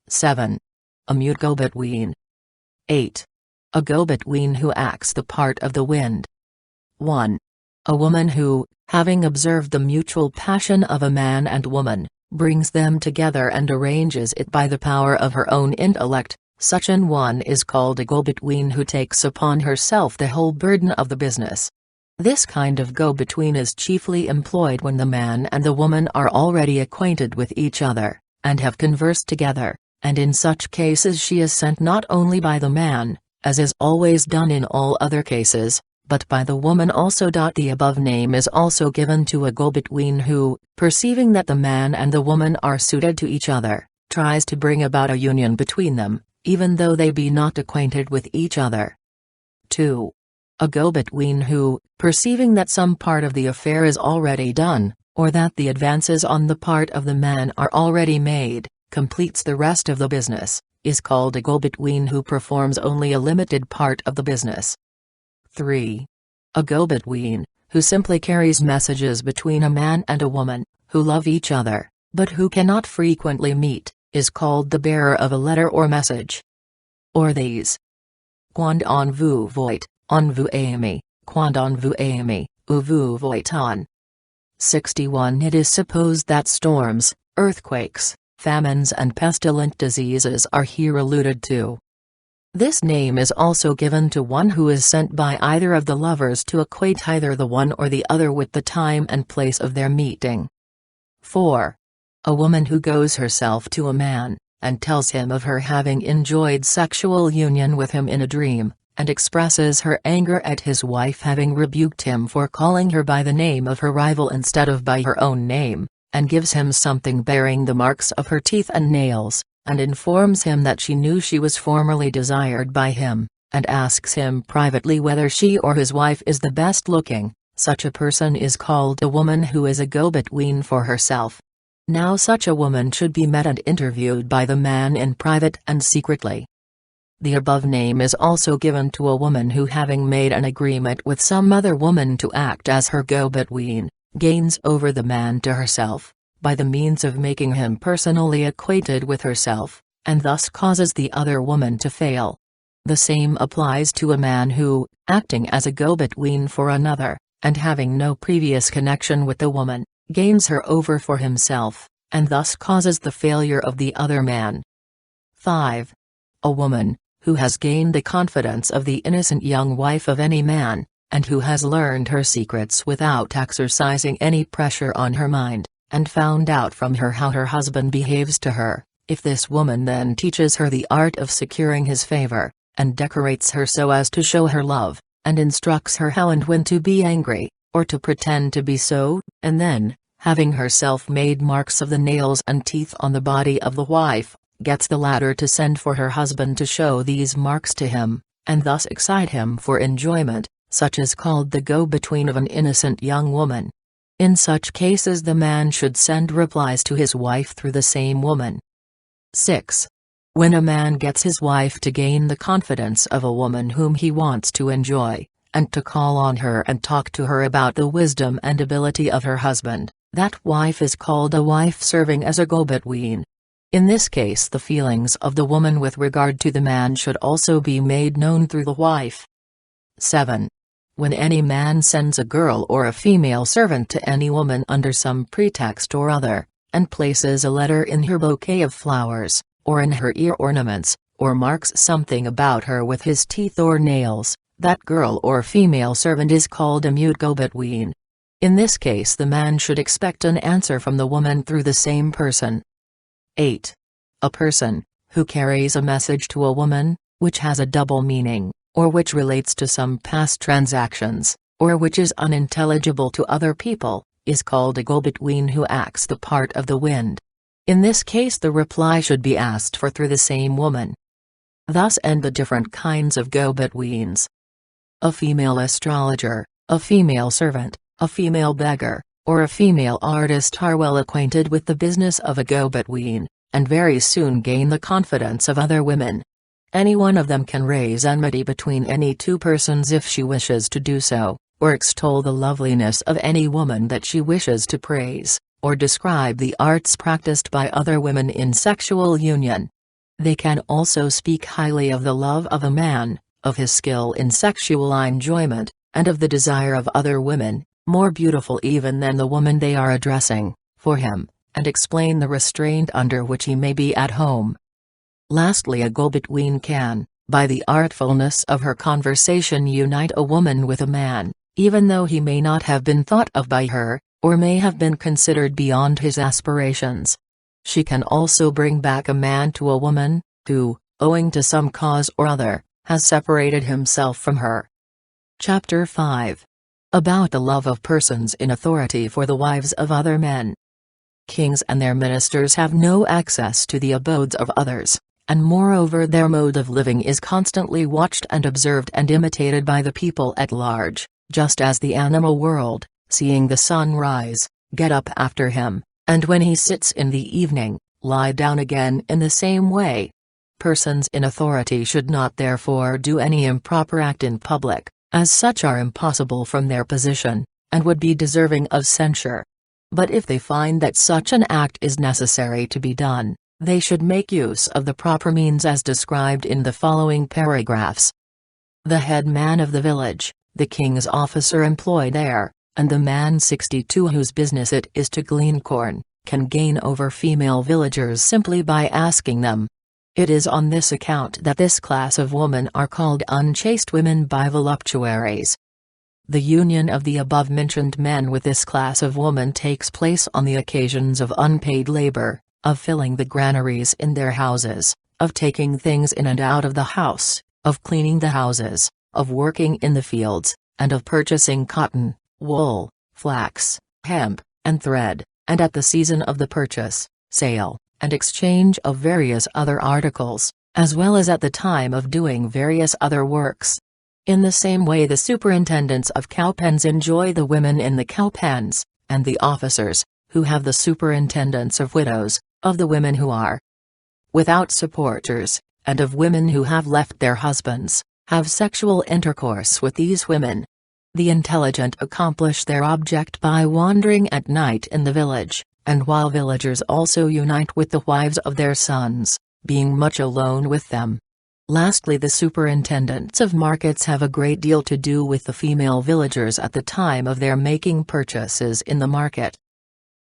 7. A mute go-between. 8. A go-between who acts the part of the wind. 1. A woman who, having observed the mutual passion of a man and woman, brings them together and arranges it by the power of her own intellect, Such an one is called a go-between who takes upon herself the whole burden of the business. This kind of go-between is chiefly employed when the man and the woman are already acquainted with each other, and have conversed together, and in such cases she is sent not only by the man, as is always done in all other cases, but by the woman also. The above name is also given to a go-between who, perceiving that the man and the woman are suited to each other, tries to bring about a union between them, even though they be not acquainted with each other. 2. A go-between who, perceiving that some part of the affair is already done, or that the advances on the part of the man are already made, completes the rest of the business, is called a go-between who performs only a limited part of the business. 3. A go-between, who simply carries messages between a man and a woman, who love each other, but who cannot frequently meet, is called the bearer of a letter or message. Or these. Quand on vous voit, on vous aimez, quand on vous aimez, ou vous voiton. 61. It is supposed that storms, earthquakes, famines and pestilent diseases are here alluded to. This name is also given to one who is sent by either of the lovers to acquaint either the one or the other with the time and place of their meeting. 4. A woman who goes herself to a man, and tells him of her having enjoyed sexual union with him in a dream, and expresses her anger at his wife having rebuked him for calling her by the name of her rival instead of by her own name, and gives him something bearing the marks of her teeth and nails, and informs him that she knew she was formerly desired by him, and asks him privately whether she or his wife is the best looking. Such a person is called a woman who is a go-between for herself. Now such a woman should be met and interviewed by the man in private and secretly. The above name is also given to a woman who, having made an agreement with some other woman to act as her go-between, gains over the man to herself, by the means of making him personally acquainted with herself, and thus causes the other woman to fail. The same applies to a man who, acting as a go-between for another, and having no previous connection with the woman, gains her over for himself, and thus causes the failure of the other man. 5. A woman, who has gained the confidence of the innocent young wife of any man, and who has learned her secrets without exercising any pressure on her mind, and found out from her how her husband behaves to her, if this woman then teaches her the art of securing his favor, and decorates her so as to show her love, and instructs her how and when to be angry, or to pretend to be so, and then, having herself made marks of the nails and teeth on the body of the wife, gets the latter to send for her husband to show these marks to him, and thus excite him for enjoyment, such is called the go-between of an innocent young woman. In such cases the man should send replies to his wife through the same woman. 6. When a man gets his wife to gain the confidence of a woman whom he wants to enjoy, and to call on her and talk to her about the wisdom and ability of her husband, that wife is called a wife serving as a go-between. In this case the feelings of the woman with regard to the man should also be made known through the wife. 7. When any man sends a girl or a female servant to any woman under some pretext or other, and places a letter in her bouquet of flowers, or in her ear ornaments, or marks something about her with his teeth or nails, that girl or female servant is called a mute go-between. In this case the man should expect an answer from the woman through the same person. 8. A person, who carries a message to a woman, which has a double meaning, or which relates to some past transactions, or which is unintelligible to other people, is called a go-between who acts the part of the wind. In this case the reply should be asked for through the same woman. Thus end the different kinds of go-betweens. A female astrologer, a female servant, a female beggar, or a female artist are well acquainted with the business of a go-between, and very soon gain the confidence of other women. Any one of them can raise enmity between any two persons if she wishes to do so, or extol the loveliness of any woman that she wishes to praise, or describe the arts practiced by other women in sexual union. They can also speak highly of the love of a man, of his skill in sexual enjoyment, and of the desire of other women, more beautiful even than the woman they are addressing, for him, and explain the restraint under which he may be at home. Lastly, a go-between can, by the artfulness of her conversation, unite a woman with a man, even though he may not have been thought of by her, or may have been considered beyond his aspirations. She can also bring back a man to a woman, who, owing to some cause or other, has separated himself from her. Chapter 5. About the love of persons in authority for the wives of other men. Kings and their ministers have no access to the abodes of others, and moreover their mode of living is constantly watched and observed and imitated by the people at large, just as the animal world, seeing the sun rise, get up after him, and when he sits in the evening, lie down again in the same way. Persons in authority should not therefore do any improper act in public, as such are impossible from their position, and would be deserving of censure. But if they find that such an act is necessary to be done, they should make use of the proper means as described in the following paragraphs. The head man of the village, the king's officer employed there, and the man 62 whose business it is to glean corn, can gain over female villagers simply by asking them. It is on this account that this class of women are called unchaste women by voluptuaries. The union of the above-mentioned men with this class of woman takes place on the occasions of unpaid labor, of filling the granaries in their houses, of taking things in and out of the house, of cleaning the houses, of working in the fields, and of purchasing cotton, wool, flax, hemp, and thread, and at the season of the purchase, sale, and exchange of various other articles, as well as at the time of doing various other works. In the same way the superintendents of cowpens enjoy the women in the cowpens, and the officers, who have the superintendence of widows, of the women who are without supporters, and of women who have left their husbands, have sexual intercourse with these women. The intelligent accomplish their object by wandering at night in the village, and while villagers also unite with the wives of their sons, being much alone with them. Lastly, the superintendents of markets have a great deal to do with the female villagers at the time of their making purchases in the market.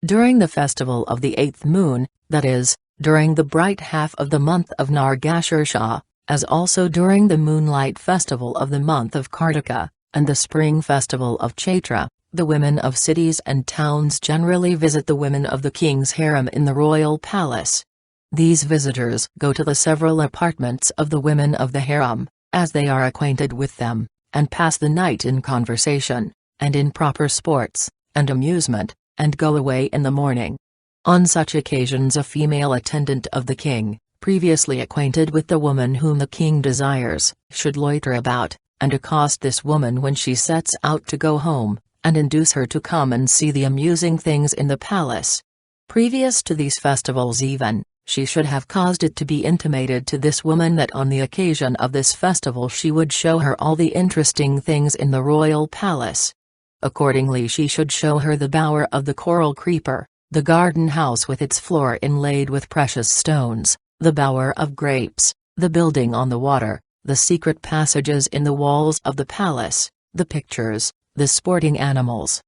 During the festival of the 8th moon, that is, during the bright half of the month of Nargashirsha, as also during the moonlight festival of the month of Kartika, and the spring festival of Chaitra, the women of cities and towns generally visit the women of the king's harem in the royal palace. These visitors go to the several apartments of the women of the harem, as they are acquainted with them, and pass the night in conversation, and in proper sports, and amusement, and go away in the morning. On such occasions a female attendant of the king, previously acquainted with the woman whom the king desires, should loiter about, and accost this woman when she sets out to go home, and induce her to come and see the amusing things in the palace. Previous to these festivals even, she should have caused it to be intimated to this woman that on the occasion of this festival she would show her all the interesting things in the royal palace. Accordingly she should show her the bower of the coral creeper, the garden house with its floor inlaid with precious stones, the bower of grapes, the building on the water, the secret passages in the walls of the palace, the pictures, the sporting animals.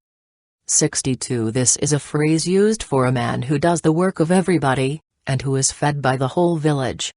62. This is a phrase used for a man who does the work of everybody, and who is fed by the whole village.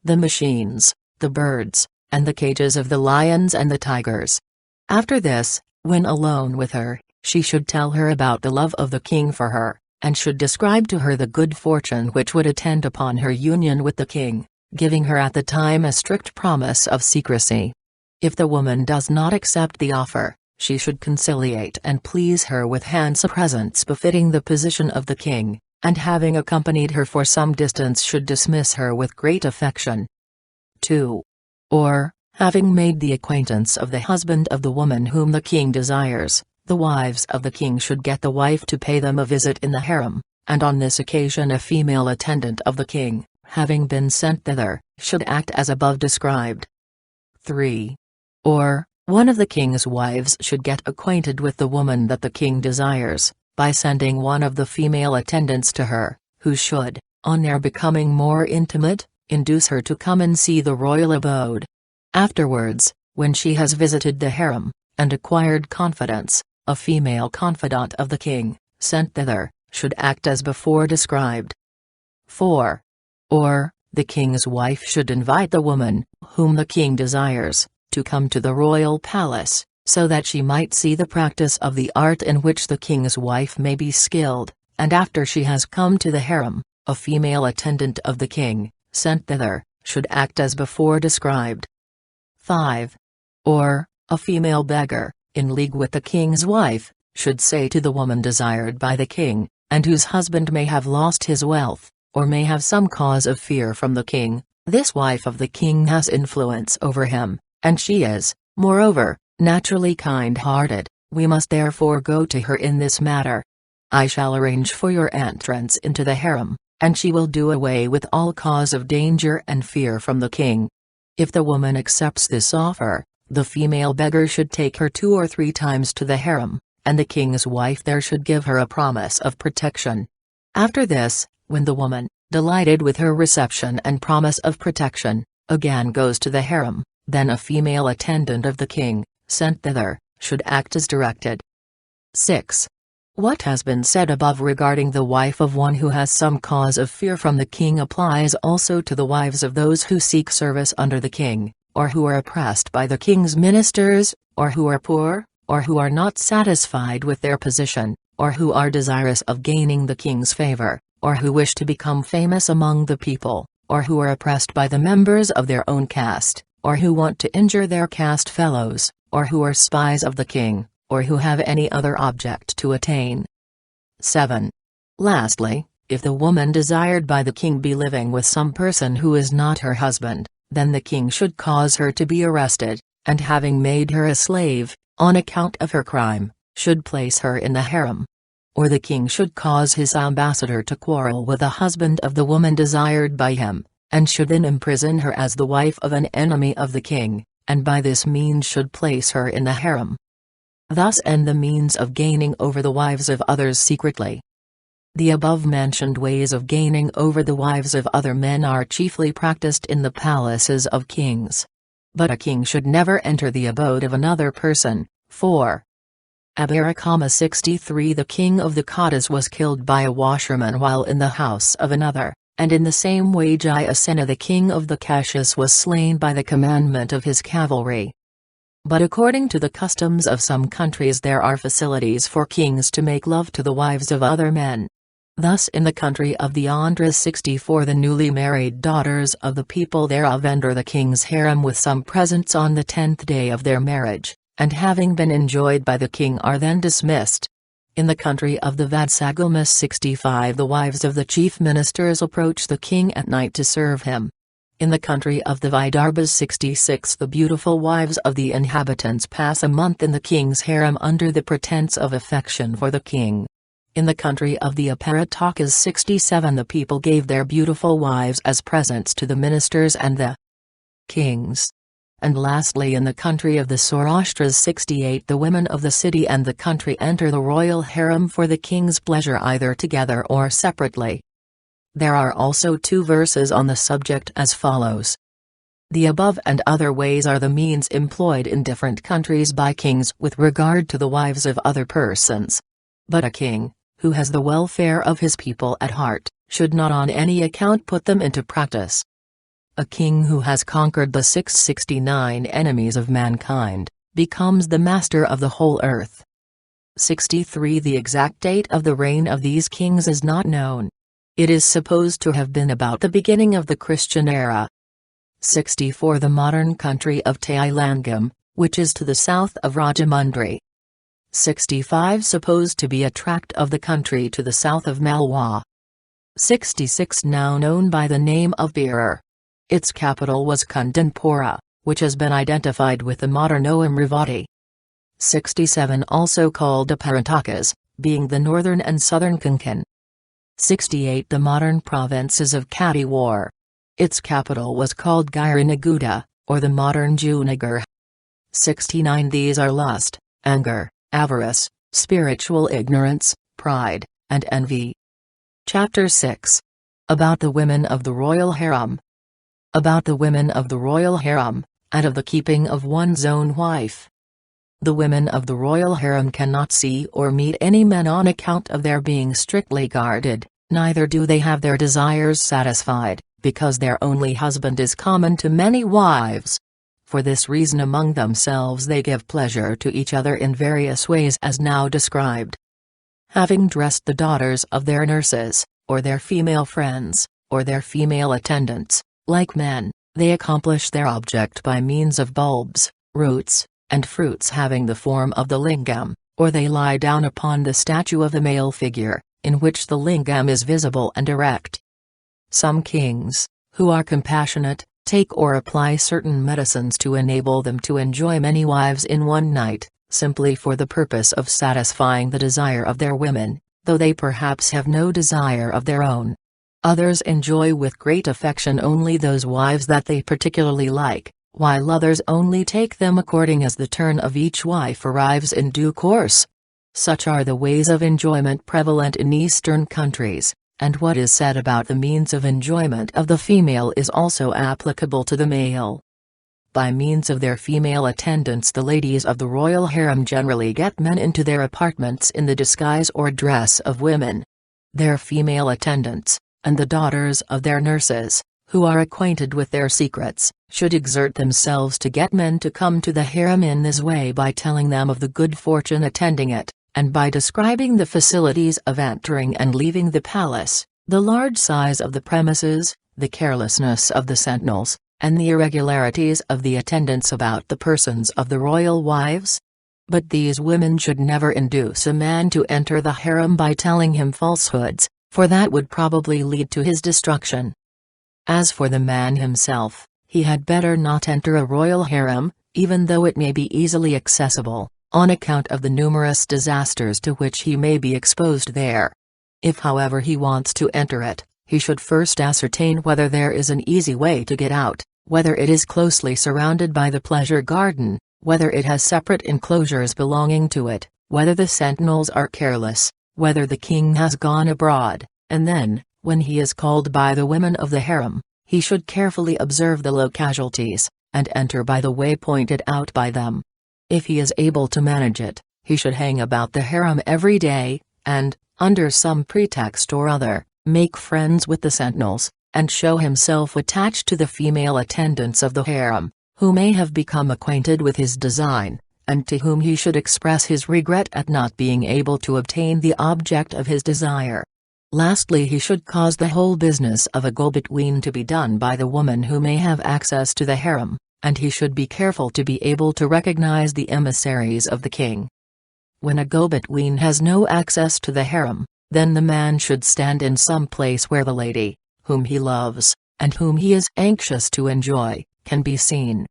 The machines, the birds, and the cages of the lions and the tigers. After this, when alone with her, she should tell her about the love of the king for her, and should describe to her the good fortune which would attend upon her union with the king, giving her at the time a strict promise of secrecy. If the woman does not accept the offer, she should conciliate and please her with handsome presents befitting the position of the king, and having accompanied her for some distance should dismiss her with great affection. 2. Or, having made the acquaintance of the husband of the woman whom the king desires, the wives of the king should get the wife to pay them a visit in the harem, and on this occasion a female attendant of the king, having been sent thither, should act as above described. 3. Or, one of the king's wives should get acquainted with the woman that the king desires, by sending one of the female attendants to her, who should, on their becoming more intimate, induce her to come and see the royal abode. Afterwards, when she has visited the harem, and acquired confidence, a female confidant of the king, sent thither, should act as before described. 4. Or, the king's wife should invite the woman, whom the king desires, to come to the royal palace, so that she might see the practice of the art in which the king's wife may be skilled, and after she has come to the harem, a female attendant of the king, sent thither, should act as before described. 5. Or, a female beggar, in league with the king's wife, should say to the woman desired by the king, and whose husband may have lost his wealth, or may have some cause of fear from the king, this wife of the king has influence over him, and she is, moreover, naturally kind-hearted, we must therefore go to her in this matter. I shall arrange for your entrance into the harem, and she will do away with all cause of danger and fear from the king. If the woman accepts this offer, the female beggar should take her 2 or 3 times to the harem, and the king's wife there should give her a promise of protection. After this, when the woman, delighted with her reception and promise of protection, again goes to the harem, then a female attendant of the king, sent thither, should act as directed. 6. What has been said above regarding the wife of one who has some cause of fear from the king applies also to the wives of those who seek service under the king, or who are oppressed by the king's ministers, or who are poor, or who are not satisfied with their position, or who are desirous of gaining the king's favor, or who wish to become famous among the people, or who are oppressed by the members of their own caste, or who want to injure their caste fellows, or who are spies of the king, or who have any other object to attain. 7. Lastly, if the woman desired by the king be living with some person who is not her husband, then the king should cause her to be arrested, and having made her a slave, on account of her crime, should place her in the harem. Or the king should cause his ambassador to quarrel with the husband of the woman desired by him, and should then imprison her as the wife of an enemy of the king, and by this means should place her in the harem. Thus end the means of gaining over the wives of others secretly. The above-mentioned ways of gaining over the wives of other men are chiefly practiced in the palaces of kings. But a king should never enter the abode of another person, for Kama 63 The king of the Kadas was killed by a washerman while in the house of another, and in the same way Jayasena the king of the Kashas was slain by the commandment of his cavalry. But according to the customs of some countries there are facilities for kings to make love to the wives of other men. Thus in the country of the Andhras 64 the newly married daughters of the people thereof enter the king's harem with some presents on the 10th day of their marriage, and having been enjoyed by the king are then dismissed. In the country of the Vatsayana 65 the wives of the chief ministers approach the king at night to serve him. In the country of the Vidarbhas 66 the beautiful wives of the inhabitants pass a month in the king's harem under the pretense of affection for the king. In the country of the Aparatakas 67 the people gave their beautiful wives as presents to the ministers and the kings. And lastly in the country of the Saurashtras 68 the women of the city and the country enter the royal harem for the king's pleasure either together or separately. There are also 2 verses on the subject as follows. The above and other ways are the means employed in different countries by kings with regard to the wives of other persons. But a king, who has the welfare of his people at heart, should not on any account put them into practice. A king who has conquered the 669 enemies of mankind, becomes the master of the whole earth. 63 The exact date of the reign of these kings is not known. It is supposed to have been about the beginning of the Christian era. 64 The modern country of Tailangam, which is to the south of Rajamundry. 65 Supposed to be a tract of the country to the south of Malwa. 66 Now known by the name of Berar. Its capital was Kundanpura, which has been identified with the modern Omravati. 67 Also called Aparatakas, being the northern and southern Konkan. 68 The modern provinces of Kadiwar. Its capital was called Giranaguda, or the modern Junagar. 69 These are lust, anger, avarice, spiritual ignorance, pride, and envy. Chapter 6. About the women of the royal harem. About the women of the royal harem, and of the keeping of one's own wife. The women of the royal harem cannot see or meet any men on account of their being strictly guarded, neither do they have their desires satisfied, because their only husband is common to many wives. For this reason among themselves they give pleasure to each other in various ways as now described. Having dressed the daughters of their nurses, or their female friends, or their female attendants, like men, they accomplish their object by means of bulbs, roots, and fruits having the form of the lingam, or they lie down upon the statue of a male figure, in which the lingam is visible and erect. Some kings, who are compassionate, take or apply certain medicines to enable them to enjoy many wives in one night, simply for the purpose of satisfying the desire of their women, though they perhaps have no desire of their own. Others enjoy with great affection only those wives that they particularly like, while others only take them according as the turn of each wife arrives in due course. Such are the ways of enjoyment prevalent in Eastern countries, and what is said about the means of enjoyment of the female is also applicable to the male. By means of their female attendants the ladies of the royal harem generally get men into their apartments in the disguise or dress of women. Their female attendants, and the daughters of their nurses, who are acquainted with their secrets, should exert themselves to get men to come to the harem in this way by telling them of the good fortune attending it, and by describing the facilities of entering and leaving the palace, the large size of the premises, the carelessness of the sentinels, and the irregularities of the attendants about the persons of the royal wives. But these women should never induce a man to enter the harem by telling him falsehoods, for that would probably lead to his destruction. As for the man himself, he had better not enter a royal harem, even though it may be easily accessible, on account of the numerous disasters to which he may be exposed there. If however he wants to enter it, he should first ascertain whether there is an easy way to get out, whether it is closely surrounded by the pleasure garden, whether it has separate enclosures belonging to it, whether the sentinels are careless, whether the king has gone abroad, and then, when he is called by the women of the harem, he should carefully observe the localities, and enter by the way pointed out by them. If he is able to manage it, he should hang about the harem every day, and, under some pretext or other, make friends with the sentinels, and show himself attached to the female attendants of the harem, who may have become acquainted with his design, and to whom he should express his regret at not being able to obtain the object of his desire. Lastly, he should cause the whole business of a go-between to be done by the woman who may have access to the harem, and he should be careful to be able to recognize the emissaries of the king. When a go-between has no access to the harem, then the man should stand in some place where the lady, whom he loves, and whom he is anxious to enjoy, can be seen.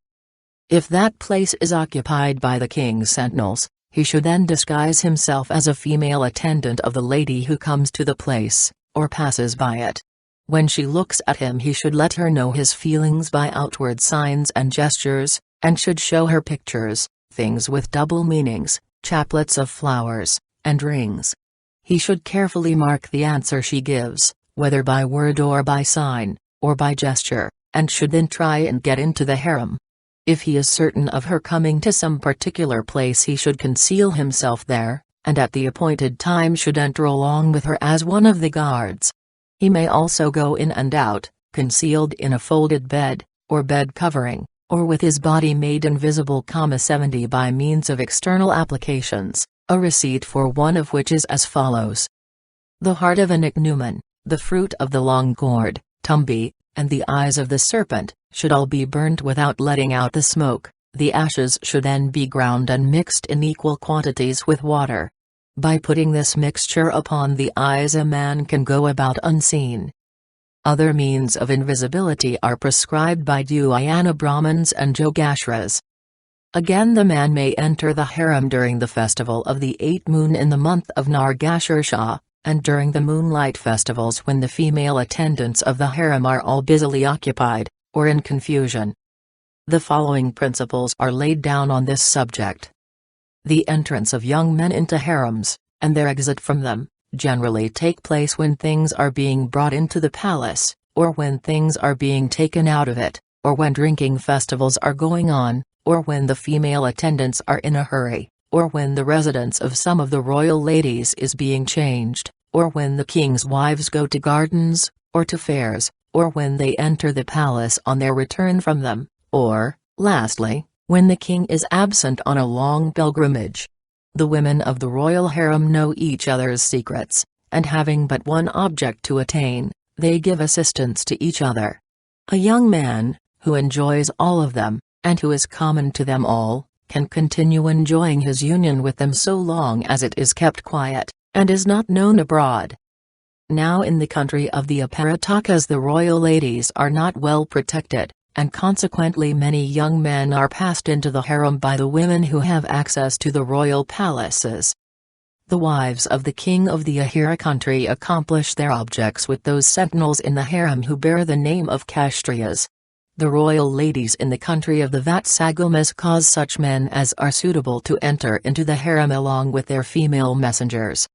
If that place is occupied by the king's sentinels, he should then disguise himself as a female attendant of the lady who comes to the place, or passes by it. When she looks at him he should let her know his feelings by outward signs and gestures, and should show her pictures, things with double meanings, chaplets of flowers, and rings. He should carefully mark the answer she gives, whether by word or by sign, or by gesture, and should then try and get into the harem. If he is certain of her coming to some particular place he should conceal himself there, and at the appointed time should enter along with her as one of the guards. He may also go in and out, concealed in a folded bed, or bed covering, or with his body made invisible. 70 By means of external applications, a receipt for one of which is as follows. The heart of an ichneumon, the fruit of the long gourd, tumbi, and the eyes of the serpent, should all be burnt without letting out the smoke. The ashes should then be ground and mixed in equal quantities with water. By putting this mixture upon the eyes a man can go about unseen. Other means of invisibility are prescribed by Dhyana Brahmins and Yogashras. Again, the man may enter the harem during the festival of the 8th moon in the month of Nargashirsha, and during the moonlight festivals when the female attendants of the harem are all busily occupied, or in confusion. The following principles are laid down on this subject. The entrance of young men into harems, and their exit from them, generally take place when things are being brought into the palace, or when things are being taken out of it, or when drinking festivals are going on, or when the female attendants are in a hurry, or when the residence of some of the royal ladies is being changed, or when the king's wives go to gardens, or to fairs, or when they enter the palace on their return from them, or, lastly, when the king is absent on a long pilgrimage. The women of the royal harem know each other's secrets, and having but one object to attain, they give assistance to each other. A young man, who enjoys all of them, and who is common to them all, can continue enjoying his union with them so long as it is kept quiet, and is not known abroad. Now in the country of the Aparatakas the royal ladies are not well protected, and consequently many young men are passed into the harem by the women who have access to the royal palaces. The wives of the king of the Ahira country accomplish their objects with those sentinels in the harem who bear the name of Kshatriyas. The royal ladies in the country of the Vatsagamas cause such men as are suitable to enter into the harem along with their female messengers.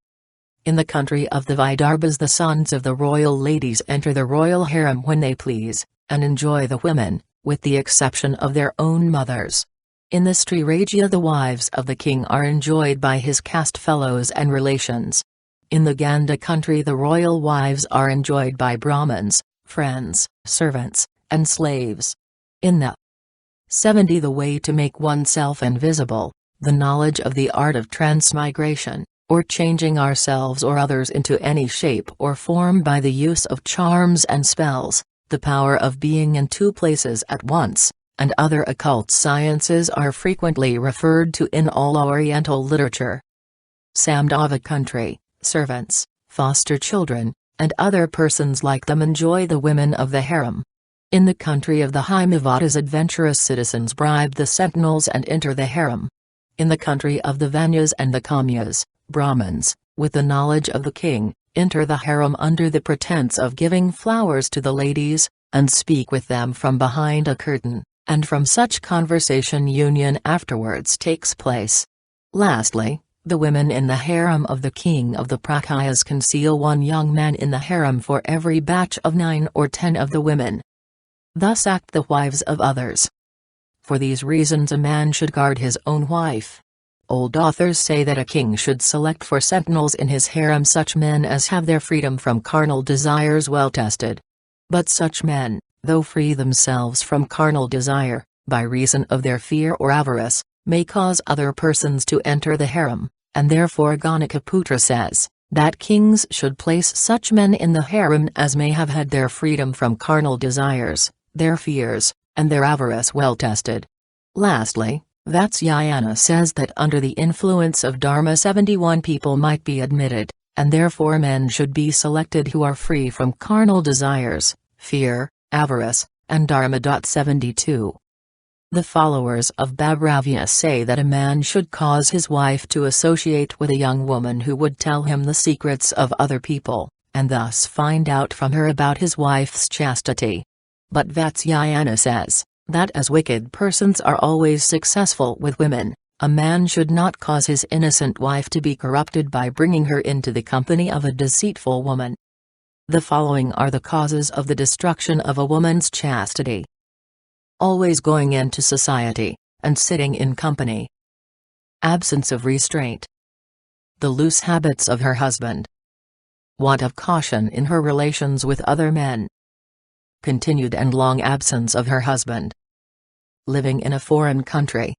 In the country of the Vidarbhas the sons of the royal ladies enter the royal harem when they please, and enjoy the women, with the exception of their own mothers. In the Strirajya the wives of the king are enjoyed by his caste fellows and relations. In the Ganda country the royal wives are enjoyed by Brahmins, friends, servants, and slaves. In the 70 the way to make oneself invisible, the knowledge of the art of transmigration, or changing ourselves or others into any shape or form by the use of charms and spells, the power of being in two places at once, and other occult sciences are frequently referred to in all Oriental literature. Samdava country, servants, foster children, and other persons like them enjoy the women of the harem. In the country of the Himavatas adventurous citizens bribe the sentinels and enter the harem. In the country of the Vanyas and the Kamyas, Brahmins, with the knowledge of the king, enter the harem under the pretense of giving flowers to the ladies, and speak with them from behind a curtain, and from such conversation union afterwards takes place. Lastly, the women in the harem of the king of the Prakyas conceal one young man in the harem for every batch of 9 or 10 of the women. Thus act the wives of others. For these reasons a man should guard his own wife. Old authors say that a king should select for sentinels in his harem such men as have their freedom from carnal desires well tested. But such men, though free themselves from carnal desire, by reason of their fear or avarice, may cause other persons to enter the harem, and therefore Ganakaputra says, that kings should place such men in the harem as may have had their freedom from carnal desires, their fears, and their avarice well tested. Lastly, Vatsayana says that under the influence of Dharma 71 people might be admitted, and therefore men should be selected who are free from carnal desires, fear, avarice, and Dharma. 72. The followers of Bhabravya say that a man should cause his wife to associate with a young woman who would tell him the secrets of other people, and thus find out from her about his wife's chastity. But Vatsayana says, that as wicked persons are always successful with women, a man should not cause his innocent wife to be corrupted by bringing her into the company of a deceitful woman. The following are the causes of the destruction of a woman's chastity. Always going into society, and sitting in company. Absence of restraint. The loose habits of her husband. Want of caution in her relations with other men. Continued and long absence of her husband. Living in a foreign country.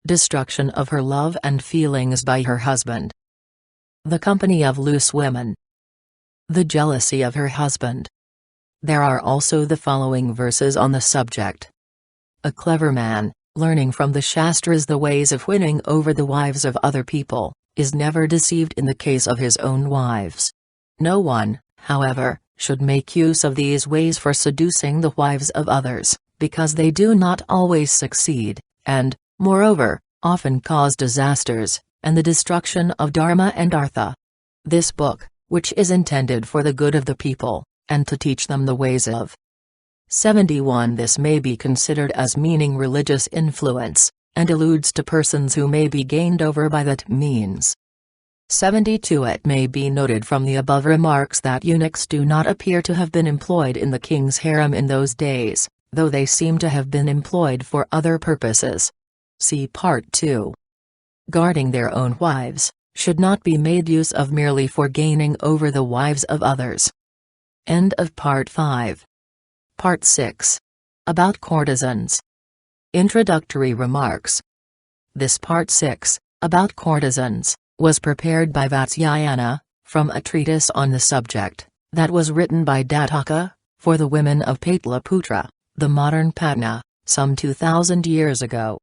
Destruction of her love and feelings by her husband. The company of loose women. The jealousy of her husband. There are also the following verses on the subject. A clever man, learning from the Shastras the ways of winning over the wives of other people, is never deceived in the case of his own wives. No one, however, should make use of these ways for seducing the wives of others, because they do not always succeed, and, moreover, often cause disasters, and the destruction of Dharma and Artha. This book, which is intended for the good of the people, and to teach them the ways of 71 this may be considered as meaning religious influence, and alludes to persons who may be gained over by that means. 72 It may be noted from the above remarks that eunuchs do not appear to have been employed in the king's harem in those days, though they seem to have been employed for other purposes. See Part 2. Guarding their own wives, should not be made use of merely for gaining over the wives of others. End of Part 5. Part 6. About courtesans. Introductory remarks. This Part 6, about courtesans, was prepared by Vatsayana, from a treatise on the subject, that was written by Dattaka, for the women of Pataliputra, the modern Patna, some 2000 years ago.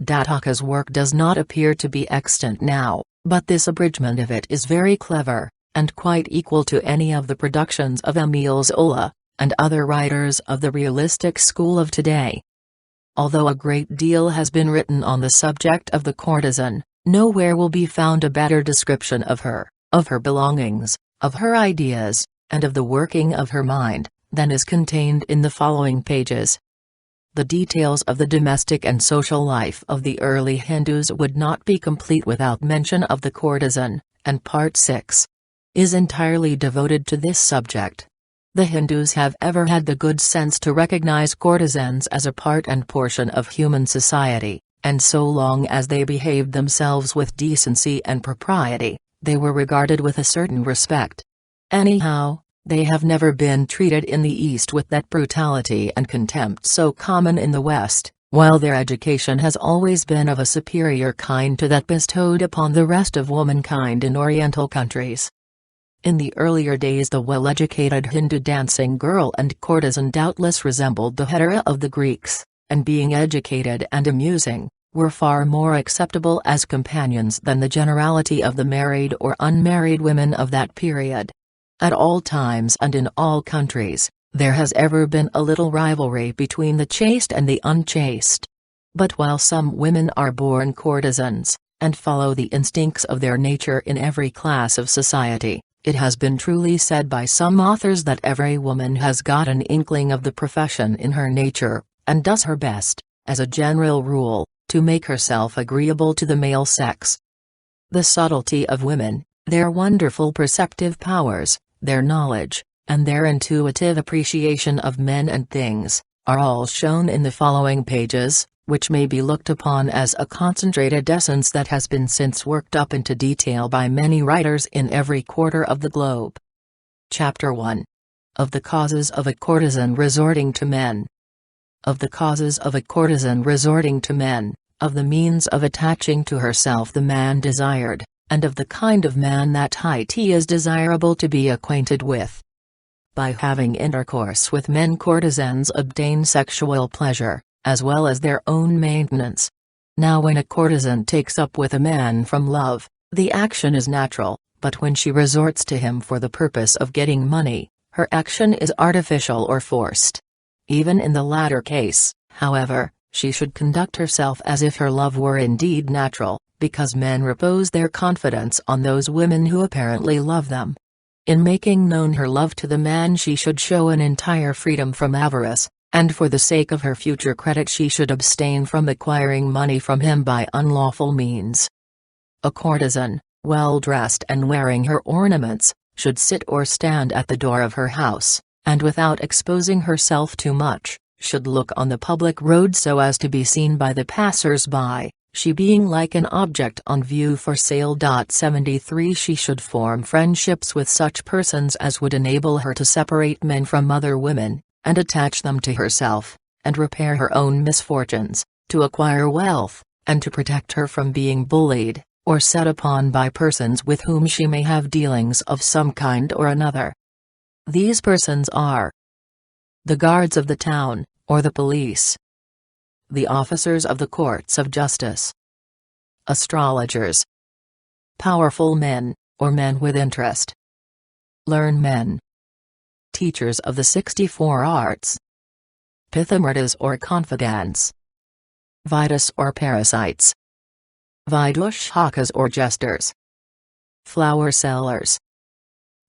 Dattaka's work does not appear to be extant now, but this abridgment of it is very clever, and quite equal to any of the productions of Emile Zola, and other writers of the realistic school of today. Although a great deal has been written on the subject of the courtesan, nowhere will be found a better description of her belongings, of her ideas, and of the working of her mind, than is contained in the following pages. The details of the domestic and social life of the early Hindus would not be complete without mention of the courtesan, and Part 6 is entirely devoted to this subject. The Hindus have ever had the good sense to recognize courtesans as a part and portion of human society, and so long as they behaved themselves with decency and propriety, they were regarded with a certain respect. Anyhow, they have never been treated in the East with that brutality and contempt so common in the West, while their education has always been of a superior kind to that bestowed upon the rest of womankind in Oriental countries. In the earlier days the well-educated Hindu dancing girl and courtesan doubtless resembled the hetera of the Greeks, and being educated and amusing, were far more acceptable as companions than the generality of the married or unmarried women of that period. At all times and in all countries, there has ever been a little rivalry between the chaste and the unchaste. But while some women are born courtesans, and follow the instincts of their nature in every class of society, it has been truly said by some authors that every woman has got an inkling of the profession in her nature, and does her best, as a general rule, to make herself agreeable to the male sex. The subtlety of women, their wonderful perceptive powers, their knowledge, and their intuitive appreciation of men and things, are all shown in the following pages, which may be looked upon as a concentrated essence that has been since worked up into detail by many writers in every quarter of the globe. Chapter 1. Of the causes of a courtesan resorting to men. Of the causes of a courtesan resorting to men, of the means of attaching to herself the man desired, and of the kind of man that it is desirable to be acquainted with. By having intercourse with men courtesans obtain sexual pleasure, as well as their own maintenance. Now when a courtesan takes up with a man from love, the action is natural, but when she resorts to him for the purpose of getting money, her action is artificial or forced. Even in the latter case, however, she should conduct herself as if her love were indeed natural, because men repose their confidence on those women who apparently love them. In making known her love to the man she should show an entire freedom from avarice, and for the sake of her future credit she should abstain from acquiring money from him by unlawful means. A courtesan, well dressed and wearing her ornaments, should sit or stand at the door of her house, and without exposing herself too much, should look on the public road so as to be seen by the passers-by, she being like an object on view for sale. 73 She should form friendships with such persons as would enable her to separate men from other women, and attach them to herself, and repair her own misfortunes, to acquire wealth, and to protect her from being bullied, or set upon by persons with whom she may have dealings of some kind or another. These persons are the guards of the town, or the police, the officers of the courts of justice, astrologers, powerful men, or men with interest, learned men, teachers of the 64 arts, pithamritas or confidants, vidas or parasites, vidushhakas or jesters, flower sellers,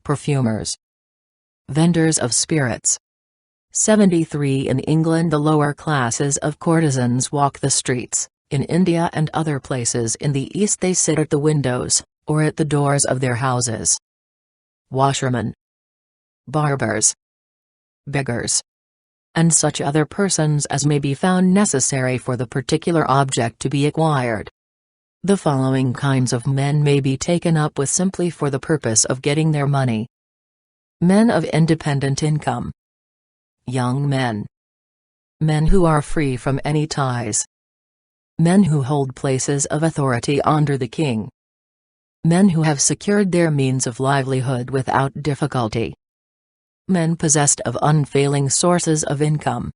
perfumers, vendors of spirits. 73 In England the lower classes of courtesans walk the streets, in India and other places in the East they sit at the windows, or at the doors of their houses. Washermen, barbers, beggars, and such other persons as may be found necessary for the particular object to be acquired. The following kinds of men may be taken up with simply for the purpose of getting their money. Men of independent income. Young men. Men who are free from any ties. Men who hold places of authority under the king. Men who have secured their means of livelihood without difficulty. Men possessed of unfailing sources of income.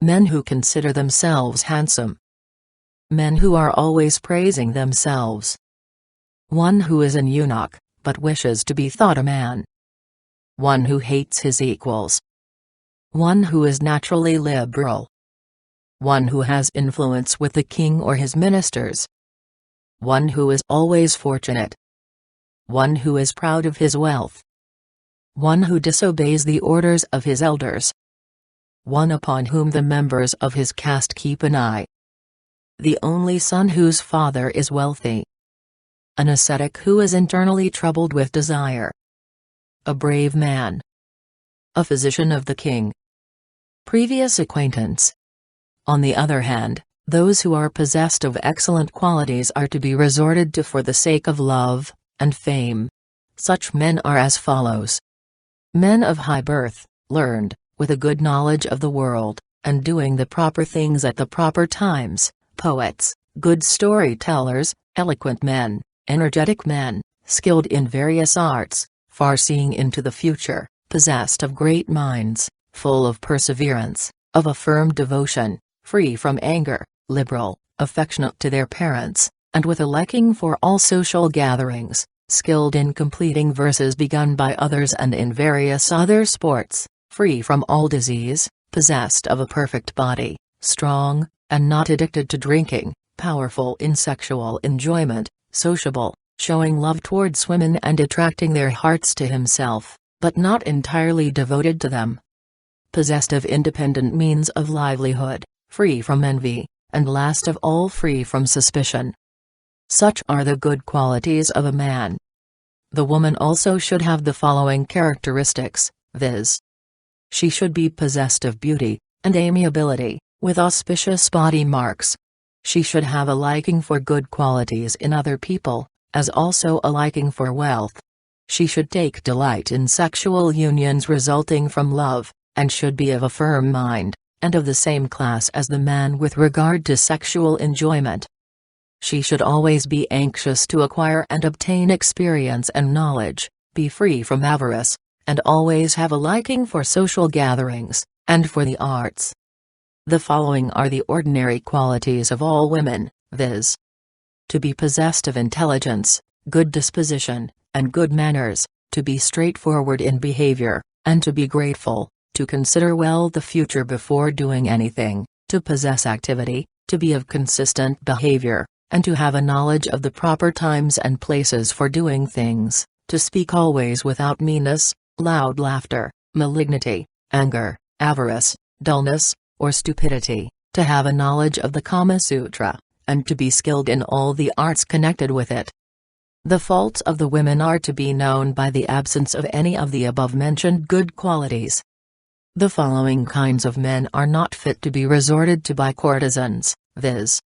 Men who consider themselves handsome. Men who are always praising themselves. One who is an eunuch, but wishes to be thought a man. One who hates his equals. One who is naturally liberal. One who has influence with the king or his ministers. One who is always fortunate. One who is proud of his wealth. One who disobeys the orders of his elders. One upon whom the members of his caste keep an eye. The only son whose father is wealthy. An ascetic who is internally troubled with desire. A brave man. A physician of the king. Previous acquaintance. On the other hand, those who are possessed of excellent qualities are to be resorted to for the sake of love and fame. Such men are as follows. Men of high birth, learned, with a good knowledge of the world, and doing the proper things at the proper times, poets, good storytellers, eloquent men, energetic men, skilled in various arts, far-seeing into the future, possessed of great minds, full of perseverance, of a firm devotion, free from anger, liberal, affectionate to their parents, and with a liking for all social gatherings, skilled in completing verses begun by others and in various other sports, free from all disease, possessed of a perfect body, strong, and not addicted to drinking, powerful in sexual enjoyment, sociable, showing love towards women and attracting their hearts to himself, but not entirely devoted to them. Possessed of independent means of livelihood, free from envy, and last of all free from suspicion. Such are the good qualities of a man. The woman also should have the following characteristics, viz. She should be possessed of beauty and amiability, with auspicious body marks. She should have a liking for good qualities in other people, as also a liking for wealth. She should take delight in sexual unions resulting from love, and should be of a firm mind, and of the same class as the man with regard to sexual enjoyment. She should always be anxious to acquire and obtain experience and knowledge, be free from avarice, and always have a liking for social gatherings, and for the arts. The following are the ordinary qualities of all women, viz. To be possessed of intelligence, good disposition, and good manners, to be straightforward in behavior, and to be grateful, to consider well the future before doing anything, to possess activity, to be of consistent behavior, and to have a knowledge of the proper times and places for doing things, to speak always without meanness, loud laughter, malignity, anger, avarice, dullness, or stupidity, to have a knowledge of the Kama Sutra, and to be skilled in all the arts connected with it. The faults of the women are to be known by the absence of any of the above-mentioned good qualities. The following kinds of men are not fit to be resorted to by courtesans, viz.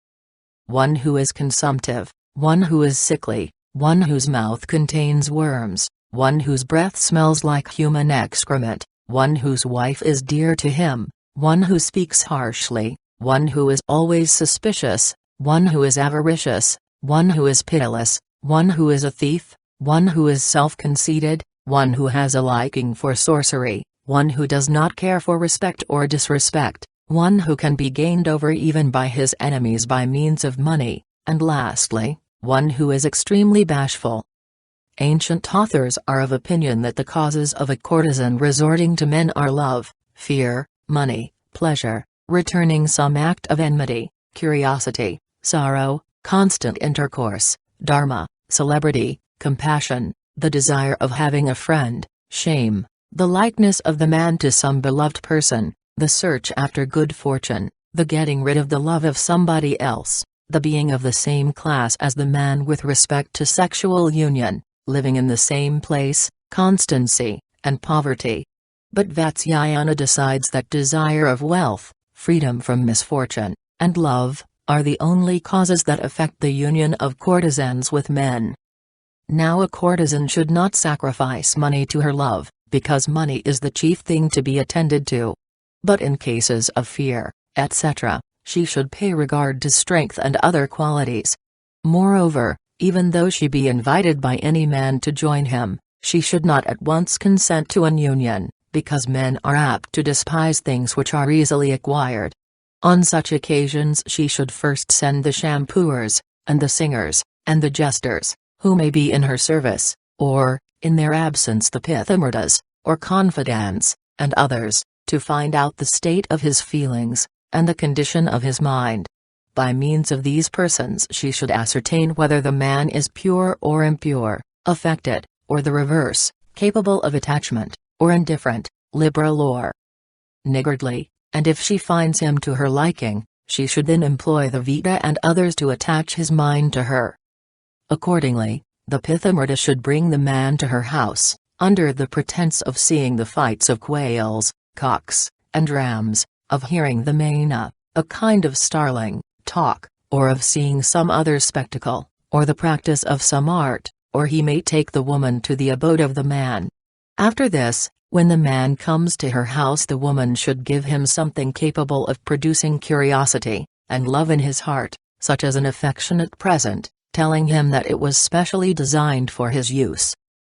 One who is consumptive, one who is sickly, one whose mouth contains worms, one whose breath smells like human excrement, one whose wife is dear to him, one who speaks harshly, one who is always suspicious, one who is avaricious, one who is pitiless, one who is a thief, one who is self-conceited, one who has a liking for sorcery, one who does not care for respect or disrespect, one who can be gained over even by his enemies by means of money, and lastly, one who is extremely bashful. Ancient authors are of opinion that the causes of a courtesan resorting to men are love, fear, money, pleasure, returning some act of enmity, curiosity, sorrow, constant intercourse, dharma, celebrity, compassion, the desire of having a friend, shame, the likeness of the man to some beloved person, the search after good fortune, the getting rid of the love of somebody else, the being of the same class as the man with respect to sexual union, living in the same place, constancy, and poverty. But Vatsayana decides that desire of wealth, freedom from misfortune, and love, are the only causes that affect the union of courtesans with men. Now a courtesan should not sacrifice money to her love, because money is the chief thing to be attended to. But in cases of fear, etc., she should pay regard to strength and other qualities. Moreover, even though she be invited by any man to join him, she should not at once consent to an union, because men are apt to despise things which are easily acquired. On such occasions she should first send the shampooers, and the singers, and the jesters, who may be in her service, or, in their absence the pithamritas, or confidants, and others, to find out the state of his feelings, and the condition of his mind. By means of these persons she should ascertain whether the man is pure or impure, affected, or the reverse, capable of attachment, or indifferent, liberal or niggardly, and if she finds him to her liking, she should then employ the Vita and others to attach his mind to her. Accordingly, the pithamrita should bring the man to her house, under the pretense of seeing the fights of quails, cocks, and rams, of hearing the maina, a kind of starling, talk, or of seeing some other spectacle, or the practice of some art, or he may take the woman to the abode of the man. After this, when the man comes to her house, the woman should give him something capable of producing curiosity, and love in his heart, such as an affectionate present, telling him that it was specially designed for his use.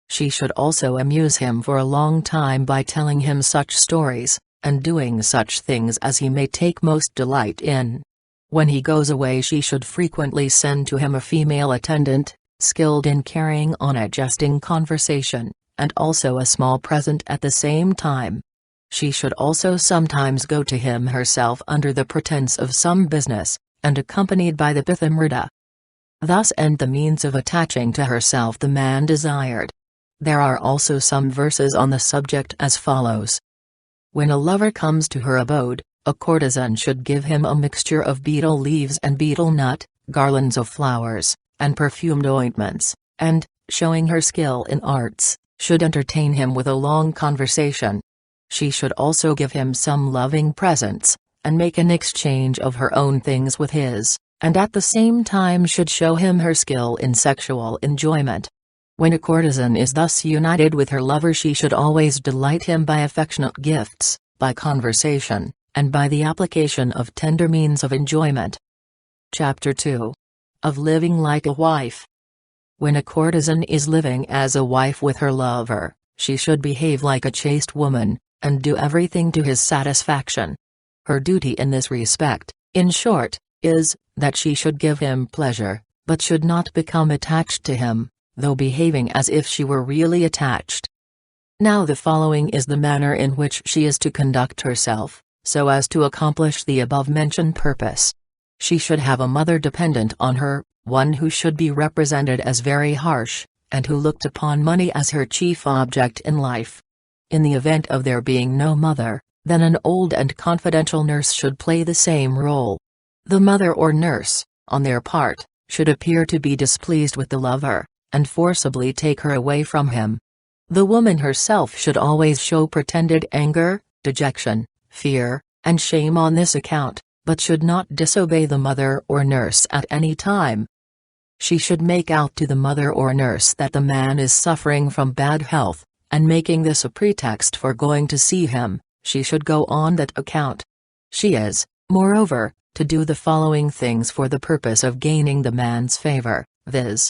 She should also amuse him for a long time by telling him such stories, and doing such things as he may take most delight in. When he goes away she should frequently send to him a female attendant, skilled in carrying on a jesting conversation, and also a small present at the same time. She should also sometimes go to him herself under the pretense of some business, and accompanied by the pithamrita. Thus end the means of attaching to herself the man desired. There are also some verses on the subject as follows. When a lover comes to her abode, a courtesan should give him a mixture of betel leaves and betel nut, garlands of flowers, and perfumed ointments, and, showing her skill in arts, should entertain him with a long conversation. She should also give him some loving presents, and make an exchange of her own things with his, and at the same time should show him her skill in sexual enjoyment. When a courtesan is thus united with her lover, she should always delight him by affectionate gifts, by conversation, and by the application of tender means of enjoyment. Chapter 2. Of living like a wife. When a courtesan is living as a wife with her lover, she should behave like a chaste woman, and do everything to his satisfaction. Her duty in this respect, in short, is, that she should give him pleasure, but should not become attached to him, though behaving as if she were really attached. Now the following is the manner in which she is to conduct herself, so as to accomplish the above-mentioned purpose. She should have a mother dependent on her, one who should be represented as very harsh, and who looked upon money as her chief object in life. In the event of there being no mother, then an old and confidential nurse should play the same role. The mother or nurse, on their part, should appear to be displeased with the lover, and forcibly take her away from him. The woman herself should always show pretended anger, dejection, fear, and shame on this account, but should not disobey the mother or nurse at any time. She should make out to the mother or nurse that the man is suffering from bad health, and making this a pretext for going to see him, she should go on that account. She is, moreover, to do the following things for the purpose of gaining the man's favor, viz.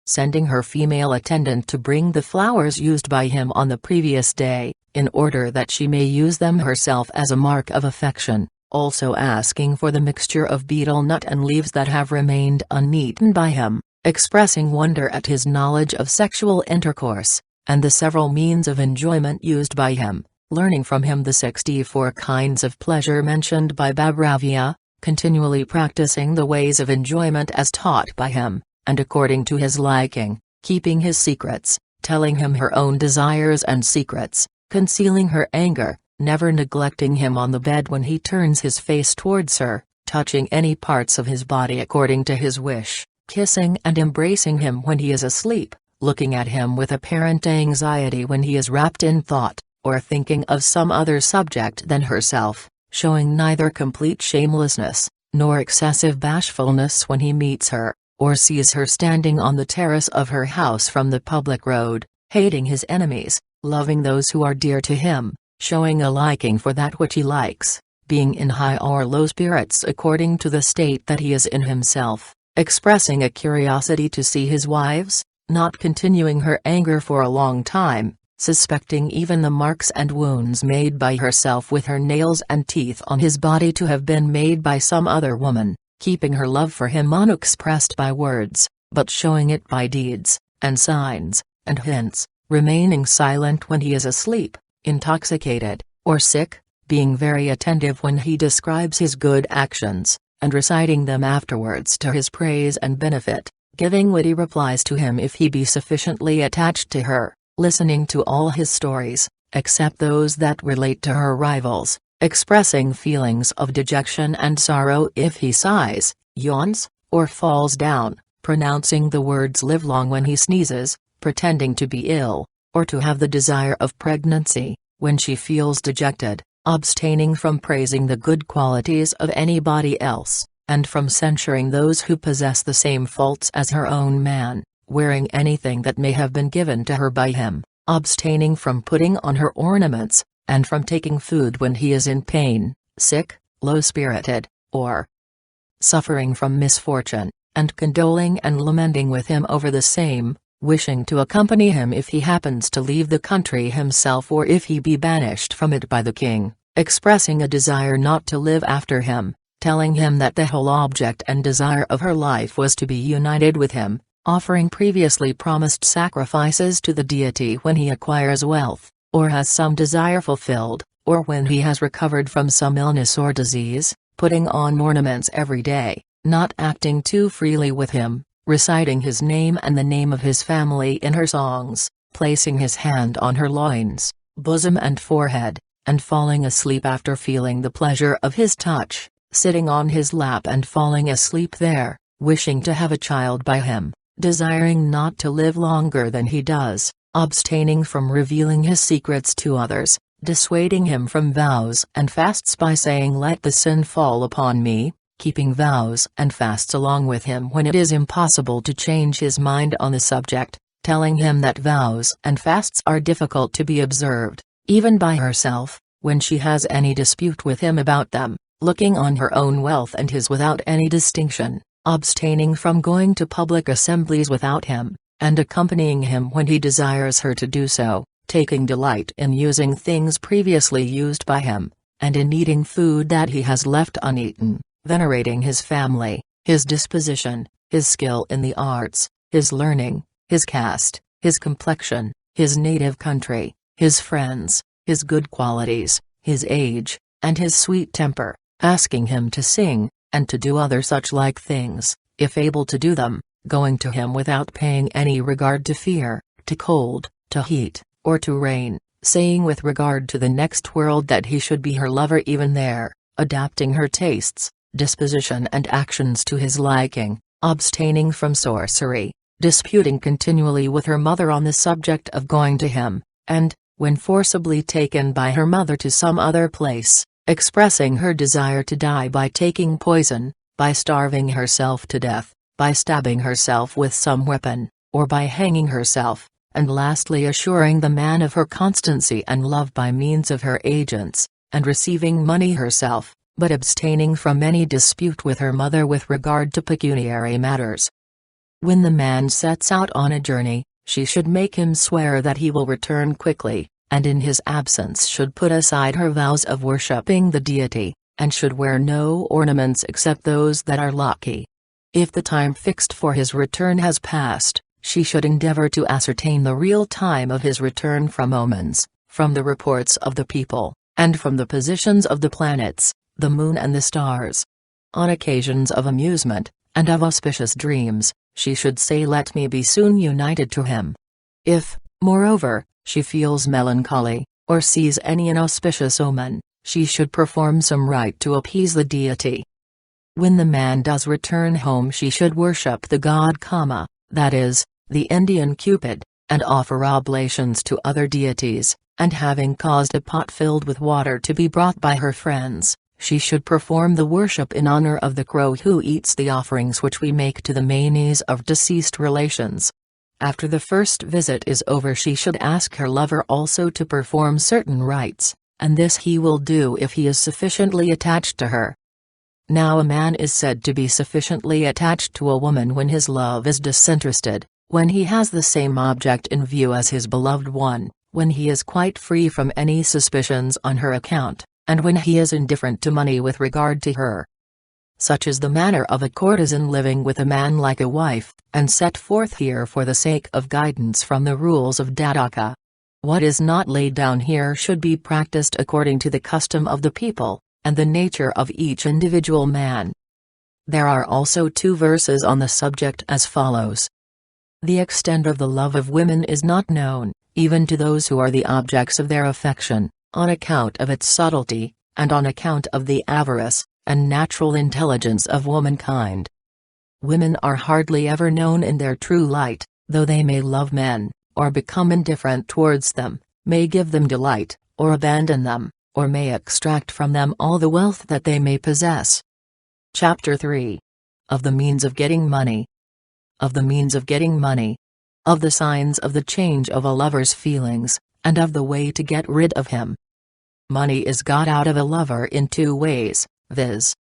Sending her female attendant to bring the flowers used by him on the previous day, in order that she may use them herself as a mark of affection, also asking for the mixture of betel nut and leaves that have remained uneaten by him, expressing wonder at his knowledge of sexual intercourse, and the several means of enjoyment used by him, learning from him the 64 kinds of pleasure mentioned by Bhagwan, continually practicing the ways of enjoyment as taught by him, and according to his liking, keeping his secrets, telling him her own desires and secrets, concealing her anger, never neglecting him on the bed when he turns his face towards her, touching any parts of his body according to his wish, kissing and embracing him when he is asleep, looking at him with apparent anxiety when he is wrapped in thought, or thinking of some other subject than herself, showing neither complete shamelessness, nor excessive bashfulness when he meets her, or sees her standing on the terrace of her house from the public road, hating his enemies, loving those who are dear to him, showing a liking for that which he likes, being in high or low spirits according to the state that he is in himself, expressing a curiosity to see his wives, not continuing her anger for a long time, suspecting even the marks and wounds made by herself with her nails and teeth on his body to have been made by some other woman, keeping her love for him unexpressed by words, but showing it by deeds, and signs, and hints, remaining silent when he is asleep, intoxicated, or sick, being very attentive when he describes his good actions, and reciting them afterwards to his praise and benefit, giving witty replies to him if he be sufficiently attached to her, listening to all his stories, except those that relate to her rivals, expressing feelings of dejection and sorrow if he sighs, yawns, or falls down, pronouncing the words livelong when he sneezes, pretending to be ill, or to have the desire of pregnancy, when she feels dejected, abstaining from praising the good qualities of anybody else, and from censuring those who possess the same faults as her own man, wearing anything that may have been given to her by him, abstaining from putting on her ornaments, and from taking food when he is in pain, sick, low-spirited, or suffering from misfortune, and condoling and lamenting with him over the same, wishing to accompany him if he happens to leave the country himself or if he be banished from it by the king, expressing a desire not to live after him, telling him that the whole object and desire of her life was to be united with him, offering previously promised sacrifices to the deity when he acquires wealth, or has some desire fulfilled, or when he has recovered from some illness or disease, putting on ornaments every day, not acting too freely with him, reciting his name and the name of his family in her songs, placing his hand on her loins, bosom and forehead, and falling asleep after feeling the pleasure of his touch, sitting on his lap and falling asleep there, wishing to have a child by him, desiring not to live longer than he does, abstaining from revealing his secrets to others, dissuading him from vows and fasts by saying let the sin fall upon me, keeping vows and fasts along with him when it is impossible to change his mind on the subject, telling him that vows and fasts are difficult to be observed, even by herself, when she has any dispute with him about them, looking on her own wealth and his without any distinction, abstaining from going to public assemblies without him, and accompanying him when he desires her to do so, taking delight in using things previously used by him, and in eating food that he has left uneaten, venerating his family, his disposition, his skill in the arts, his learning, his caste, his complexion, his native country, his friends, his good qualities, his age, and his sweet temper, asking him to sing, and to do other such like things, if able to do them, going to him without paying any regard to fear, to cold, to heat, or to rain, saying with regard to the next world that he should be her lover even there, adapting her tastes, disposition and actions to his liking, abstaining from sorcery, disputing continually with her mother on the subject of going to him, and, when forcibly taken by her mother to some other place, expressing her desire to die by taking poison, by starving herself to death, by stabbing herself with some weapon, or by hanging herself, and lastly assuring the man of her constancy and love by means of her agents, and receiving money herself, but abstaining from any dispute with her mother with regard to pecuniary matters. When the man sets out on a journey, she should make him swear that he will return quickly, and in his absence should put aside her vows of worshipping the deity, and should wear no ornaments except those that are lucky. If the time fixed for his return has passed, she should endeavor to ascertain the real time of his return from omens, from the reports of the people, and from the positions of the planets, the moon and the stars. On occasions of amusement, and of auspicious dreams, she should say let me be soon united to him. If, moreover, she feels melancholy, or sees any inauspicious omen, she should perform some rite to appease the deity. When the man does return home she should worship the god Kama, that is, the Indian Cupid, and offer oblations to other deities, and having caused a pot filled with water to be brought by her friends, she should perform the worship in honor of the crow who eats the offerings which we make to the manes of deceased relations. After the first visit is over, she should ask her lover also to perform certain rites, and this he will do if he is sufficiently attached to her. Now a man is said to be sufficiently attached to a woman when his love is disinterested, when he has the same object in view as his beloved one, when he is quite free from any suspicions on her account, and when he is indifferent to money with regard to her. Such is the manner of a courtesan living with a man like a wife, and set forth here for the sake of guidance from the rules of Dadaka. What is not laid down here should be practiced according to the custom of the people, and the nature of each individual man. There are also 2 verses on the subject as follows. The extent of the love of women is not known, even to those who are the objects of their affection, on account of its subtlety, and on account of the avarice and natural intelligence of womankind. Women are hardly ever known in their true light, though they may love men, or become indifferent towards them, may give them delight, or abandon them, or may extract from them all the wealth that they may possess. Chapter 3. Of the means of getting money. Of the means of getting money. Of the signs of the change of a lover's feelings, and of the way to get rid of him. Money is got out of a lover in 2 ways, viz.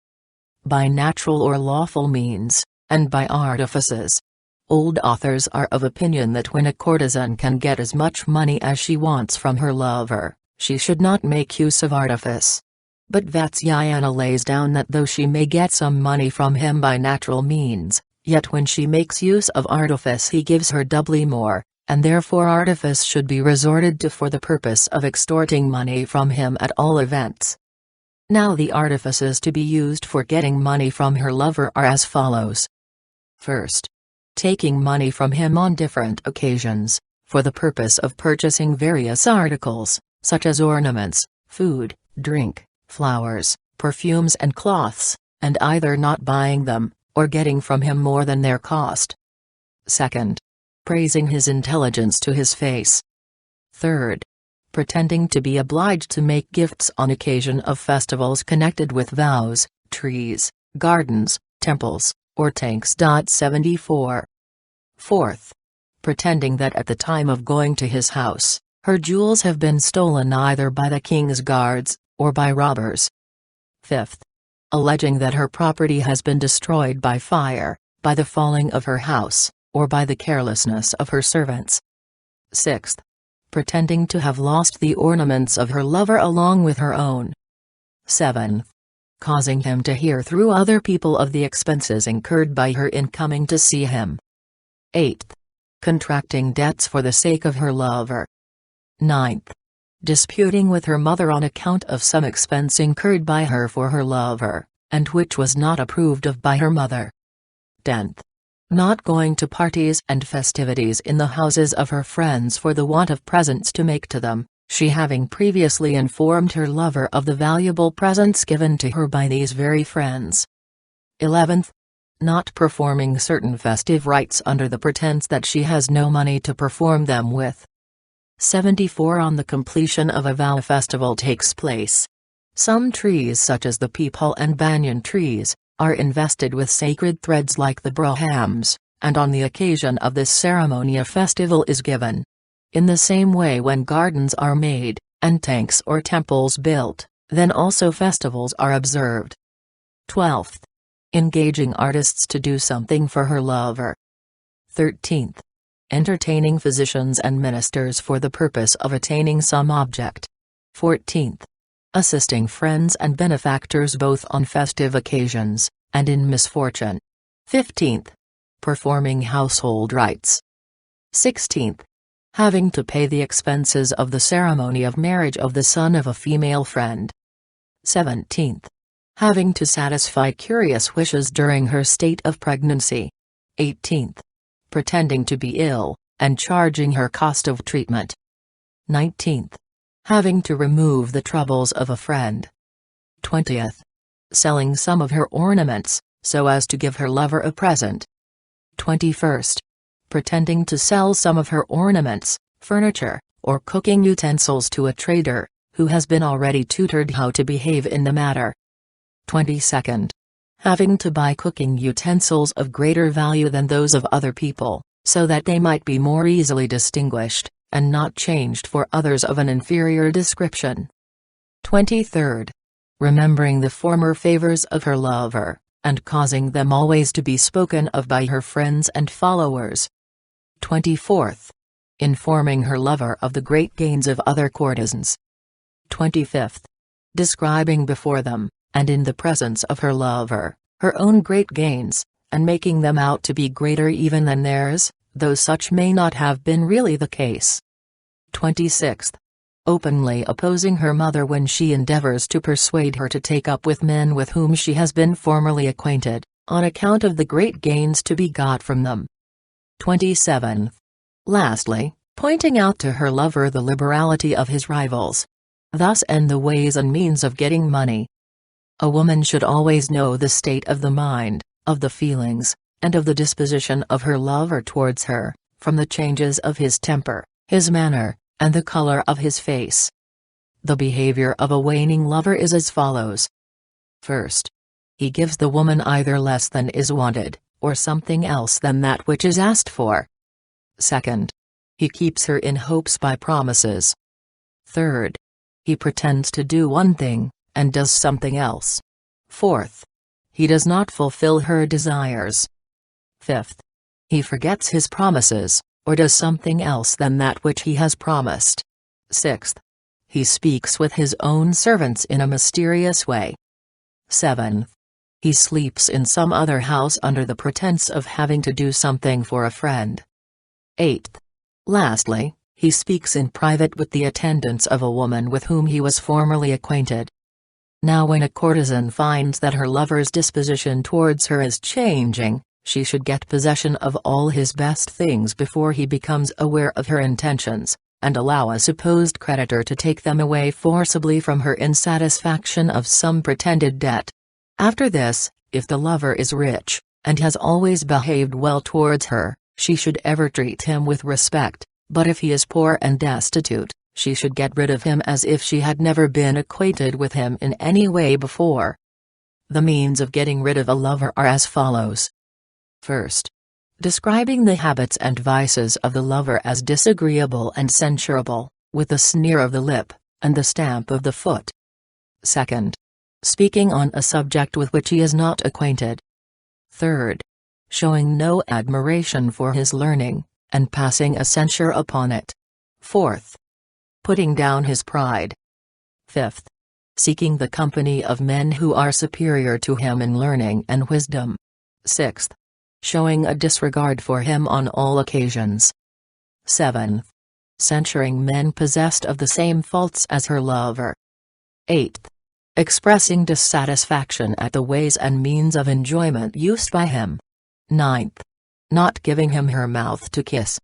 by natural or lawful means, and by artifices. Old authors are of opinion that when a courtesan can get as much money as she wants from her lover, she should not make use of artifice. But Vatsayana lays down that though she may get some money from him by natural means, yet when she makes use of artifice he gives her doubly more, and therefore artifice should be resorted to for the purpose of extorting money from him at all events. Now the artifices to be used for getting money from her lover are as follows. First, taking money from him on different occasions, for the purpose of purchasing various articles, such as ornaments, food, drink, flowers, perfumes and cloths, and either not buying them, or getting from him more than their cost. Second, praising his intelligence to his face. Third, pretending to be obliged to make gifts on occasion of festivals connected with vows, trees, gardens, temples, or tanks. 74. Fourth, pretending that at the time of going to his house, her jewels have been stolen either by the king's guards, or by robbers. Fifth, alleging that her property has been destroyed by fire, by the falling of her house, or by the carelessness of her servants. Sixth, pretending to have lost the ornaments of her lover along with her own. Seventh, causing him to hear through other people of the expenses incurred by her in coming to see him. Eighth, contracting debts for the sake of her lover. Ninth, disputing with her mother on account of some expense incurred by her for her lover, and which was not approved of by her mother. 10th, not going to parties and festivities in the houses of her friends for the want of presents to make to them, she having previously informed her lover of the valuable presents given to her by these very friends. 11th, not performing certain festive rites under the pretense that she has no money to perform them with. 74. On the completion of a vow, a festival takes place. Some trees such as the peepal and banyan trees, are invested with sacred threads like the brahams, and on the occasion of this ceremony a festival is given. In the same way, when gardens are made, and tanks or temples built, then also festivals are observed. 12th. Engaging artists to do something for her lover. 13th. Entertaining physicians and ministers for the purpose of attaining some object. 14th. Assisting friends and benefactors both on festive occasions, and in misfortune. 15th. Performing household rites. 16th. Having to pay the expenses of the ceremony of marriage of the son of a female friend. 17th. Having to satisfy curious wishes during her state of pregnancy. 18th. Pretending to be ill, and charging her cost of treatment. 19th. Having to remove the troubles of a friend. 20th. Selling some of her ornaments, so as to give her lover a present. 21st. Pretending to sell some of her ornaments, furniture, or cooking utensils to a trader, who has been already tutored how to behave in the matter. 22nd. Having to buy cooking utensils of greater value than those of other people, so that they might be more easily distinguished, and not changed for others of an inferior description. 23rd. Remembering the former favors of her lover, and causing them always to be spoken of by her friends and followers. 24th. Informing her lover of the great gains of other courtesans. 25th. Describing before them, and in the presence of her lover, her own great gains, and making them out to be greater even than theirs, though such may not have been really the case. 26th. Openly opposing her mother when she endeavors to persuade her to take up with men with whom she has been formerly acquainted, on account of the great gains to be got from them. 27th. Lastly, pointing out to her lover the liberality of his rivals. Thus end the ways and means of getting money. A woman should always know the state of the mind, of the feelings, and of the disposition of her lover towards her, from the changes of his temper, his manner, and the color of his face. The behavior of a waning lover is as follows. First, he gives the woman either less than is wanted, or something else than that which is asked for. Second, he keeps her in hopes by promises. Third, he pretends to do one thing, and does something else. Fourth, he does not fulfill her desires. Fifth, he forgets his promises, or does something else than that which he has promised. Sixth, he speaks with his own servants in a mysterious way. Seventh, he sleeps in some other house under the pretense of having to do something for a friend. Eighth, lastly, he speaks in private with the attendants of a woman with whom he was formerly acquainted. Now when a courtesan finds that her lover's disposition towards her is changing, she should get possession of all his best things before he becomes aware of her intentions, and allow a supposed creditor to take them away forcibly from her in satisfaction of some pretended debt. After this, if the lover is rich, and has always behaved well towards her, she should ever treat him with respect, but if he is poor and destitute, she should get rid of him as if she had never been acquainted with him in any way before. The means of getting rid of a lover are as follows. First, describing the habits and vices of the lover as disagreeable and censurable, with the sneer of the lip, and the stamp of the foot. Second, speaking on a subject with which he is not acquainted. Third, showing no admiration for his learning, and passing a censure upon it. Fourth, putting down his pride. Fifth, seeking the company of men who are superior to him in learning and wisdom. Sixth, showing a disregard for him on all occasions. Seventh, censuring men possessed of the same faults as her lover. Eighth, expressing dissatisfaction at the ways and means of enjoyment used by him. Ninth, not giving him her mouth to kiss.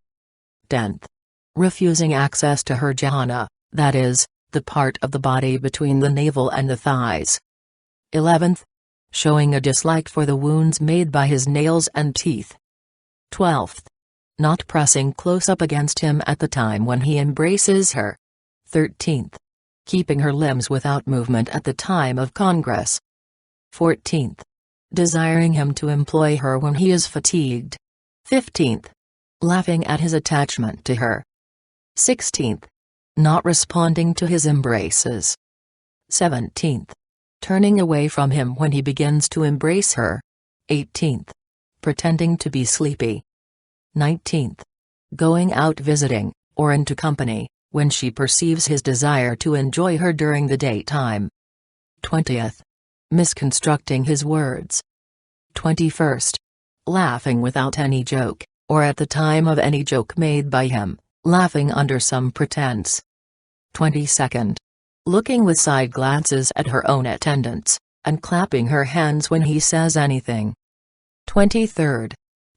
10th, refusing access to her jhana, that is, the part of the body between the navel and the thighs. 11th, showing a dislike for the wounds made by his nails and teeth. 12th, not pressing close up against him at the time when he embraces her. 13th, keeping her limbs without movement at the time of congress. 14th, desiring him to employ her when he is fatigued. 15th, laughing at his attachment to her. 16th, not responding to his embraces. 17th, turning away from him when he begins to embrace her. 18th, pretending to be sleepy. 19th, going out visiting, or into company, when she perceives his desire to enjoy her during the daytime. 20th, misconstructing his words. 21st, laughing without any joke, or at the time of any joke made by him, laughing under some pretense. 22nd, looking with side glances at her own attendants, and clapping her hands when he says anything. 23rd,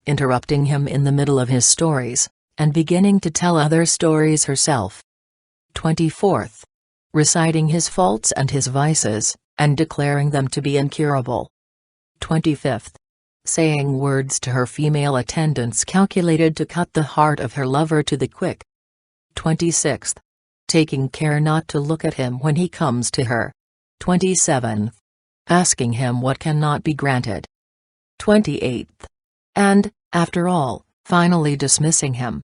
interrupting him in the middle of his stories, and beginning to tell other stories herself. 24th, reciting his faults and his vices, and declaring them to be incurable. 25th, saying words to her female attendants calculated to cut the heart of her lover to the quick. 26th, taking care not to look at him when he comes to her. 27th, asking him what cannot be granted. 28th, and, after all, finally dismissing him.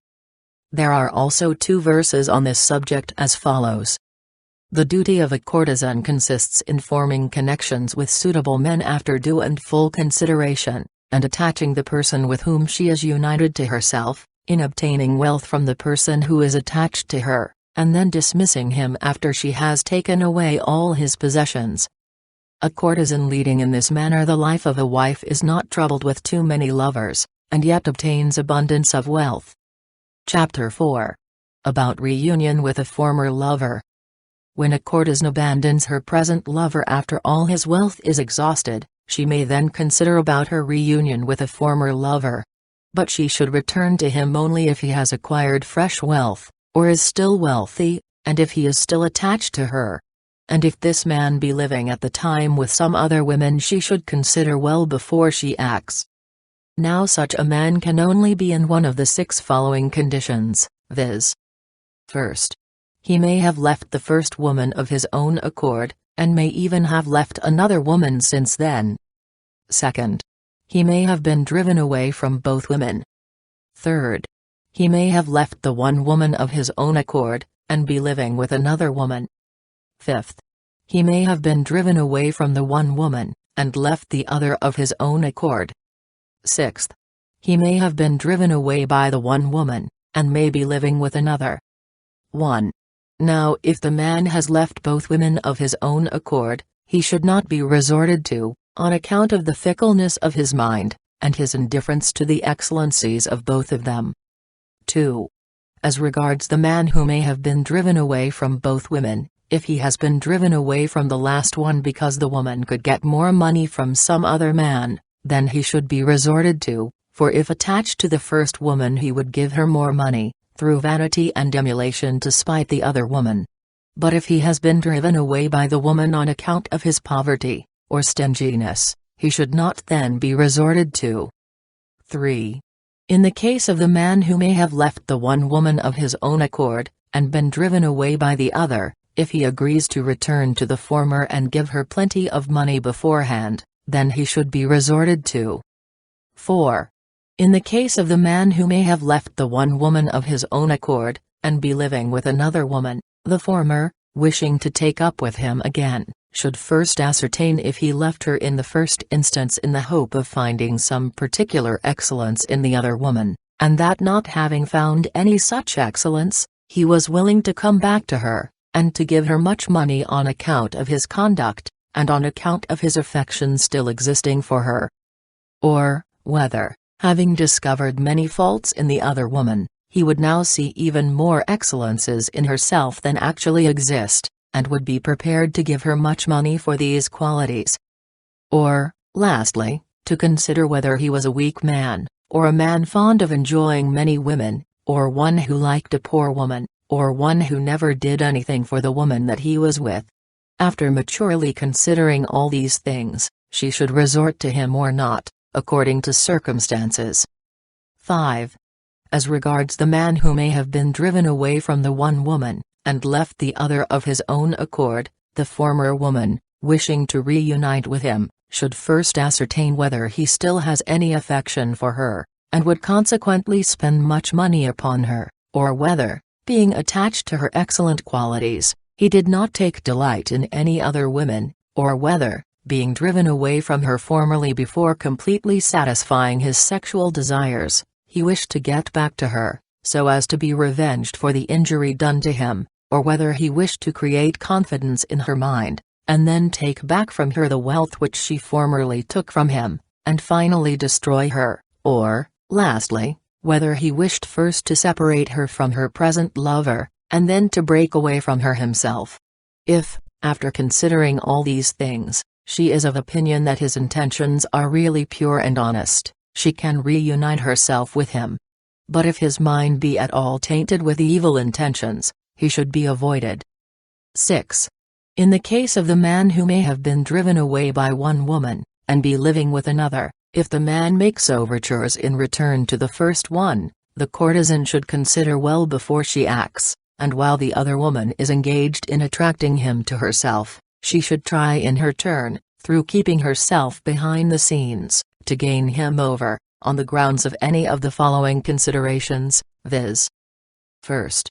There are also 2 verses on this subject as follows. The duty of a courtesan consists in forming connections with suitable men after due and full consideration, and attaching the person with whom she is united to herself, in obtaining wealth from the person who is attached to her, and then dismissing him after she has taken away all his possessions. A courtesan leading in this manner the life of a wife is not troubled with too many lovers, and yet obtains abundance of wealth. Chapter 4. About reunion with a former lover. When a courtesan abandons her present lover after all his wealth is exhausted, she may then consider about her reunion with a former lover. But she should return to him only if he has acquired fresh wealth, or is still wealthy, and if he is still attached to her. And if this man be living at the time with some other women, she should consider well before she acts. Now such a man can only be in one of the 6 following conditions, viz. First, he may have left the first woman of his own accord, and may even have left another woman since then. Second, he may have been driven away from both women. Third, he may have left the one woman of his own accord, and be living with another woman. Fifth, he may have been driven away from the one woman, and left the other of his own accord. Sixth, he may have been driven away by the one woman, and may be living with another. 1. Now if the man has left both women of his own accord, he should not be resorted to, on account of the fickleness of his mind, and his indifference to the excellencies of both of them. 2. As regards the man who may have been driven away from both women, if he has been driven away from the last one because the woman could get more money from some other man, then he should be resorted to, for if attached to the first woman he would give her more money, through vanity and emulation to spite the other woman. But if he has been driven away by the woman on account of his poverty, or stinginess, he should not then be resorted to. 3. In the case of the man who may have left the one woman of his own accord, and been driven away by the other, if he agrees to return to the former and give her plenty of money beforehand, then he should be resorted to. 4. In the case of the man who may have left the one woman of his own accord, and be living with another woman, the former, wishing to take up with him again, should first ascertain if he left her in the first instance in the hope of finding some particular excellence in the other woman, and that not having found any such excellence, he was willing to come back to her, and to give her much money on account of his conduct, and on account of his affection still existing for her. Or, whether, having discovered many faults in the other woman, he would now see even more excellences in herself than actually exist, and would be prepared to give her much money for these qualities. Or, lastly, to consider whether he was a weak man, or a man fond of enjoying many women, or one who liked a poor woman, or one who never did anything for the woman that he was with. After maturely considering all these things, she should resort to him or not, according to circumstances. 5. As regards the man who may have been driven away from the one woman, and left the other of his own accord, the former woman, wishing to reunite with him, should first ascertain whether he still has any affection for her, and would consequently spend much money upon her, or whether, being attached to her excellent qualities, he did not take delight in any other women, or whether, being driven away from her formerly before completely satisfying his sexual desires, he wished to get back to her, so as to be revenged for the injury done to him, or whether he wished to create confidence in her mind, and then take back from her the wealth which she formerly took from him, and finally destroy her, or, lastly, whether he wished first to separate her from her present lover, and then to break away from her himself. If, after considering all these things, she is of opinion that his intentions are really pure and honest, she can reunite herself with him. But if his mind be at all tainted with evil intentions, he should be avoided. 6. In the case of the man who may have been driven away by one woman, and be living with another, if the man makes overtures in return to the first one, the courtesan should consider well before she acts, and while the other woman is engaged in attracting him to herself, she should try in her turn, through keeping herself behind the scenes, to gain him over, on the grounds of any of the following considerations, viz. First,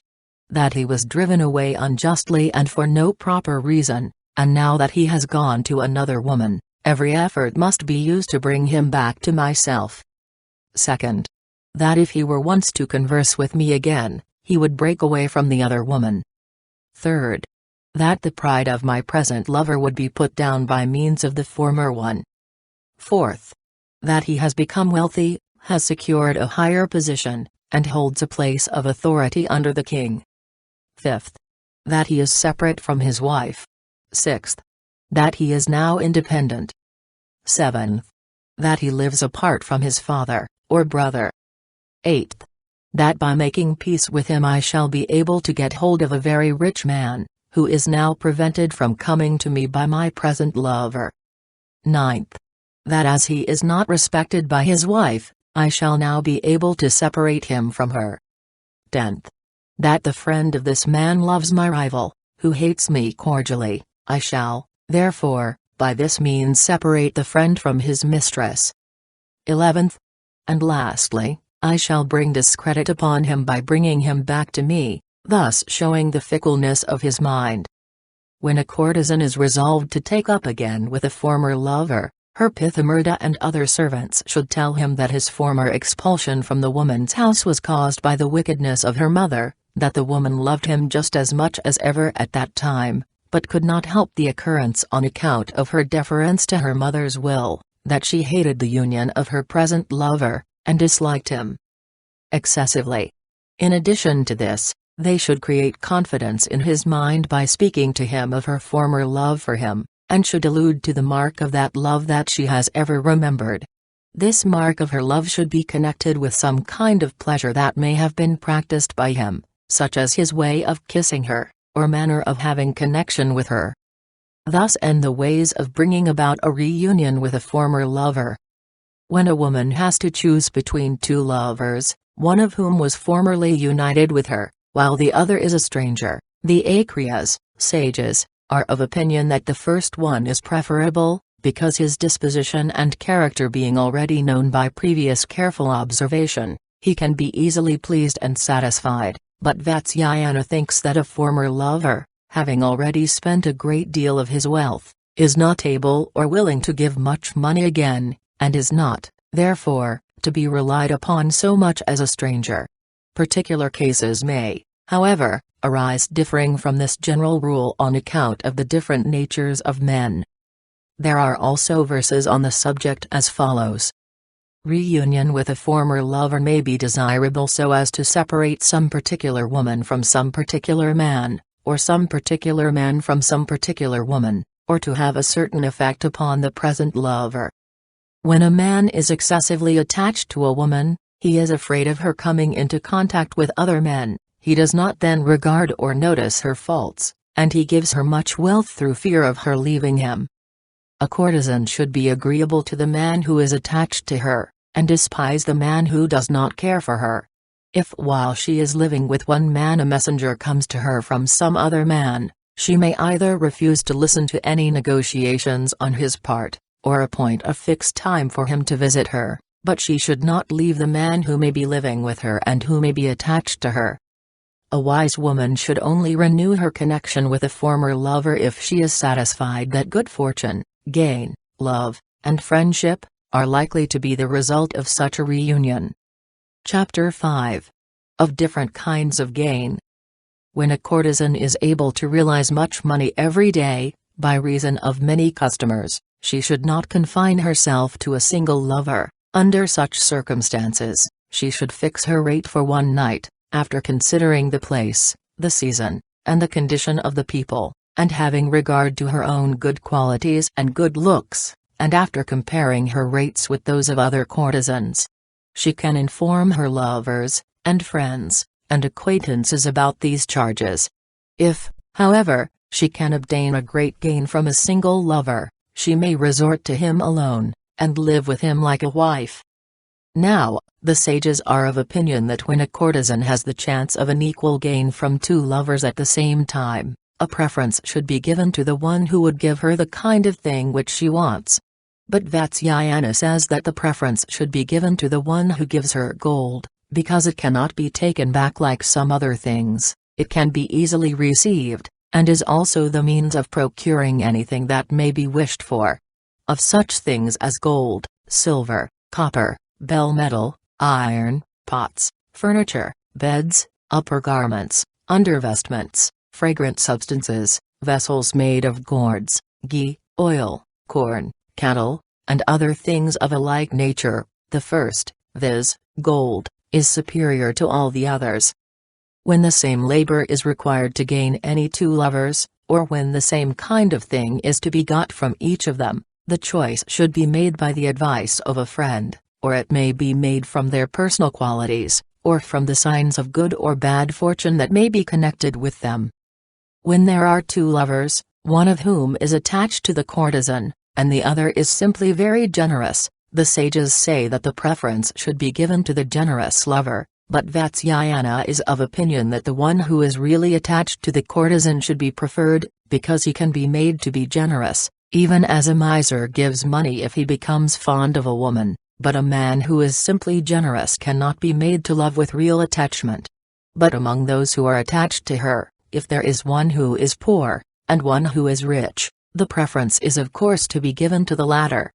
that he was driven away unjustly and for no proper reason, and now that he has gone to another woman, every effort must be used to bring him back to myself. Second, that if he were once to converse with me again, he would break away from the other woman. Third, that the pride of my present lover would be put down by means of the former one. Fourth, that he has become wealthy, has secured a higher position, and holds a place of authority under the king. Fifth, that he is separate from his wife. Sixth, that he is now independent. Seventh, that he lives apart from his father, or brother. Eighth, that by making peace with him I shall be able to get hold of a very rich man, who is now prevented from coming to me by my present lover. Ninth, that as he is not respected by his wife, I shall now be able to separate him from her. 10th, that the friend of this man loves my rival, who hates me cordially. I shall, therefore, by this means separate the friend from his mistress. 11th, and lastly, I shall bring discredit upon him by bringing him back to me, thus showing the fickleness of his mind. When a courtesan is resolved to take up again with a former lover, her Pithamurda and other servants should tell him that his former expulsion from the woman's house was caused by the wickedness of her mother, that the woman loved him just as much as ever at that time, but could not help the occurrence on account of her deference to her mother's will, that she hated the union of her present lover, and disliked him excessively. In addition to this, they should create confidence in his mind by speaking to him of her former love for him, and should allude to the mark of that love that she has ever remembered. This mark of her love should be connected with some kind of pleasure that may have been practiced by him, such as his way of kissing her, or manner of having connection with her. Thus end the ways of bringing about a reunion with a former lover. When a woman has to choose between two lovers, one of whom was formerly united with her, while the other is a stranger, the Akriyas, sages, are of opinion that the first one is preferable, because his disposition and character being already known by previous careful observation, he can be easily pleased and satisfied, but Vatsayana thinks that a former lover, having already spent a great deal of his wealth, is not able or willing to give much money again, and is not, therefore, to be relied upon so much as a stranger. Particular cases may, however, arise differing from this general rule on account of the different natures of men. There are also verses on the subject as follows. Reunion with a former lover may be desirable so as to separate some particular woman from some particular man, or some particular man from some particular woman, or to have a certain effect upon the present lover. When a man is excessively attached to a woman, he is afraid of her coming into contact with other men, he does not then regard or notice her faults, and he gives her much wealth through fear of her leaving him. A courtesan should be agreeable to the man who is attached to her, and despise the man who does not care for her. If while she is living with one man a messenger comes to her from some other man, she may either refuse to listen to any negotiations on his part, or appoint a fixed time for him to visit her, but she should not leave the man who may be living with her and who may be attached to her. A wise woman should only renew her connection with a former lover if she is satisfied that good fortune, gain, love, and friendship are likely to be the result of such a reunion. Chapter 5. Of different kinds of gain. When a courtesan is able to realize much money every day, by reason of many customers, she should not confine herself to a single lover. Under such circumstances, she should fix her rate for one night, after considering the place, the season, and the condition of the people, and having regard to her own good qualities and good looks, and after comparing her rates with those of other courtesans. She can inform her lovers, and friends, and acquaintances about these charges. If, however, she can obtain a great gain from a single lover, she may resort to him alone, and live with him like a wife. Now, the sages are of opinion that when a courtesan has the chance of an equal gain from two lovers at the same time, a preference should be given to the one who would give her the kind of thing which she wants. but Vatsayana says that the preference should be given to the one who gives her gold, because it cannot be taken back like some other things. It can be easily received, and is also the means of procuring anything that may be wished for. Of such things as gold, silver, copper, bell metal, iron, pots, furniture, beds, upper garments, undervestments, fragrant substances, vessels made of gourds, ghee, oil, corn, cattle, and other things of a like nature, the first, viz., gold, is superior to all the others. When the same labor is required to gain any two lovers, or when the same kind of thing is to be got from each of them, the choice should be made by the advice of a friend, or it may be made from their personal qualities, or from the signs of good or bad fortune that may be connected with them. When there are two lovers, one of whom is attached to the courtesan, and the other is simply very generous, the sages say that the preference should be given to the generous lover, but Vatsayana is of opinion that the one who is really attached to the courtesan should be preferred, because he can be made to be generous, even as a miser gives money if he becomes fond of a woman, but a man who is simply generous cannot be made to love with real attachment. But among those who are attached to her, if there is one who is poor, and one who is rich, the preference is of course to be given to the latter.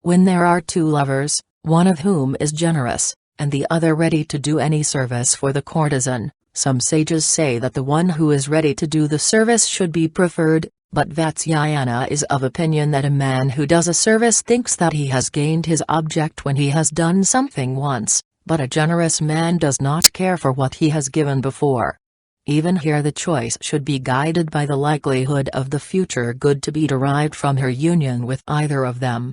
When there are two lovers, one of whom is generous, and the other ready to do any service for the courtesan, some sages say that the one who is ready to do the service should be preferred, but Vatsayana is of opinion that a man who does a service thinks that he has gained his object when he has done something once, but a generous man does not care for what he has given before. Even here the choice should be guided by the likelihood of the future good to be derived from her union with either of them.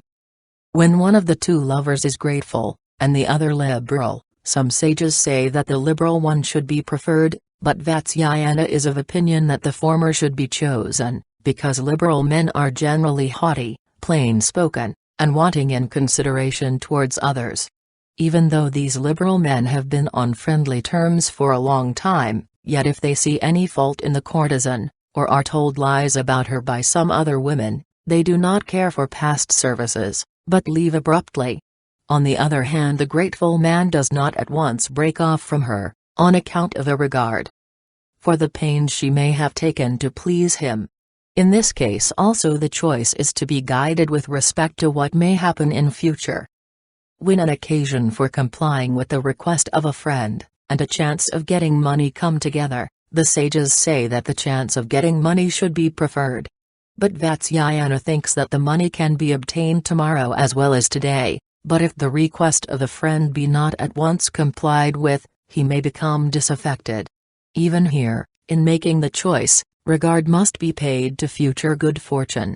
When one of the two lovers is grateful, and the other liberal, some sages say that the liberal one should be preferred, but Vatsayana is of opinion that the former should be chosen, because liberal men are generally haughty, plain-spoken, and wanting in consideration towards others. Even though these liberal men have been on friendly terms for a long time, yet if they see any fault in the courtesan, or are told lies about her by some other women, they do not care for past services, but leave abruptly. On the other hand, the grateful man does not at once break off from her, on account of a regard for the pains she may have taken to please him. In this case also the choice is to be guided with respect to what may happen in future. When an occasion for complying with the request of a friend, and a chance of getting money come together, the sages say that the chance of getting money should be preferred. But Vatsayana thinks that the money can be obtained tomorrow as well as today, but if the request of the friend be not at once complied with, he may become disaffected. Even here, in making the choice, regard must be paid to future good fortune.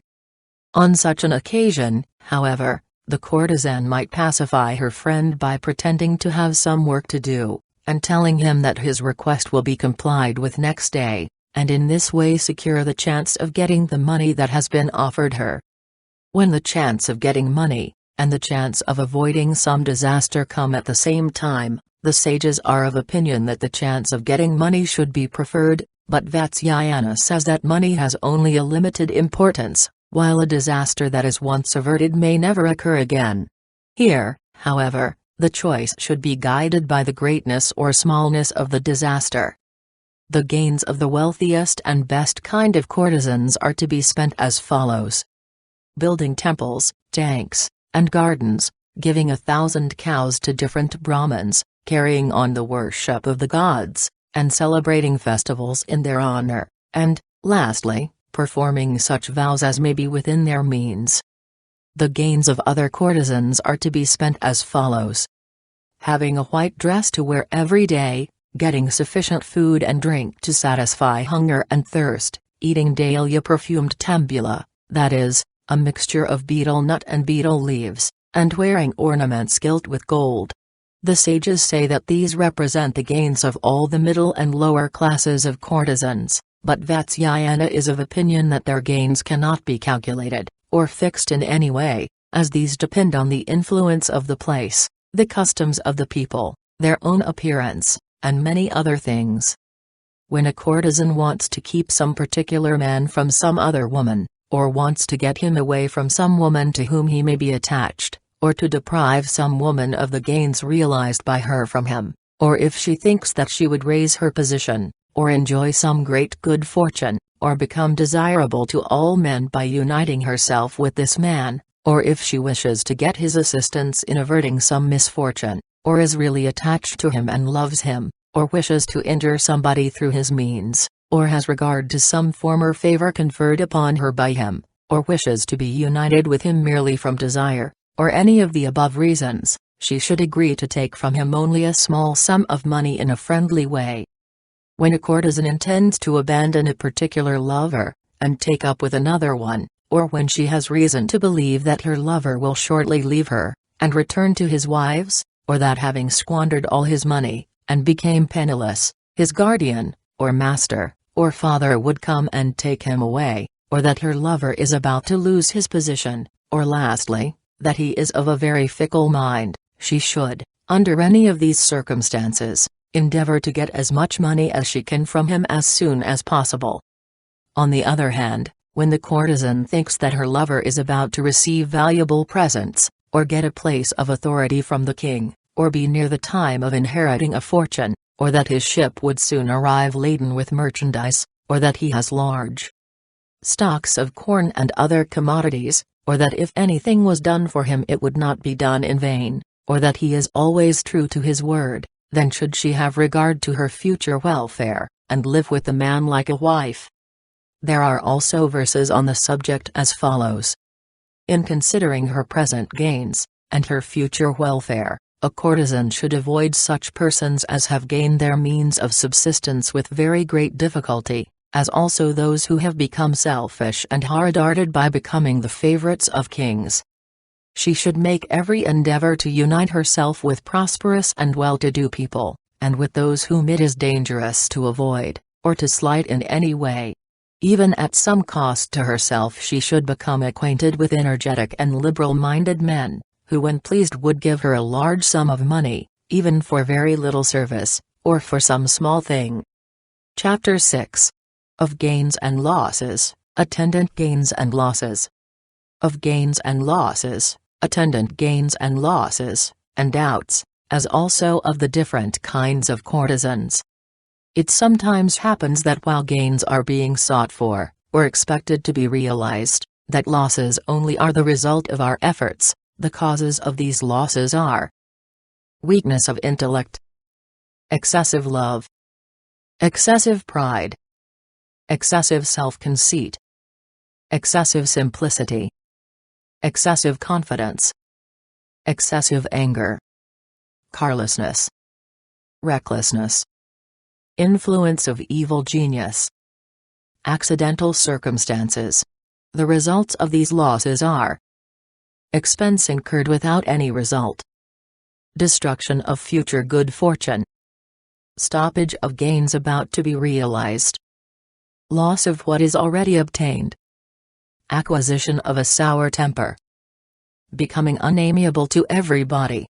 On such an occasion, however, the courtesan might pacify her friend by pretending to have some work to do, and telling him that his request will be complied with next day, and in this way secure the chance of getting the money that has been offered her. When the chance of getting money, and the chance of avoiding some disaster come at the same time, the sages are of opinion that the chance of getting money should be preferred, but Vatsayana says that money has only a limited importance, while a disaster that is once averted may never occur again. Here, however, the choice should be guided by the greatness or smallness of the disaster. The gains of the wealthiest and best kind of courtesans are to be spent as follows: building temples, tanks, and gardens, giving 1,000 cows to different Brahmins, carrying on the worship of the gods, and celebrating festivals in their honor, and, lastly, performing such vows as may be within their means. The gains of other courtesans are to be spent as follows: having a white dress to wear every day, getting sufficient food and drink to satisfy hunger and thirst, eating daily a perfumed tambula, that is, a mixture of betel nut and betel leaves, and wearing ornaments gilt with gold. The sages say that these represent the gains of all the middle and lower classes of courtesans, but Vatsayana is of opinion that their gains cannot be calculated, or fixed in any way, as these depend on the influence of the place, the customs of the people, their own appearance, and many other things. When a courtesan wants to keep some particular man from some other woman, or wants to get him away from some woman to whom he may be attached, or to deprive some woman of the gains realized by her from him, or if she thinks that she would raise her position, or enjoy some great good fortune, or become desirable to all men by uniting herself with this man, or if she wishes to get his assistance in averting some misfortune, or is really attached to him and loves him, or wishes to injure somebody through his means, or has regard to some former favor conferred upon her by him, or wishes to be united with him merely from desire, or any of the above reasons, she should agree to take from him only a small sum of money in a friendly way. When a courtesan intends to abandon a particular lover, and take up with another one, or when she has reason to believe that her lover will shortly leave her, and return to his wives, or that having squandered all his money, and became penniless, his guardian, or master, or father would come and take him away, or that her lover is about to lose his position, or lastly, that he is of a very fickle mind, she should, under any of these circumstances, endeavor to get as much money as she can from him as soon as possible. On the other hand, when the courtesan thinks that her lover is about to receive valuable presents, or get a place of authority from the king, or be near the time of inheriting a fortune, or that his ship would soon arrive laden with merchandise, or that he has large stocks of corn and other commodities, or that if anything was done for him it would not be done in vain, or that he is always true to his word, then should she have regard to her future welfare, and live with the man like a wife. There are also verses on the subject as follows. In considering her present gains, and her future welfare, a courtesan should avoid such persons as have gained their means of subsistence with very great difficulty, as also those who have become selfish and hard-hearted by becoming the favorites of kings. She should make every endeavor to unite herself with prosperous and well-to-do people, and with those whom it is dangerous to avoid, or to slight in any way. Even at some cost to herself she should become acquainted with energetic and liberal-minded men, who when pleased would give her a large sum of money, even for very little service, or for some small thing. Chapter 6. Of Gains and Losses, Attendant Gains and Losses. Of gains and losses, attendant gains and losses, and doubts, as also of the different kinds of courtesans. It sometimes happens that while gains are being sought for, or expected to be realized, that losses only are the result of our efforts. The causes of these losses are weakness of intellect, excessive love, excessive pride, excessive self-conceit, excessive simplicity, excessive confidence, excessive anger, carelessness, recklessness, influence of evil genius, accidental circumstances. The results of these losses are expense incurred without any result, destruction of future good fortune, stoppage of gains about to be realized, loss of what is already obtained, acquisition of a sour temper, becoming unamiable to everybody,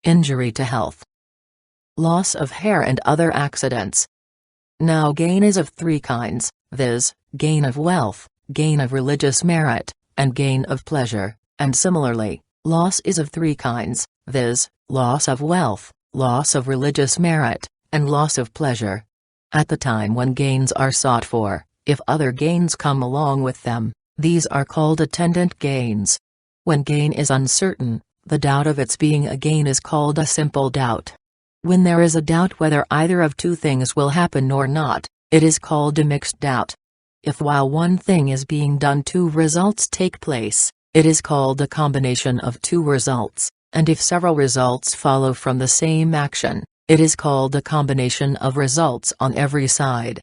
injury to health, loss of hair and other accidents. Now gain is of three kinds, viz., gain of wealth, gain of religious merit, and gain of pleasure, and similarly, loss is of three kinds, viz., loss of wealth, loss of religious merit, and loss of pleasure. At the time when gains are sought for, if other gains come along with them, these are called attendant gains. When gain is uncertain, the doubt of its being a gain is called a simple doubt. When there is a doubt whether either of two things will happen or not, it is called a mixed doubt. If while one thing is being done two results take place, it is called a combination of two results, and if several results follow from the same action, it is called a combination of results on every side.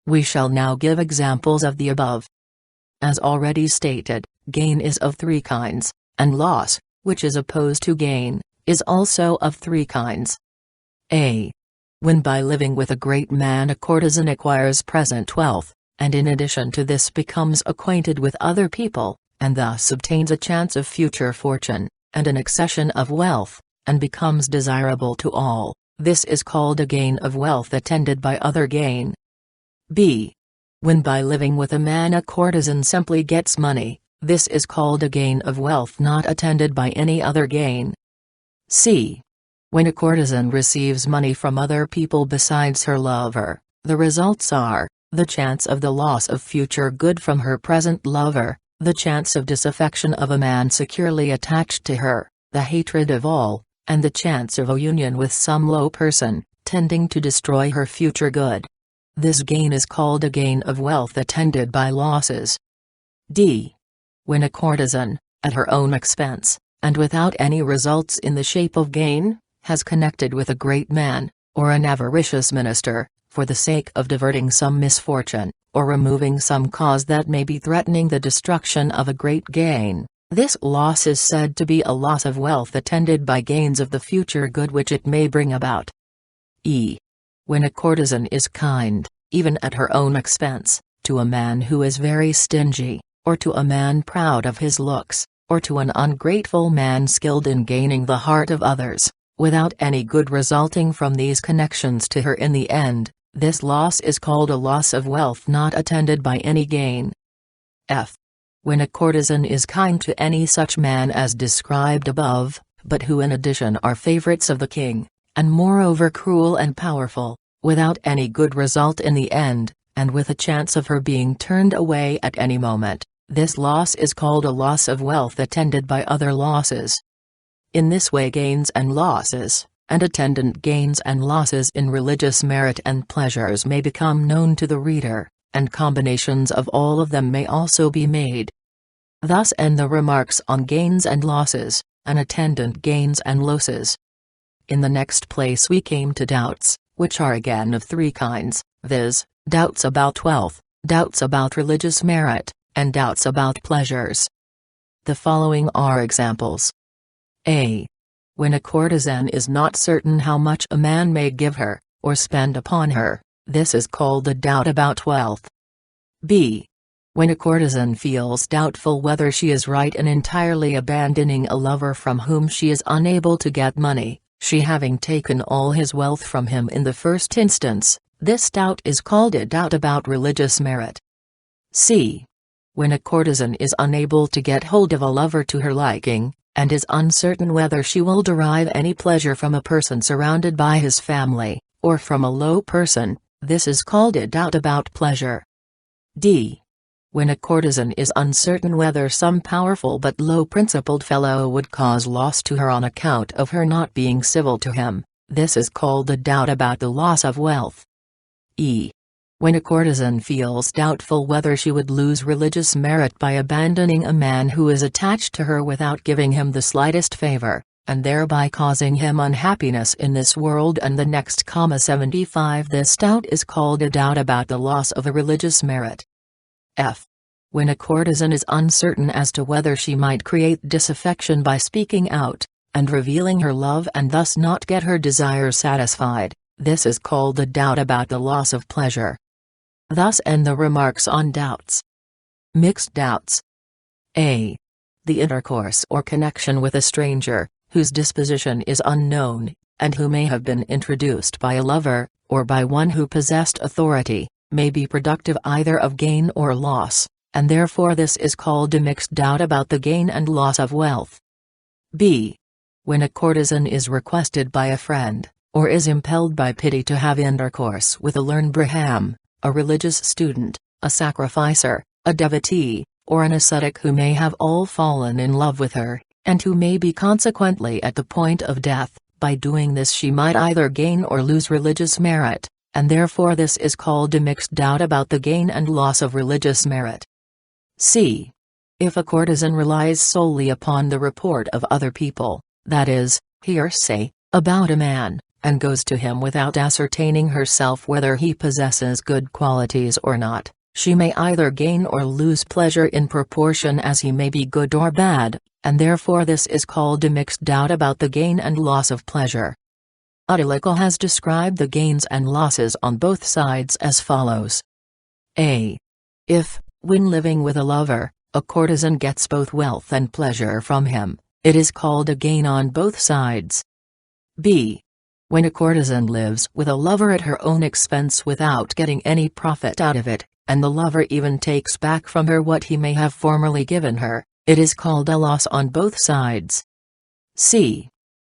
We shall now give examples of the above. As already stated, gain is of three kinds, and loss, which is opposed to gain, is also of three kinds. A. When by living with a great man a courtesan acquires present wealth, and in addition to this becomes acquainted with other people, and thus obtains a chance of future fortune, and an accession of wealth, and becomes desirable to all, this is called a gain of wealth attended by other gain. B. When by living with a man a courtesan simply gets money, this is called a gain of wealth not attended by any other gain. c. When a courtesan receives money from other people besides her lover, the results are, the chance of the loss of future good from her present lover, the chance of disaffection of a man securely attached to her, the hatred of all, and the chance of a union with some low person, tending to destroy her future good. This gain is called a gain of wealth attended by losses. d. When a courtesan, at her own expense, and without any results in the shape of gain, has connected with a great man, or an avaricious minister, for the sake of diverting some misfortune, or removing some cause that may be threatening the destruction of a great gain, this loss is said to be a loss of wealth attended by gains of the future good which it may bring about. e. When a courtesan is kind, even at her own expense, to a man who is very stingy, or to a man proud of his looks, or to an ungrateful man skilled in gaining the heart of others, without any good resulting from these connections to her in the end, this loss is called a loss of wealth not attended by any gain. f. When a courtesan is kind to any such man as described above, but who in addition are favorites of the king, and moreover cruel and powerful, without any good result in the end, and with a chance of her being turned away at any moment, this loss is called a loss of wealth attended by other losses. In this way gains and losses, and attendant gains and losses in religious merit and pleasures may become known to the reader, and combinations of all of them may also be made. Thus end the remarks on gains and losses, and attendant gains and losses. In the next place we came to doubts, which are again of three kinds, viz., doubts about wealth, doubts about religious merit, and doubts about pleasures. The following are examples. a. When a courtesan is not certain how much a man may give her, or spend upon her, this is called a doubt about wealth. b. When a courtesan feels doubtful whether she is right in entirely abandoning a lover from whom she is unable to get money, she having taken all his wealth from him in the first instance, this doubt is called a doubt about religious merit. c. When a courtesan is unable to get hold of a lover to her liking, and is uncertain whether she will derive any pleasure from a person surrounded by his family, or from a low person, this is called a doubt about pleasure. d. When a courtesan is uncertain whether some powerful but low-principled fellow would cause loss to her on account of her not being civil to him, this is called a doubt about the loss of wealth. e. When a courtesan feels doubtful whether she would lose religious merit by abandoning a man who is attached to her without giving him the slightest favor, and thereby causing him unhappiness in this world and the next. 75 This doubt is called a doubt about the loss of a religious merit. f. When a courtesan is uncertain as to whether she might create disaffection by speaking out, and revealing her love and thus not get her desires satisfied, this is called a doubt about the loss of pleasure. Thus end the remarks on doubts. Mixed doubts. a. The intercourse or connection with a stranger, whose disposition is unknown, and who may have been introduced by a lover, or by one who possessed authority, may be productive either of gain or loss, and therefore this is called a mixed doubt about the gain and loss of wealth. b. When a courtesan is requested by a friend, or is impelled by pity to have intercourse with a learned Brahman, a religious student, a sacrificer, a devotee, or an ascetic who may have all fallen in love with her, and who may be consequently at the point of death, by doing this she might either gain or lose religious merit, and therefore this is called a mixed doubt about the gain and loss of religious merit. c. If a courtesan relies solely upon the report of other people, that is, hearsay, about a man, and goes to him without ascertaining herself whether he possesses good qualities or not, she may either gain or lose pleasure in proportion as he may be good or bad, and therefore this is called a mixed doubt about the gain and loss of pleasure. Audiobook has described the gains and losses on both sides as follows. a. If, when living with a lover, a courtesan gets both wealth and pleasure from him, it is called a gain on both sides. b. When a courtesan lives with a lover at her own expense without getting any profit out of it, and the lover even takes back from her what he may have formerly given her, it is called a loss on both sides. c.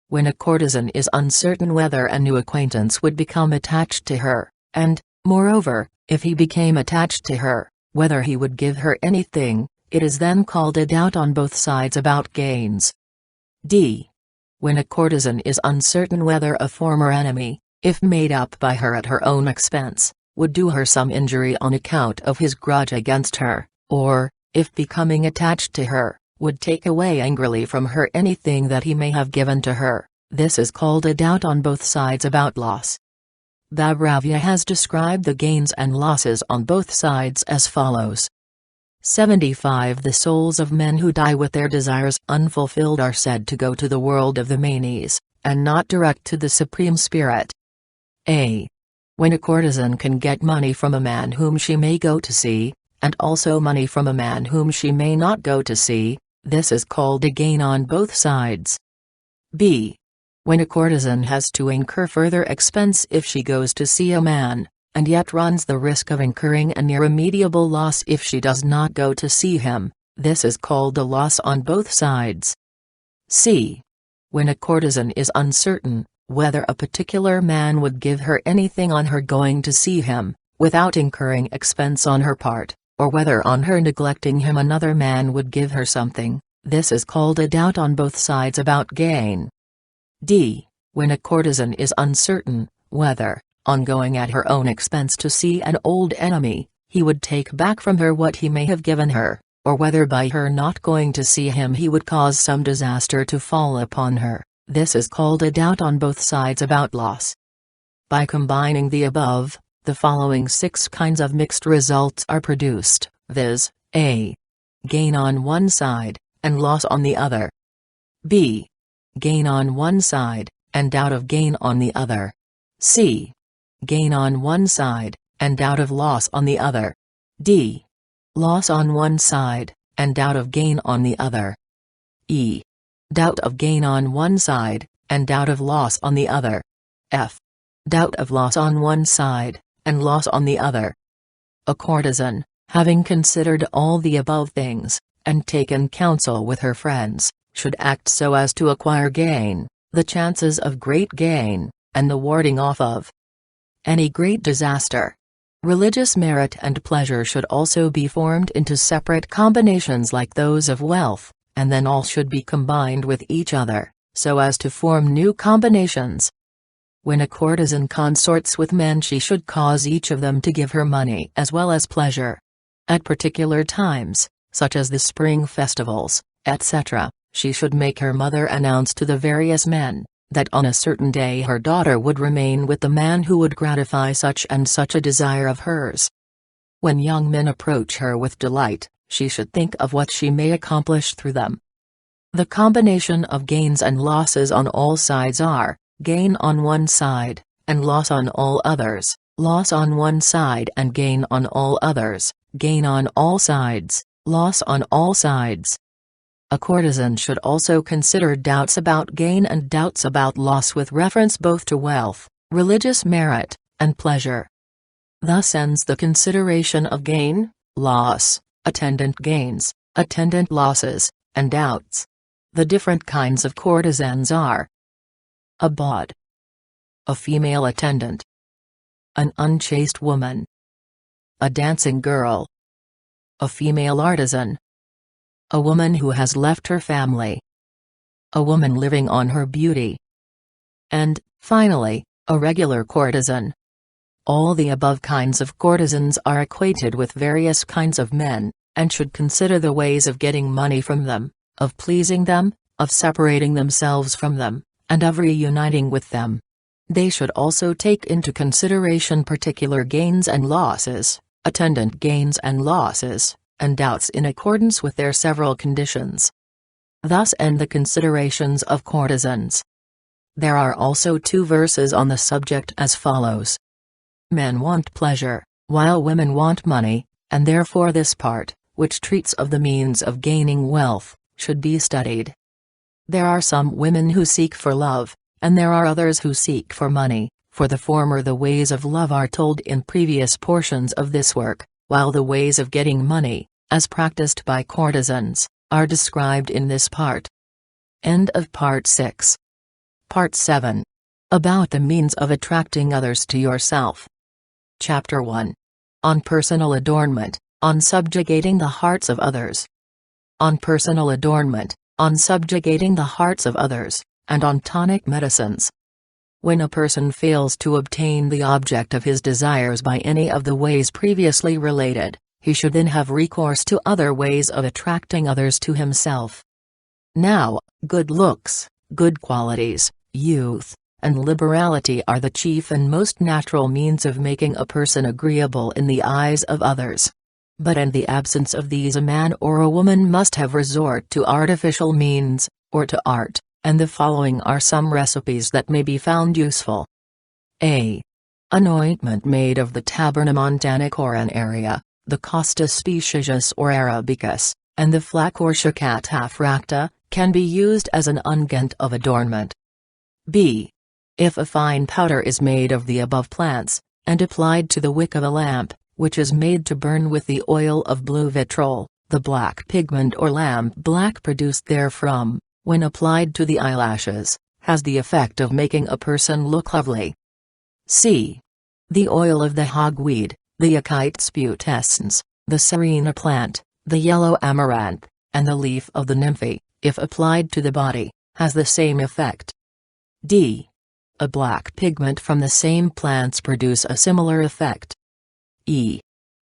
When a courtesan is uncertain whether a new acquaintance would become attached to her, and, moreover, if he became attached to her, whether he would give her anything, it is then called a doubt on both sides about gains. d. When a courtesan is uncertain whether a former enemy, if made up by her at her own expense, would do her some injury on account of his grudge against her, or, if becoming attached to her, would take away angrily from her anything that he may have given to her, this is called a doubt on both sides about loss. Bhairava has described the gains and losses on both sides as follows. 75 The souls of men who die with their desires unfulfilled are said to go to the world of the manes, and not direct to the Supreme Spirit. A. When a courtesan can get money from a man whom she may go to see, and also money from a man whom she may not go to see, this is called a gain on both sides. B. When a courtesan has to incur further expense if she goes to see a man, and yet runs the risk of incurring an irremediable loss if she does not go to see him, this is called a loss on both sides. C. When a courtesan is uncertain whether a particular man would give her anything on her going to see him, without incurring expense on her part, or whether on her neglecting him another man would give her something, this is called a doubt on both sides about gain. D. When a courtesan is uncertain whether, on going at her own expense to see an old enemy, he would take back from her what he may have given her, or whether by her not going to see him he would cause some disaster to fall upon her, this is called a doubt on both sides about loss. By combining the above, the following 6 kinds of mixed results are produced, viz. A. Gain on one side, and loss on the other. B. Gain on one side, and doubt of gain on the other. C. Gain on one side, and doubt of loss on the other. D. Loss on one side, and doubt of gain on the other. E. Doubt of gain on one side, and doubt of loss on the other. F. Doubt of loss on one side, and loss on the other. A courtesan, having considered all the above things, and taken counsel with her friends, should act so as to acquire gain, the chances of great gain, and the warding off of any great disaster. Religious merit and pleasure should also be formed into separate combinations like those of wealth, and then all should be combined with each other, so as to form new combinations. When a courtesan consorts with men, she should cause each of them to give her money as well as pleasure. At particular times, such as the spring festivals, etc., she should make her mother announce to the various men that on a certain day her daughter would remain with the man who would gratify such and such a desire of hers. When young men approach her with delight, she should think of what she may accomplish through them. The combination of gains and losses on all sides are, gain on one side, and loss on all others, loss on one side and gain on all others, gain on all sides, loss on all sides. A courtesan should also consider doubts about gain and doubts about loss with reference both to wealth, religious merit, and pleasure. Thus ends the consideration of gain, loss, attendant gains, attendant losses, and doubts. The different kinds of courtesans are: a bawd, a female attendant, an unchaste woman, a dancing girl, a female artisan, a woman who has left her family, a woman living on her beauty, and, finally, a regular courtesan. All the above kinds of courtesans are acquainted with various kinds of men, and should consider the ways of getting money from them, of pleasing them, of separating themselves from them, and of reuniting with them. They should also take into consideration particular gains and losses, attendant gains and losses, and doubts in accordance with their several conditions. Thus end the considerations of courtesans. There are also 2 verses on the subject as follows. Men want pleasure, while women want money, and therefore this part, which treats of the means of gaining wealth, should be studied. There are some women who seek for love, and there are others who seek for money. For the former the ways of love are told in previous portions of this work, while the ways of getting money, as practiced by courtesans, are described in this part. End of Part 6. Part 7. About the means of attracting others to yourself. Chapter 1. On personal adornment, on subjugating the hearts of others. On personal adornment, on subjugating the hearts of others, and on tonic medicines. When a person fails to obtain the object of his desires by any of the ways previously related, he should then have recourse to other ways of attracting others to himself. Now, good looks, good qualities, youth, and liberality are the chief and most natural means of making a person agreeable in the eyes of others. But in the absence of these, a man or a woman must have resort to artificial means, or to art, and the following are some recipes that may be found useful. A. An ointment made of the Tabernamontana coronaria, the Costus specious or arabicus, and the Flacortia cataphracta, can be used as an unguent of adornment. B. If a fine powder is made of the above plants, and applied to the wick of a lamp, which is made to burn with the oil of blue vitriol, the black pigment or lamp black produced therefrom, when applied to the eyelashes, has the effect of making a person look lovely. C. The oil of the hogweed, the Achates putescens, the serena plant, the yellow amaranth, and the leaf of the nymphaea, if applied to the body, has the same effect. D. A black pigment from the same plants produce a similar effect. E.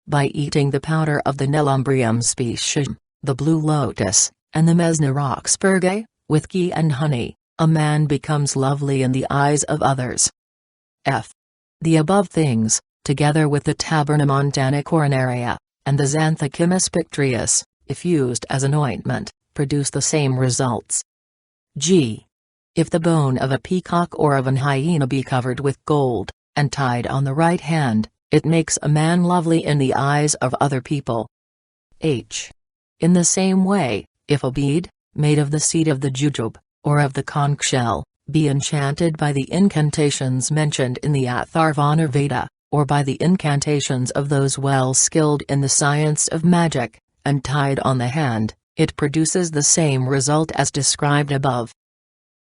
By eating the powder of the Nelumbrium specium, the blue lotus, and the Mesneroxburgae, with ghee and honey, a man becomes lovely in the eyes of others. F. The above things, together with the Tabernamontana coronaria, and the Xanthochimus pictreus, if used as an ointment, produce the same results. G. If the bone of a peacock or of an hyena be covered with gold, and tied on the right hand, it makes a man lovely in the eyes of other people. H. In the same way, if a bead, made of the seed of the jujube, or of the conch shell, be enchanted by the incantations mentioned in the Atharvana Veda, or by the incantations of those well skilled in the science of magic, and tied on the hand, it produces the same result as described above.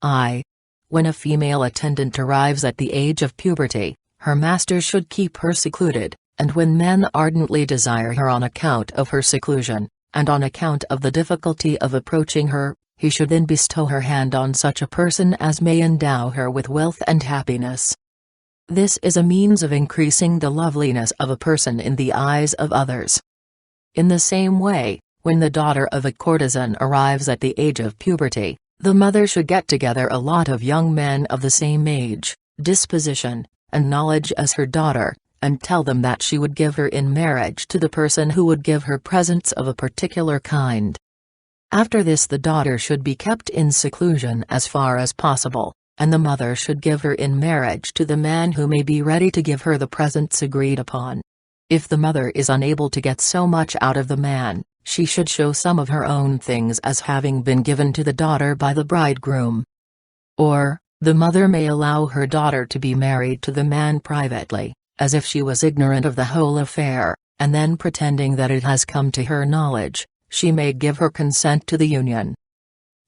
I. When a female attendant arrives at the age of puberty, her master should keep her secluded, and when men ardently desire her on account of her seclusion, and on account of the difficulty of approaching her, he should then bestow her hand on such a person as may endow her with wealth and happiness. This is a means of increasing the loveliness of a person in the eyes of others. In the same way, when the daughter of a courtesan arrives at the age of puberty, the mother should get together a lot of young men of the same age, disposition, and knowledge as her daughter, and tell them that she would give her in marriage to the person who would give her presents of a particular kind. After this, the daughter should be kept in seclusion as far as possible, and the mother should give her in marriage to the man who may be ready to give her the presents agreed upon. If the mother is unable to get so much out of the man, she should show some of her own things as having been given to the daughter by the bridegroom. Or, the mother may allow her daughter to be married to the man privately, as if she was ignorant of the whole affair, and then pretending that it has come to her knowledge, she may give her consent to the union.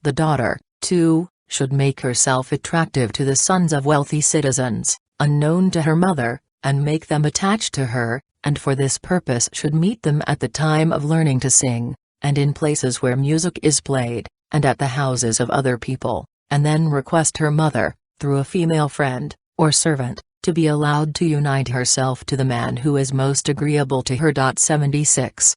The daughter, too, should make herself attractive to the sons of wealthy citizens, unknown to her mother, and make them attached to her, and for this purpose should meet them at the time of learning to sing, and in places where music is played, and at the houses of other people, and then request her mother, through a female friend, or servant, to be allowed to unite herself to the man who is most agreeable to her. 76.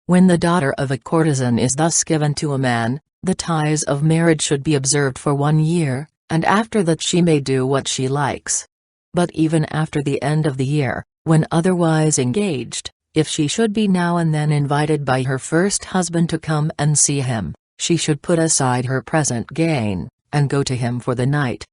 When the daughter of a courtesan is thus given to a man, the ties of marriage should be observed for 1 year, and after that she may do what she likes. But even after the end of the year, when otherwise engaged, if she should be now and then invited by her first husband to come and see him, she should put aside her present gain, and go to him for the night.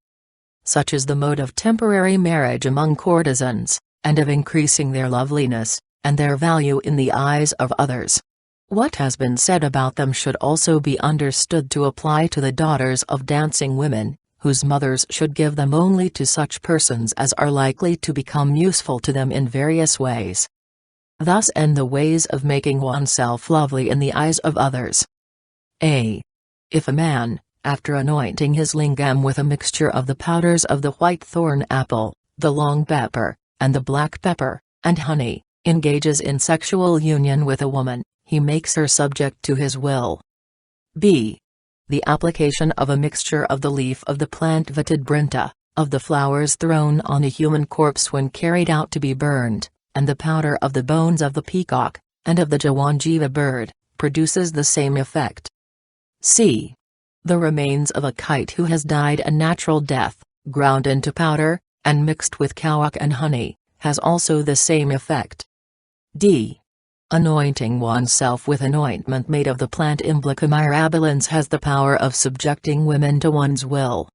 Such is the mode of temporary marriage among courtesans, and of increasing their loveliness, and their value in the eyes of others. What has been said about them should also be understood to apply to the daughters of dancing women, whose mothers should give them only to such persons as are likely to become useful to them in various ways. Thus end the ways of making oneself lovely in the eyes of others. A. If a man, after anointing his lingam with a mixture of the powders of the white thorn apple, the long pepper, and the black pepper, and honey, engages in sexual union with a woman, he makes her subject to his will. B. The application of a mixture of the leaf of the plant Vatidbrinta, of the flowers thrown on a human corpse when carried out to be burned, and the powder of the bones of the peacock, and of the Jawanjiva bird, produces the same effect. C. The remains of a kite who has died a natural death, ground into powder, and mixed with kawak and honey, has also the same effect. D. Anointing oneself with an ointment made of the plant Imblica mirabilis has the power of subjecting women to one's will.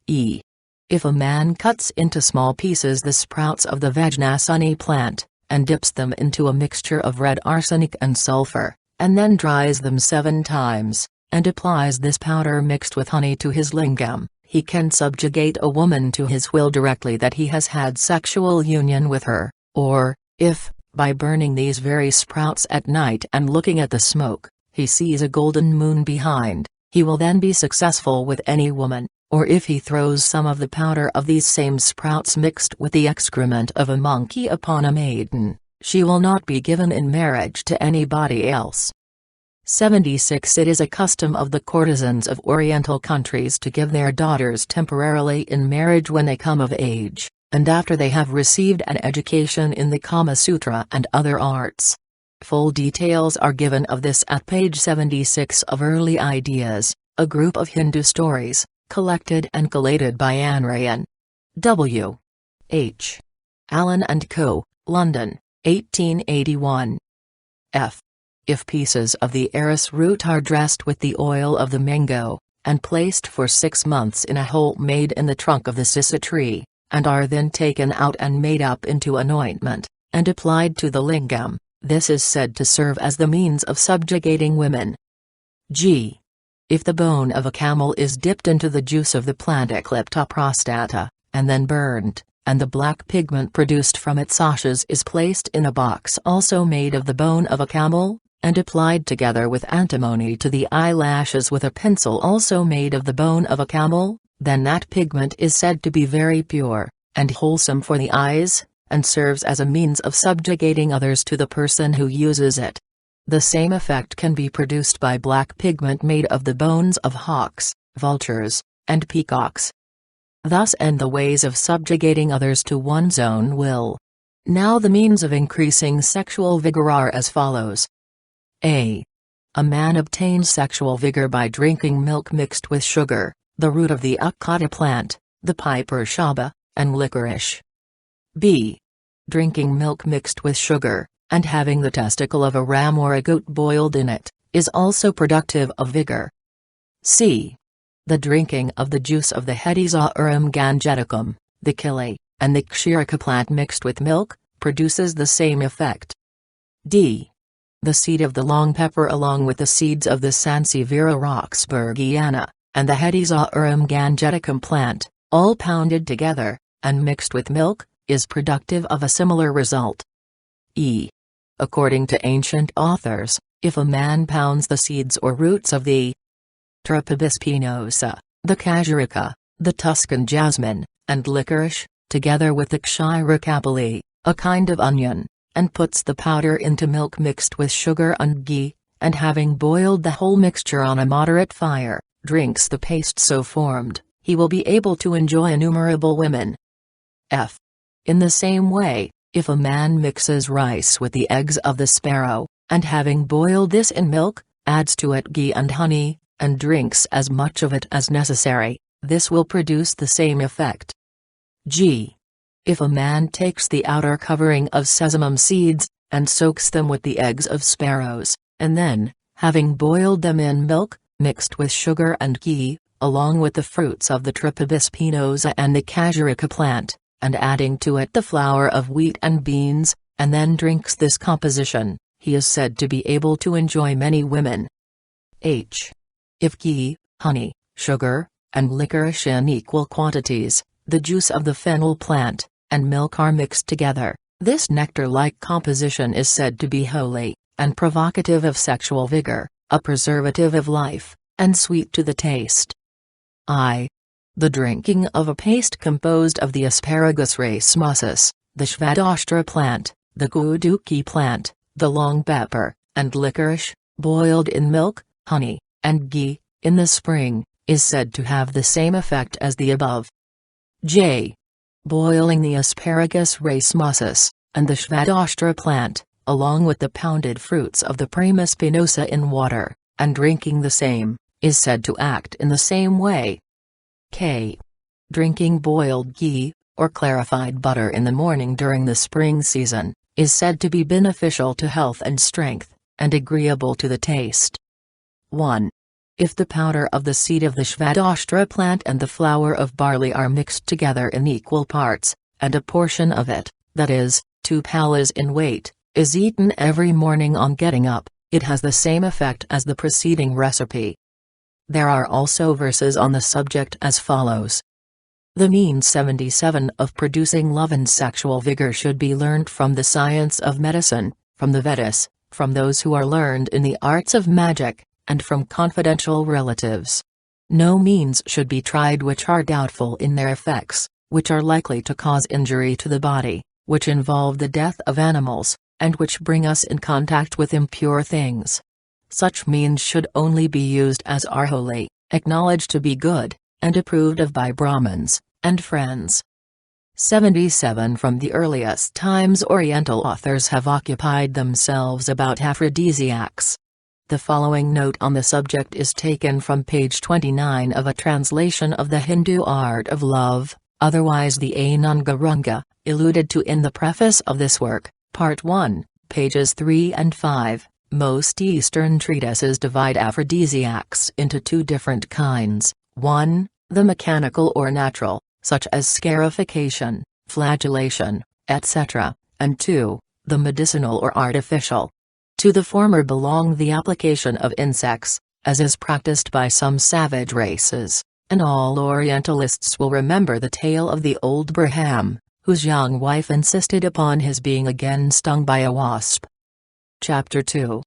E. If a man cuts into small pieces the sprouts of the Vajnasani plant, and dips them into a mixture of red arsenic and sulfur, and then dries them 7 times, and applies this powder mixed with honey to his lingam, he can subjugate a woman to his will directly that he has had sexual union with her, or, if, by burning these very sprouts at night and looking at the smoke, he sees a golden moon behind, he will then be successful with any woman, or if he throws some of the powder of these same sprouts mixed with the excrement of a monkey upon a maiden, she will not be given in marriage to anybody else. 76. It is a custom of the courtesans of Oriental countries to give their daughters temporarily in marriage when they come of age, and after they have received an education in the Kama Sutra and other arts. Full details are given of this at page 76 of Early Ideas, a group of Hindu stories, collected and collated by Anne Ryan. W. H. Allen and Co., London, 1881. F. If pieces of the arris root are dressed with the oil of the mango, and placed for 6 months in a hole made in the trunk of the sissa tree, and are then taken out and made up into an ointment, and applied to the lingam, this is said to serve as the means of subjugating women. G. If the bone of a camel is dipped into the juice of the plant Eclipta prostata, and then burned, and the black pigment produced from its ashes is placed in a box also made of the bone of a camel, and applied together with antimony to the eyelashes with a pencil also made of the bone of a camel, then that pigment is said to be very pure, and wholesome for the eyes, and serves as a means of subjugating others to the person who uses it. The same effect can be produced by black pigment made of the bones of hawks, vultures, and peacocks. Thus end the ways of subjugating others to one's own will. Now the means of increasing sexual vigor are as follows. A. A man obtains sexual vigor by drinking milk mixed with sugar, the root of the akata plant, the piper shaba, and licorice. B. Drinking milk mixed with sugar, and having the testicle of a ram or a goat boiled in it, is also productive of vigor. C. The drinking of the juice of the Hedizoarum gangeticum, the kili, and the kshirika plant mixed with milk, produces the same effect. D. The seed of the long pepper along with the seeds of the Sansevieria roxburghiana, and the Hedizoarum gangeticum plant, all pounded together, and mixed with milk, is productive of a similar result. E. According to ancient authors, if a man pounds the seeds or roots of the Tripibus spinosa, the kashirika, the Tuscan jasmine, and licorice, together with the kshirikapali, a kind of onion, and puts the powder into milk mixed with sugar and ghee, and having boiled the whole mixture on a moderate fire, drinks the paste so formed, he will be able to enjoy innumerable women. F. In the same way, if a man mixes rice with the eggs of the sparrow, and having boiled this in milk, adds to it ghee and honey, and drinks as much of it as necessary, this will produce the same effect. G. If a man takes the outer covering of sesamum seeds, and soaks them with the eggs of sparrows, and then, having boiled them in milk, mixed with sugar and ghee, along with the fruits of the Tripibus spinosa and the kashirika plant, and adding to it the flour of wheat and beans, and then drinks this composition, he is said to be able to enjoy many women. H. If ghee, honey, sugar, and licorice in equal quantities, the juice of the fennel plant, and milk are mixed together, This nectar-like composition is said to be holy, and provocative of sexual vigor, a preservative of life, and sweet to the taste. I. The drinking of a paste composed of the asparagus racemosus, the shvadashtra plant, the guduki plant, the long pepper, and licorice, boiled in milk, honey, and ghee, in the spring, is said to have the same effect as the above. J. Boiling the asparagus racemosus, and the shvadashtra plant, along with the pounded fruits of the prima spinosa in water, and drinking the same, is said to act in the same way. K. Drinking boiled ghee, or clarified butter in the morning during the spring season, is said to be beneficial to health and strength, and agreeable to the taste. 1. If the powder of the seed of the shvadashtra plant and the flour of barley are mixed together in equal parts, and a portion of it, that is, 2 palas in weight, is eaten every morning on getting up, it has the same effect as the preceding recipe. There are also verses on the subject as follows. The means 77 of producing love and sexual vigor should be learnt from the science of medicine, from the Vedas, from those who are learned in the arts of magic, and from confidential relatives. No means should be tried which are doubtful in their effects, which are likely to cause injury to the body, which involve the death of animals, and which bring us in contact with impure things. Such means should only be used as are holy, acknowledged to be good, and approved of by Brahmins, and friends. 77 From the earliest times Oriental authors have occupied themselves about aphrodisiacs. The following note on the subject is taken from page 29 of a translation of the Hindu Art of Love, otherwise the Anangaranga, alluded to in the preface of this work, Part 1, pages 3 and 5. Most Eastern treatises divide aphrodisiacs into 2 different kinds, 1, the mechanical or natural, such as scarification, flagellation, etc., and 2, the medicinal or artificial. To the former belong the application of insects, as is practiced by some savage races, and all Orientalists will remember the tale of the old Braham, whose young wife insisted upon his being again stung by a wasp. Chapter 2.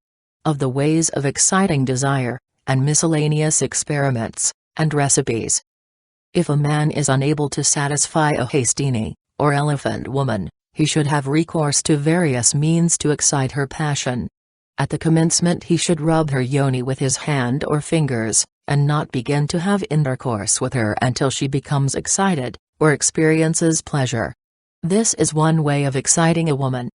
Of the ways of exciting desire, and miscellaneous experiments, and recipes. If a man is unable to satisfy a Hastini, or elephant woman, he should have recourse to various means to excite her passion. At the commencement he should rub her yoni with his hand or fingers, and not begin to have intercourse with her until she becomes excited, or experiences pleasure. This is one way of exciting a woman.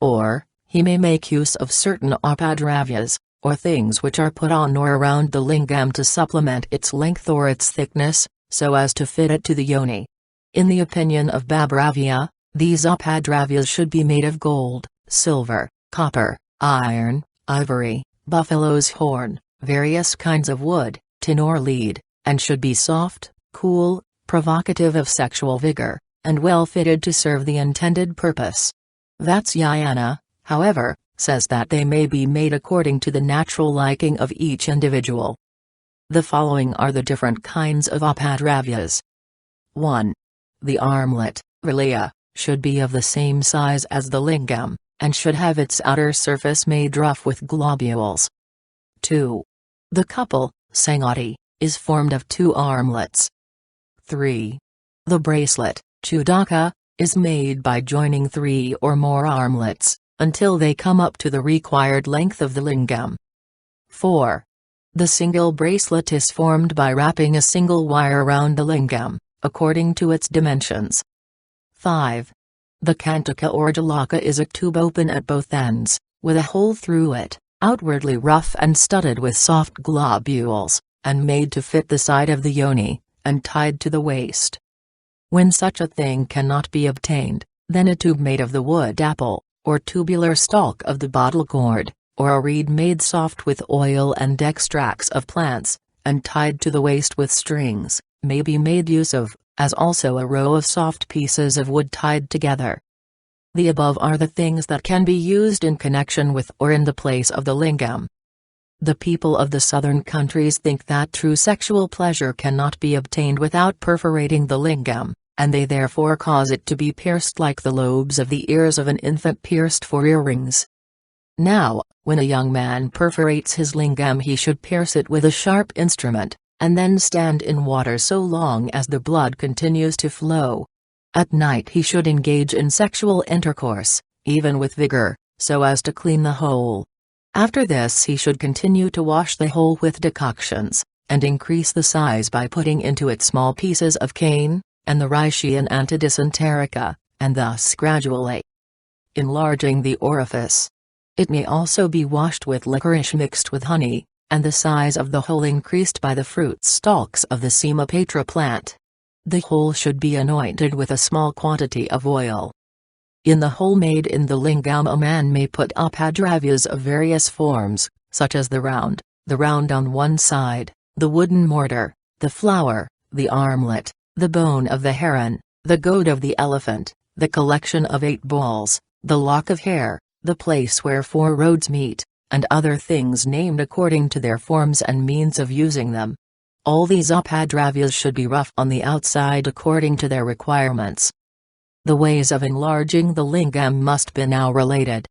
Or, he may make use of certain upadravyas, or things which are put on or around the lingam to supplement its length or its thickness, so as to fit it to the yoni. In the opinion of Babravya, these upadravyas should be made of gold, silver, copper, iron, ivory, buffalo's horn, various kinds of wood, tin or lead, and should be soft, cool, provocative of sexual vigor, and well fitted to serve the intended purpose. Vatsayana, however, says that they may be made according to the natural liking of each individual. The following are the different kinds of upadravyas. 1. The armlet, Vilya, should be of the same size as the lingam, and should have its outer surface made rough with globules. 2. The couple, Sangati, is formed of 2 armlets. 3. The bracelet, Chudaka, is made by joining 3 or more armlets, until they come up to the required length of the lingam. 4. The single bracelet is formed by wrapping a single wire around the lingam, according to its dimensions. 5. The kantaka or jalaka is a tube open at both ends, with a hole through it, outwardly rough and studded with soft globules, and made to fit the side of the yoni, and tied to the waist. When such a thing cannot be obtained, then a tube made of the wood apple, or tubular stalk of the bottle gourd, or a reed made soft with oil and extracts of plants, and tied to the waist with strings, may be made use of, as also a row of soft pieces of wood tied together. The above are the things that can be used in connection with or in the place of the lingam. The people of the southern countries think that true sexual pleasure cannot be obtained without perforating the lingam, and they therefore cause it to be pierced like the lobes of the ears of an infant pierced for earrings. Now, when a young man perforates his lingam, he should pierce it with a sharp instrument, and then stand in water so long as the blood continues to flow. At night he should engage in sexual intercourse, even with vigor, so as to clean the hole. After this he should continue to wash the hole with decoctions, and increase the size by putting into it small pieces of cane, and the reishi and antidysenterica, and thus gradually enlarging the orifice. It may also be washed with licorice mixed with honey, and the size of the hole increased by the fruit stalks of the Semapatra plant. The hole should be anointed with a small quantity of oil. In the hole made in the lingam a man may put upadravyas of various forms, such as the round on one side, the wooden mortar, the flower, the armlet, the bone of the heron, the goad of the elephant, the collection of 8 balls, the lock of hair, the place where 4 roads meet, and other things named according to their forms and means of using them. All these upadravyas should be rough on the outside according to their requirements. The ways of enlarging the lingam must be now related.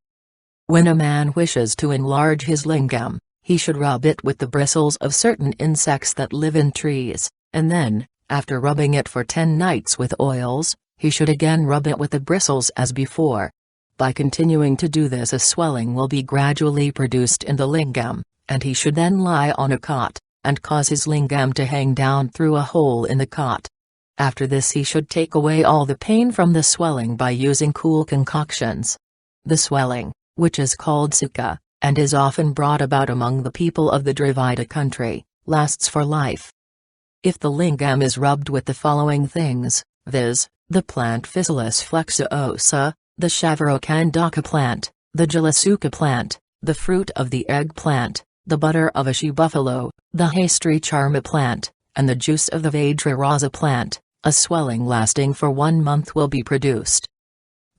When a man wishes to enlarge his lingam, he should rub it with the bristles of certain insects that live in trees, and then, after rubbing it for 10 nights with oils, he should again rub it with the bristles as before. By continuing to do this, a swelling will be gradually produced in the lingam, and he should then lie on a cot, and cause his lingam to hang down through a hole in the cot. After this he should take away all the pain from the swelling by using cool concoctions. The swelling, which is called sukha, and is often brought about among the people of the Dravida country, lasts for life. If the lingam is rubbed with the following things, viz., the plant Physalis flexuosa, the Shavarokandaka plant, the Jalasuka plant, the fruit of the eggplant, the butter of a she-buffalo, the Hastri charma plant, and the juice of the Vajrarasa plant, a swelling lasting for 1 month will be produced.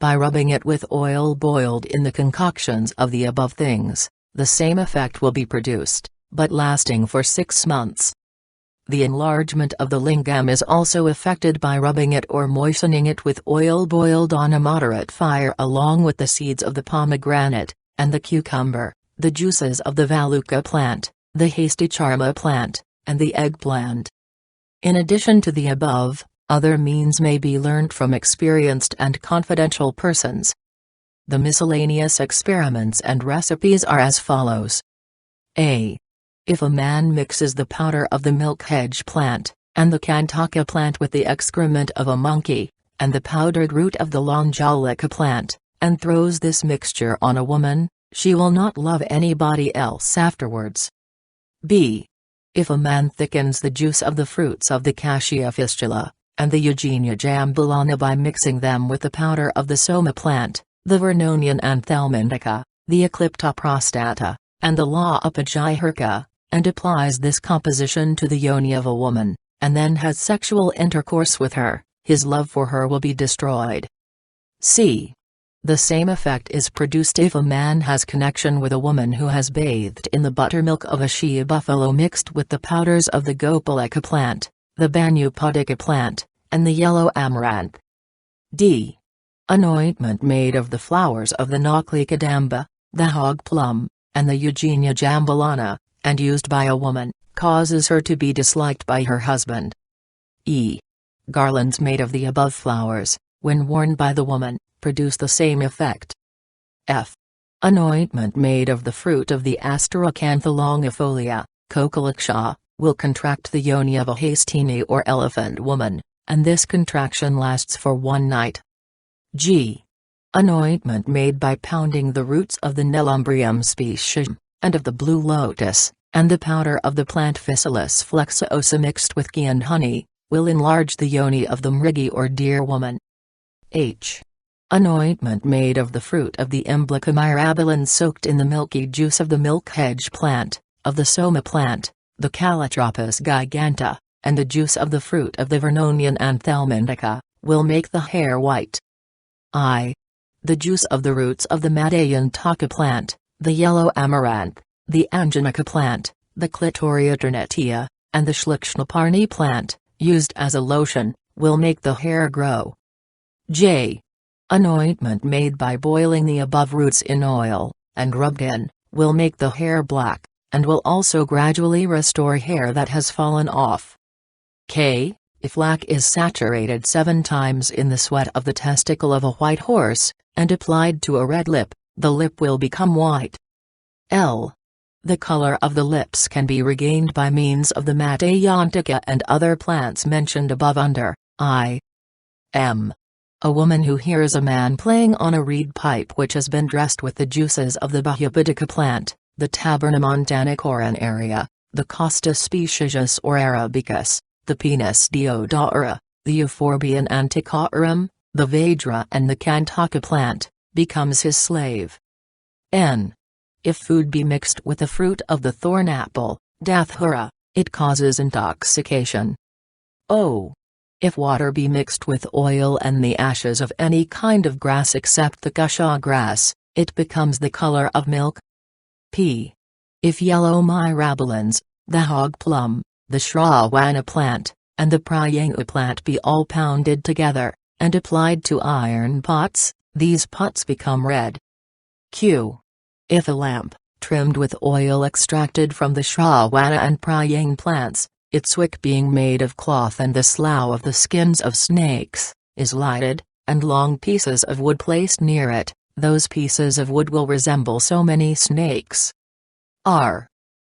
By rubbing it with oil boiled in the concoctions of the above things, the same effect will be produced, but lasting for 6 months. The enlargement of the lingam is also effected by rubbing it or moistening it with oil boiled on a moderate fire along with the seeds of the pomegranate, and the cucumber, the juices of the Valuka plant, the hasty charma plant, and the eggplant. In addition to the above, other means may be learnt from experienced and confidential persons. The miscellaneous experiments and recipes are as follows. A. If a man mixes the powder of the milk hedge plant, and the Kantaka plant with the excrement of a monkey, and the powdered root of the Lonjalika plant, and throws this mixture on a woman, she will not love anybody else afterwards. B. If a man thickens the juice of the fruits of the Cassia fistula, and the Eugenia jambalana by mixing them with the powder of the Soma plant, the Vernonian anthelmindica, the Eclipta prostata, and the La upajihirka, and applies this composition to the yoni of a woman, and then has sexual intercourse with her, his love for her will be destroyed. C. The same effect is produced if a man has connection with a woman who has bathed in the buttermilk of a she-buffalo mixed with the powders of the Gopalika plant, the Banyupadika plant, and the yellow amaranth. D. An ointment made of the flowers of the Nakli kadamba, the hog plum, and the Eugenia jambalana, and used by a woman, causes her to be disliked by her husband. E. Garlands made of the above flowers, when worn by the woman, produce the same effect. F. An ointment made of the fruit of the Asteracantha longifolia, Kokalaksha, will contract the yoni of a Hastini or elephant woman, and this contraction lasts for 1 night. G. An ointment made by pounding the roots of the Nelumbrium specium, and of the blue lotus, and the powder of the plant Physalis flexuosa mixed with ghee and honey, will enlarge the yoni of the mrigi or deer woman. H. An ointment made of the fruit of the Imblica myrabilans soaked in the milky juice of the milk hedge plant, of the Soma plant, the Calotropis giganta, and the juice of the fruit of the Vernonian anthelmindica, will make the hair white. I. The juice of the roots of the Madayantaka plant, the yellow amaranth, the Anjanika plant, the Clitoria ternetia, and the Shlakshnaparni plant, used as a lotion, will make the hair grow. J. An ointment made by boiling the above roots in oil, and rubbed in, will make the hair black, and will also gradually restore hair that has fallen off. K. If lac is saturated 7 times in the sweat of the testicle of a white horse, and applied to a red lip, the lip will become white. L. The color of the lips can be regained by means of the Vatsayana and other plants mentioned above under I. M. A woman who hears a man playing on a reed pipe which has been dressed with the juices of the Bhagwan plant, the Taberna montanicorum, the Costa speciosus or arabicus, the Pinus deodora, the Euphorbium antiquarum, the Vajra and the Kantaka plant, becomes his slave. N. If food be mixed with the fruit of the thorn apple, dathura, it causes intoxication. O. If water be mixed with oil and the ashes of any kind of grass except the kusha grass, it becomes the color of milk. P. If yellow myrabolans, the hog plum, the shrawana plant, and the prayanga plant be all pounded together, and applied to iron pots, these pots become red. Q. If a lamp, trimmed with oil extracted from the shrawana and prayanga plants, its wick being made of cloth and the slough of the skins of snakes, is lighted, and long pieces of wood placed near it, those pieces of wood will resemble so many snakes. R.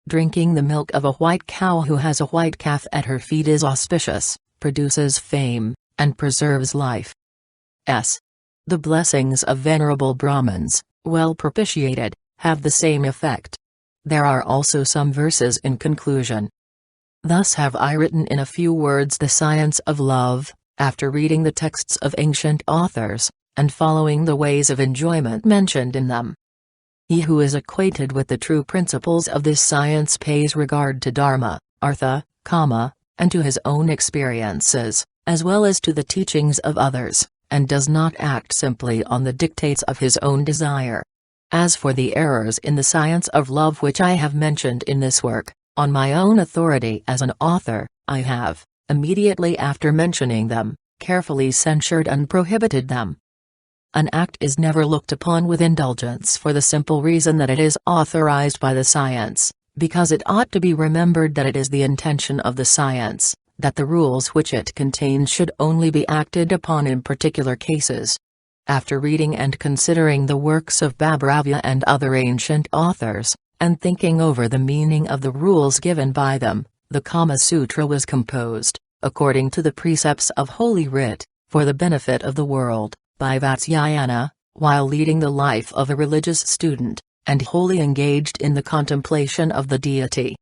Drinking the milk of a white cow who has a white calf at her feet is auspicious, produces fame, and preserves life. S. The blessings of venerable Brahmins, well propitiated, have the same effect. There are also some verses in conclusion. Thus have I written in a few words the science of love, after reading the texts of ancient authors, and following the ways of enjoyment mentioned in them. He who is acquainted with the true principles of this science pays regard to Dharma, Artha, Kama, and to his own experiences, as well as to the teachings of others, and does not act simply on the dictates of his own desire. As for the errors in the science of love which I have mentioned in this work, on my own authority as an author, I have, immediately after mentioning them, carefully censured and prohibited them. An act is never looked upon with indulgence for the simple reason that it is authorized by the science, because it ought to be remembered that it is the intention of the science, that the rules which it contains should only be acted upon in particular cases. After reading and considering the works of Bhairava and other ancient authors, and thinking over the meaning of the rules given by them, the Kama Sutra was composed, according to the precepts of Holy Writ, for the benefit of the world, by Vatsayana, while leading the life of a religious student, and wholly engaged in the contemplation of the deity.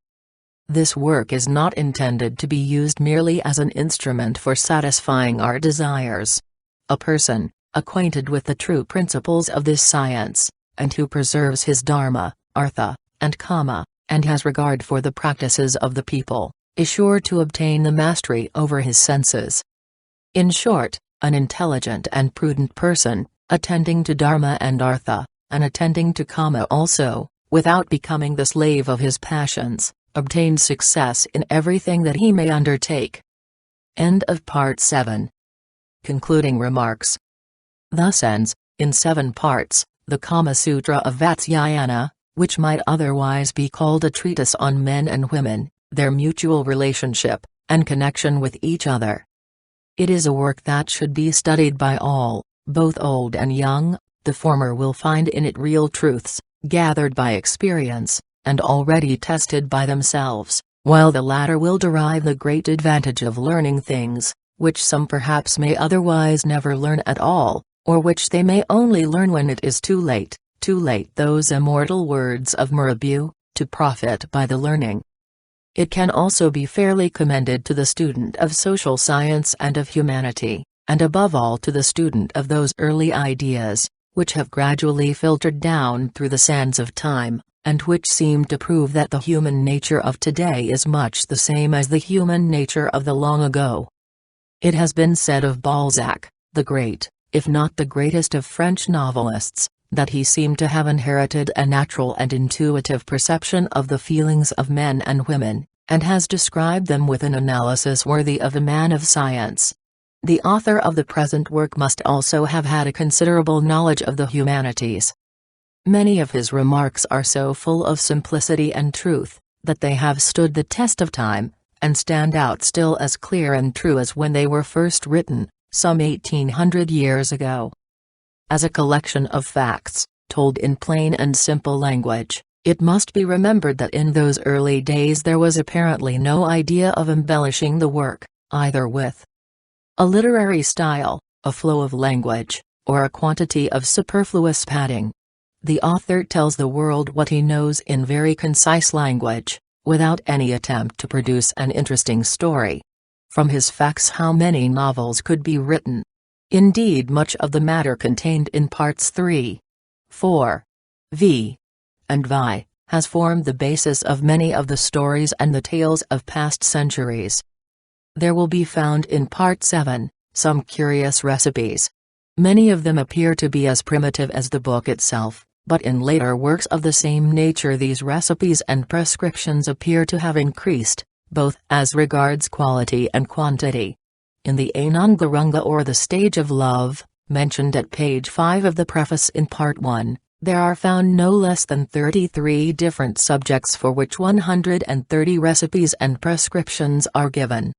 This work is not intended to be used merely as an instrument for satisfying our desires. A person, acquainted with the true principles of this science, and who preserves his Dharma, Artha, and Kama, and has regard for the practices of the people, is sure to obtain the mastery over his senses. In short, an intelligent and prudent person, attending to Dharma and Artha, and attending to Kama also, without becoming the slave of his passions, obtains success in everything that he may undertake. End of Part 7. Concluding remarks. Thus ends, in 7 parts, the Kama Sutra of Vatsyayana, which might otherwise be called a treatise on men and women, their mutual relationship, and connection with each other. It is a work that should be studied by all, both old and young. The former will find in it real truths, gathered by experience, and already tested by themselves, while the latter will derive the great advantage of learning things, which some perhaps may otherwise never learn at all, or which they may only learn when it is too late, those immortal words of Murabu, to profit by the learning. It can also be fairly commended to the student of social science and of humanity, and above all to the student of those early ideas, which have gradually filtered down through the sands of time, and which seem to prove that the human nature of today is much the same as the human nature of the long ago. It has been said of Balzac, the great, if not the greatest of French novelists, that he seemed to have inherited a natural and intuitive perception of the feelings of men and women, and has described them with an analysis worthy of a man of science. The author of the present work must also have had a considerable knowledge of the humanities. Many of his remarks are so full of simplicity and truth, that they have stood the test of time, and stand out still as clear and true as when they were first written, some 1800 years ago. As a collection of facts, told in plain and simple language, it must be remembered that in those early days there was apparently no idea of embellishing the work, either with a literary style, a flow of language, or a quantity of superfluous padding. The author tells the world what he knows in very concise language, without any attempt to produce an interesting story. From his facts how many novels could be written. Indeed, much of the matter contained in parts 3, 4, v, and vi, has formed the basis of many of the stories and the tales of past centuries. There will be found in part 7, some curious recipes. Many of them appear to be as primitive as the book itself, but in later works of the same nature these recipes and prescriptions appear to have increased, both as regards quality and quantity. In the Anangaranga or the Stage of Love, mentioned at page 5 of the preface in part 1, there are found no less than 33 different subjects for which 130 recipes and prescriptions are given.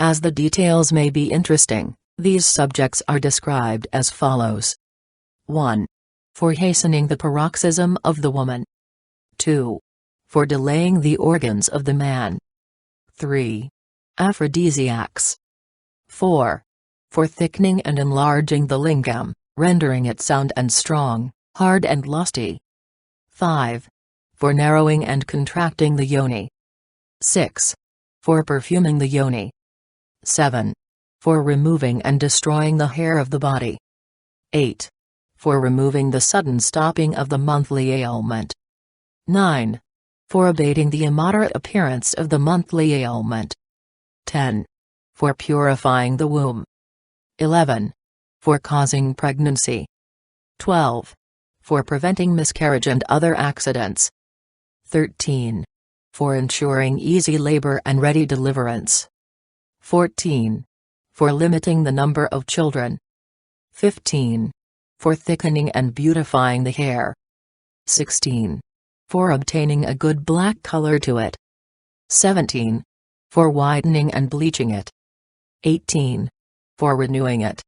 As the details may be interesting, these subjects are described as follows. 1. For hastening the paroxysm of the woman. 2. For delaying the organs of the man. 3. Aphrodisiacs. 4. For thickening and enlarging the lingam, rendering it sound and strong, hard and lusty. 5. For narrowing and contracting the yoni. 6. For perfuming the yoni. 7. For removing and destroying the hair of the body. 8. For removing the sudden stopping of the monthly ailment. 9. For abating the immoderate appearance of the monthly ailment. 10. For purifying the womb. 11. For causing pregnancy. 12. For preventing miscarriage and other accidents. 13. For ensuring easy labor and ready deliverance. 14. For limiting the number of children. 15. For thickening and beautifying the hair. 16. For obtaining a good black color to it. 17. For whitening and bleaching it. 18. For renewing it.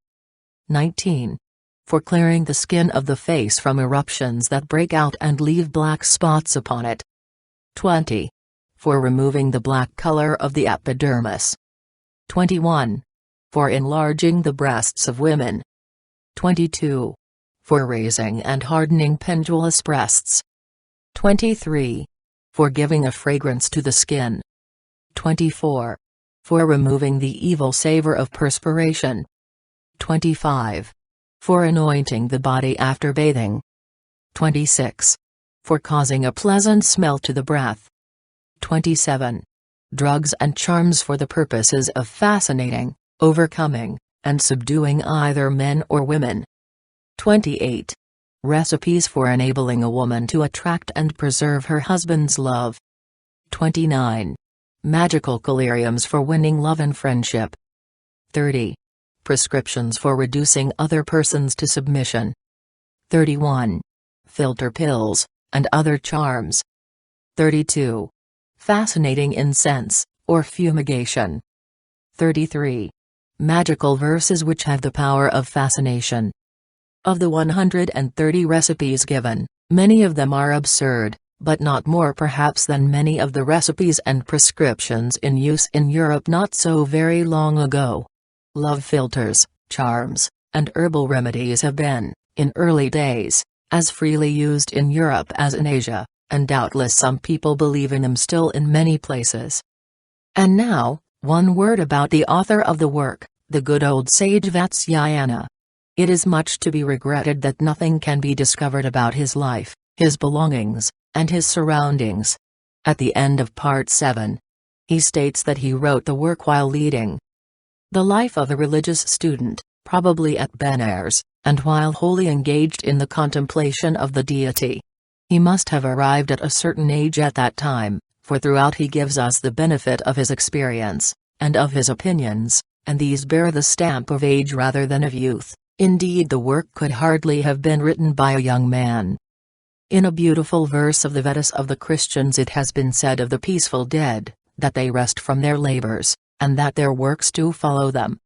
19. For clearing the skin of the face from eruptions that break out and leave black spots upon it. 20. For removing the black color of the epidermis. 21. For enlarging the breasts of women. 22. For raising and hardening pendulous breasts. 23. For giving a fragrance to the skin. 24. For removing the evil savor of perspiration. 25. For anointing the body after bathing. 26. For causing a pleasant smell to the breath. 27. Drugs and charms for the purposes of fascinating, overcoming, and subduing either men or women. 28. Recipes for enabling a woman to attract and preserve her husband's love. 29. Magical collyriums for winning love and friendship. 30. Prescriptions for reducing other persons to submission. 31. Filter pills, and other charms. 32. Fascinating incense, or fumigation. 33. Magical verses which have the power of fascination. Of the 130 recipes given, many of them are absurd, but not more perhaps than many of the recipes and prescriptions in use in Europe not so very long ago. Love philters, charms, and herbal remedies have been, in early days, as freely used in Europe as in Asia, and doubtless some people believe in them still in many places. And now, one word about the author of the work, the good old sage Vatsayana. It is much to be regretted that nothing can be discovered about his life, his belongings, and his surroundings. At the end of part 7, he states that he wrote the work while leading the life of a religious student, probably at Benares, and while wholly engaged in the contemplation of the deity. He must have arrived at a certain age at that time, for throughout he gives us the benefit of his experience, and of his opinions, and these bear the stamp of age rather than of youth. Indeed, the work could hardly have been written by a young man. In a beautiful verse of the Vedas of the Christians it has been said of the peaceful dead, that they rest from their labors, and that their works do follow them.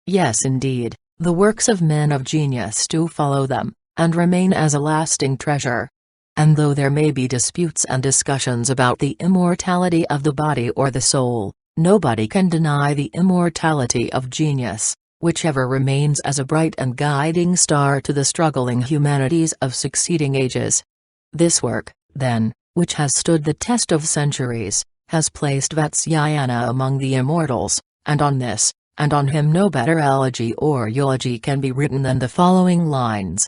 Yes, indeed, the works of men of genius do follow them, and remain as a lasting treasure. And though there may be disputes and discussions about the immortality of the body or the soul, nobody can deny the immortality of genius, which ever remains as a bright and guiding star to the struggling humanities of succeeding ages. This work, then, which has stood the test of centuries, has placed Vatsayana among the immortals, and on this, and on him no better elegy or eulogy can be written than the following lines.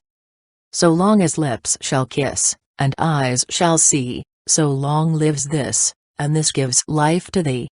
So long as lips shall kiss, and eyes shall see, so long lives this, and this gives life to thee.